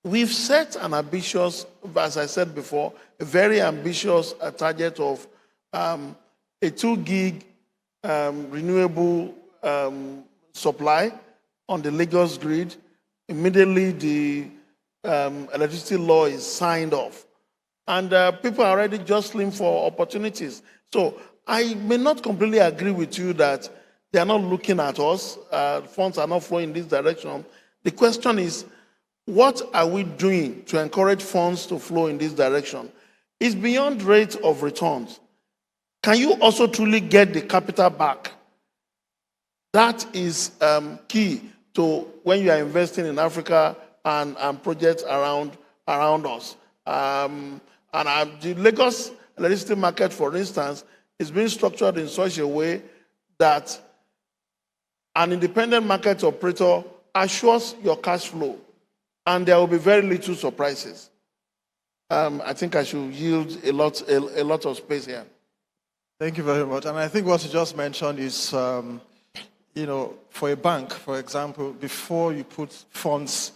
we've set an ambitious, as I said before, a very ambitious target of a 2 gig renewable supply on the Lagos grid. Immediately the electricity law is signed off. And people are already jostling for opportunities. So I may not completely agree with you that they are not looking at us, funds are not flowing in this direction. The question is, what are we doing to encourage funds to flow in this direction? It's beyond rate of returns. Can you also truly get the capital back? That is key to when you are investing in Africa and projects around us. The Lagos electricity market, for instance, is being structured in such a way that an independent market operator assures your cash flow, and there will be very little surprises. I think I should yield a lot of space here. Thank you very much. And I think what you just mentioned is, for a bank, for example, before you put funds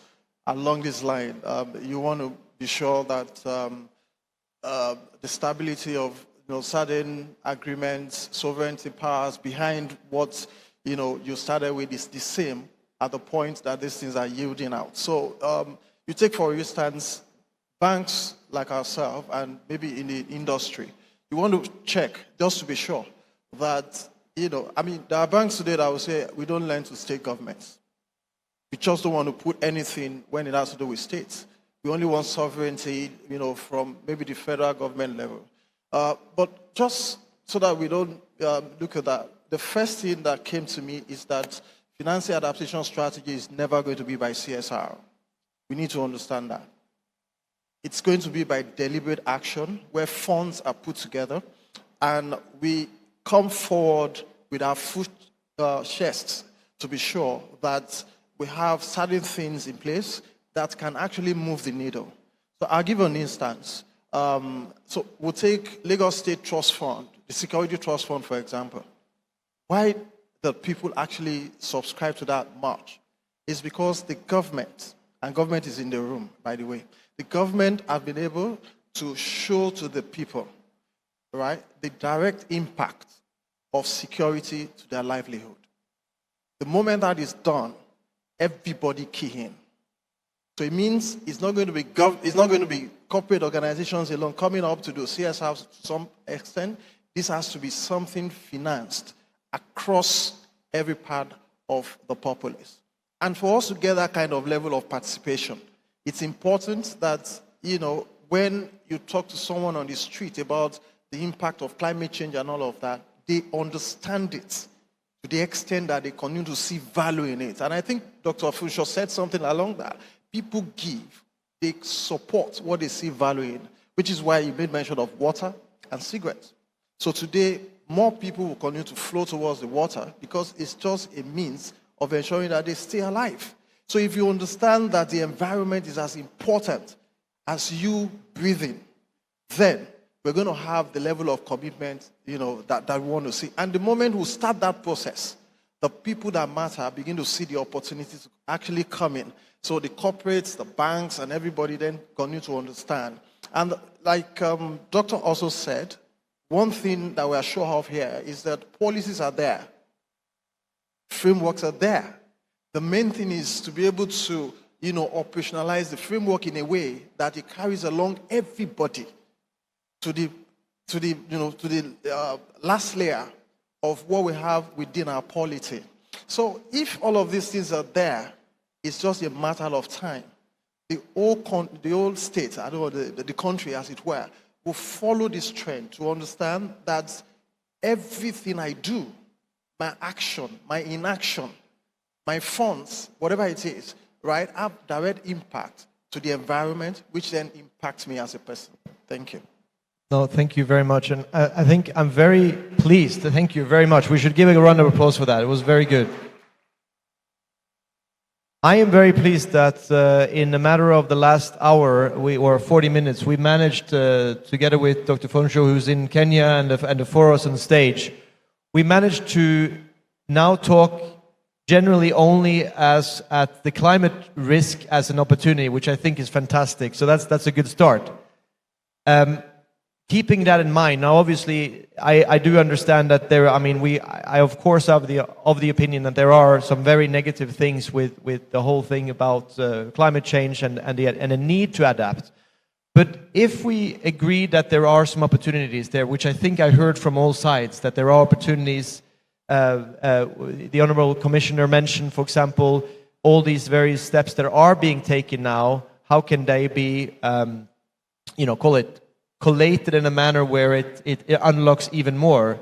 along this line, you want to be sure that the stability of certain agreements, sovereignty powers behind what you started with is the same at the point that these things are yielding out. So you take, for instance, banks like ourselves and maybe in the industry, you want to check just to be sure that, there are banks today that will say, we don't lend to state governments. We just don't want to put anything when it has to do with states. We only want sovereignty, from maybe the federal government level. But just so that we don't look at that, the first thing that came to me is that financial adaptation strategy is never going to be by CSR. We need to understand that. It's going to be by deliberate action where funds are put together and we come forward with our foot chests to be sure that we have certain things in place that can actually move the needle. So I'll give an instance. So we'll take Lagos State Trust Fund, the Security Trust Fund, for example. Why the people actually subscribe to that much is because the government, and government is in the room, by the way, the government have been able to show to the people, right, the direct impact of security to their livelihood. The moment that is done, everybody key in. So it means it's not going to be corporate organizations alone coming up to do CSR to some extent. This has to be something financed across every part of the populace. And for us to get that kind of level of participation, it's important that, when you talk to someone on the street about the impact of climate change and all of that, they understand it to the extent that they continue to see value in it. And I think Dr. Funsho said something along that. People give, they support what they see value in, which is why you made mention of water and cigarettes. So today, more people will continue to flow towards the water because it's just a means of ensuring that they stay alive. So if you understand that the environment is as important as you breathing, then we're going to have the level of commitment, that we want to see. And the moment we start that process, the people that matter begin to see the opportunities to actually come in. So the corporates, the banks, and everybody then continue to understand. And like Doctor also said, one thing that we are sure of here is that policies are there. Frameworks are there. The main thing is to be able to, operationalize the framework in a way that it carries along everybody to the last layer of what we have within our polity. So if all of these things are there, it's just a matter of time. The whole state, the country as it were, will follow this trend to understand that everything I do, my action, my inaction, my funds, whatever it is, right, have direct impact to the environment, which then impacts me as a person. Thank you. No, thank you very much. And I think I'm very pleased. Thank you very much. We should give a round of applause for that. It was very good. I am very pleased that in a matter of the last hour, or 40 minutes, we managed, together with Dr. Funsho, who's in Kenya, and the four of us on stage, we managed to now talk generally only at the climate risk as an opportunity, which I think is fantastic. So that's a good start. Keeping that in mind, now obviously I do understand that I of course have of the opinion that there are some very negative things with the whole thing about climate change and the need to adapt. But if we agree that there are some opportunities there, which I think I heard from all sides, that there are opportunities, the Honourable Commissioner mentioned, for example, all these various steps that are being taken now, how can they be, collated in a manner where it unlocks even more?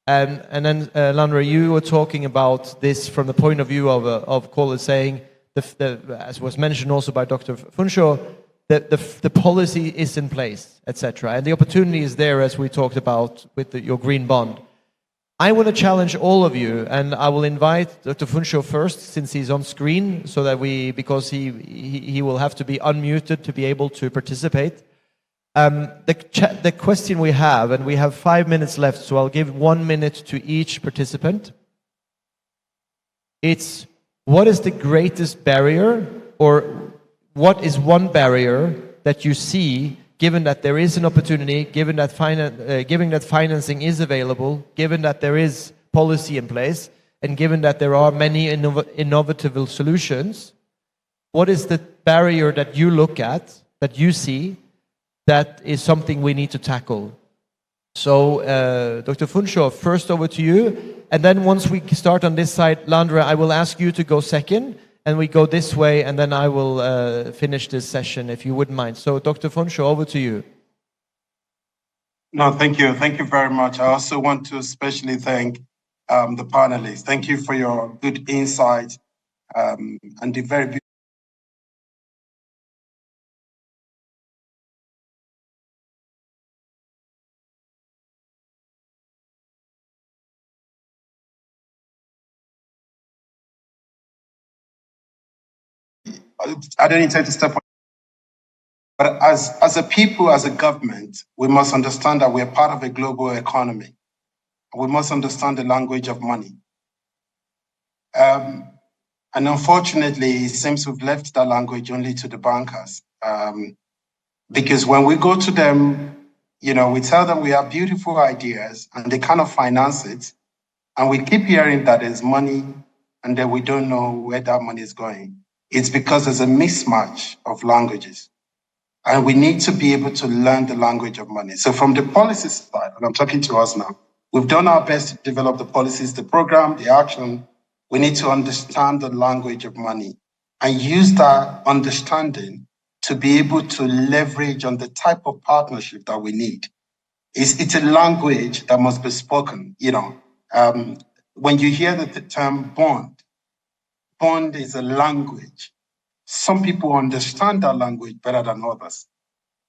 And then, Landra, you were talking about this from the point of view of saying, as was mentioned also by Dr. Funsho, that the policy is in place, etc. And the opportunity is there, as we talked about with your green bond. I want to challenge all of you, and I will invite Dr. Funsho first, since he's on screen, so that because he will have to be unmuted to be able to participate. The question we have, and we have 5 minutes left, so I'll give 1 minute to each participant. It's, what is the greatest barrier, or what is one barrier that you see, given that there is an opportunity, given that financing is available, given that there is policy in place, and given that there are many innovative solutions? What is the barrier that you look at, that you see, that is something we need to tackle? So, Dr. Funsho, first over to you. And then once we start on this side, Landra, I will ask you to go second, and we go this way, and then I will finish this session, if you wouldn't mind. So, Dr. Funsho, over to you. No, thank you. Thank you very much. I also want to especially thank the panelists. Thank you for your good insight and the very I don't intend to step on. But as a people, as a government, we must understand that we are part of a global economy. We must understand the language of money. And unfortunately, it seems we've left that language only to the bankers. Because when we go to them, we tell them we have beautiful ideas and they cannot finance it. And we keep hearing that there's money and that we don't know where that money is going. It's because there's a mismatch of languages. And we need to be able to learn the language of money. So from the policy side, and I'm talking to us now, we've done our best to develop the policies, the program, the action. We need to understand the language of money and use that understanding to be able to leverage on the type of partnership that we need. It's a language that must be spoken. When you hear the term bond is a language. Some people understand that language better than others.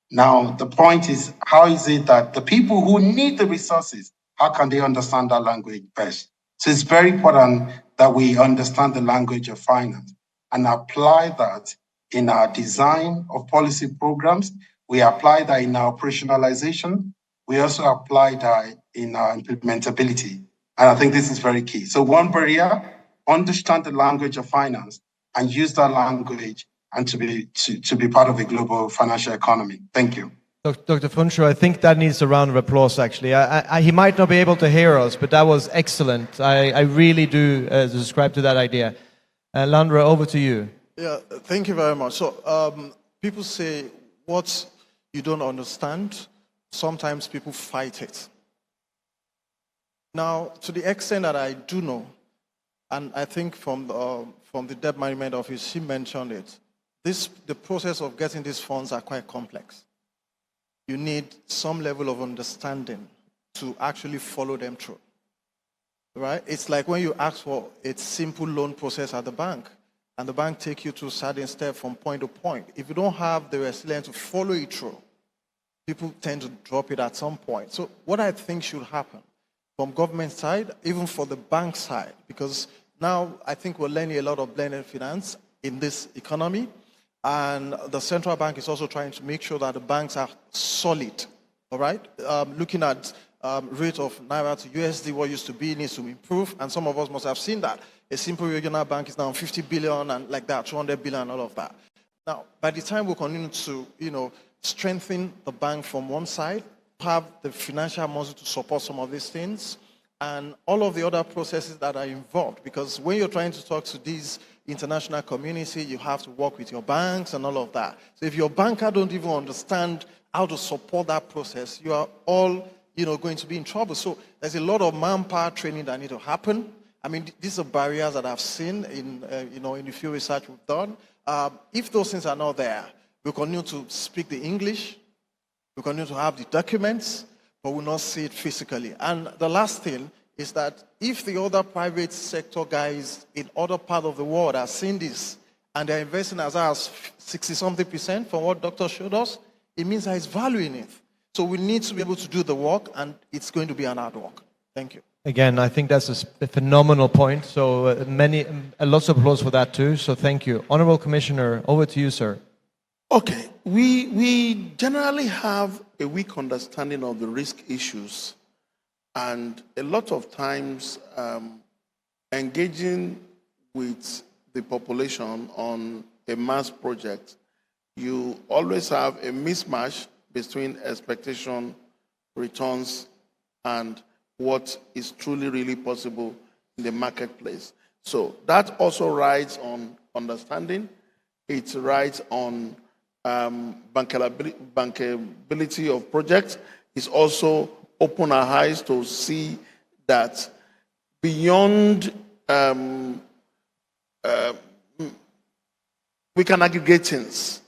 Now, the point is, how is it that the people who need the resources, how can they understand that language best? So it's very important that we understand the language of finance and apply that in our design of policy programs. We apply that in our operationalization. We also apply that in our implementability. And I think this is very key. So one barrier, understand the language of finance and use that language and to be part of a global financial economy. Thank you. Dr. Funsho, I think that needs a round of applause, actually. He might not be able to hear us, but that was excellent. I really do subscribe to that idea. Landra, over to you. Yeah, thank you very much. So people say what you don't understand, sometimes people fight it. Now, to the extent that I do know, and I think from the Debt Management Office, she mentioned it, the process of getting these funds are quite complex. You need some level of understanding to actually follow them through, right? It's like when you ask for a simple loan process at the bank, and the bank take you to certain steps from point to point. If you don't have the resilience to follow it through, people tend to drop it at some point. So what I think should happen from government side, even for the bank side, because now I think we're learning a lot of blended finance in this economy, and the central bank is also trying to make sure that the banks are solid, all right? Looking at rate of Naira to USD, what used to be needs to improve, and some of us must have seen that. A simple regional bank is now 50 billion and like that, 200 billion and all of that. Now, by the time we continue to, strengthen the bank from one side, have the financial muscle to support some of these things, and all of the other processes that are involved, because when you're trying to talk to these international community, you have to work with your banks and all of that. So if your banker don't even understand how to support that process, you are all, going to be in trouble. So there's a lot of manpower training that need to happen. I mean, these are barriers that I've seen in the field research we've done. If those things are not there, we continue to speak the English, we continue to have the documents, but we'll not see it physically. And the last thing is that if the other private sector guys in other parts of the world are seeing this and they're investing as high as 60-something% from what Doctor showed us, it means there is value in it. So we need to be able to do the work, and it's going to be an hard work. Thank you. Again, I think that's a phenomenal point. So lots of applause for that too. So thank you. Honorable Commissioner, over to you, sir. Okay, we generally have a weak understanding of the risk issues, and a lot of times engaging with the population on a mass project, you always have a mismatch between expectation, returns, and what is truly, really possible in the marketplace. So that also rides on understanding. It rides on bankability of projects. It's also open our eyes to see that beyond, we can aggregate things.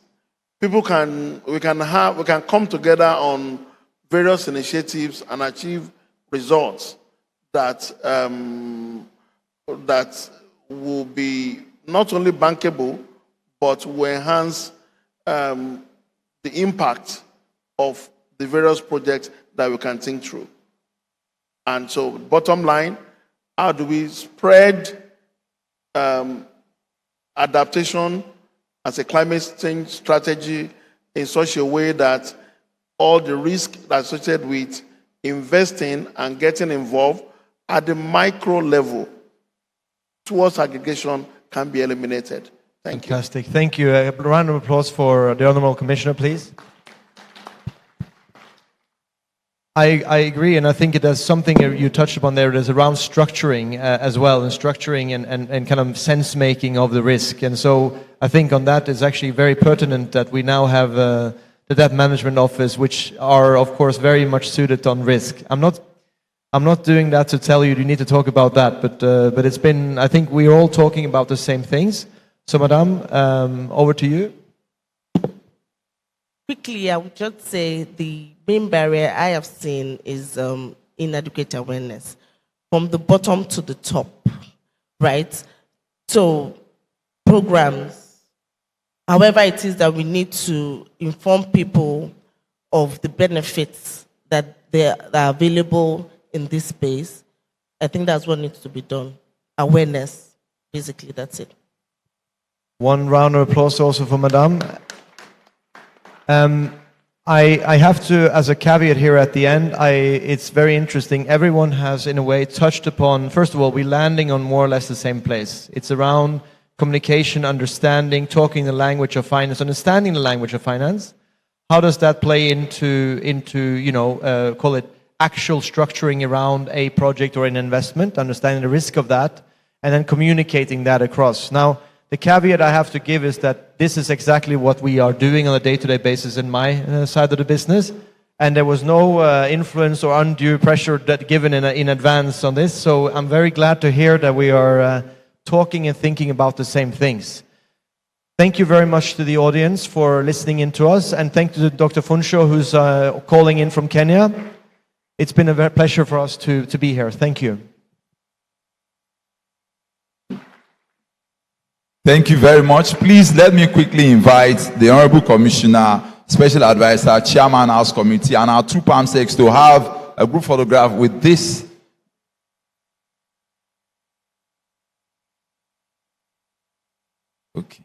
We can come together on various initiatives and achieve results that will be not only bankable, but will enhance the impact of the various projects that we can think through. And so, bottom line, how do we spread adaptation as a climate change strategy in such a way that all the risk associated with investing and getting involved at the micro level towards aggregation can be eliminated. Fantastic. Thank you. A round of applause for the Honourable Commissioner, please. I agree, and I think there's something you touched upon there that's around structuring as well, and structuring and kind of sense making of the risk. And so I think on that is actually very pertinent that we now have the debt management office, which are of course very much suited on risk. I'm not doing that to tell you need to talk about that, but it's been, I think we're all talking about the same things. So, Madame, over to you. Quickly, I would just say the main barrier I have seen is inadequate awareness from the bottom to the top, right? So programs, however it is that we need to inform people of the benefits that are available in this space, I think that's what needs to be done. Awareness, basically, that's it. One round of applause also for Madame. I have to, as a caveat here at the end, it's very interesting. Everyone has, in a way, touched upon, first of all, we're landing on more or less the same place. It's around communication, understanding, talking the language of finance, understanding the language of finance. How does that play into call it actual structuring around a project or an investment, understanding the risk of that, and then communicating that across. Now, the caveat I have to give is that this is exactly what we are doing on a day-to-day basis in my side of the business, and there was no influence or undue pressure given in advance on this, so I'm very glad to hear that we are talking and thinking about the same things. Thank you very much to the audience for listening in to us, and thank you to Dr. Funsho, who's calling in from Kenya. It's been a pleasure for us to be here. Thank you. Thank you very much. Please let me quickly invite the Honorable Commissioner, Special Advisor, Chairman, House Committee, and our two PAMSECs to have a group photograph with this. Okay.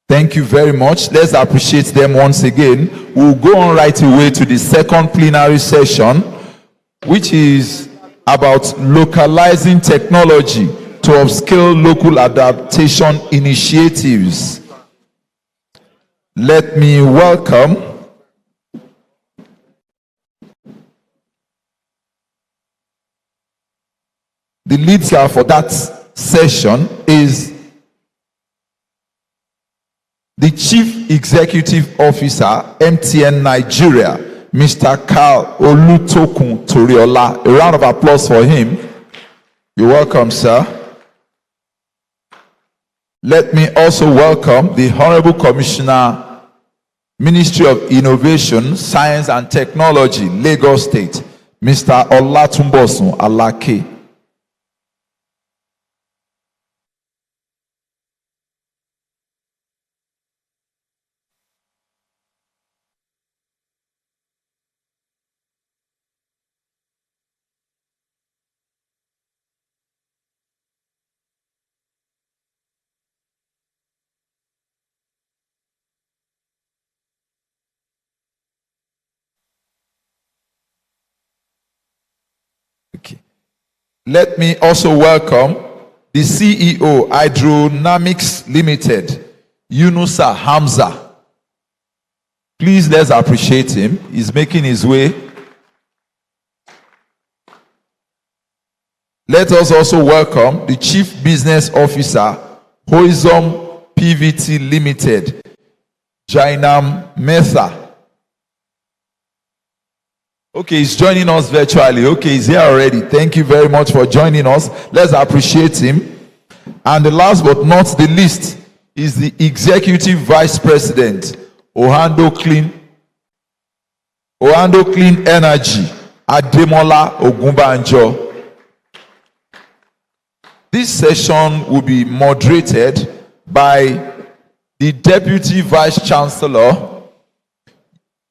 Thank you very much. Let's appreciate them once again. We'll go on right away to the second plenary session, which is about localizing technology to upscale local adaptation initiatives. Let me welcome the lead speaker for that session is the Chief Executive Officer, MTN Nigeria, Mr. Carl Olutokun Toriola. A round of applause for him. You're welcome, sir. Let me also welcome the Honorable Commissioner, Ministry of Innovation, Science and Technology, Lagos State, Mr. Olatunbosun Alake. Let me also welcome the CEO, Hydrodynamics Limited, Yunusa Hamza. Please, let's appreciate him. He's making his way. Let us also welcome the Chief Business Officer, Hoizom PVT Limited, Jainam Metha. Okay, he's joining us virtually. Okay, he's here already. Thank you very much for joining us. Let's appreciate him. And the last but not the least is the Executive Vice President, Ohando Clean Energy Ademola Ogunbanjo. This session will be moderated by the Deputy Vice Chancellor,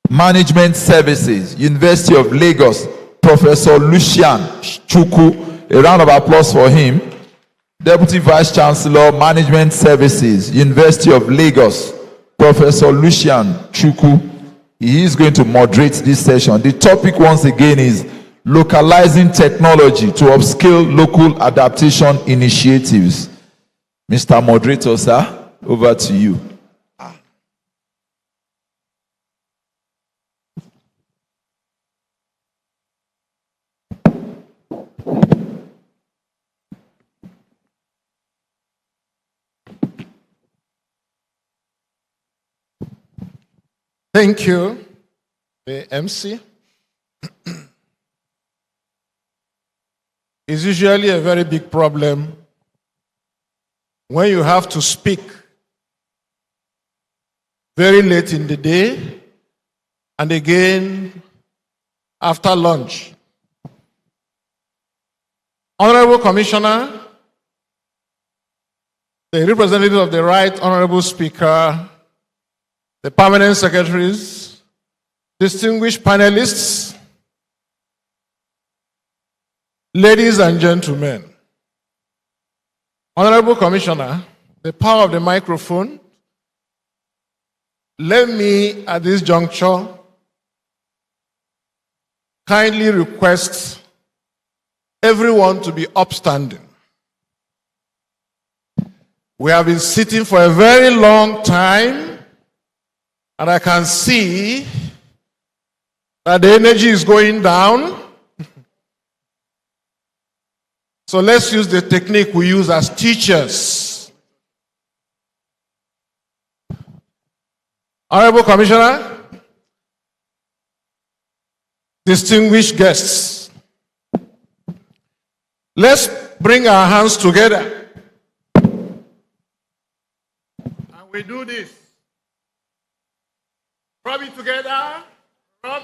Management Services, University of Lagos, Professor Lucian Chukwu. A round of applause for him. Deputy Vice Chancellor, Management Services, University of Lagos, Professor Lucian Chukwu. He is going to moderate this session. The topic once again is localizing technology to upscale local adaptation initiatives. Mr. Moderator, sir, over to you. Thank you, the MC. It's usually a very big problem when you have to speak very late in the day and again after lunch. Honorable Commissioner, the representative of the Right Honorable Speaker, the permanent secretaries, distinguished panelists, ladies and gentlemen, Honorable Commissioner, the power of the microphone, let me at this juncture kindly request everyone to be upstanding. We have been sitting for a very long time, and I can see that the energy is going down. So let's use the technique we use as teachers. Honorable Commissioner, distinguished guests, let's bring our hands together. And we do this. Rub it together, rub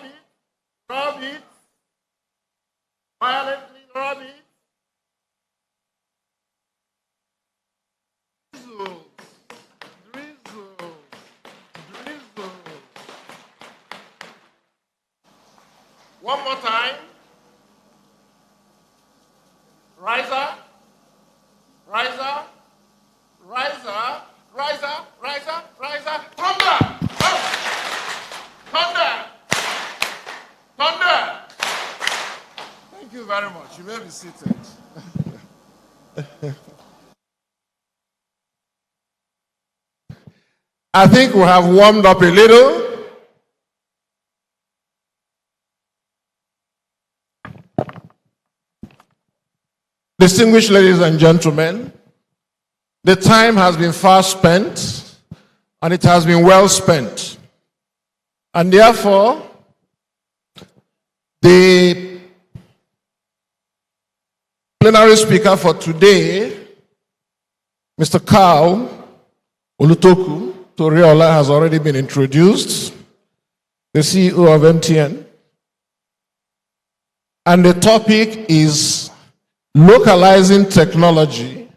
it, violently rub it. Drizzle, drizzle, drizzle. One more time. Riser, riser, riser, riser, riser, riser. Thunder! Thunder! Thunder! Thank you very much. You may be seated. I think we have warmed up a little. Distinguished ladies and gentlemen, the time has been far spent and it has been well spent. And therefore, the plenary speaker for today, Mr. Carl Olutoku Toriola, has already been introduced, the CEO of MTN. And the topic is localizing technology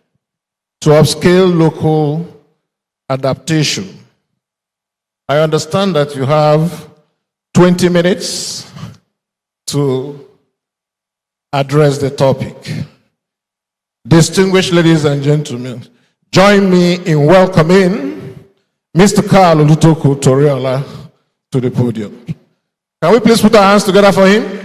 to upscale local adaptation. I understand that you have 20 minutes to address the topic. Distinguished ladies and gentlemen, join me in welcoming Mr. Carl Olutoku Toriola to the podium. Can we please put our hands together for him?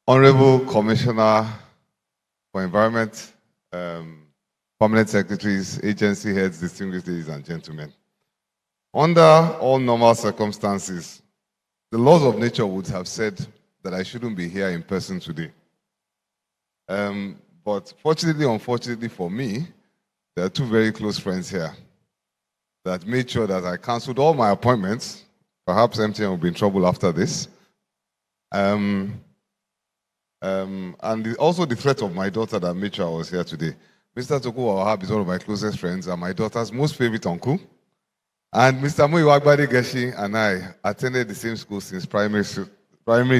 Honorable Commissioner for Environment, Permanent Secretaries, Agency Heads, distinguished ladies and gentlemen. Under all normal circumstances, the laws of nature would have said that I shouldn't be here in person today. But fortunately, unfortunately for me, there are two very close friends here that made sure that I cancelled all my appointments. Perhaps MTN will be in trouble after this. And also the threat of my daughter that made sure I was here today. Mr. Toku Wahab is one of my closest friends and my daughter's most favorite uncle. And Mr. Muiwagbade Geshi and I attended the same school since primary,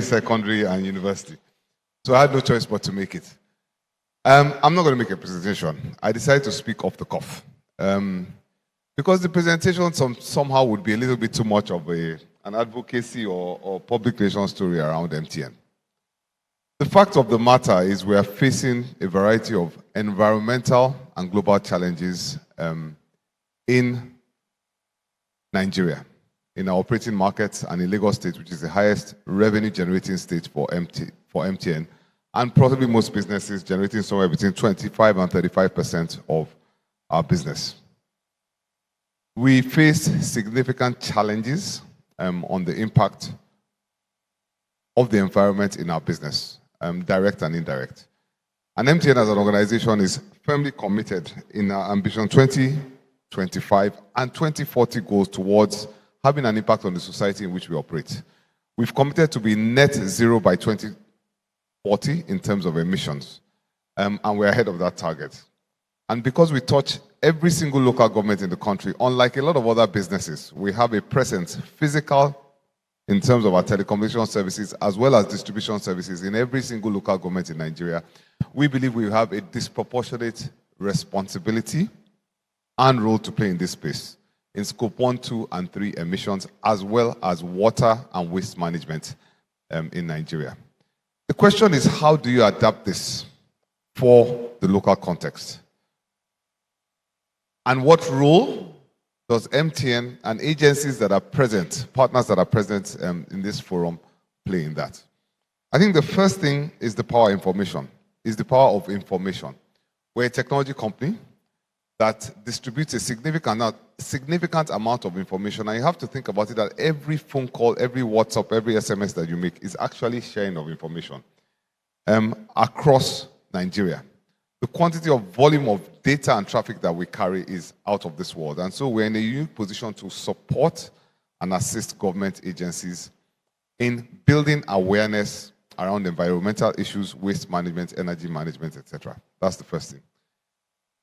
secondary, and university. So I had no choice but to make it. I'm not going to make a presentation. I decided to speak off the cuff. Because the presentation somehow would be a little bit too much of an advocacy or public relations story around MTN. The fact of the matter is we are facing a variety of environmental and global challenges in Nigeria, in our operating markets, and in Lagos State, which is the highest revenue-generating state for MTN, and probably most businesses generating somewhere between 25 and 35% of our business. We face significant challenges on the impact of the environment in our business, direct and indirect. And MTN as an organization is firmly committed in our ambition 2025 and 2040 goals towards having an impact on the society in which we operate. We've committed to be net zero by 2040 in terms of emissions, and we're ahead of that target. And because we touch every single local government in the country, unlike a lot of other businesses, we have a presence, physical, in terms of our telecommunication services, as well as distribution services in every single local government in Nigeria. We believe we have a disproportionate responsibility and role to play in this space, in scope 1, 2, and 3 emissions, as well as water and waste management in Nigeria. The question is, how do you adapt this for the local context? And what role does MTN and agencies that are present, partners that are present in this forum, play in that? I think the first thing is the power of information. We're a technology company that distributes a significant amount of information, and you have to think about it that every phone call, every WhatsApp, every SMS that you make is actually sharing of information across Nigeria. The quantity of volume of data and traffic that we carry is out of this world. And so we're in a unique position to support and assist government agencies in building awareness around environmental issues, waste management, energy management, etc. That's the first thing.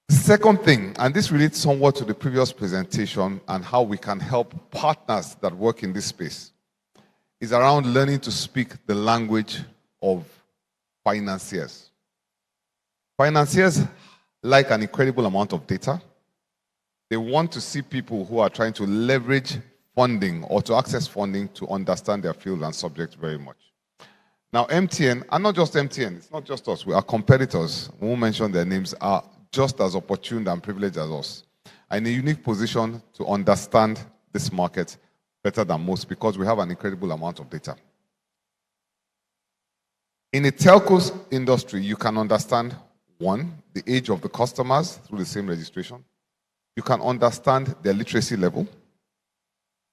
The second thing, and this relates somewhat to the previous presentation and how we can help partners that work in this space, is around learning to speak the language of financiers. Financiers like an incredible amount of data. They want to see people who are trying to leverage funding or to access funding to understand their field and subject very much. Now MTN, and not just MTN, it's not just us, our competitors, we won't mention their names, are just as opportune and privileged as us, are in a unique position to understand this market better than most because we have an incredible amount of data. In a telcos industry, you can understand, one, the age of the customers through the same registration. You can understand their literacy level.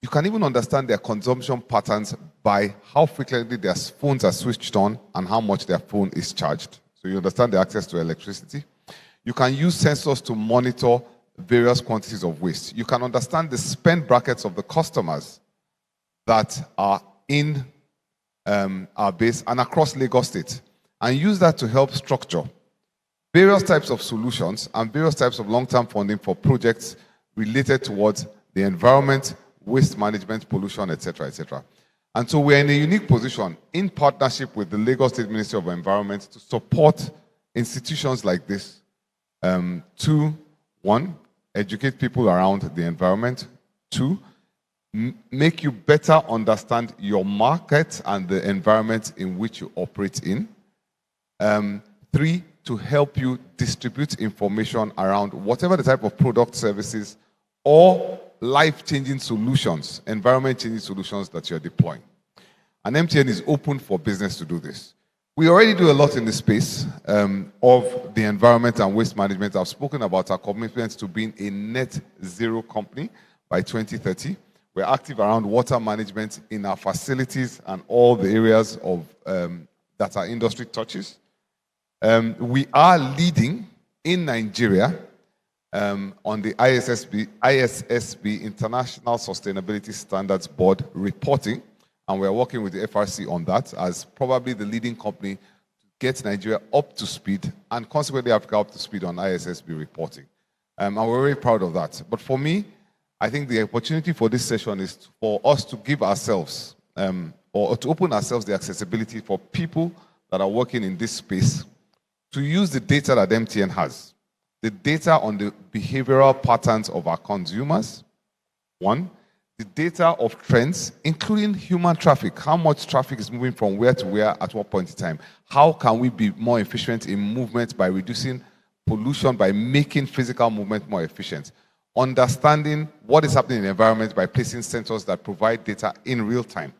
You can even understand their consumption patterns by how frequently their phones are switched on and how much their phone is charged. So you understand the access to electricity. You can use sensors to monitor various quantities of waste. You can understand the spend brackets of the customers that are in our base and across Lagos State, and use that to help structure various types of solutions and various types of long-term funding for projects related towards the environment, waste management, pollution, etc., etc. And so we're in a unique position in partnership with the Lagos State Ministry of Environment to support institutions like this to, one, educate people around the environment, two, make you better understand your market and the environment in which you operate in, three, to help you distribute information around whatever the type of product, services, or life-changing solutions, environment-changing solutions that you're deploying. And MTN is open for business to do this. We already do a lot in the space of the environment and waste management. I've spoken about our commitment to being a net zero company by 2030. We're active around water management in our facilities and all the areas of that our industry touches. We are leading in Nigeria on the ISSB International Sustainability Standards Board reporting, and we're working with the FRC on that as probably the leading company to get Nigeria up to speed and consequently Africa up to speed on ISSB reporting. And we're very proud of that. But for me, I think the opportunity for this session is for us to give ourselves, or to open ourselves the accessibility for people that are working in this space to use the data that MTN has. The data on the behavioral patterns of our consumers, one. The data of trends, including human traffic. How much traffic is moving from where to where at what point in time? How can we be more efficient in movement by reducing pollution, by making physical movement more efficient? Understanding what is happening in the environment by placing sensors that provide data in real time.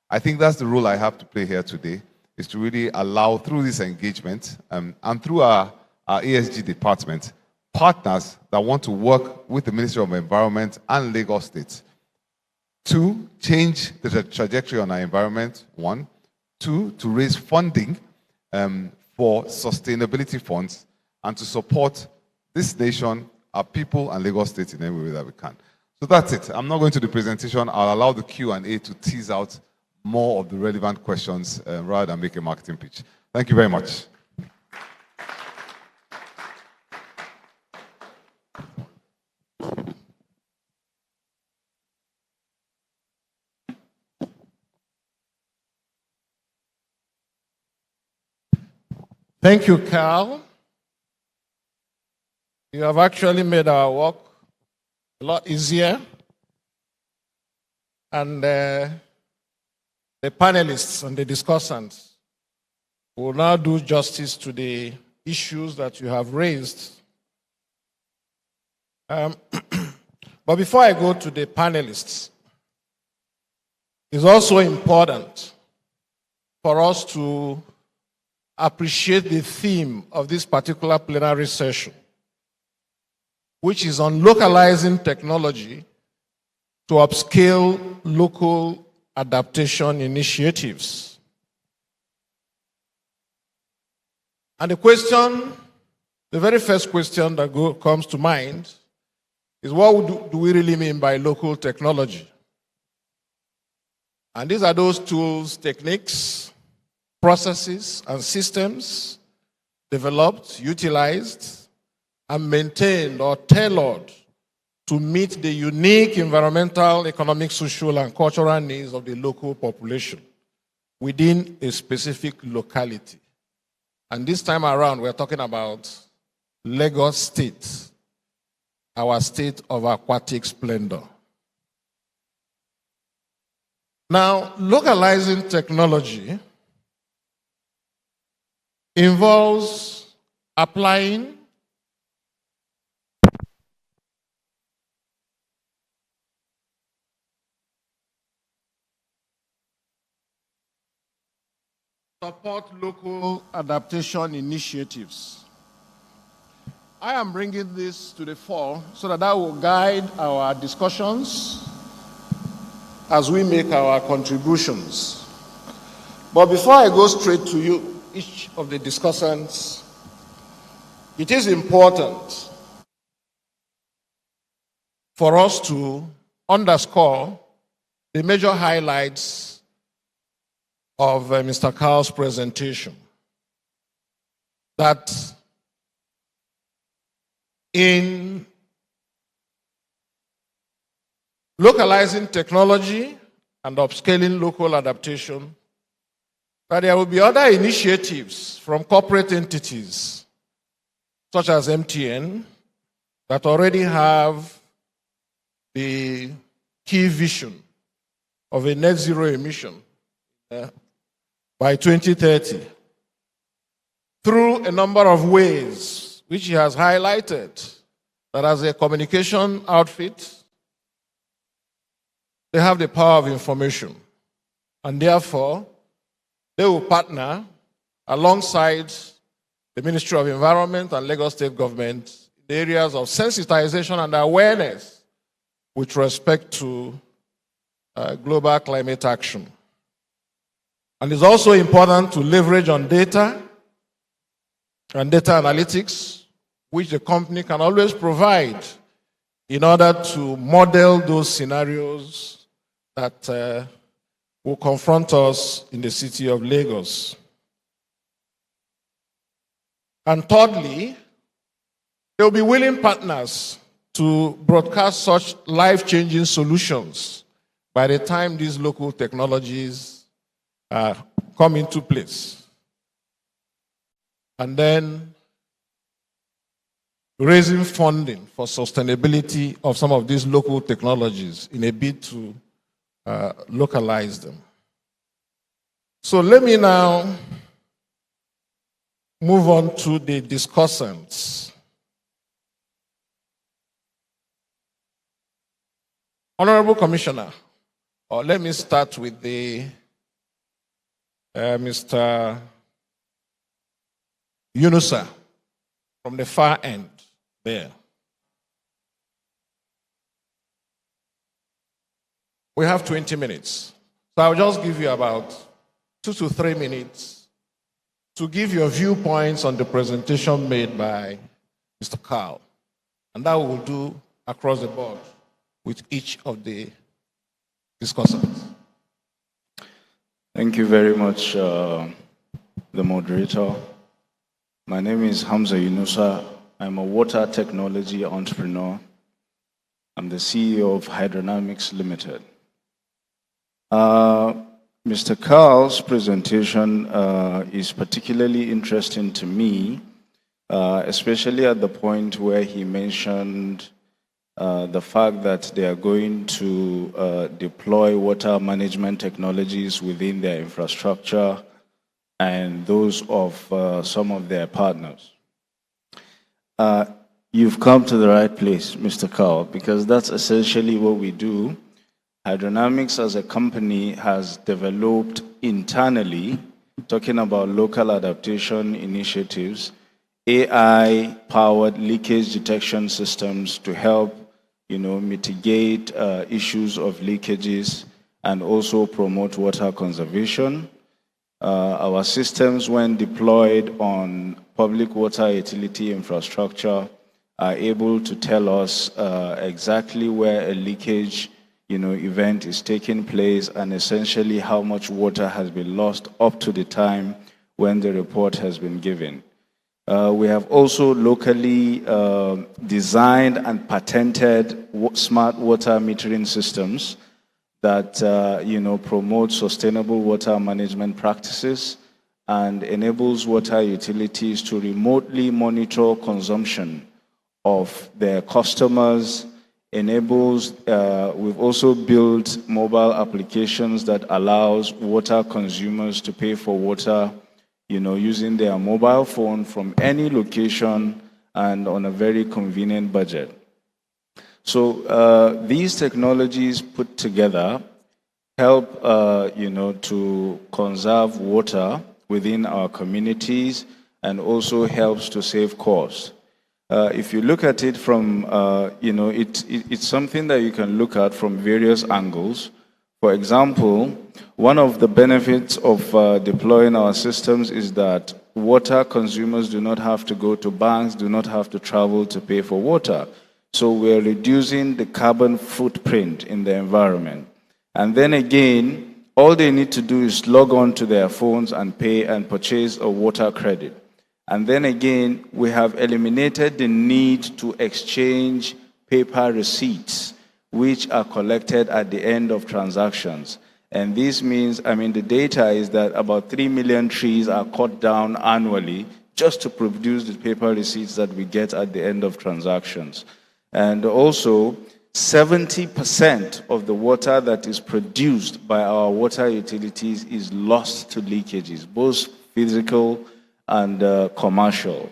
I think that's the role I have to play here today, is to really allow, through this engagement and through our ESG department, partners that want to work with the Ministry of Environment and Lagos State to change the trajectory on our environment, one. Two, to raise funding for sustainability funds and to support this nation, our people, and Lagos State in any way that we can. So that's it. I'm not going to the presentation. I'll allow the Q&A to tease out more of the relevant questions rather than make a marketing pitch. Thank you very much. Thank you, Carl. You have actually made our work a lot easier. And the panelists and the discussants will now do justice to the issues that you have raised. But before I go to the panelists, it's also important for us to appreciate the theme of this particular plenary session, which is on localizing technology to upscale local adaptation initiatives. And the very first question that comes to mind is, what do we really mean by local technology? And these are those tools, techniques, processes, and systems developed, utilized, and maintained or tailored to meet the unique environmental, economic, social, and cultural needs of the local population within a specific locality. And this time around, we're talking about Lagos State, our state of aquatic splendor. Now, localizing technology involves applying support local adaptation initiatives. I am bringing this to the fore so that will guide our discussions as we make our contributions. But before I go straight to you, each of the discussants, it is important for us to underscore the major highlights of Mr. Carl's presentation. That in localizing technology and upscaling local adaptation, that there will be other initiatives from corporate entities, such as MTN, that already have the key vision of a net zero emission by 2030, through a number of ways, which he has highlighted, that as a communication outfit, they have the power of information, and therefore, they will partner alongside the Ministry of Environment and Lagos State Government in the areas of sensitization and awareness with respect to global climate action. And it's also important to leverage on data and data analytics, which the company can always provide in order to model those scenarios that will confront us in the city of Lagos. And thirdly, there will be willing partners to broadcast such life-changing solutions by the time these local technologies come into place. And then raising funding for sustainability of some of these local technologies in a bid to localize them. So let me now move on to the discussants. Honorable Commissioner, or let me start with the Mr. Yunusa from the far end there. We have 20 minutes. So I'll just give you about 2 to 3 minutes to give your viewpoints on the presentation made by Mr. Carl. And that we will do across the board with each of the discussants. Thank you very much, the moderator. My name is Hamza Yunusa. I'm a water technology entrepreneur. I'm the CEO of Hydrodynamics Limited. Mr. Carl's presentation is particularly interesting to me, especially at the point where he mentioned the fact that they are going to deploy water management technologies within their infrastructure and those of some of their partners. You've come to the right place, Mr. Carl, because that's essentially what we do. Hydrodynamics as a company has developed internally, talking about local adaptation initiatives, AI-powered leakage detection systems to help mitigate issues of leakages and also promote water conservation. Our systems, when deployed on public water utility infrastructure, are able to tell us exactly where a leakage event is taking place and essentially how much water has been lost up to the time when the report has been given. We have also locally designed and patented smart water metering systems that promote sustainable water management practices and enables water utilities to remotely monitor consumption of their customers. We've also built mobile applications that allows water consumers to pay for water using their mobile phone from any location and on a very convenient budget. So these technologies put together help to conserve water within our communities and also helps to save costs. If you look at it from, it's something that you can look at from various angles. For example, one of the benefits of deploying our systems is that water consumers do not have to go to banks, do not have to travel to pay for water. So we're reducing the carbon footprint in the environment. And then again, all they need to do is log on to their phones and pay and purchase a water credit. And then again, we have eliminated the need to exchange paper receipts, which are collected at the end of transactions. And this means, the data is that about 3 million trees are cut down annually just to produce the paper receipts that we get at the end of transactions. And also, 70% of the water that is produced by our water utilities is lost to leakages, both physical and commercial.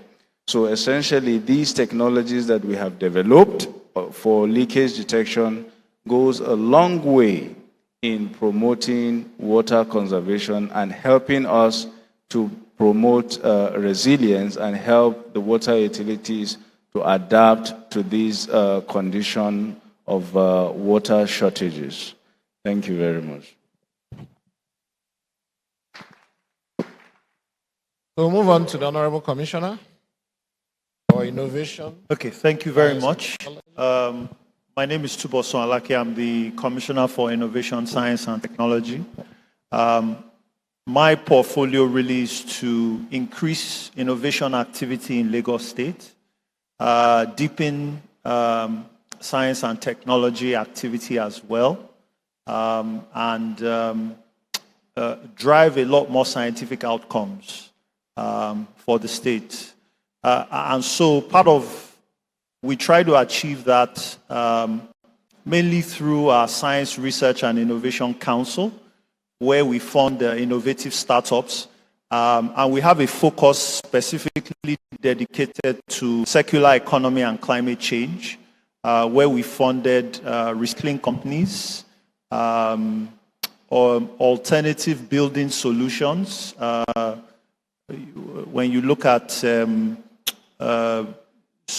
So essentially, these technologies that we have developed for leakage detection goes a long way in promoting water conservation and helping us to promote resilience and help the water utilities to adapt to these condition of water shortages. Thank you very much. So we'll move on to the Honorable Commissioner for Innovation. Okay, thank you very much. My name is Tuboso Alake. I'm the Commissioner for Innovation, Science and Technology. My portfolio really is to increase innovation activity in Lagos State, deepen science and technology activity as well, and drive a lot more scientific outcomes for the state. And so we try to achieve that mainly through our Science Research and Innovation Council, where we fund innovative startups. And we have a focus specifically dedicated to circular economy and climate change, where we funded recycling companies, or alternative building solutions. When you look at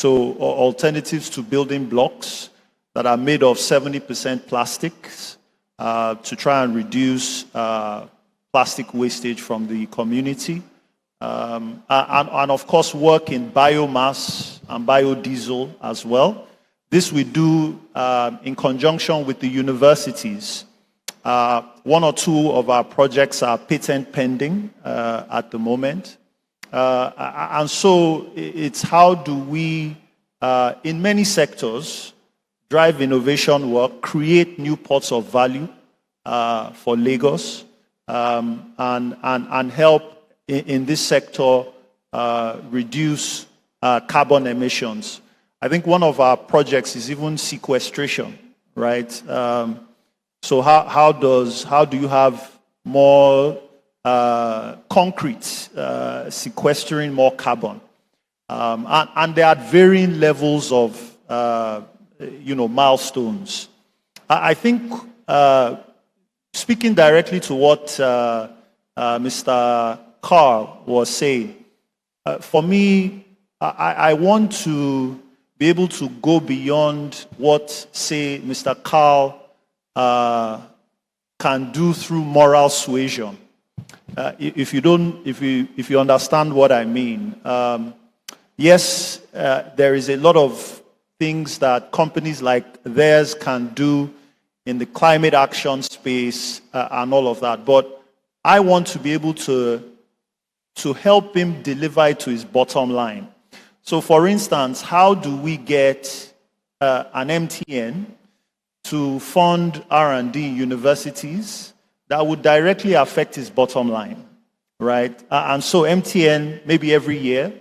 alternatives to building blocks that are made of 70% plastics, to try and reduce plastic wastage from the community. And of course work in biomass and biodiesel as well. This we do in conjunction with the universities. One or two of our projects are patent pending at the moment. And so it's how do we, in many sectors, drive innovation work, create new pots of value for Lagos, and help in this sector reduce carbon emissions. I think one of our projects is even sequestration, right? So how do you have more concrete sequestering more carbon? And there are varying levels of milestones. I think speaking directly to what Mr. Carl was saying, for me, I want to be able to go beyond what, say, Mr. Carl can do through moral suasion. If you understand what I mean, yes, there is a lot of things that companies like theirs can do in the climate action space and all of that, but I want to be able to help him deliver it to his bottom line. So for instance, how do we get an MTN to fund R&D universities that would directly affect his bottom line, right? And so MTN, maybe every year,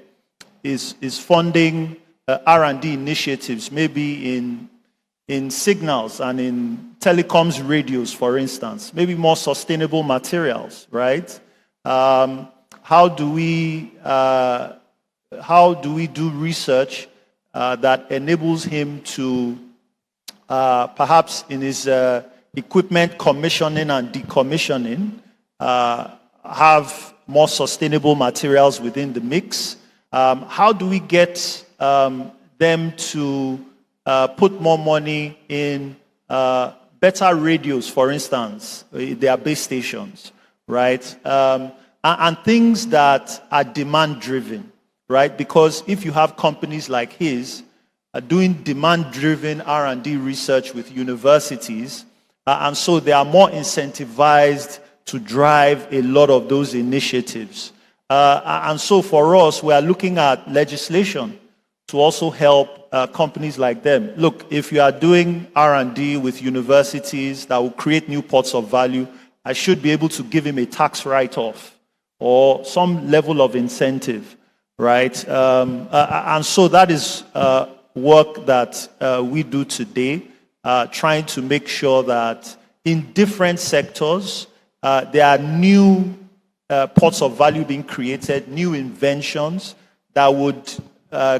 is funding R&D initiatives, maybe in signals and in telecoms radios, for instance, maybe more sustainable materials, right? How do we do research that enables him to perhaps in his equipment commissioning and decommissioning have more sustainable materials within the mix? How do we get them to put more money in better radios, for instance, their base stations, right? And things that are demand-driven, right? Because if you have companies like his doing demand-driven R&D research with universities, and so they are more incentivized to drive a lot of those initiatives. And so for us, we are looking at legislation to also help companies like them. Look, if you are doing R&D with universities that will create new pots of value, I should be able to give him a tax write-off or some level of incentive, right? And so that is work that we do today, trying to make sure that in different sectors, there are new pots of value being created, new inventions that would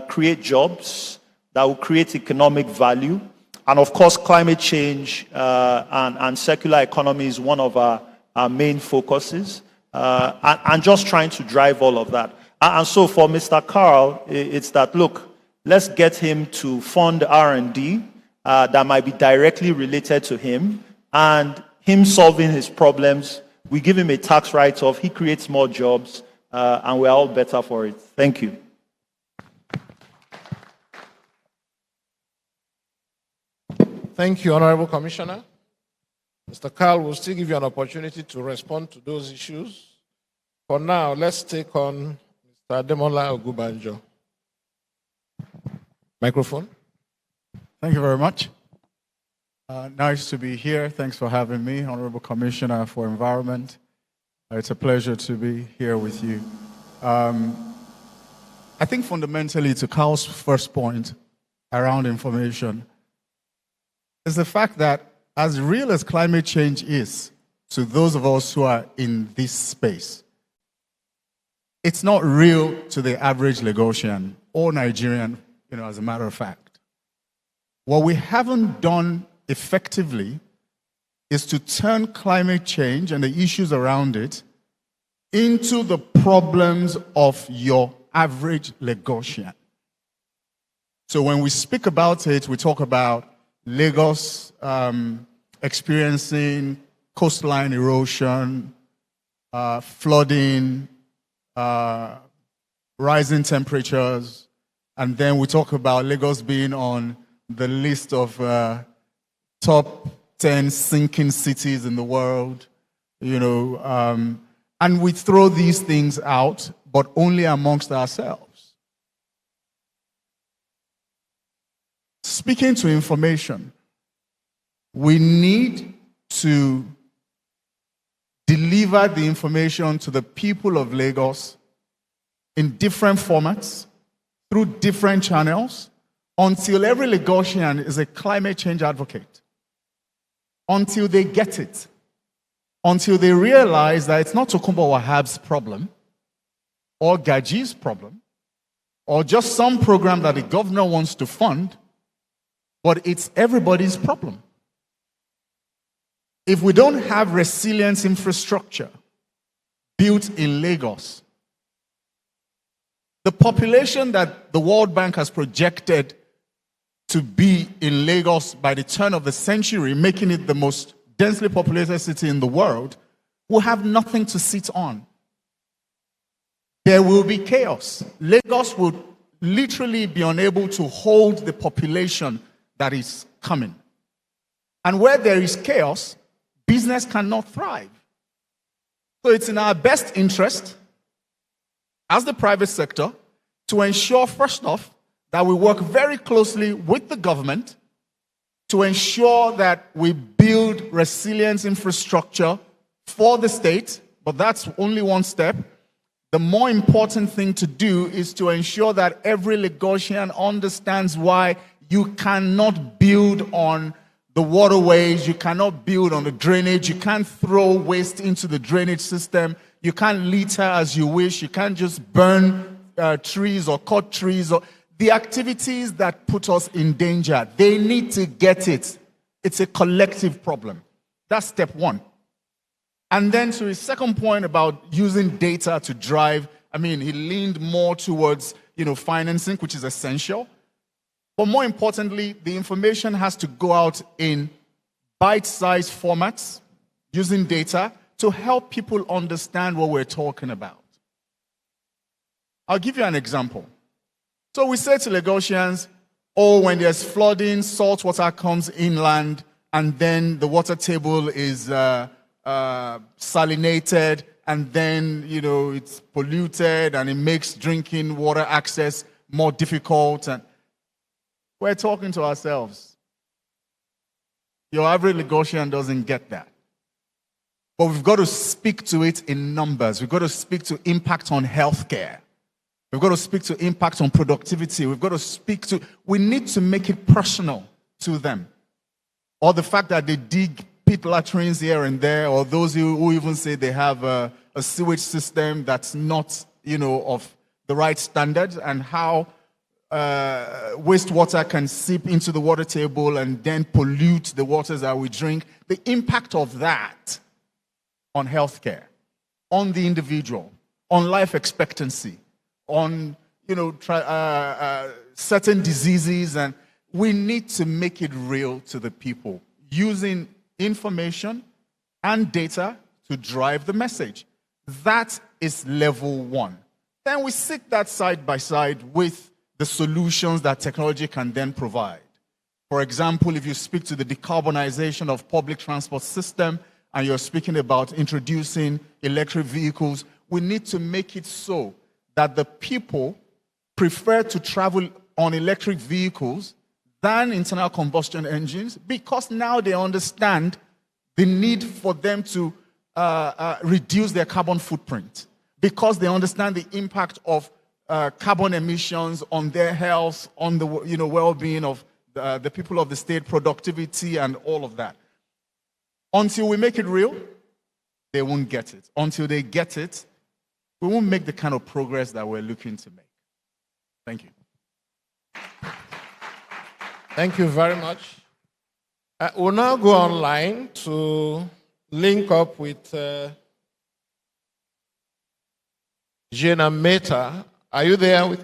create jobs, that will create economic value. And of course, climate change and circular economy is one of our main focuses, and just trying to drive all of that. And so for Mr. Carl, it's that, look, let's get him to fund R&D that might be directly related to him, and him solving his problems. We give him a tax write-off, he creates more jobs, and we're all better for it. Thank you. Thank you, Honorable Commissioner. Mr. Carl will still give you an opportunity to respond to those issues. For now, let's take on Mr. Ademola Ogubanjo. Microphone. Thank you very much. Nice to be here. Thanks for having me, Honorable Commissioner for Environment. It's a pleasure to be here with you. I think fundamentally, to Carl's first point around information, is the fact that as real as climate change is to those of us who are in this space, it's not real to the average Lagosian or Nigerian, as a matter of fact. What we haven't done effectively is to turn climate change and the issues around it into the problems of your average Lagosian. So when we speak about it, we talk about Lagos experiencing coastline erosion, flooding, rising temperatures, and then we talk about Lagos being on the list of top 10 sinking cities in the world, and we throw these things out, but only amongst ourselves. Speaking to information, we need to deliver the information to the people of Lagos in different formats, through different channels, until every Lagosian is a climate change advocate. Until they get it. Until they realize that it's not Tokunbo Wahab's problem, or Gaji's problem, or just some program that the governor wants to fund, but it's everybody's problem. If we don't have resilience infrastructure built in Lagos, the population that the World Bank has projected to be in Lagos by the turn of the century, making it the most densely populated city in the world, will have nothing to sit on. There will be chaos. Lagos will literally be unable to hold the population that is coming. And where there is chaos, business cannot thrive. So it's in our best interest as the private sector to ensure, first off, that we work very closely with the government to ensure that we build resilience infrastructure for the state, but that's only one step. The more important thing to do is to ensure that every Lagosian understands why you cannot build on the waterways, you cannot build on the drainage, you can't throw waste into the drainage system, you can't litter as you wish, you can't just burn trees or cut trees. Or the activities that put us in danger, they need to get it. It's a collective problem. That's step one. And then to his second point about using data to drive, he leaned more towards, financing, which is essential. But more importantly, the information has to go out in bite-sized formats, using data to help people understand what we're talking about. I'll give you an example. So we say to Lagosians, when there's flooding, salt water comes inland, and then the water table is salinated, and then, it's polluted, and it makes drinking water access more difficult. And we're talking to ourselves. Your average Lagosian doesn't get that. But we've got to speak to it in numbers. We've got to speak to impact on healthcare. We've got to speak to impact on productivity. We need to make it personal to them. Or the fact that they dig pit latrines here and there, or those who even say they have a sewage system that's not, of the right standards, and how wastewater can seep into the water table and then pollute the waters that we drink. The impact of that on healthcare, on the individual, on life expectancy, on certain diseases, and we need to make it real to the people using information and data to drive the message. That is level one. Then we sit that side by side with the solutions that technology can then provide. For example, if you speak to the decarbonization of public transport system and you're speaking about introducing electric vehicles, we need to make it so that the people prefer to travel on electric vehicles than internal combustion engines, because now they understand the need for them to reduce their carbon footprint, because they understand the impact of carbon emissions on their health, on the well-being of the people of the state, productivity, and all of that. Until we make it real, they won't get it. Until they get it, we won't make the kind of progress that we're looking to make. Thank you. Thank you very much. We'll now go online to link up with Jena Mehta. Are you there?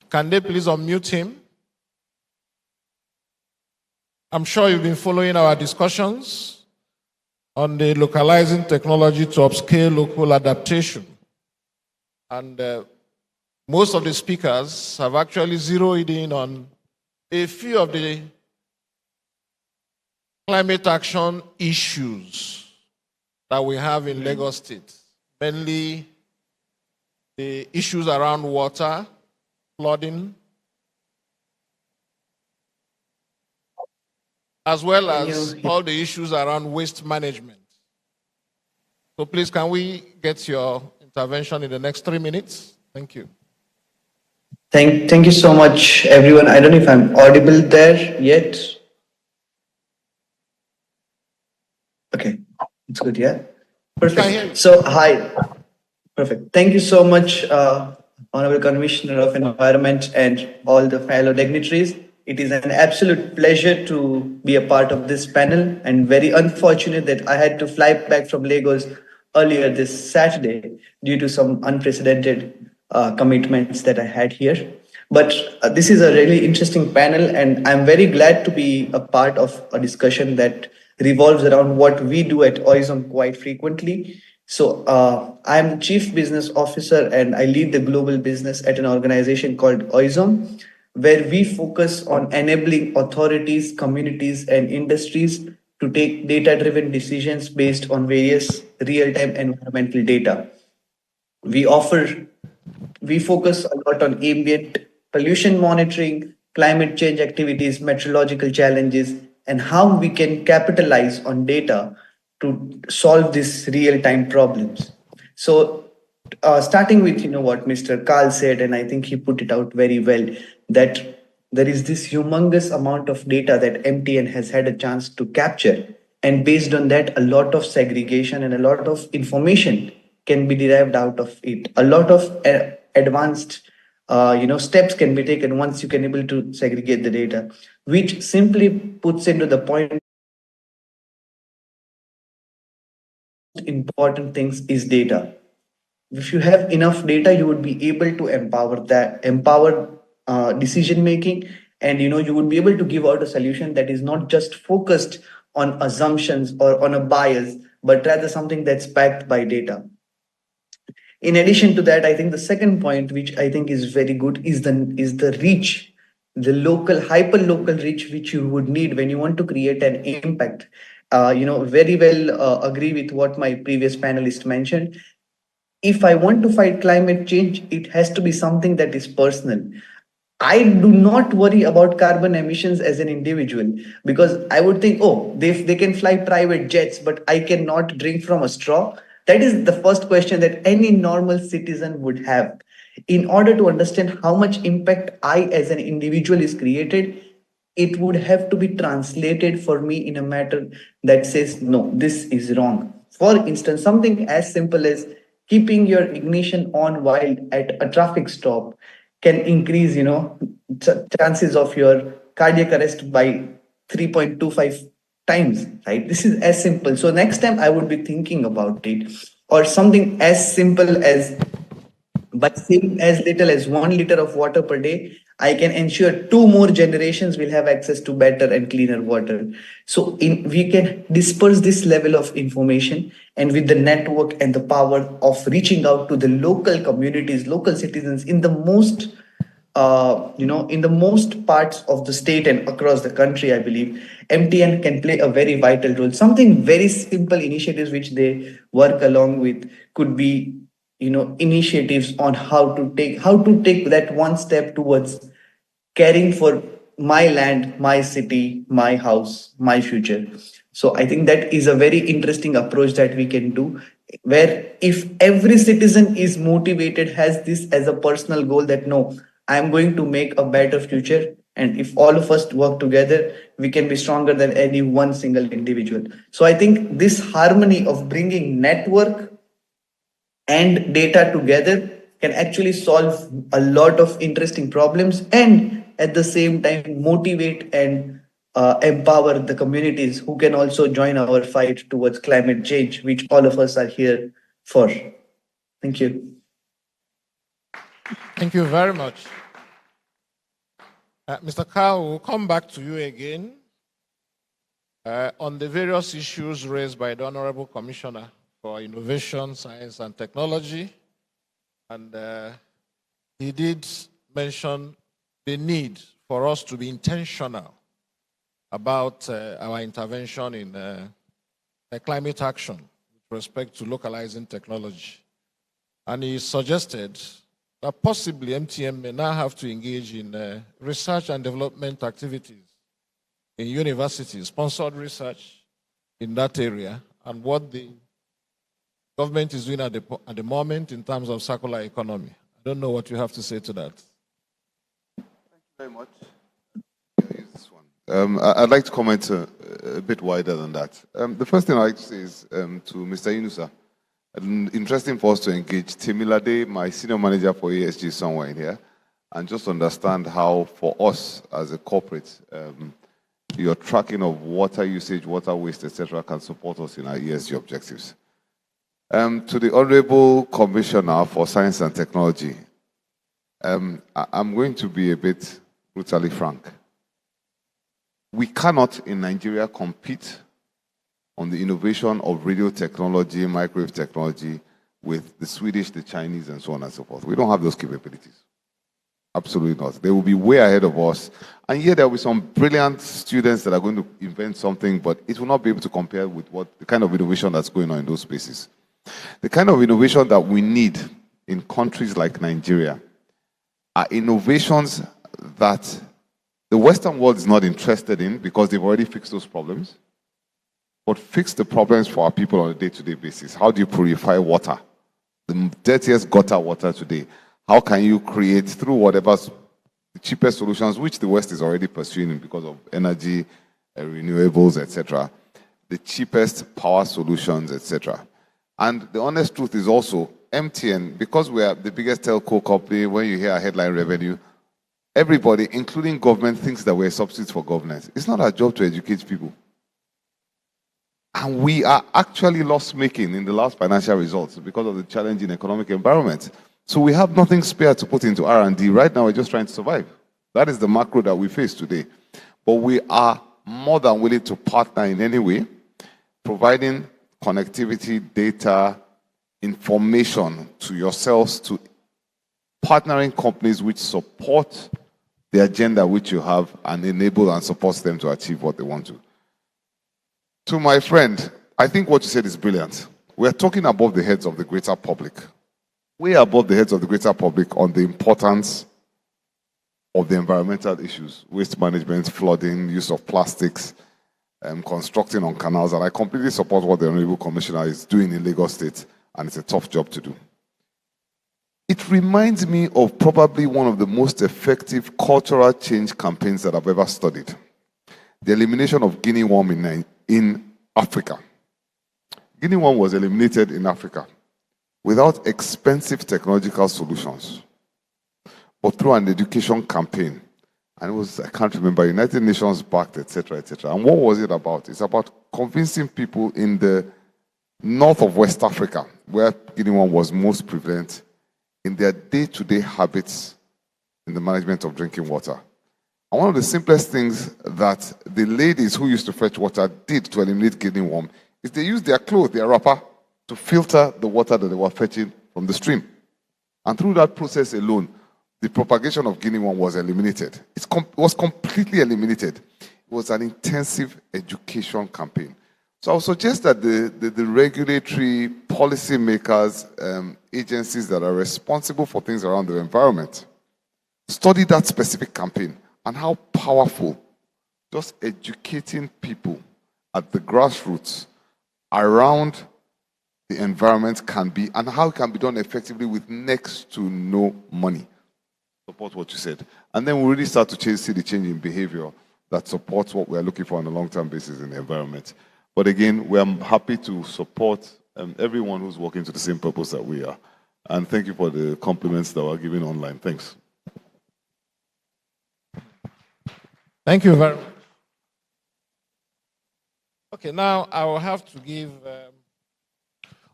Can they please unmute him? I'm sure you've been following our discussions on the localizing technology to upscale local adaptation. And most of the speakers have actually zeroed in on a few of the climate action issues that we have in Lagos State, mainly the issues around water, flooding, as well as all the issues around waste management. So please, can we get your intervention in the next 3 minutes? Thank you. Thank you so much, everyone. I don't know if I'm audible there yet. Okay, it's good, yeah? Perfect. So, hi. Perfect. Thank you so much, Honorable Commissioner of Environment and all the fellow dignitaries. It is an absolute pleasure to be a part of this panel, and very unfortunate that I had to fly back from Lagos earlier this Saturday due to some unprecedented commitments that I had here. But this is a really interesting panel, and I'm very glad to be a part of a discussion that revolves around what we do at OISM quite frequently. So I'm Chief Business Officer and I lead the global business at an organization called OISM, where we focus on enabling authorities, communities, and industries to take data-driven decisions based on various real-time environmental data. We focus a lot on ambient pollution monitoring, climate change activities, meteorological challenges, and how we can capitalize on data to solve these real-time problems. So starting with what Mr. Carl said, and I think he put it out very well, that there is this humongous amount of data that MTN has had a chance to capture. And based on that, a lot of segregation and a lot of information can be derived out of it. A lot of advanced steps can be taken once you can able to segregate the data, which simply puts into the point important things is data. If you have enough data, you would be able to empower decision making, and you would be able to give out a solution that is not just focused on assumptions or on a bias, but rather something that's backed by data. In addition to that, I think the second point, which I think is very good, is the reach, the local, hyper-local reach which you would need when you want to create an impact. Very well agree with what my previous panelist mentioned. If I want to fight climate change, it has to be something that is personal. I do not worry about carbon emissions as an individual, because I would think, oh, they can fly private jets, but I cannot drink from a straw. That is the first question that any normal citizen would have. In order to understand how much impact I as an individual is created, it would have to be translated for me in a matter that says, no, this is wrong. For instance, something as simple as keeping your ignition on while at a traffic stop can increase, chances of your cardiac arrest by 3.25 times, right? This is as simple. So next time I would be thinking about it. Or something as simple as, by saving as little as 1 liter of water per day, I can ensure 2 more generations will have access to better and cleaner water. So we can disperse this level of information, and with the network and the power of reaching out to the local communities, local citizens in the most in the most parts of the state and across the country, I believe MTN can play a very vital role. Something very simple initiatives which they work along with could be, initiatives on how to take that one step towards caring for my land, my city, my house, my future. So I think that is a very interesting approach that we can do, where if every citizen is motivated, has this as a personal goal that no, I am going to make a better future. And if all of us work together, we can be stronger than any one single individual. So I think this harmony of bringing network and data together can actually solve a lot of interesting problems, and at the same time motivate and empower the communities who can also join our fight towards climate change, which all of us are here for. Thank you. Thank you very much. Mr. Carl, we'll come back to you again on the various issues raised by the Honorable Commissioner for Innovation, Science and Technology. And he did mention the need for us to be intentional about our intervention in climate action with respect to localizing technology. And he suggested that possibly MTN may now have to engage in research and development activities in universities, sponsored research in that area, and what the government is doing at the moment in terms of circular economy. I don't know what you have to say to that. Thank you very much. Use this one. I'd like to comment a bit wider than that. The first thing I'd like to say is to Mr. Yunusa, interesting for us to engage Temilade, my senior manager for LASG, somewhere in here, and just understand how, for us as a corporate, your tracking of water usage, water waste, etc., can support us in our ESG objectives. To the Honorable Commissioner for Science and Technology, I'm going to be a bit brutally frank. We cannot in Nigeria compete on the innovation of radio technology, microwave technology with the Swedish, the Chinese, and so on and so forth. We don't have those capabilities. Absolutely not. They will be way ahead of us. And yet there will be some brilliant students that are going to invent something, but it will not be able to compare with what the kind of innovation that's going on in those spaces. The kind of innovation that we need in countries like Nigeria are innovations that the Western world is not interested in because they've already fixed those problems, but fix the problems for our people on a day-to-day basis. How do you purify water? The dirtiest gutter water today. How can you create, through whatever the cheapest solutions, which the West is already pursuing because of energy, renewables, etc., the cheapest power solutions, etc. And the honest truth is also, MTN, because we are the biggest telco company, when you hear our headline revenue, everybody, including government, thinks that we're substitutes for governance. It's not our job to educate people. And we are actually loss-making in the last financial results because of the challenging economic environment. So we have nothing spare to put into R&D. Right now, we're just trying to survive. That is the macro that we face today. But we are more than willing to partner in any way, providing connectivity, data, information to yourselves, to partnering companies which support the agenda which you have and enable and support them to achieve what they want to. To my friend, I think what you said is brilliant. We're talking above the heads of the greater public. Way above the heads of the greater public on the importance of the environmental issues, waste management, flooding, use of plastics, constructing on canals, and I completely support what the Honorable Commissioner is doing in Lagos State, and it's a tough job to do. It reminds me of probably one of the most effective cultural change campaigns that I've ever studied. The elimination of guinea worm in Africa. Guinea worm was eliminated in Africa without expensive technological solutions, but through an education campaign. And it was, I can't remember, United Nations backed, etc., etc. And what was it about? It's about convincing people in the north of West Africa, where guinea worm was most prevalent, in their day-to-day habits in the management of drinking water. And one of the simplest things that the ladies who used to fetch water did to eliminate guinea worm is they used their clothes, their wrapper, to filter the water that they were fetching from the stream. And through that process alone, the propagation of Guinea worm was eliminated. It was completely eliminated. It was an intensive education campaign. So I would suggest that the regulatory policy makers, agencies that are responsible for things around the environment, study that specific campaign and how powerful just educating people at the grassroots around the environment can be, and how it can be done effectively with next to no money. Support what you said. And then we really start to see the change in behavior that supports what we're looking for on a long-term basis in the environment. But again, we're happy to support everyone who's working to the same purpose that we are. And thank you for the compliments that we're giving online. Thanks. Thank you very much. Okay, now I will have to give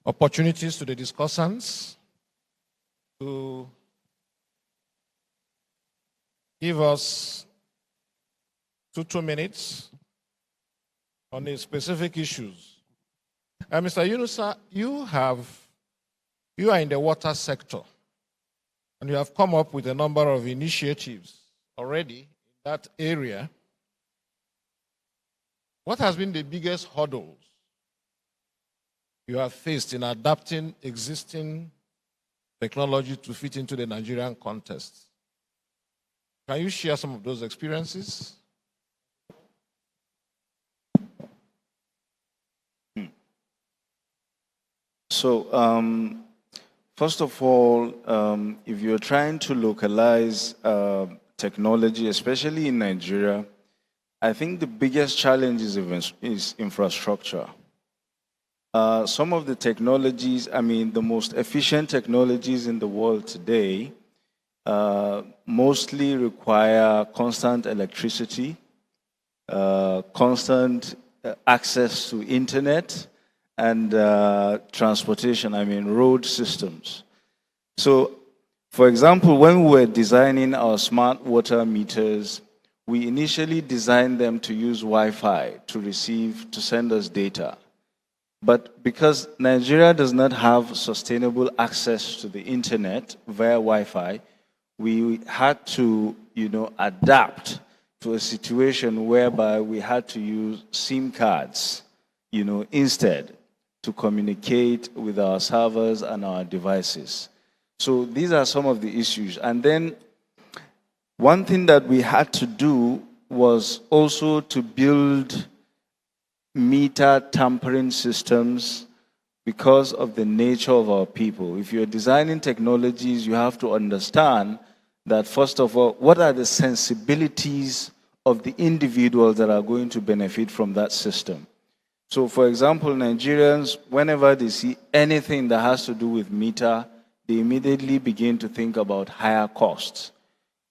opportunities to the discussants to give us 2 minutes on the specific issues. Mr. Yunusa, you are in the water sector, and you have come up with a number of initiatives already in that area. What has been the biggest hurdles you have faced in adapting existing technology to fit into the Nigerian context? Can you share some of those experiences? So, first of all, if you're trying to localize technology, especially in Nigeria, I think the biggest challenge is infrastructure. Some of the technologies, the most efficient technologies in the world today mostly require constant electricity, constant access to internet, and transportation, road systems. So, for example, when we were designing our smart water meters, we initially designed them to use Wi-Fi to send us data. But because Nigeria does not have sustainable access to the internet via Wi-Fi, we had to, adapt to a situation whereby we had to use SIM cards, instead to communicate with our servers and our devices. So these are some of the issues. And then one thing that we had to do was also to build meter tampering systems because of the nature of our people. If you're designing technologies, you have to understand that, first of all, what are the sensibilities of the individuals that are going to benefit from that system? So, for example, Nigerians, whenever they see anything that has to do with meter, they immediately begin to think about higher costs.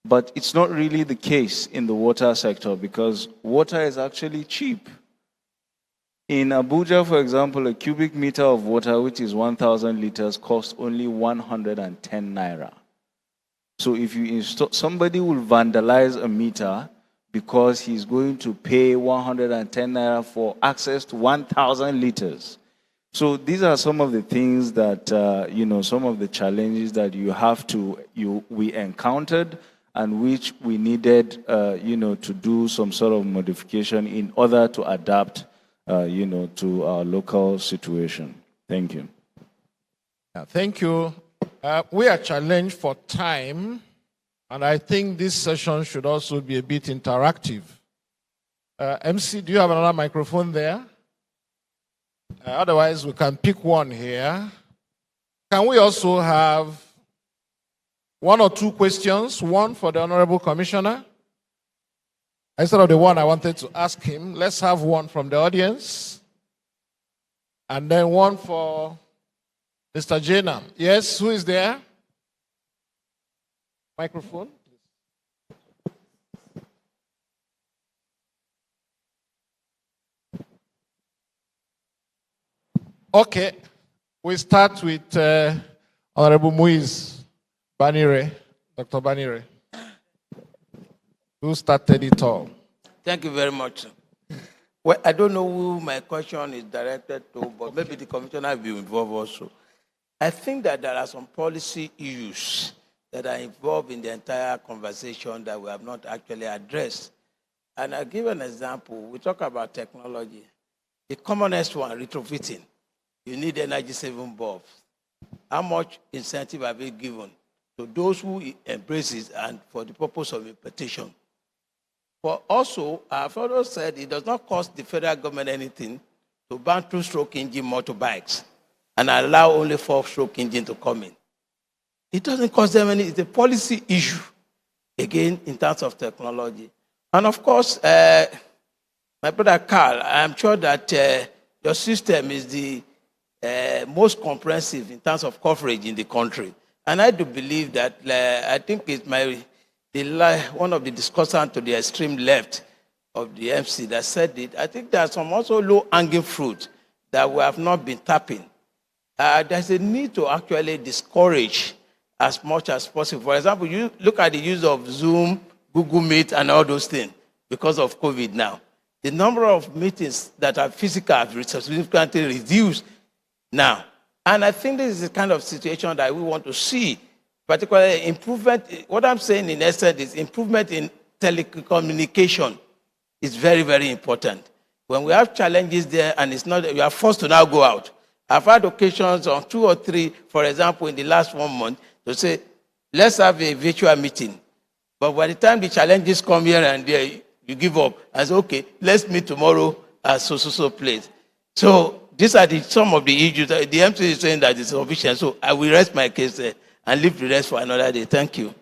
But it's not really the case in the water sector because water is actually cheap. In Abuja, for example, a cubic meter of water, which is 1,000 liters, costs only 110 naira. So if you install, somebody will vandalize a meter because he's going to pay 110 naira for access to 1,000 liters. So these are some of the things that, some of the challenges that we encountered and which we needed, to do some sort of modification in order to adapt, to our local situation. Thank you. Thank you. We are challenged for time, and I think this session should also be a bit interactive. MC, do you have another microphone there? Otherwise, we can pick one here. Can we also have 1 or 2 questions? One for the Honorable Commissioner. Instead of the one I wanted to ask him, let's have one from the audience. And then one for Mr. Jena. Yes, who is there? Microphone. Okay, we start with Honorable Muiz Banire, Dr. Banire, who started it all. Thank you very much. Well, I don't know who my question is directed to, but maybe the commissioner will be involved also. I think that there are some policy issues that are involved in the entire conversation that we have not actually addressed. And I'll give an example. We talk about technology. The commonest one, retrofitting. You need energy-saving bulbs. How much incentive have you given to those who embrace it and for the purpose of importation? But also, I've always said it does not cost the federal government anything to ban two-stroke engine motorbikes and allow only four-stroke engine to come in. It doesn't cost them any, it's a policy issue, again, in terms of technology. And of course, my brother Carl, I'm sure that your system is the most comprehensive in terms of coverage in the country. And I do believe that, I think it's one of the discussants to the extreme left of the MC that said it. I think there are some also low-hanging fruit that we have not been tapping. There's a need to actually discourage as much as possible. For example, you look at the use of Zoom, Google Meet, and all those things because of COVID now. The number of meetings that are physical have significantly reduced now. And I think this is the kind of situation that we want to see, particularly improvement. What I'm saying in essence is improvement in telecommunication is very, very important. When we have challenges there and it's not, we are forced to now go out. I've had occasions on 2 or 3, for example, in the last 1 month, to say, let's have a virtual meeting. But by the time the challenges come here and there, you give up and say, okay, let's meet tomorrow at so place. So these are some of the issues. The MC is saying that it's sufficient. So I will rest my case there and leave the rest for another day. Thank you.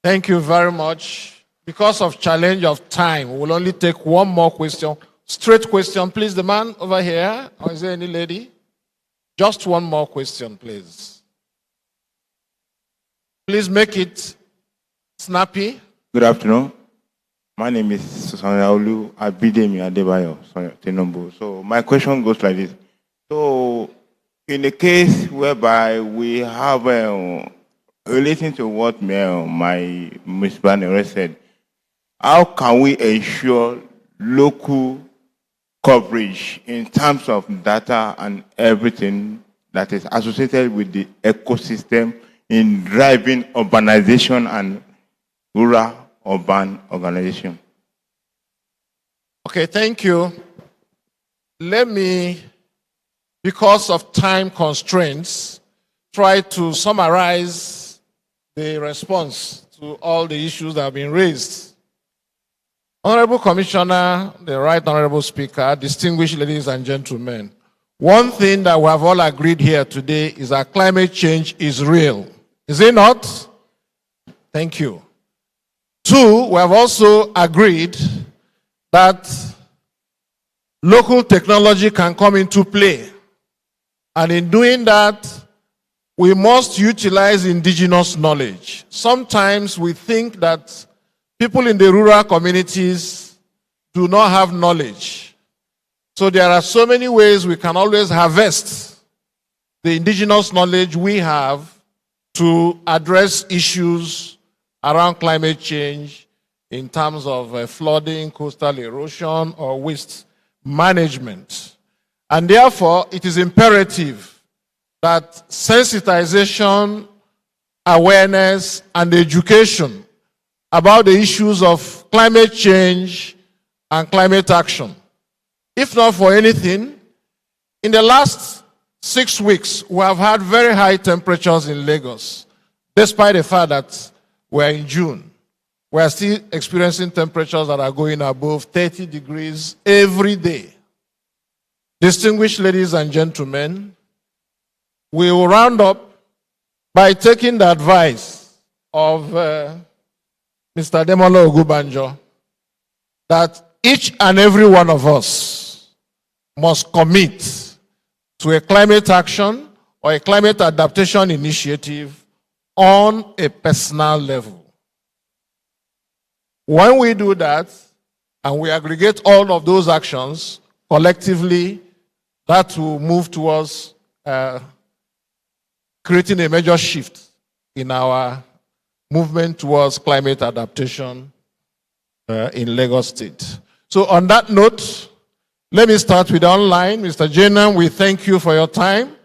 Thank you very much. Because of challenge of time, we'll only take one more question. Straight question, please. The man over here. Or is there any lady? Just one more question, please. Please make it snappy. Good afternoon. My name is Susanyaolu Abidemi Adebayo Tenombo. So my question goes like this. So in a case whereby we have, relating to what my Ms. Banner said, how can we ensure local coverage in terms of data and everything that is associated with the ecosystem in driving urbanization and rural-urban organization? Okay, thank you. Let me, because of time constraints, try to summarize the response to all the issues that have been raised. Honorable Commissioner, the Right Honorable Speaker, distinguished ladies and gentlemen, one thing that we have all agreed here today is that climate change is real. Is it not? Thank you. 2, we have also agreed that local technology can come into play. And in doing that, we must utilize indigenous knowledge. Sometimes we think that people in the rural communities do not have knowledge. So there are so many ways we can always harvest the indigenous knowledge we have to address issues around climate change in terms of flooding, coastal erosion, or waste management. And therefore, it is imperative that sensitization, awareness, and education about the issues of climate change and climate action. If not for anything, in the last 6 weeks, we have had very high temperatures in Lagos, despite the fact that we're in June. We are still experiencing temperatures that are going above 30 degrees every day. Distinguished ladies and gentlemen, we will round up by taking the advice of Mr. Demola Ogubanjo that each and every one of us must commit to a climate action or a climate adaptation initiative on a personal level. When we do that, and we aggregate all of those actions collectively, that will move towards creating a major shift in our movement towards climate adaptation in Lagos State. So on that note, let me start with online. Mr. Jenam, we thank you for your time.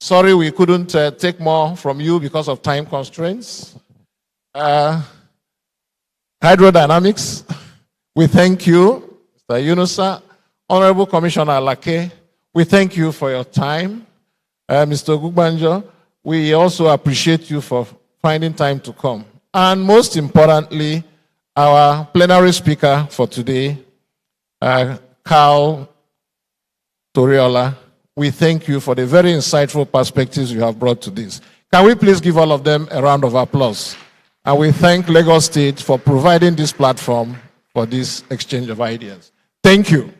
Sorry we couldn't take more from you because of time constraints. Hydrodynamics, we thank you, Mr. Yunusa. Honorable Commissioner Lake, we thank you for your time. Mr. Gugbanjo, we also appreciate you for finding time to come. And most importantly, our plenary speaker for today, Carl Toriola, we thank you for the very insightful perspectives you have brought to this. Can we please give all of them a round of applause? And we thank Lagos State for providing this platform for this exchange of ideas. Thank you.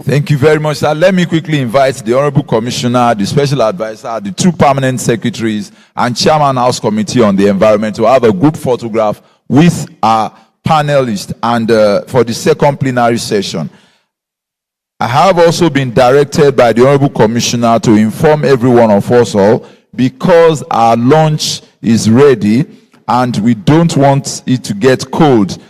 Thank you very much, sir. Let me quickly invite the Honorable Commissioner, the Special Advisor, the two permanent secretaries, and Chairman House Committee on the Environment to have a group photograph with our panelists and for the second plenary session. I have also been directed by the Honorable Commissioner to inform every one of us all, because our lunch is ready and we don't want it to get cold.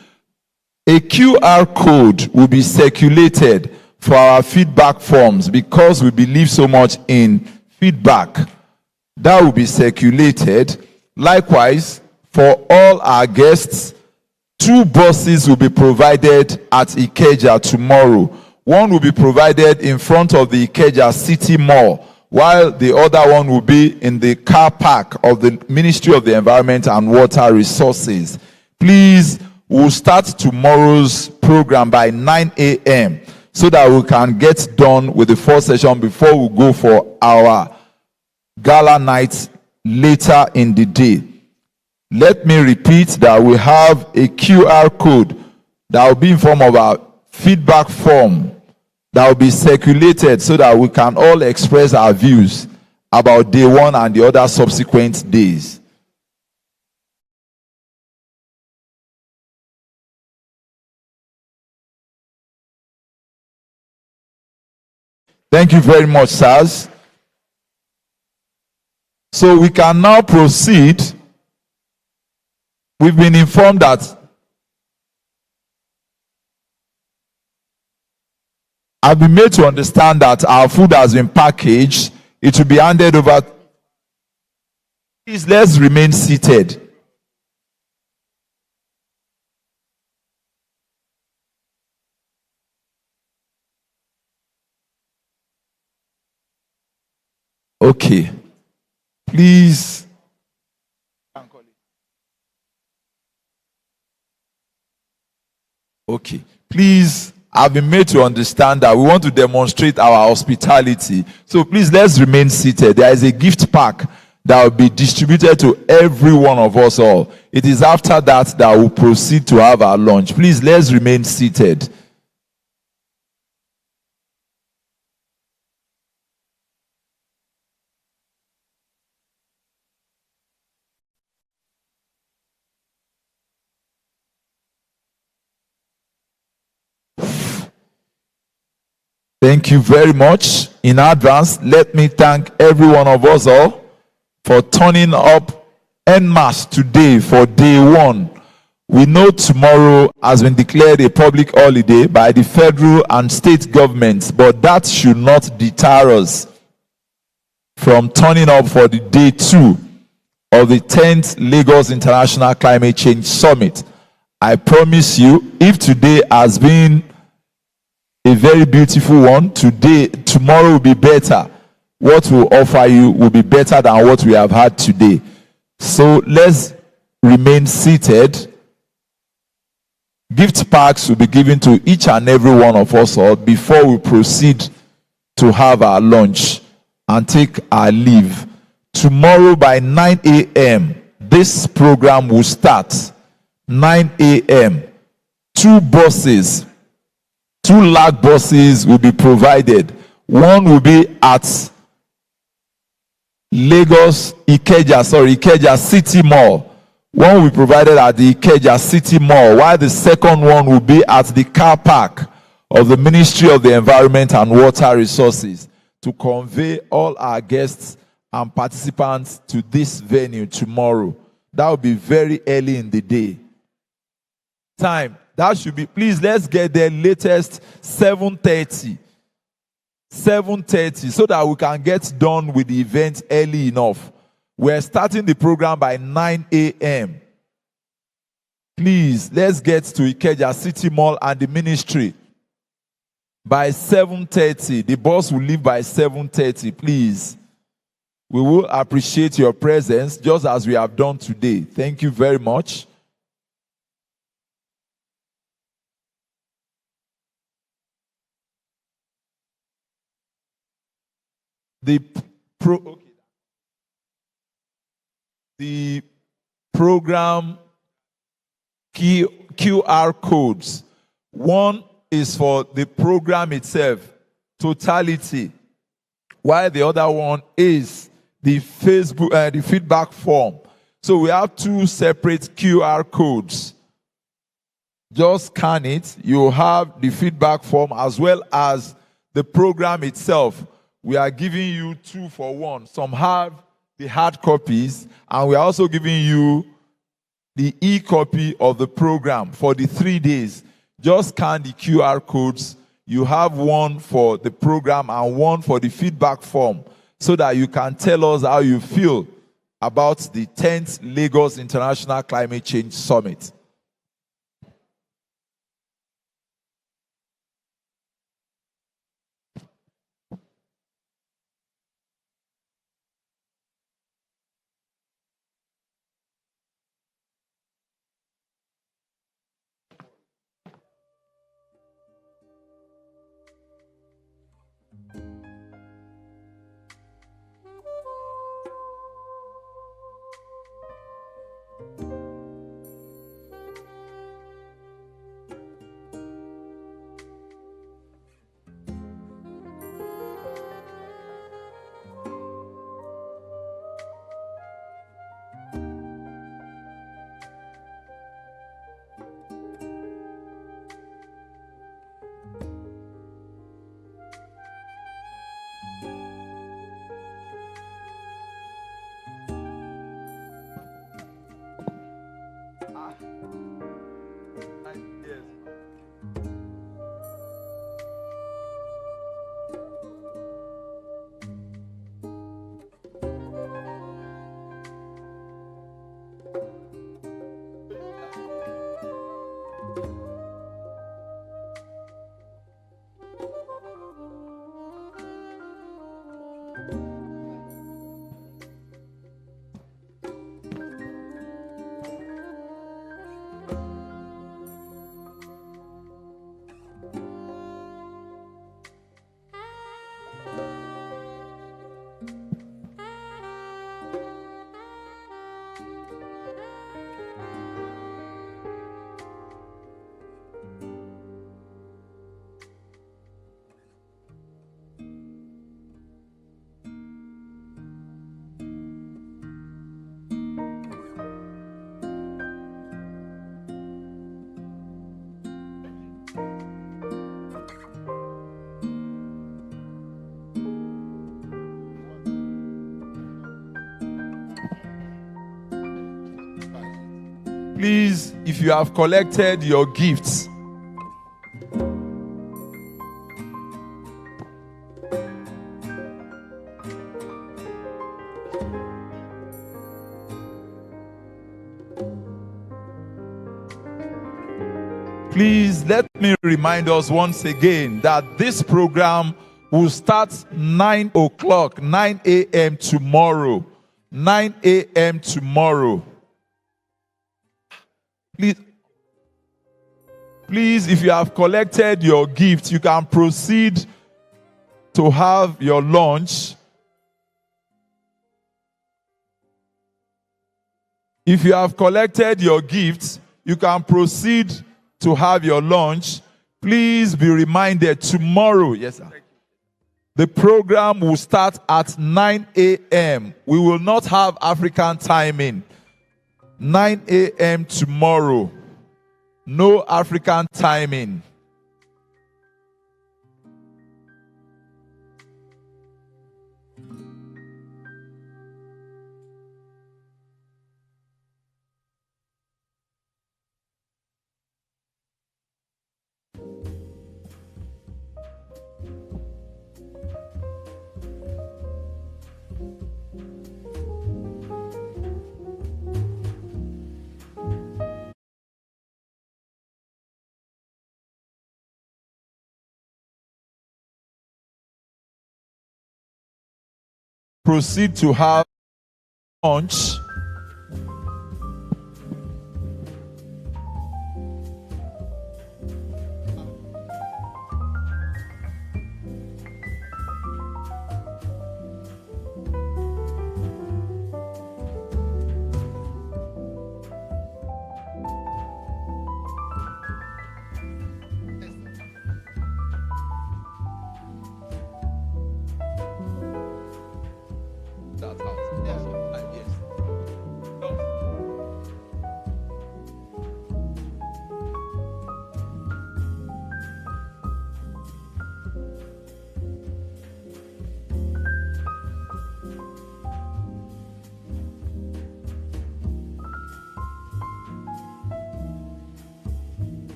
A QR code will be circulated for our feedback forms, because we believe so much in feedback. That will be circulated. Likewise, for all our guests, 2 buses will be provided at Ikeja tomorrow. One will be provided in front of the Ikeja City Mall, while the other one will be in the car park of the Ministry of the Environment and Water Resources. Please, we'll start tomorrow's program by 9 a.m. so that we can get done with the first session before we go for our gala night later in the day. Let me repeat that we have a QR code that will be in form of a feedback form that will be circulated so that we can all express our views about day 1 and the other subsequent days. Thank you very much, sirs. So we can now proceed. We've been informed that I've been made to understand that our food has been packaged. It will be handed over. Please, let's remain seated. Okay. Please. Okay. Please, I've been made to understand that we want to demonstrate our hospitality. So please, let's remain seated. There is a gift pack that will be distributed to every one of us all. It is after that that we'll proceed to have our lunch. Please, let's remain seated. Thank you very much. In advance, let me thank every one of us all for turning up en masse today for day 1. We know tomorrow has been declared a public holiday by the federal and state governments, but that should not deter us from turning up for the day 2 of the 10th Lagos International Climate Change Summit. I promise you, if today has been a very beautiful one, tomorrow will be better. What we'll offer you will be better than what we have had today. So let's remain seated. Gift packs will be given to each and every one of us all before we proceed to have our lunch and take our leave. Tomorrow by 9 a.m., this program will start. 9 a.m. 2 buses, 2 LAG buses will be provided. One will be at Ikeja City Mall. One will be provided at the Ikeja City Mall, while the second one will be at the car park of the Ministry of the Environment and Water Resources to convey all our guests and participants to this venue tomorrow. That will be very early in the day. Time. That should be, please, let's get there latest 7:30. 7:30 so that we can get done with the event early enough. We're starting the program by 9 a.m. Please, let's get to Ikeja City Mall and the ministry by 7:30. The bus will leave by 7:30, please. We will appreciate your presence just as we have done today. Thank you very much. The program QR codes. One is for the program itself, totality, while the other one is the the feedback form. So we have two separate QR codes. Just scan it. You have the feedback form as well as the program itself. We are giving you 2 for 1. Some have the hard copies, and we are also giving you the e-copy of the program for the 3 days. Just scan the QR codes. You have one for the program and one for the feedback form so that you can tell us how you feel about the 10th Lagos International Climate Change Summit. Please, if you have collected your gifts, please let me remind us once again that this program will start 9 o'clock, 9 a.m. tomorrow. 9 a.m. tomorrow. Please, if you have collected your gift, you can proceed to have your lunch. If you have collected your gifts, you can proceed to have your lunch. Please be reminded tomorrow, yes, sir, the program will start at 9 a.m. We will not have African timing. 9 a.m. tomorrow. No African timing. proceed to have lunch.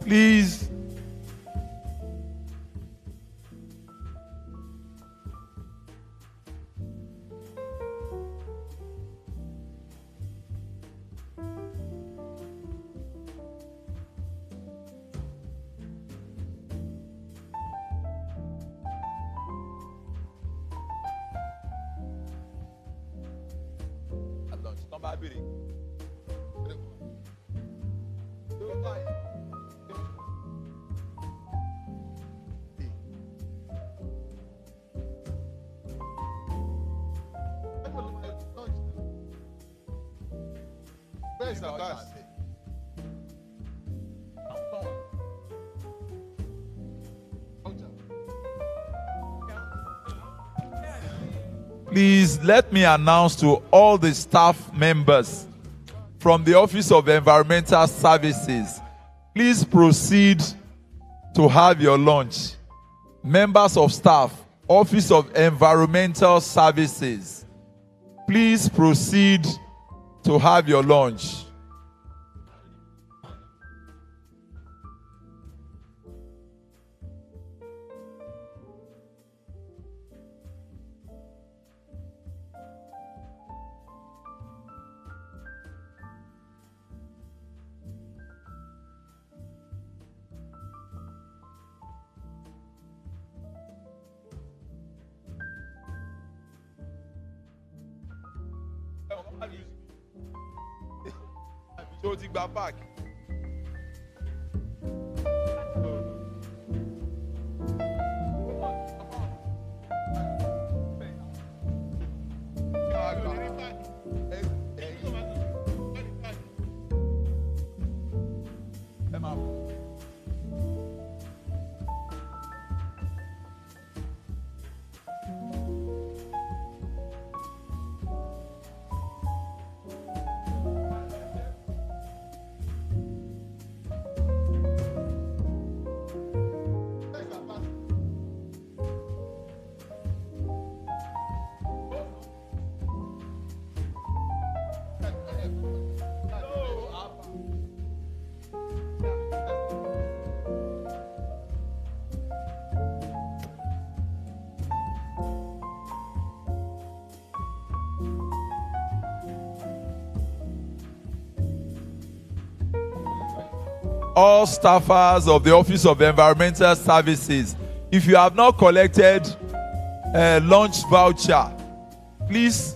Please. Where's the gas? Please let me announce to all the staff members from the Office of Environmental Services, please proceed to have your lunch. Members of staff, Office of Environmental Services, please proceed to have your lunch. So ti gba back. All staffers of the Office of Environmental Services, if you have not collected a lunch voucher, please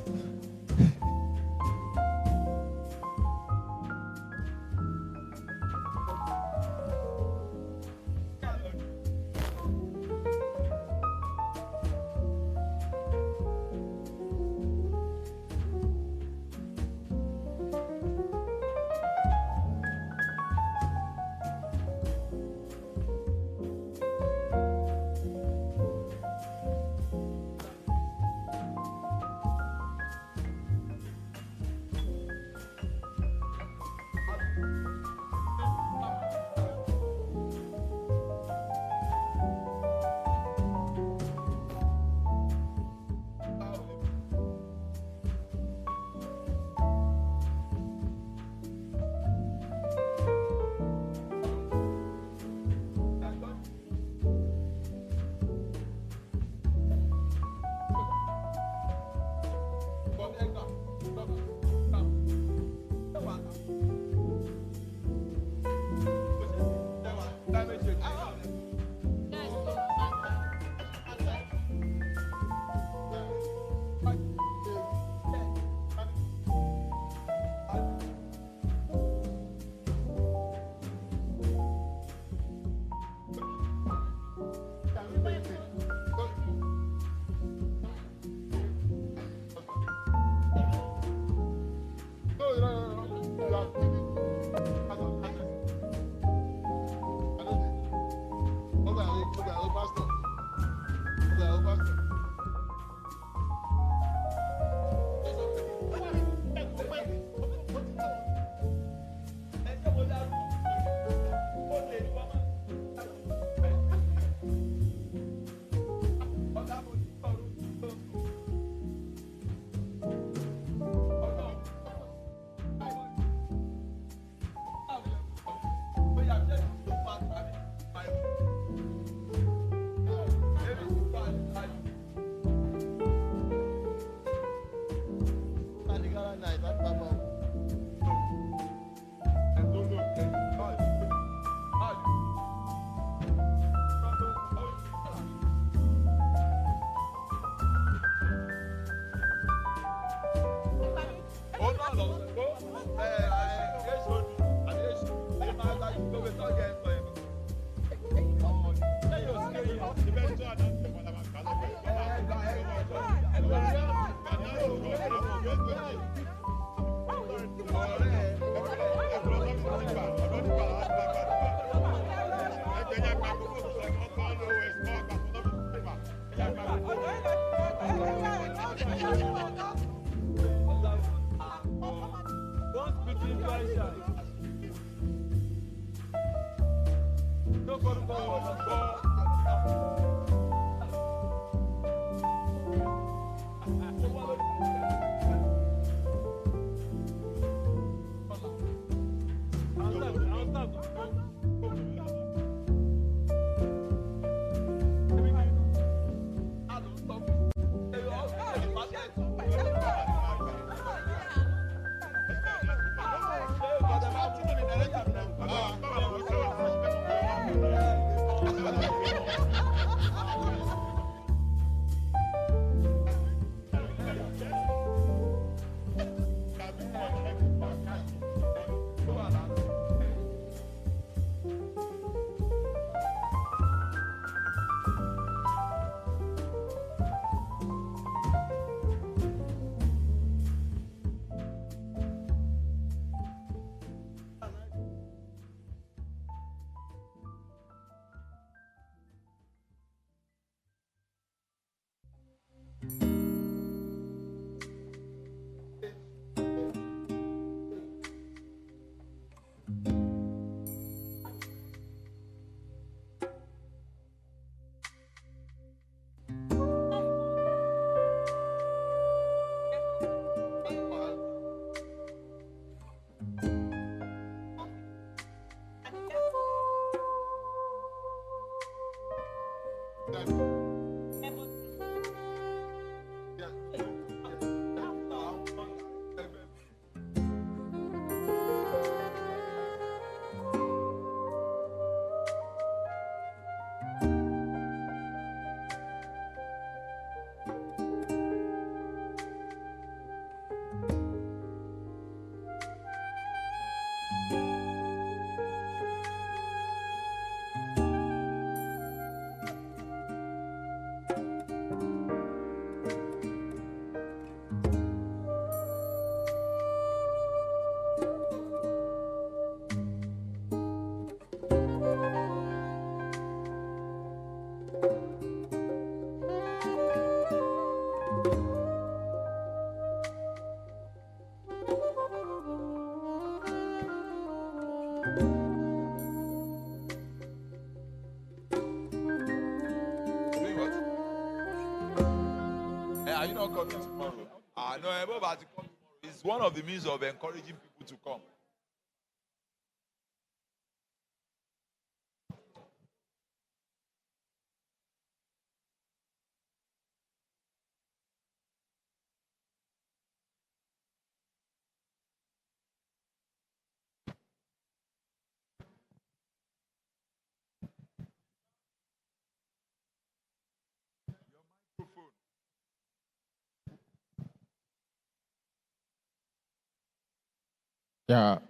Are you not coming tomorrow? No, I'm about to come tomorrow. It's one of the means of encouraging people to come. Yeah,